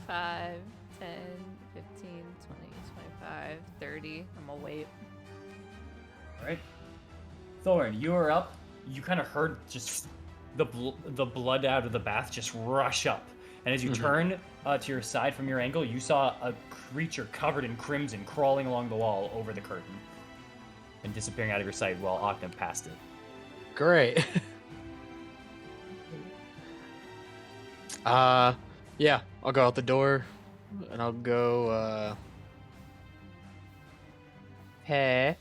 5, 10, 15, 20, 25, 30. I'm gonna wait. All right. Thorn, you are up. You kind of heard just the blood out of the bath just rush up. And as you turn to your side from your angle, you saw a creature covered in crimson crawling along the wall over the curtain and disappearing out of your sight while Octave passed it. Great. Yeah, I'll go out the door and I'll go, hey.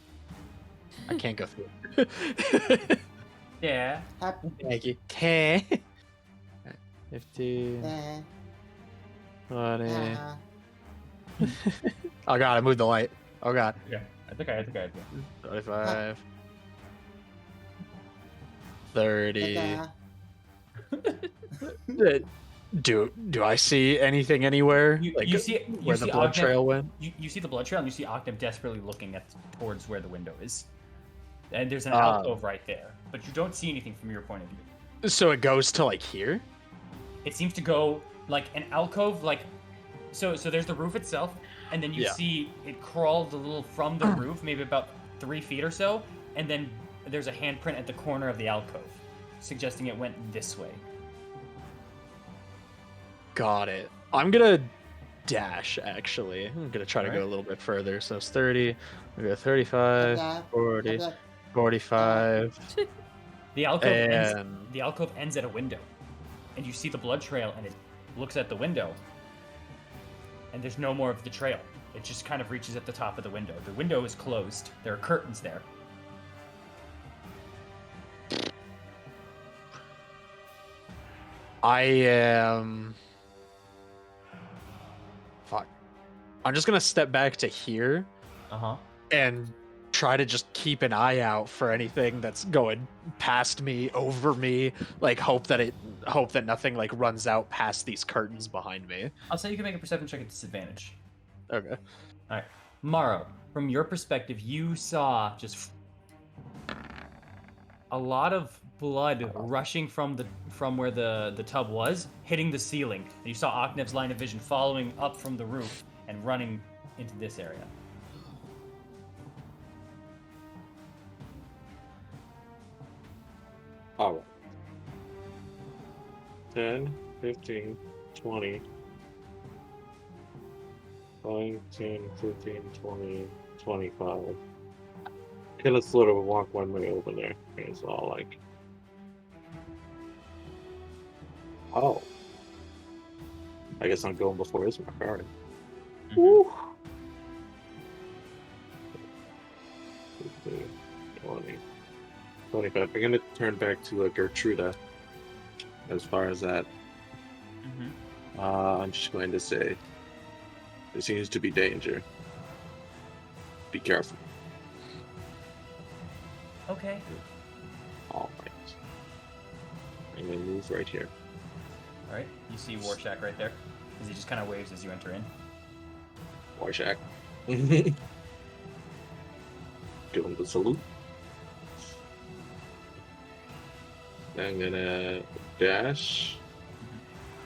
I can't go through. Yeah. Thank you. Hey. 15, 20. Oh god, I moved the light. Oh god. Yeah. I think I did. 25. 30. Do I see anything anywhere? You see where the blood trail went? You see the blood trail, and you see Octave desperately looking towards where the window is. And there's an Um, alcove right there, but you don't see anything from your point of view. So it goes to like here? It seems to go like an alcove, like so there's the roof itself, and then you Yeah. see it crawls a little from the roof, maybe about 3 feet or so, and then there's a handprint at the corner of the alcove, suggesting it went this way. Got it. I'm gonna dash, actually. I'm gonna try to Alright. go a little bit further. So it's 30. I'm gonna go 35, 40, 45. The alcove And the alcove ends at a window, and you see the blood trail, and it looks at the window, and there's no more of the trail. It just kind of reaches at the top of the window. The window is closed. There are curtains there. I am... Fuck. I'm just gonna step back to here Uh-huh. and try to just keep an eye out for anything that's going past me, over me. Like hope that nothing like runs out past these curtains behind me. I'll say you can make a perception check at disadvantage. Okay. All right. Morrow, from your perspective, you saw just a lot of blood rushing from where the tub was, hitting the ceiling. And you saw Octave's line of vision following up from the roof and running into this area. All right. 10, 15, 20. 5, 10, 15, 20, 25. Okay, let's sort of walk one way over there. Okay, it's all like... Oh. I guess I'm going before Ismark. Alright. Woo! 15, 20, 25. I'm gonna turn back to Gertruda. As far as that, I'm just going to say there seems to be danger. Be careful. Okay. All right. I'm gonna move right here. All right. You see Warshak right there, as he just kind of waves as you enter in. Warshak. Give him the salute. I'm gonna dash.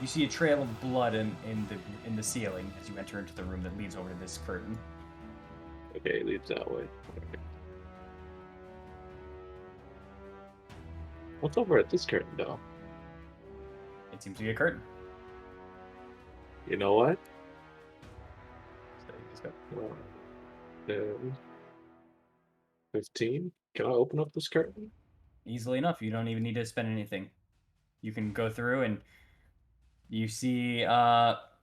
You see a trail of blood in the ceiling as you enter into the room that leads over to this curtain. Okay, it leads that way. Okay. What's over at this curtain, though? It seems to be a curtain. You know what? So you just go, 10, 15. Can I open up this curtain? easily enough. You don't even need to spend anything. You can go through and you see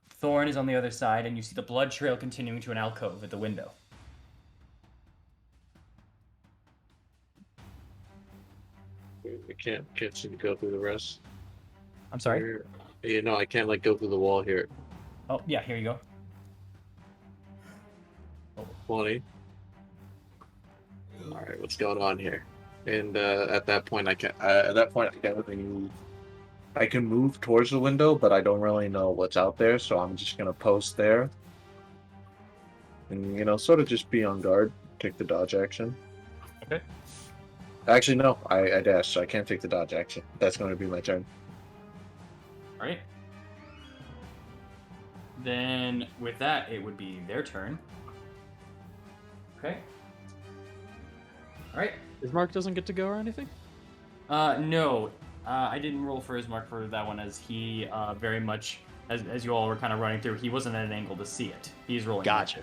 Thorn is on the other side, and you see the blood trail continuing to an alcove at the window. I can't seem to go through the rest. I'm sorry? Here. You know, I can't like go through the wall here. Oh, yeah, here you go. 20. All right, what's going on here? And at that point, I can't really move. I can move towards the window, but I don't really know what's out there, so I'm just gonna post there, and sort of just be on guard, take the dodge action. Okay. Actually, no. I dashed, so I can't take the dodge action. That's going to be my turn. All right. Then with that, it would be their turn. Okay. All right. His mark doesn't get to go or anything? No. I didn't roll for his mark for that one, as he very much, as you all were kind of running through, he wasn't at an angle to see it. He's rolling. Gotcha.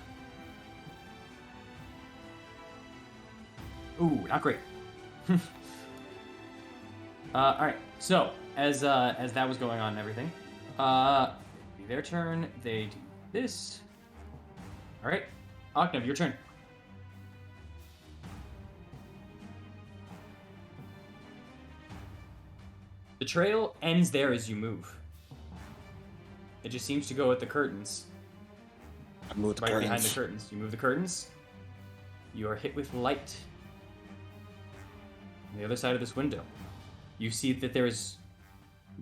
Ooh, not great. All right. So as that was going on and everything, it'd be their turn. They do this. All right, Octav, your turn. The trail ends there as you move. It just seems to go at the curtains. I moved the Right curtains. behind the curtains. You move the curtains. You are hit with light. On the other side of this window, you see that there's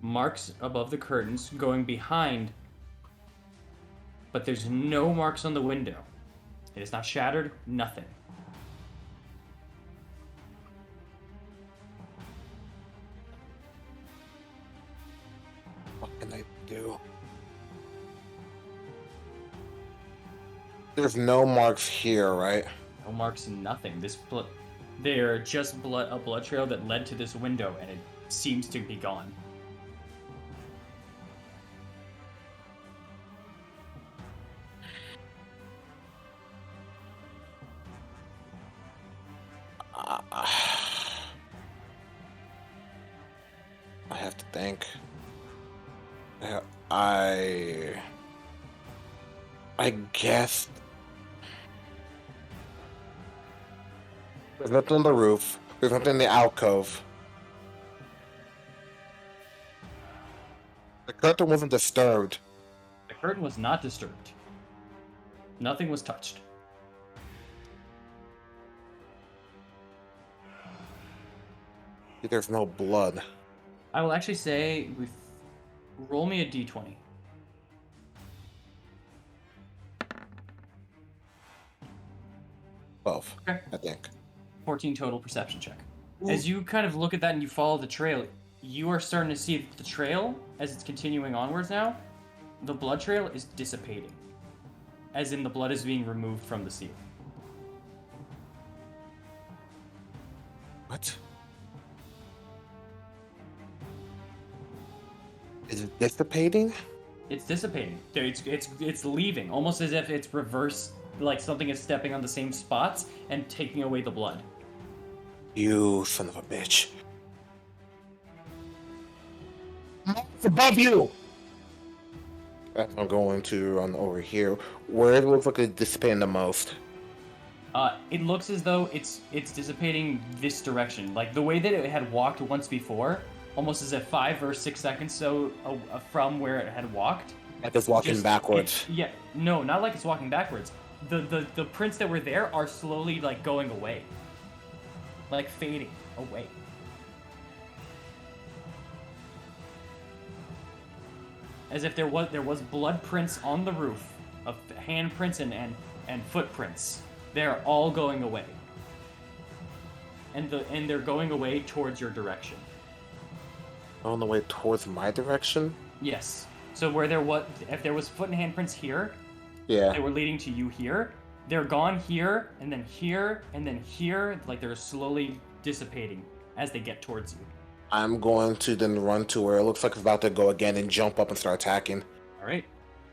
marks above the curtains going behind, but there's no marks on the window. It is not shattered, nothing. What can I do? There's no marks here, right? No marks, nothing. They're just a blood trail that led to this window, and it seems to be gone. I have to think. I guess there's nothing on the roof. There's nothing in the alcove. The curtain wasn't disturbed. The curtain was not disturbed. Nothing was touched. There's no blood. I will actually say, roll me a d20. Both, Okay. I think. 14 total perception check. As you kind of look at that and you follow the trail, you are starting to see that the trail, as it's continuing onwards now, the blood trail is dissipating. As in, the blood is being removed from the seal. What? Is it dissipating? It's dissipating. It's leaving, almost as if it's reverse, like something is stepping on the same spots and taking away the blood. You son of a bitch. It's above you! I'm going to run over here. Where it looks like it's dissipating the most. It looks as though it's dissipating this direction, like the way that it had walked once before, almost as if 5 or 6 seconds from where it had walked. Like it's walking backwards. Yeah, no, not like it's walking backwards. The prints that were there are slowly like going away, like fading away. As if there was blood prints on the roof, of handprints and footprints. They're all going away. And they're going away towards your direction. On the way towards my direction? Yes. So if there was foot and handprints here, Yeah. they were leading to you here. They're gone here, and then here, and then here. Like they're slowly dissipating as they get towards you. I'm going to then run to where it looks like it's about to go again and jump up and start attacking. All right.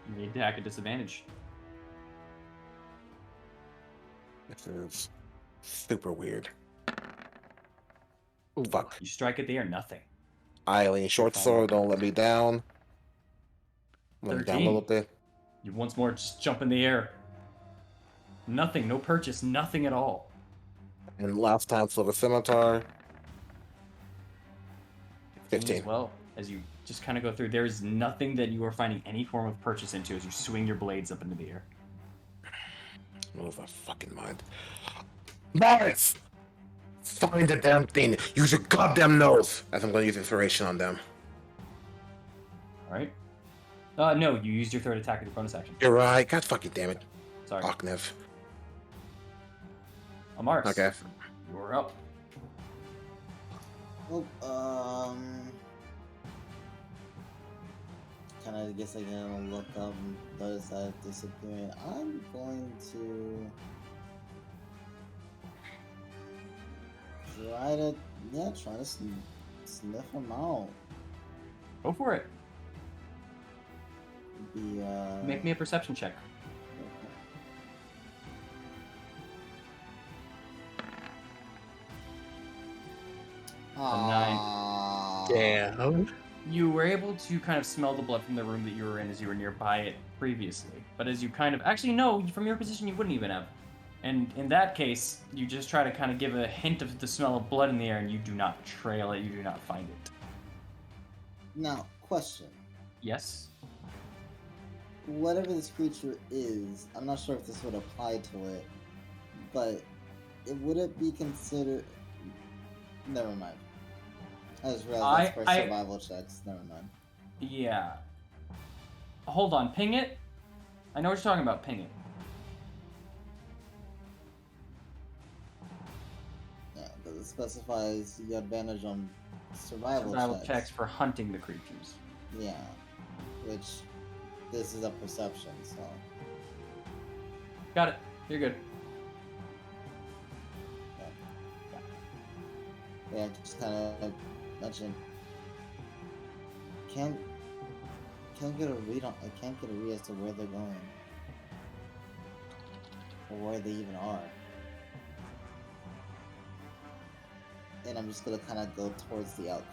You need to attack at disadvantage. This is super weird. Ooh, fuck. You strike at the air, nothing. I lean short sword, don't let me down. Let me down a 13. little bit. You once more just jump in the air. Nothing, no purchase, nothing at all. And last time, Silver Scimitar. 15. As well, as you just kind of go through, there's nothing that you are finding any form of purchase into as you swing your blades up into the air. Move my fucking mind. Morris! Find the damn thing. Use your goddamn nose. As I'm going to use inspiration on them. All right. No, you used your third attack as your bonus action. You're right. God fucking damn it. Sorry. Oknev. Amars. Okay. You're up. Oh, kind of guess I can look up those that disappearing. I'm going to try to sniff them out. Go for it. The Make me a perception check. Aw. Damn. You were able to kind of smell the blood from the room that you were in as you were nearby it previously. But as you kind of... Actually, no, from your position, you wouldn't even have. And in that case, you just try to kind of give a hint of the smell of blood in the air, and you do not trail it, you do not find it. Now, question. Yes? Whatever this creature is, I'm not sure if this would apply to it, but would it be considered... Never mind. I just realized that's for survival checks. Never mind. Yeah. Hold on, ping it? I know what you're talking about, ping it. Yeah, because it specifies you get advantage on survival checks for hunting the creatures. Yeah, which this is a perception, so. Got it. You're good. Yeah, just kind of mention. Can't get a read on. I can't get a read as to where they're going, or where they even are. And I'm just gonna kind of go towards the alcove.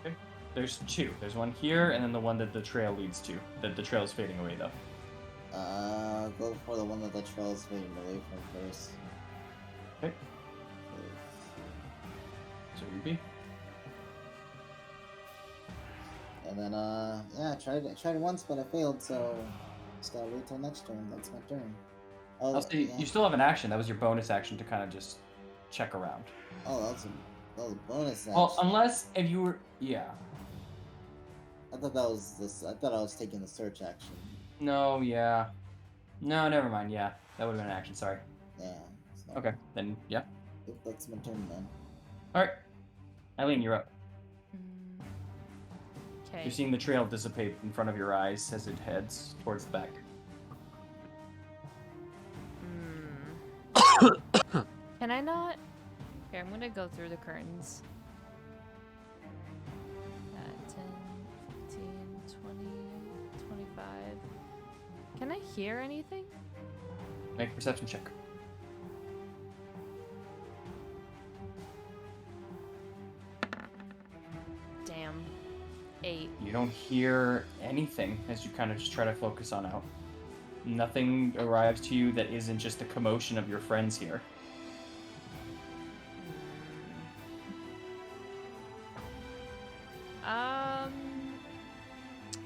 Okay. There's two. There's one here, and then the one that the trail leads to. The trail is fading away, though. Go for the one that the trail is fading away from first. Okay. So you be. And then, yeah, I tried it once, but I failed, so just gotta wait till next turn. That's my turn. Oh, so you still have an action. That was your bonus action to kind of just check around. Oh, that was a bonus action. Well, unless if you were, yeah. I thought that was this. I thought I was taking the search action. No, yeah. No, never mind. Yeah, that would have been an action. Sorry. Yeah. So, Okay, then yeah. That's my turn then. All right, Eileen, you're up. Okay. You're seeing the trail dissipate in front of your eyes as it heads towards the back. Can I not? Here, I'm gonna go through the curtains. 10, 15, 20, 25. Can I hear anything? Make a perception check. Damn. 8. You don't hear anything as you kind of just try to focus on out. Nothing arrives to you that isn't just the commotion of your friends here.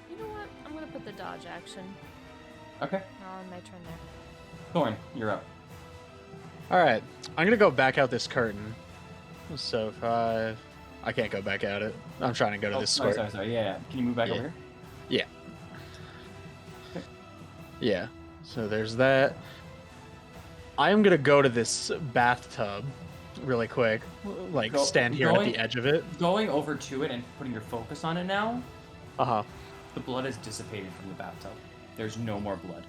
You know what? I'm gonna put the dodge action. Okay. On my turn there. Thorn, you're up. Alright, I'm gonna go back out this curtain. So if I can't go back out it. I'm trying to go to this sorry, square. sorry. Yeah. Can you move back over here? Yeah. Yeah. So there's that. I am gonna go to this bathtub really quick. Like stand here at the edge of it. Going over to it and putting your focus on it now. Uh-huh. The blood has dissipated from the bathtub. There's no more blood.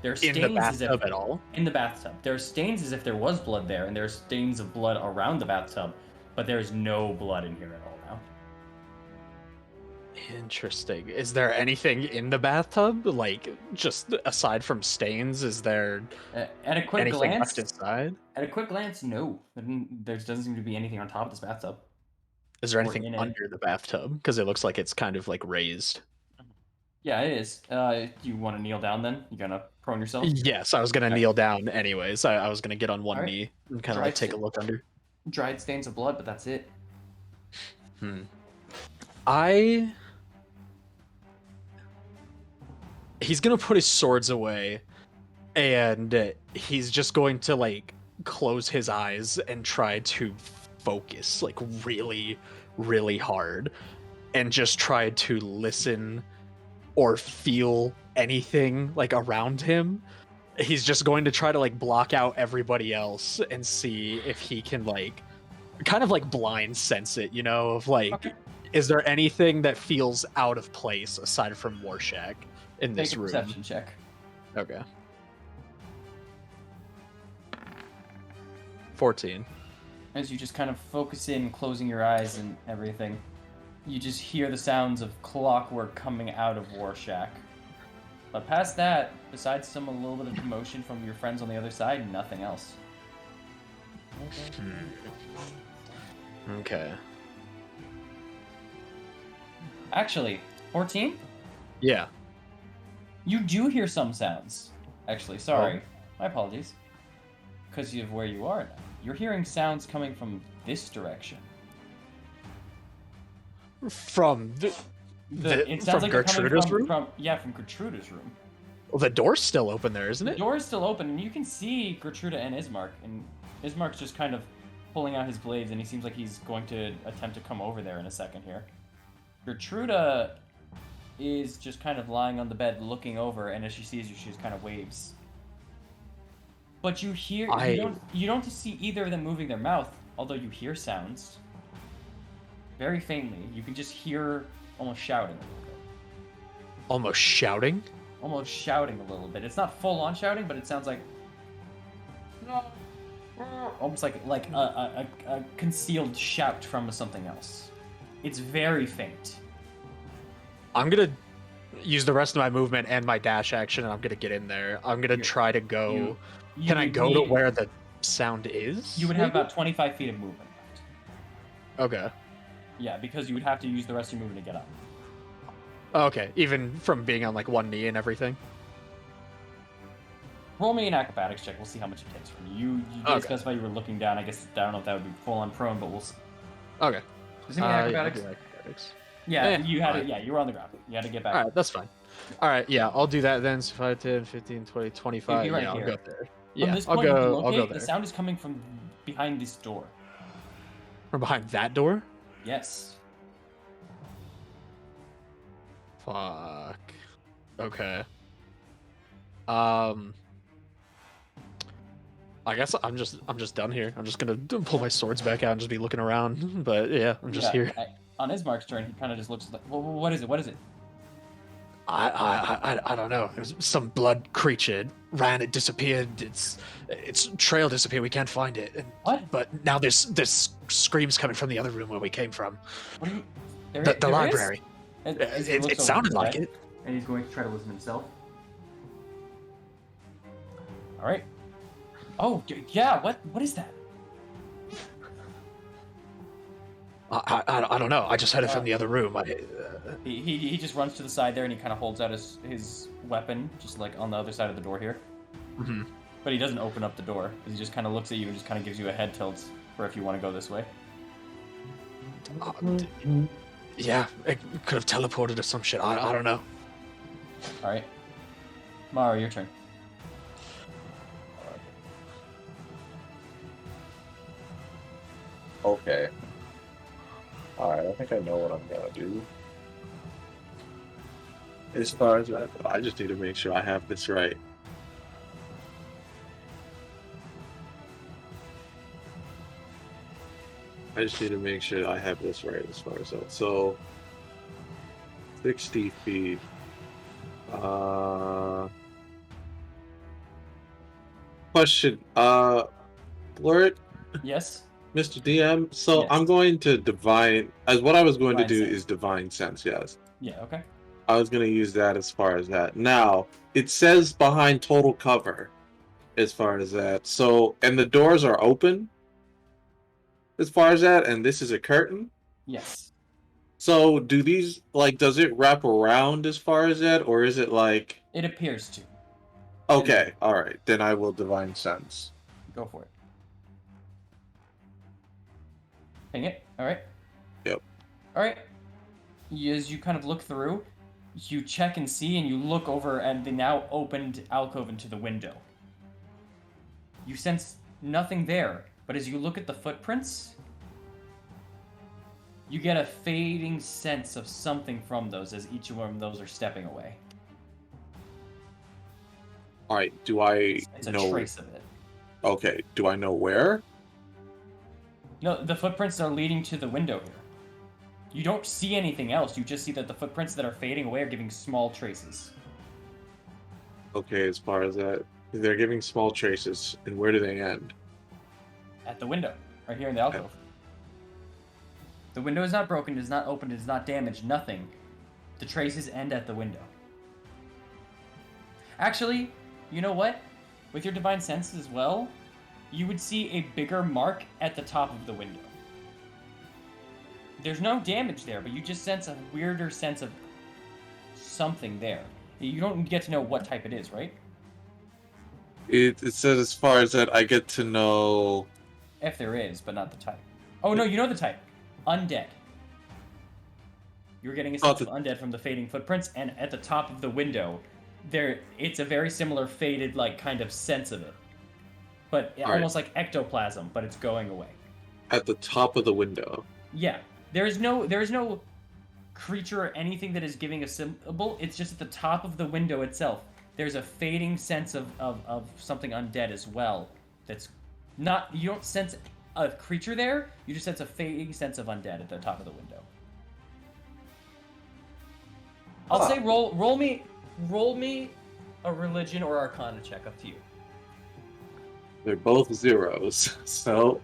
There's In stains the bathtub as if, at all? In the bathtub. There's stains as if there was blood there, and there's stains of blood around the bathtub, but there's no blood in here at all now. Interesting. Is there anything in the bathtub? Like, just aside from stains, is there At a quick anything glance, left inside? At a quick glance, no. There doesn't seem to be anything on top of this bathtub. Is there Or anything in it. under the bathtub? Because it looks like it's kind of like raised. Yeah, it is. You want to kneel down then? You gonna prone yourself? Yes, I was gonna Okay. kneel down anyways. I was gonna get on one All right. knee and kind of Try like take to- a look under. Dried stains of blood, but that's it. He's gonna put his swords away, and he's just going to like close his eyes and try to focus like really, really hard, and just try to listen or feel anything like around him. He's just going to try to like block out everybody else and see if he can like kind of like blind sense it, you know, of like, Okay. is there anything that feels out of place aside from Warshak in this Take a room? perception check. Okay. 14. As you just kind of focus in, closing your eyes and everything, you just hear the sounds of clockwork coming out of Warshak. But past that, besides a little bit of commotion from your friends on the other side, nothing else. Okay. Actually, 14? Yeah. You do hear some sounds. Actually, sorry. My apologies. Because of where you are now. You're hearing sounds coming from this direction. From It sounds from like they're coming Gertruda's room? from Gertruda's room. Well, the door's still open there, isn't The it? door is still open, and you can see Gertruda and Ismark. And Ismark's just kind of pulling out his blades, and he seems like he's going to attempt to come over there in a second here. Gertruda is just kind of lying on the bed looking over, and as she sees you, she just kind of waves. But you hear you don't see either of them moving their mouth, although you hear sounds. Very faintly. You can just hear almost shouting a little bit. Almost shouting? Almost shouting a little bit. It's not full on shouting, but it sounds like almost like a concealed shout from something else. It's very faint. I'm gonna use the rest of my movement and my dash action, and I'm gonna get in there. I'm gonna try to go. Can I go to where the sound is? You would have about 25 feet of movement left. Okay. Yeah, because you would have to use the rest of your movement to get up. Okay, even from being on like one knee and everything. Roll me an acrobatics check. We'll see how much it takes from you. You did specify you were looking down. I guess I don't know if that would be full on prone, but we'll see. Okay. Is it acrobatics? Yeah, acrobatics. Yeah, you had it. Yeah, you were on the ground. You had to get back. All right, that's fine. All right, yeah, I'll do that then. So 5, 10, 15, 20, 25. You'll be right yeah, here. I'll go there. From Yeah, this I'll point, go there. The sound is coming from behind this door. From behind that door? Yes. Fuck. Okay. I guess I'm just done here. I'm just gonna pull my swords back out and just be looking around. But yeah, I'm just here. On Ismark's turn, he kind of just looks like, well, what is it? What is it? I don't know. It was some blood creature. It ran. It disappeared. Its trail disappeared. We can't find it. And, What? But now there's screams coming from the other room where we came from. What are you? The library. As he looks It over sounded his like bed, it. And he's going to try to listen himself. All right. Oh, yeah. What is that? I don't know. I just heard it from the other room. He just runs to the side there and he kind of holds out his weapon, just like on the other side of the door here. Mm-hmm. But he doesn't open up the door. He just kind of looks at you and just kind of gives you a head tilt for if you want to go this way. Yeah, it could have teleported or some shit. I don't know. All right. Mara, your turn. Okay. Alright, I think I know what I'm gonna do. As far as I just need to make sure I have this right. I just need to make sure I have this right as far as that. So 60 feet. Question. Blurt, Yes. Mr. DM. So Yes. I'm going to divine. As what I was going to Divine do sense. is divine sense. Yes. Yeah. Okay. I was going to use that as far as that. Now it says behind total cover, as far as that. So and the doors are open. As far as that, and this is a curtain. Yes. So do these does it wrap around as far as that, or is it like? It appears to. Okay, all right. Then I will divine sense. Go for it. Ping it. All right. Yep. All right. As you kind of look through, you check and see, and you look over at the now opened alcove into the window. You sense nothing there, but as you look at the footprints, you get a fading sense of something from those as each one of those are stepping away. All right. Do I It's a know? trace of it. Okay. Do I know where? No, the footprints are leading to the window here. You don't see anything else. You just see that the footprints that are fading away are giving small traces. Okay, as far as that, they're giving small traces, and where do they end? At the window, right here in the alcove. The window is not broken, it is not opened, it is not damaged, nothing. The traces end at the window. Actually, you know what? With your divine sense as well, you would see a bigger mark at the top of the window. There's no damage there, but you just sense a weirder sense of something there. You don't get to know what type it is, right? It says as far as that, I get to know. If there is, but not the type. Oh no, you know the type. Undead. You're getting a sense of undead from the fading footprints, and at the top of the window, it's a very similar faded like kind of sense of it. But almost like ectoplasm, but it's going away. At the top of the window. Yeah. There is no creature or anything that is giving a symbol. It's just at the top of the window itself. There's a fading sense of something undead as well. That's not, you don't sense a creature there, you just sense a fading sense of undead at the top of the window. I'll say roll me a religion or arcana check, up to you. They're both zeros. So,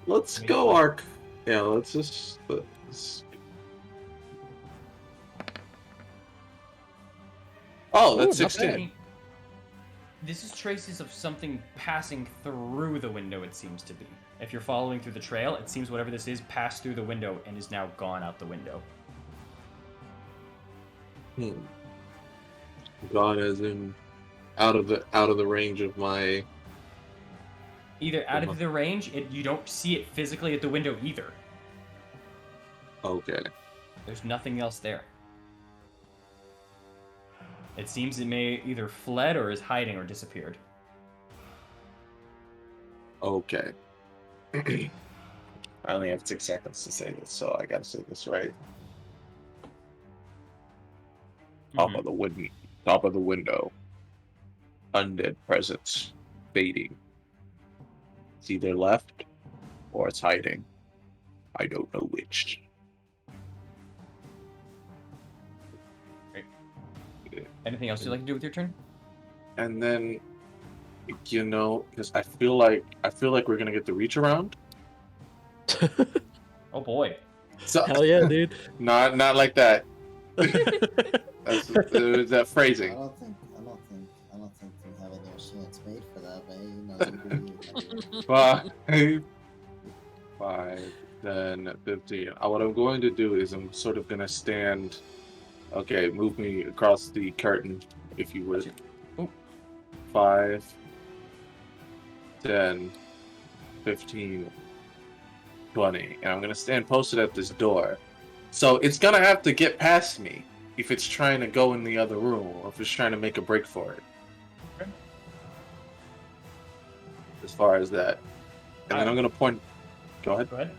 let's go yeah, let's Oh, that's 16. This is traces of something passing through the window, it seems to be. If you're following through the trail, it seems whatever this is passed through the window and is now gone out the window. Gone as in out of the range of my. Either out of the range, you don't see it physically at the window either. Okay. There's nothing else there. It seems it may either fled or is hiding or disappeared. Okay. I only have 6 seconds to say this, so I gotta say this right. Top of the window. Undead presence fading. It's either left or it's hiding. I don't know which. Great. Anything else you'd like to do with your turn? And then, because I feel like we're gonna get the reach around. Oh boy. So, hell yeah, dude. Not like that. That's that phrasing. I don't think we have any machines made for that, but 5, then 15. What I'm going to do is I'm sort of gonna stand. Okay, move me across the curtain, if you would. 5, 10, 15, 20, and I'm gonna stand posted at this door. So it's gonna have to get past me if it's trying to go in the other room, or if it's trying to make a break for it. Okay. As far as that. And then I'm gonna point. Go ahead. Go ahead.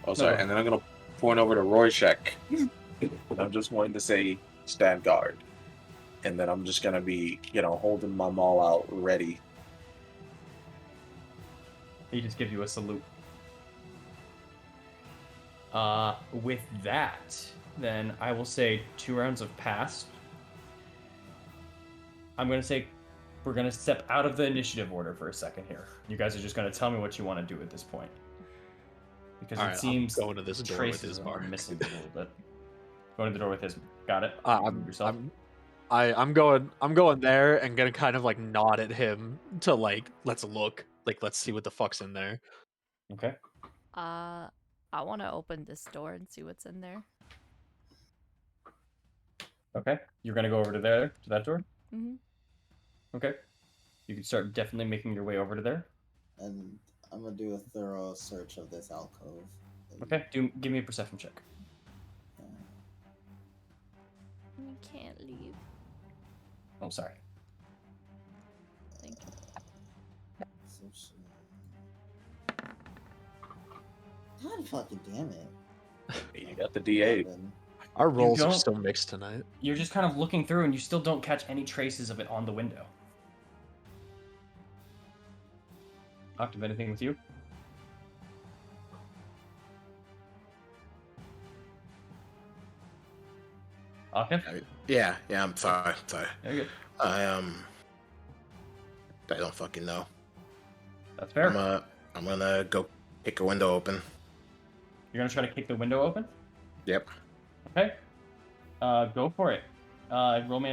Oh, sorry. No. And then I'm gonna point over to Rorschach. I'm just wanting to say stand guard. And then I'm just gonna be, holding my maul out ready. He just gives you a salute. With that, then I will say 2 rounds have passed. I'm gonna say we're gonna step out of the initiative order for a second here. You guys are just gonna tell me what you want to do at this point. Because All it right, seems I'm going to this door with traces his are bar. missing a little bit. Going to the door with his. Got it. Yourself. I'm going there and gonna kind of like nod at him to let's look, let's see what the fuck's in there. Okay. I want to open this door and see what's in there. Okay. You're gonna go over to that door. Mm-hmm. Okay. You can start definitely making your way over to there. and I'm gonna do a thorough search of this alcove. Okay. Give me a perception check. We can't leave. Oh, sorry. Thank you. God fucking damn it. You got the D8. Our rolls are don't- still mixed tonight. You're just kind of looking through, and you still don't catch any traces of it on the window. Octave, anything with you? Octave? Yeah, I'm sorry. Very good. I don't fucking know. That's fair. I'm gonna go kick a window open. You're gonna try to kick the window open? Yep. Okay. Go for it. Roll me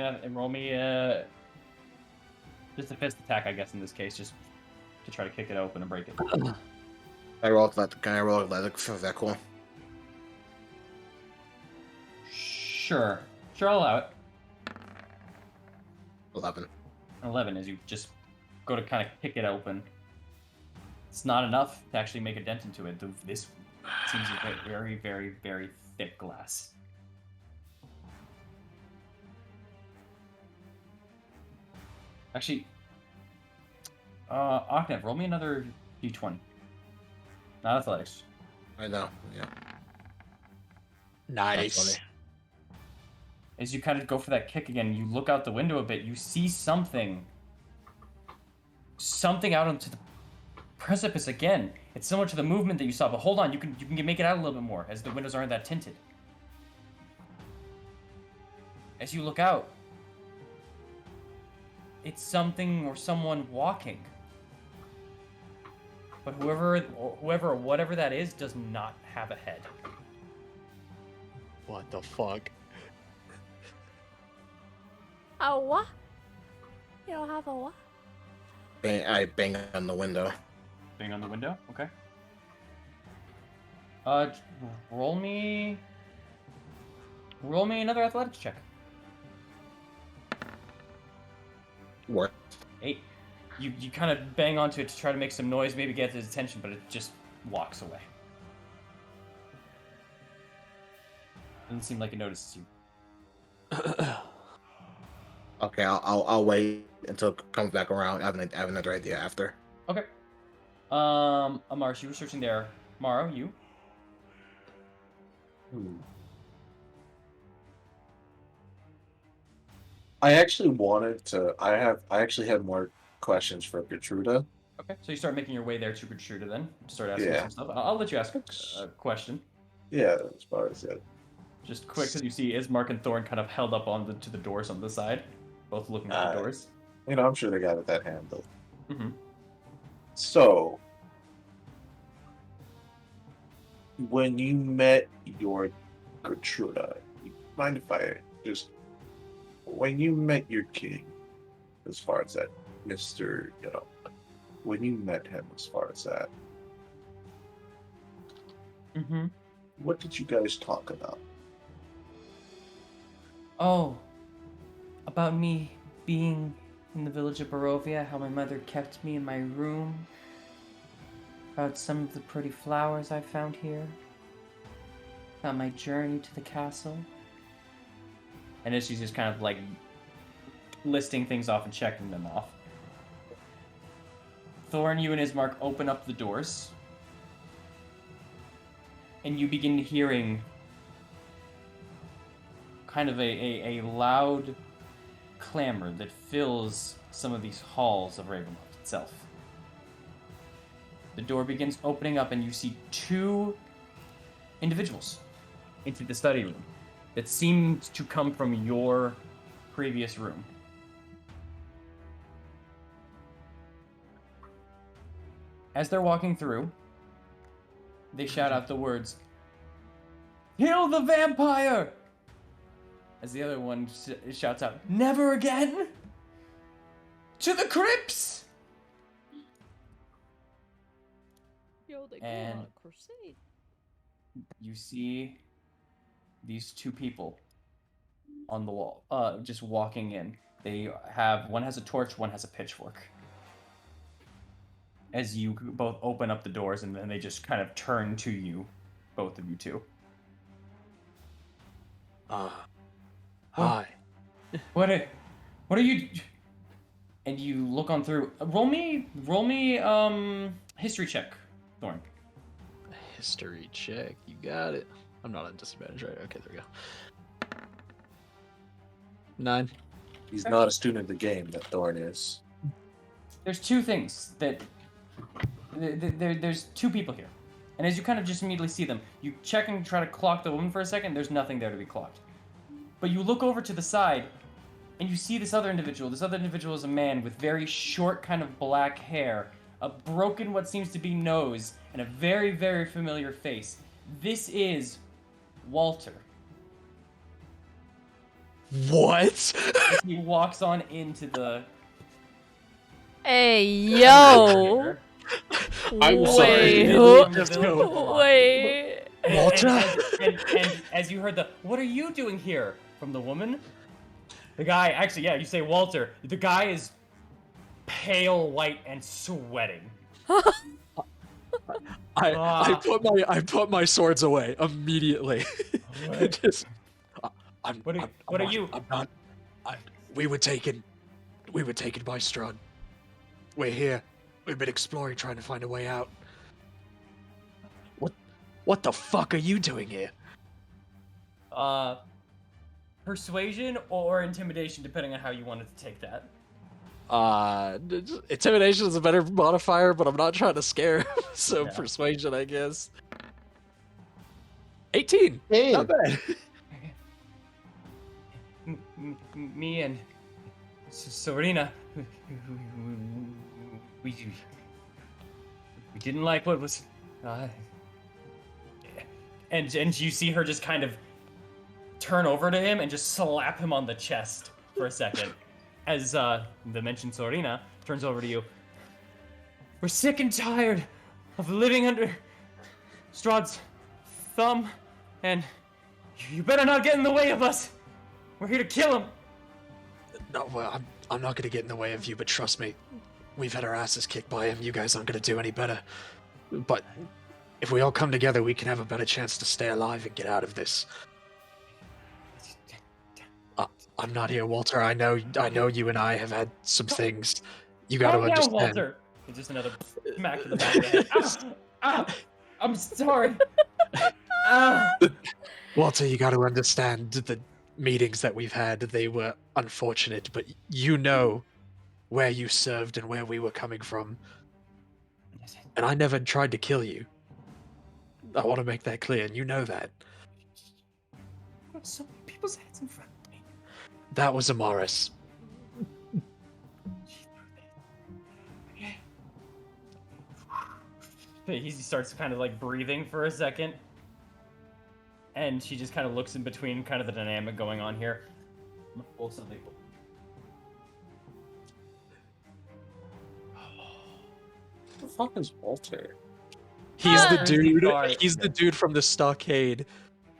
just a fist attack, I guess, in this case, just to try to kick it open and break it. Can I roll athletics? Is that cool? Sure, I'll allow it. 11. 11 as you just go to kind of kick it open. It's not enough to actually make a dent into it. This seems very, very, very thick glass. Actually, Octave, roll me another d20. Not athletics. I know. Yeah. Nice. As you kind of go for that kick again, you look out the window a bit. You see something out onto the precipice again. It's similar to the movement that you saw, but hold on, you can make it out a little bit more as the windows aren't that tinted. As you look out, it's something or someone walking. But whoever or whatever that is does not have a head. What the fuck? A what? You don't have a what? I bang on the window. Bang on the window? Okay. Roll me another athletics check. Work. 8. You kind of bang onto it to try to make some noise, maybe get his attention, but it just walks away. Doesn't seem like it notices you. Okay, I'll wait until it comes back around. I have another idea after. Okay. Amars, you were searching there. Maro, you? I actually wanted to. I actually had more questions for Gertruda. Okay, so you start making your way there to Gertruda then. Start asking Yeah. some stuff. I'll let you ask a question. Yeah, as far as that. Just quick, because you see Ismark and Thorn kind of held up to the doors on the side, both looking at the doors. You know, I'm sure they got it that handled. Mm-hmm. So, when you met your Gertruda, mind if I just, when you met your king, as far as that, Mr., when you met him, as far as that, Mm-hmm. what did you guys talk about? Oh, about me being in the village of Barovia, how my mother kept me in my room, about some of the pretty flowers I found here, about my journey to the castle. And as she's just kind of like listing things off and checking them off, Thorn, you and Ismark open up the doors, and you begin hearing kind of a loud clamor that fills some of these halls of Ravenloft itself. The door begins opening up, and you see 2 individuals into the study room that seemed to come from your previous room. As they're walking through, they shout out the words, "Kill the vampire!" As the other one shouts out, "Never again! To the crypts!" Yo, they go And- on a crusade. You see these 2 people on the wall, just walking in. One has a torch, one has a pitchfork. As you both open up the doors, and then they just kind of turn to you, both of you 2. Hi. What are you? And you look on through. Roll me, history check, Thorn. History check. You got it. I'm not on disadvantage, right? Okay, there we go. 9. He's not a student of the game that Thorn is. There's 2 things that. There's 2 people here, and as you kind of just immediately see them, you check and try to clock the woman for a second. There's nothing there to be clocked. But you look over to the side, and you see this other individual. This other individual is a man with very short, kind of black hair, a broken, what seems to be nose, and a very, very familiar face. This is Walter. What? As he walks on into the Hey, yo! I'm Wait, sorry. who- from the Just village go. of Velaki. Wait. Walter? And as you heard the, what are you doing here? From the woman, the guy, actually, yeah, you say Walter. The guy is pale white and sweating. I put my swords away immediately. What? Just, What are you? I'm not. We were taken by Strahd. We're here. We've been exploring, trying to find a way out. What the fuck are you doing here? Persuasion or intimidation, depending on how you wanted to take that. Intimidation is a better modifier, but I'm not trying to scare him, so Yeah. persuasion, I guess. 18. Hey. Not bad. Me and Sorina, we didn't like what was, and you see her just kind of turn over to him and just slap him on the chest for a second, as the mentioned Sorina turns over to you. We're sick and tired of living under Strahd's thumb, and you better not get in the way of us. We're here to kill him. No, well, I'm not gonna get in the way of you, but trust me, we've had our asses kicked by him. You guys aren't gonna do any better. But if we all come together, we can have a better chance to stay alive and get out of this. I'm not here, Walter. I know you and I have had some things. You gotta Calm down, understand. Walter. It's just another smack to the back of the head. I'm sorry. Walter, you gotta understand the meetings that we've had. They were unfortunate, but you know where you served and where we were coming from. And I never tried to kill you. I want to make that clear, and you know that. So many people's heads in front of me. That was Amaris. He starts kind of like breathing for a second. And she just kind of looks in between kind of the dynamic going on here. Also, they... What the fuck is Walter? He's the Ah. dude. Sorry. He's the dude from the stockade,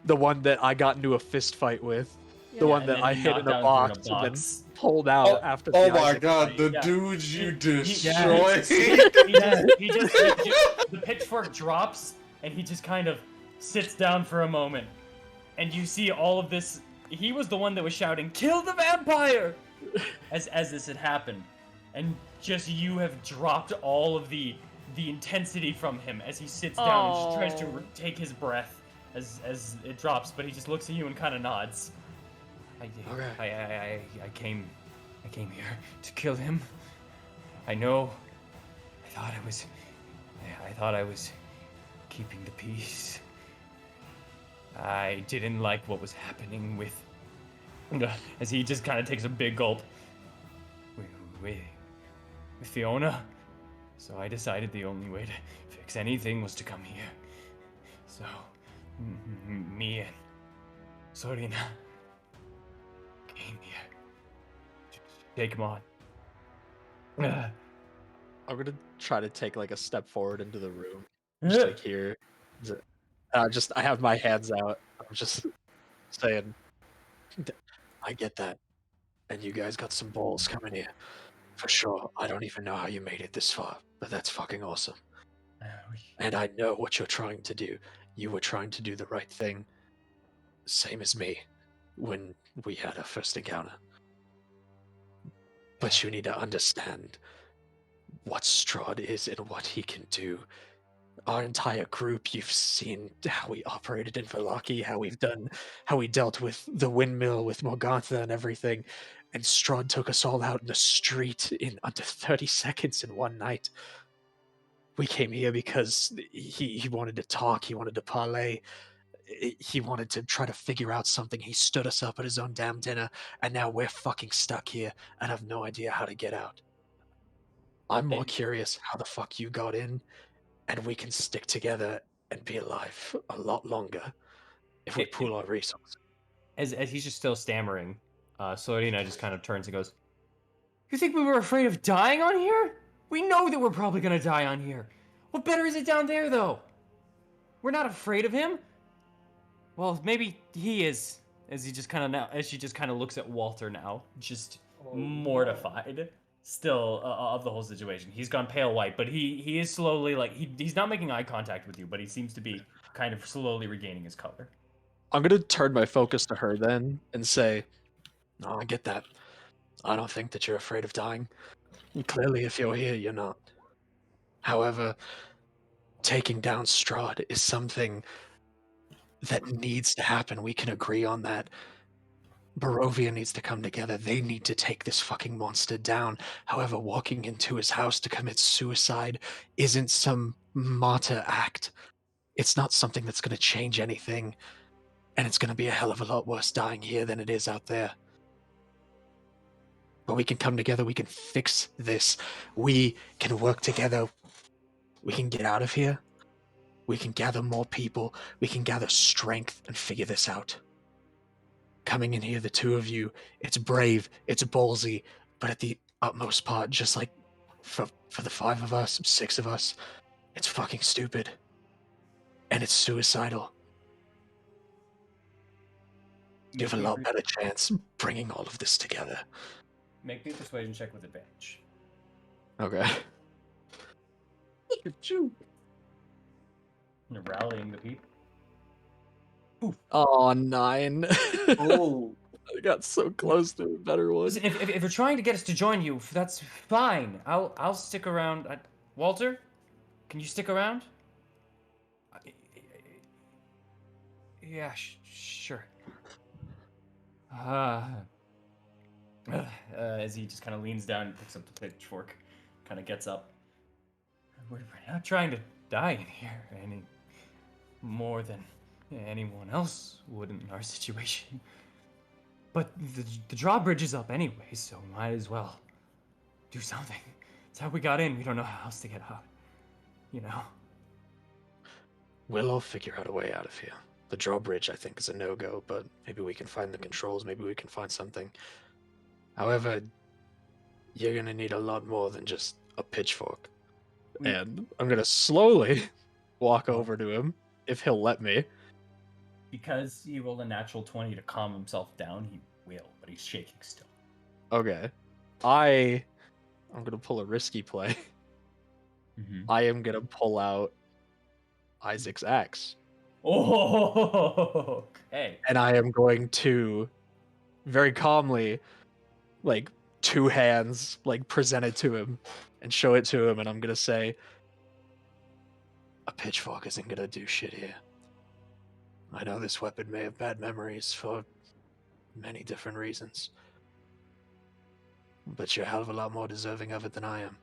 the one that I got into a fist fight with, the Yeah, one and that then I he hit knocked in a down box through and then box. pulled out after. Oh the my Isaac god, fight. the Yeah. dudes you He destroyed! The pitchfork drops, and he just kind of sits down for a moment. And you see all of this. He was the one that was shouting, "Kill the vampire!" as this had happened. And just you have dropped all of the intensity from him as he sits down and just tries to Oh. take his breath as it drops, but he just looks at you and kind of nods. Okay. I came here to kill him. I know. I thought I was keeping the peace. I didn't like what was happening with, as he just kind of takes a big gulp, with Fiona. So I decided the only way to fix anything was to come here. So me and Sorina came here to take him on. I'm gonna try to take like a step forward into the room, just like here. I have my hands out. I'm just saying, I get that, and you guys got some balls coming here, for sure. I don't even know how you made it this far, but that's fucking awesome. And I know what you're trying to do. You were trying to do the right thing, same as me, when we had our first encounter. But you need to understand what Strahd is and what he can do. Our entire group, you've seen how we operated in Velaki, how we dealt with the windmill, with Morgantha and everything. And Strahd took us all out in the street in under 30 seconds in one night. We came here because he wanted to talk, he wanted to parlay. he wanted to try to figure out something. He stood us up at his own damn dinner, and now we're fucking stuck here and have no idea how to get out. I'm more curious how the fuck you got in, and we can stick together and be alive a lot longer if we pool our resources. As he's just still stammering, Sorina just kind of turns and goes, "You think we were afraid of dying on here? We know that we're probably gonna die on here. What better is it down there, though? We're not afraid of him. Well, maybe he is." As she just kind of looks at Walter now, just mortified, still of the whole situation. He's gone pale white, but he is slowly like he's not making eye contact with you, but he seems to be kind of slowly regaining his color. I'm gonna turn my focus to her then and say, "No, I get that. I don't think that you're afraid of dying. Clearly, if you're here, you're not. However, taking down Strahd is something that needs to happen. We can agree on that. Barovia needs to come together. They need to take this fucking monster down. However, walking into his house to commit suicide isn't some martyr act. It's not something that's going to change anything, and it's going to be a hell of a lot worse dying here than it is out there. But we can come together. We can fix this. We can work together. We can get out of here. We can gather more people. We can gather strength and figure this out. Coming in here, the two of you, it's brave, it's ballsy, but at the utmost part, just like for the 5 of us, 6 of us, it's fucking stupid. And it's suicidal. You have a lot better chance bringing all of this together. Make me a persuasion check with advantage. Okay. Look at you. You're rallying the people. Oh, 9. Oh. I got so close to a better one. Listen, if you're trying to get us to join you, that's fine. I'll stick around. Walter, can you stick around? Yeah, sure. As he just kind of leans down and picks up the pitchfork, kind of gets up. We're not trying to die in here any more than anyone else would in our situation. But the drawbridge is up anyway, so might as well do something. It's how we got in. We don't know how else to get out. You know? We'll all figure out a way out of here. The drawbridge, I think, is a no-go, but maybe we can find the controls. Maybe we can find something. However, you're going to need a lot more than just a pitchfork. And I'm going to slowly walk over to him, if he'll let me. Because he rolled a natural 20 to calm himself down, he will, but he's shaking still. Okay. I'm going to pull a risky play. Mm-hmm. I am going to pull out Isaac's axe. Oh, okay. And I am going to very calmly, like, 2 hands, like, present it to him and show it to him, and I'm going to say, a pitchfork isn't going to do shit here. I know this weapon may have bad memories for many different reasons, but you're a hell of a lot more deserving of it than I am.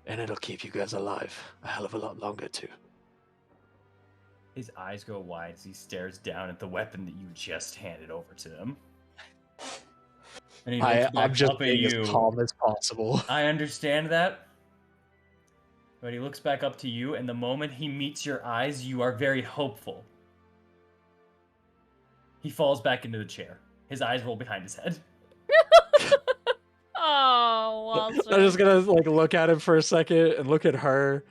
And it'll keep you guys alive a hell of a lot longer, too. His eyes go wide as he stares down at the weapon that you just handed over to him. And he looks back I'm just up at being you. as calm as possible. I understand that. But he looks back up to you, and the moment he meets your eyes, you are very hopeful. He falls back into the chair. His eyes roll behind his head. Oh, Walter. I'm just gonna like look at him for a second and look at her,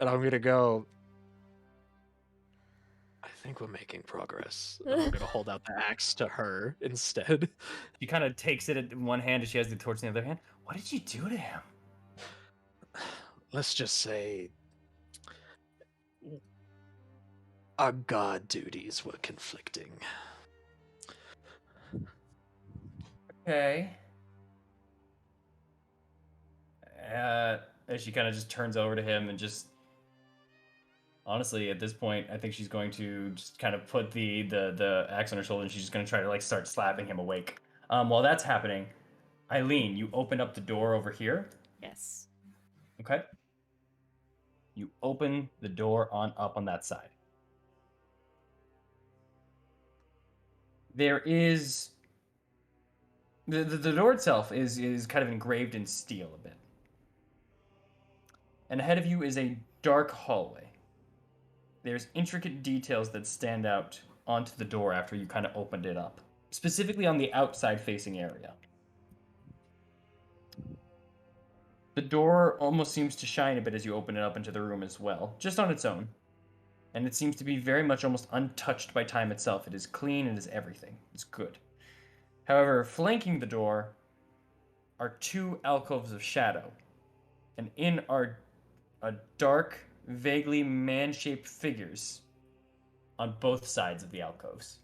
and I'm gonna go, I think we're making progress. And I'm gonna hold out the axe to her instead. She kind of takes it in one hand, and she has the torch in the other hand. What did you do to him? Let's just say our god duties were conflicting. Okay. As she kind of just turns over to him and just... Honestly, at this point, I think she's going to just kind of put the axe on her shoulder, and she's just going to try to like start slapping him awake. While that's happening, Eileen, you open up the door over here. Yes. Okay. You open the door up on that side. there is the door itself is kind of engraved in steel a bit. And ahead of you is a dark hallway. There's intricate details that stand out onto the door after you kind of opened it up, specifically on the outside facing area. The door almost seems to shine a bit as you open it up into the room as well, just on its own. And it seems to be very much almost untouched by time itself. It is clean, it is everything. It's good. However, flanking the door are two alcoves of shadow, and in are a dark, vaguely man-shaped figures on both sides of the alcoves.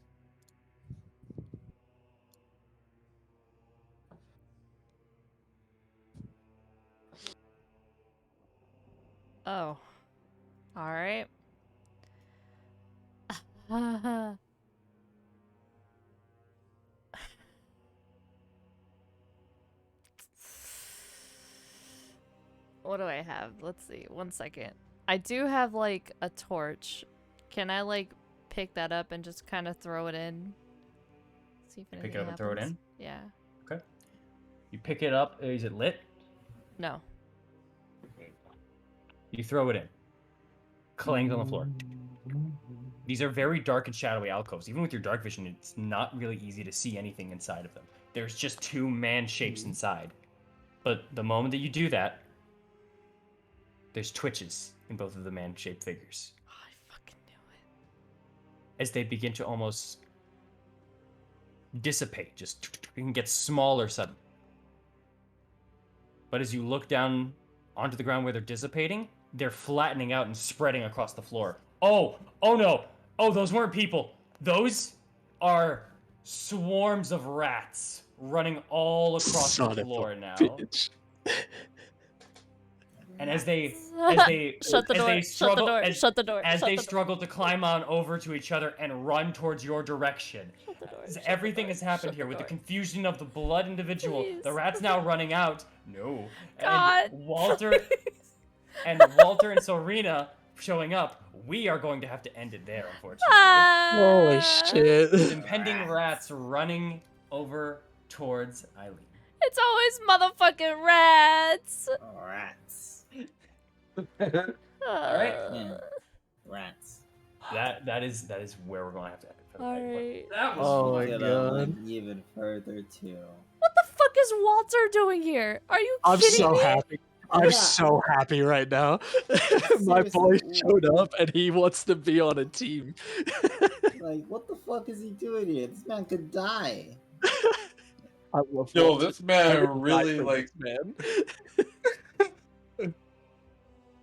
Oh. Alright. What do I have? Let's see. 1 second. I do have, like, a torch. Can I, like, pick that up and just kind of throw it in? See if anything Pick it up and throw it happens? in? Yeah. Okay. You pick it up. Is it lit? No. You throw it in. Clangs on the floor. These are very dark and shadowy alcoves. Even with your dark vision, it's not really easy to see anything inside of them. There's just two man shapes inside. But the moment that you do that, there's twitches in both of the man-shaped figures. Oh, I fucking knew it. As they begin to almost dissipate, just and get smaller suddenly. But as you look down onto the ground where they're dissipating, they're flattening out and spreading across the floor. Oh no. Oh, those weren't people. Those are swarms of rats running all across the floor now. Bitch. And as they Shut the door. Shut the door. Shut the door. as Shut they the struggle to climb on over to each other and run towards your direction. Shut the door. As Shut the everything door. has happened Shut here the with the door. confusion of the blood individual, Please. the rat's now running out. No. God. And Walter and Serena showing up. We are going to have to end it there, unfortunately. Holy shit. With impending rats running over towards Eileen. It's always motherfucking rats. Rats. Alright. Yeah. Rats. That is where we're going to have to end it for the night. Alright. But that was Oh my Could have god. went even further too. What the fuck is Walter doing here? Are you I'm kidding so me? happy. I'm Yeah. so happy right now. My boy Seriously. showed up and he wants to be on a team. Like, what the fuck is he doing here? This man could die. I love Yo, Walter. this I man would die really for like. this man.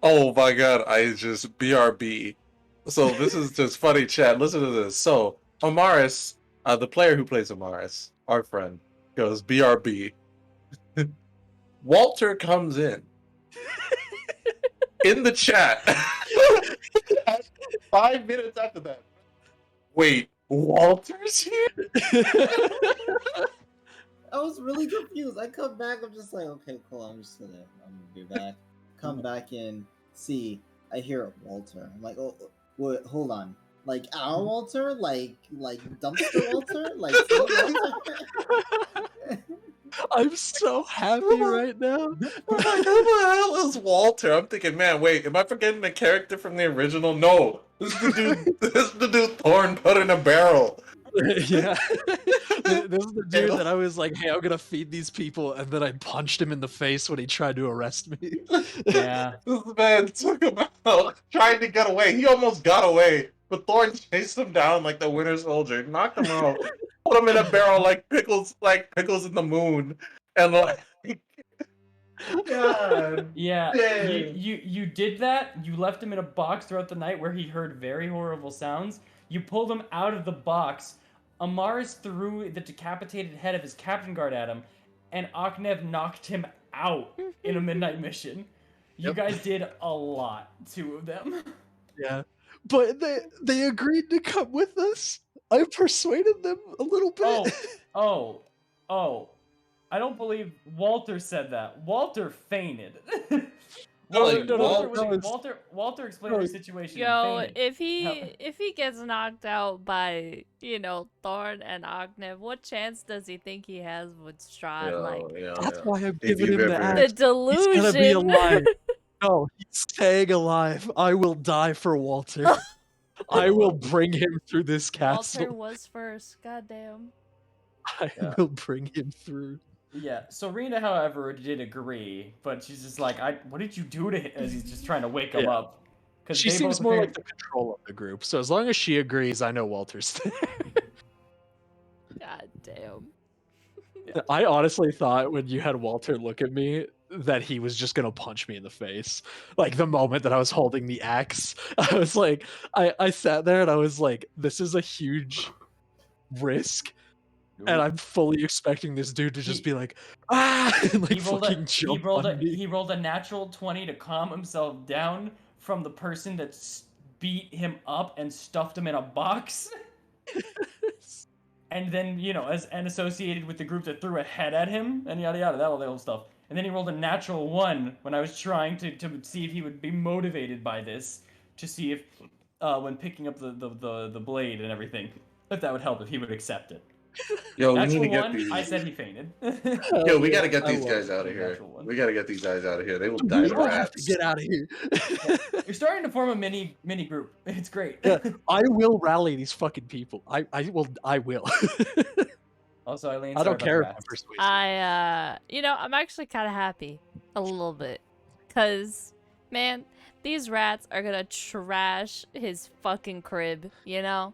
Oh my god, I just BRB. So this is just funny chat. Listen to this. So Amaris, the player who plays Amaris, our friend, goes BRB. Walter comes in the chat. 5 minutes after that. Wait, Walter's here? I was really confused. I come back, I'm just like, okay, cool, I'm gonna be back. Come back in, see, I hear Walter. I'm like, oh, wait, hold on. Like our Walter? Like dumpster Walter? Like Walter? I'm so happy right now. I'm like, who the hell is Walter? I'm thinking, man, wait, am I forgetting the character from the original? No, this is the dude. This is the dude Thorn put in a barrel. Yeah. This is the dude that I was like, hey, I'm gonna feed these people, and then I punched him in the face when he tried to arrest me. Yeah. This man took him out, trying to get away. He almost got away, but Thorn chased him down like the Winter Soldier, knocked him out, put him in a barrel like pickles in the moon, and like, God, Yeah, dang. you did that. You left him in a box throughout the night where he heard very horrible sounds. You pulled him out of the box. Amaris threw the decapitated head of his captain guard at him, and Aknev knocked him out in a midnight mission. You Yep. guys did a lot, two of them. Yeah. But they agreed to come with us. I persuaded them a little bit. Oh. I don't believe Walter said that. Walter fainted. Walter explained the situation. Yo, and fainted. if he gets knocked out by, you know, Thorn and Ognev, what chance does he think he has with Strahd? Like, That's why I'm If giving you've him the ever- axe. the delusion. He's gonna be alive. No, he's staying alive. I will die for Walter. I will bring him through this Walter castle. was first. Goddamn. I will bring him through. Yeah, Serena, however, did agree, but she's just like, what did you do to him? As he's just trying to wake him Yeah. up. Because She seems more like the control of the group, so as long as she agrees, I know Walter's there. God damn. I honestly thought when you had Walter look at me that he was just gonna punch me in the face. Like the moment that I was holding the axe, I was like, I sat there and I was like, this is a huge risk. And I'm fully expecting this dude to just be like, ah, and like fucking jump on me. He rolled a natural 20 to calm himself down from the person that beat him up and stuffed him in a box. And then, you know, and associated with the group that threw a head at him, and yada yada, all the old stuff. And then he rolled a natural 1 when I was trying to see if he would be motivated by this, to see if, when picking up the blade and everything, if that would help, if he would accept it. Yo, we Natural need to get 1, these. I said he fainted. Yo, we gotta get I these love guys out of here. natural one. We gotta get these guys out of here. They will We die to don't have to rats. get out of here. You're starting to form a mini group. It's great. Yeah, I will rally these fucking people. I will. Also, Eileen, I don't sorry care about if the I'm rats. persuasive. You know, I'm actually kind of happy. A little bit. Because, man, these rats are gonna trash his fucking crib, you know?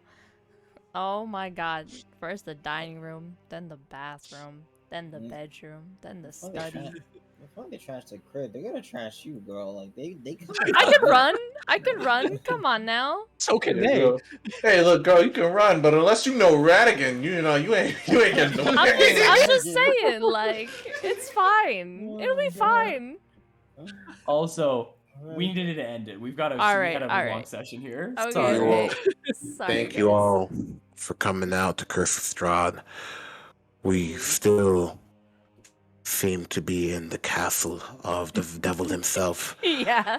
Oh my god. First the dining room, then the bathroom, then the bedroom, then the study. Before they trash the crib, they're gonna trash you, girl. Like they I could run. I could run. Come on now. So can Hey, they. girl. Hey, look, girl, you can run, but unless you know Radigan, you ain't getting no I'm just saying, like, it's fine. It'll be fine. Also, we needed to end it. We've got a long session here. Okay. Sorry. You all, Sorry, thank you guys. all for coming out to Curse of Strahd. We still seem to be in the castle of the devil himself. Yeah.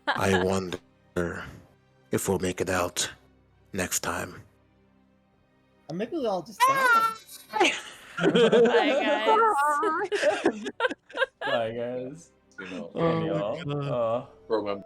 I wonder if we'll make it out next time. Or maybe we all just die. Bye, guys. Bye, guys. You know, Oh my God. remember.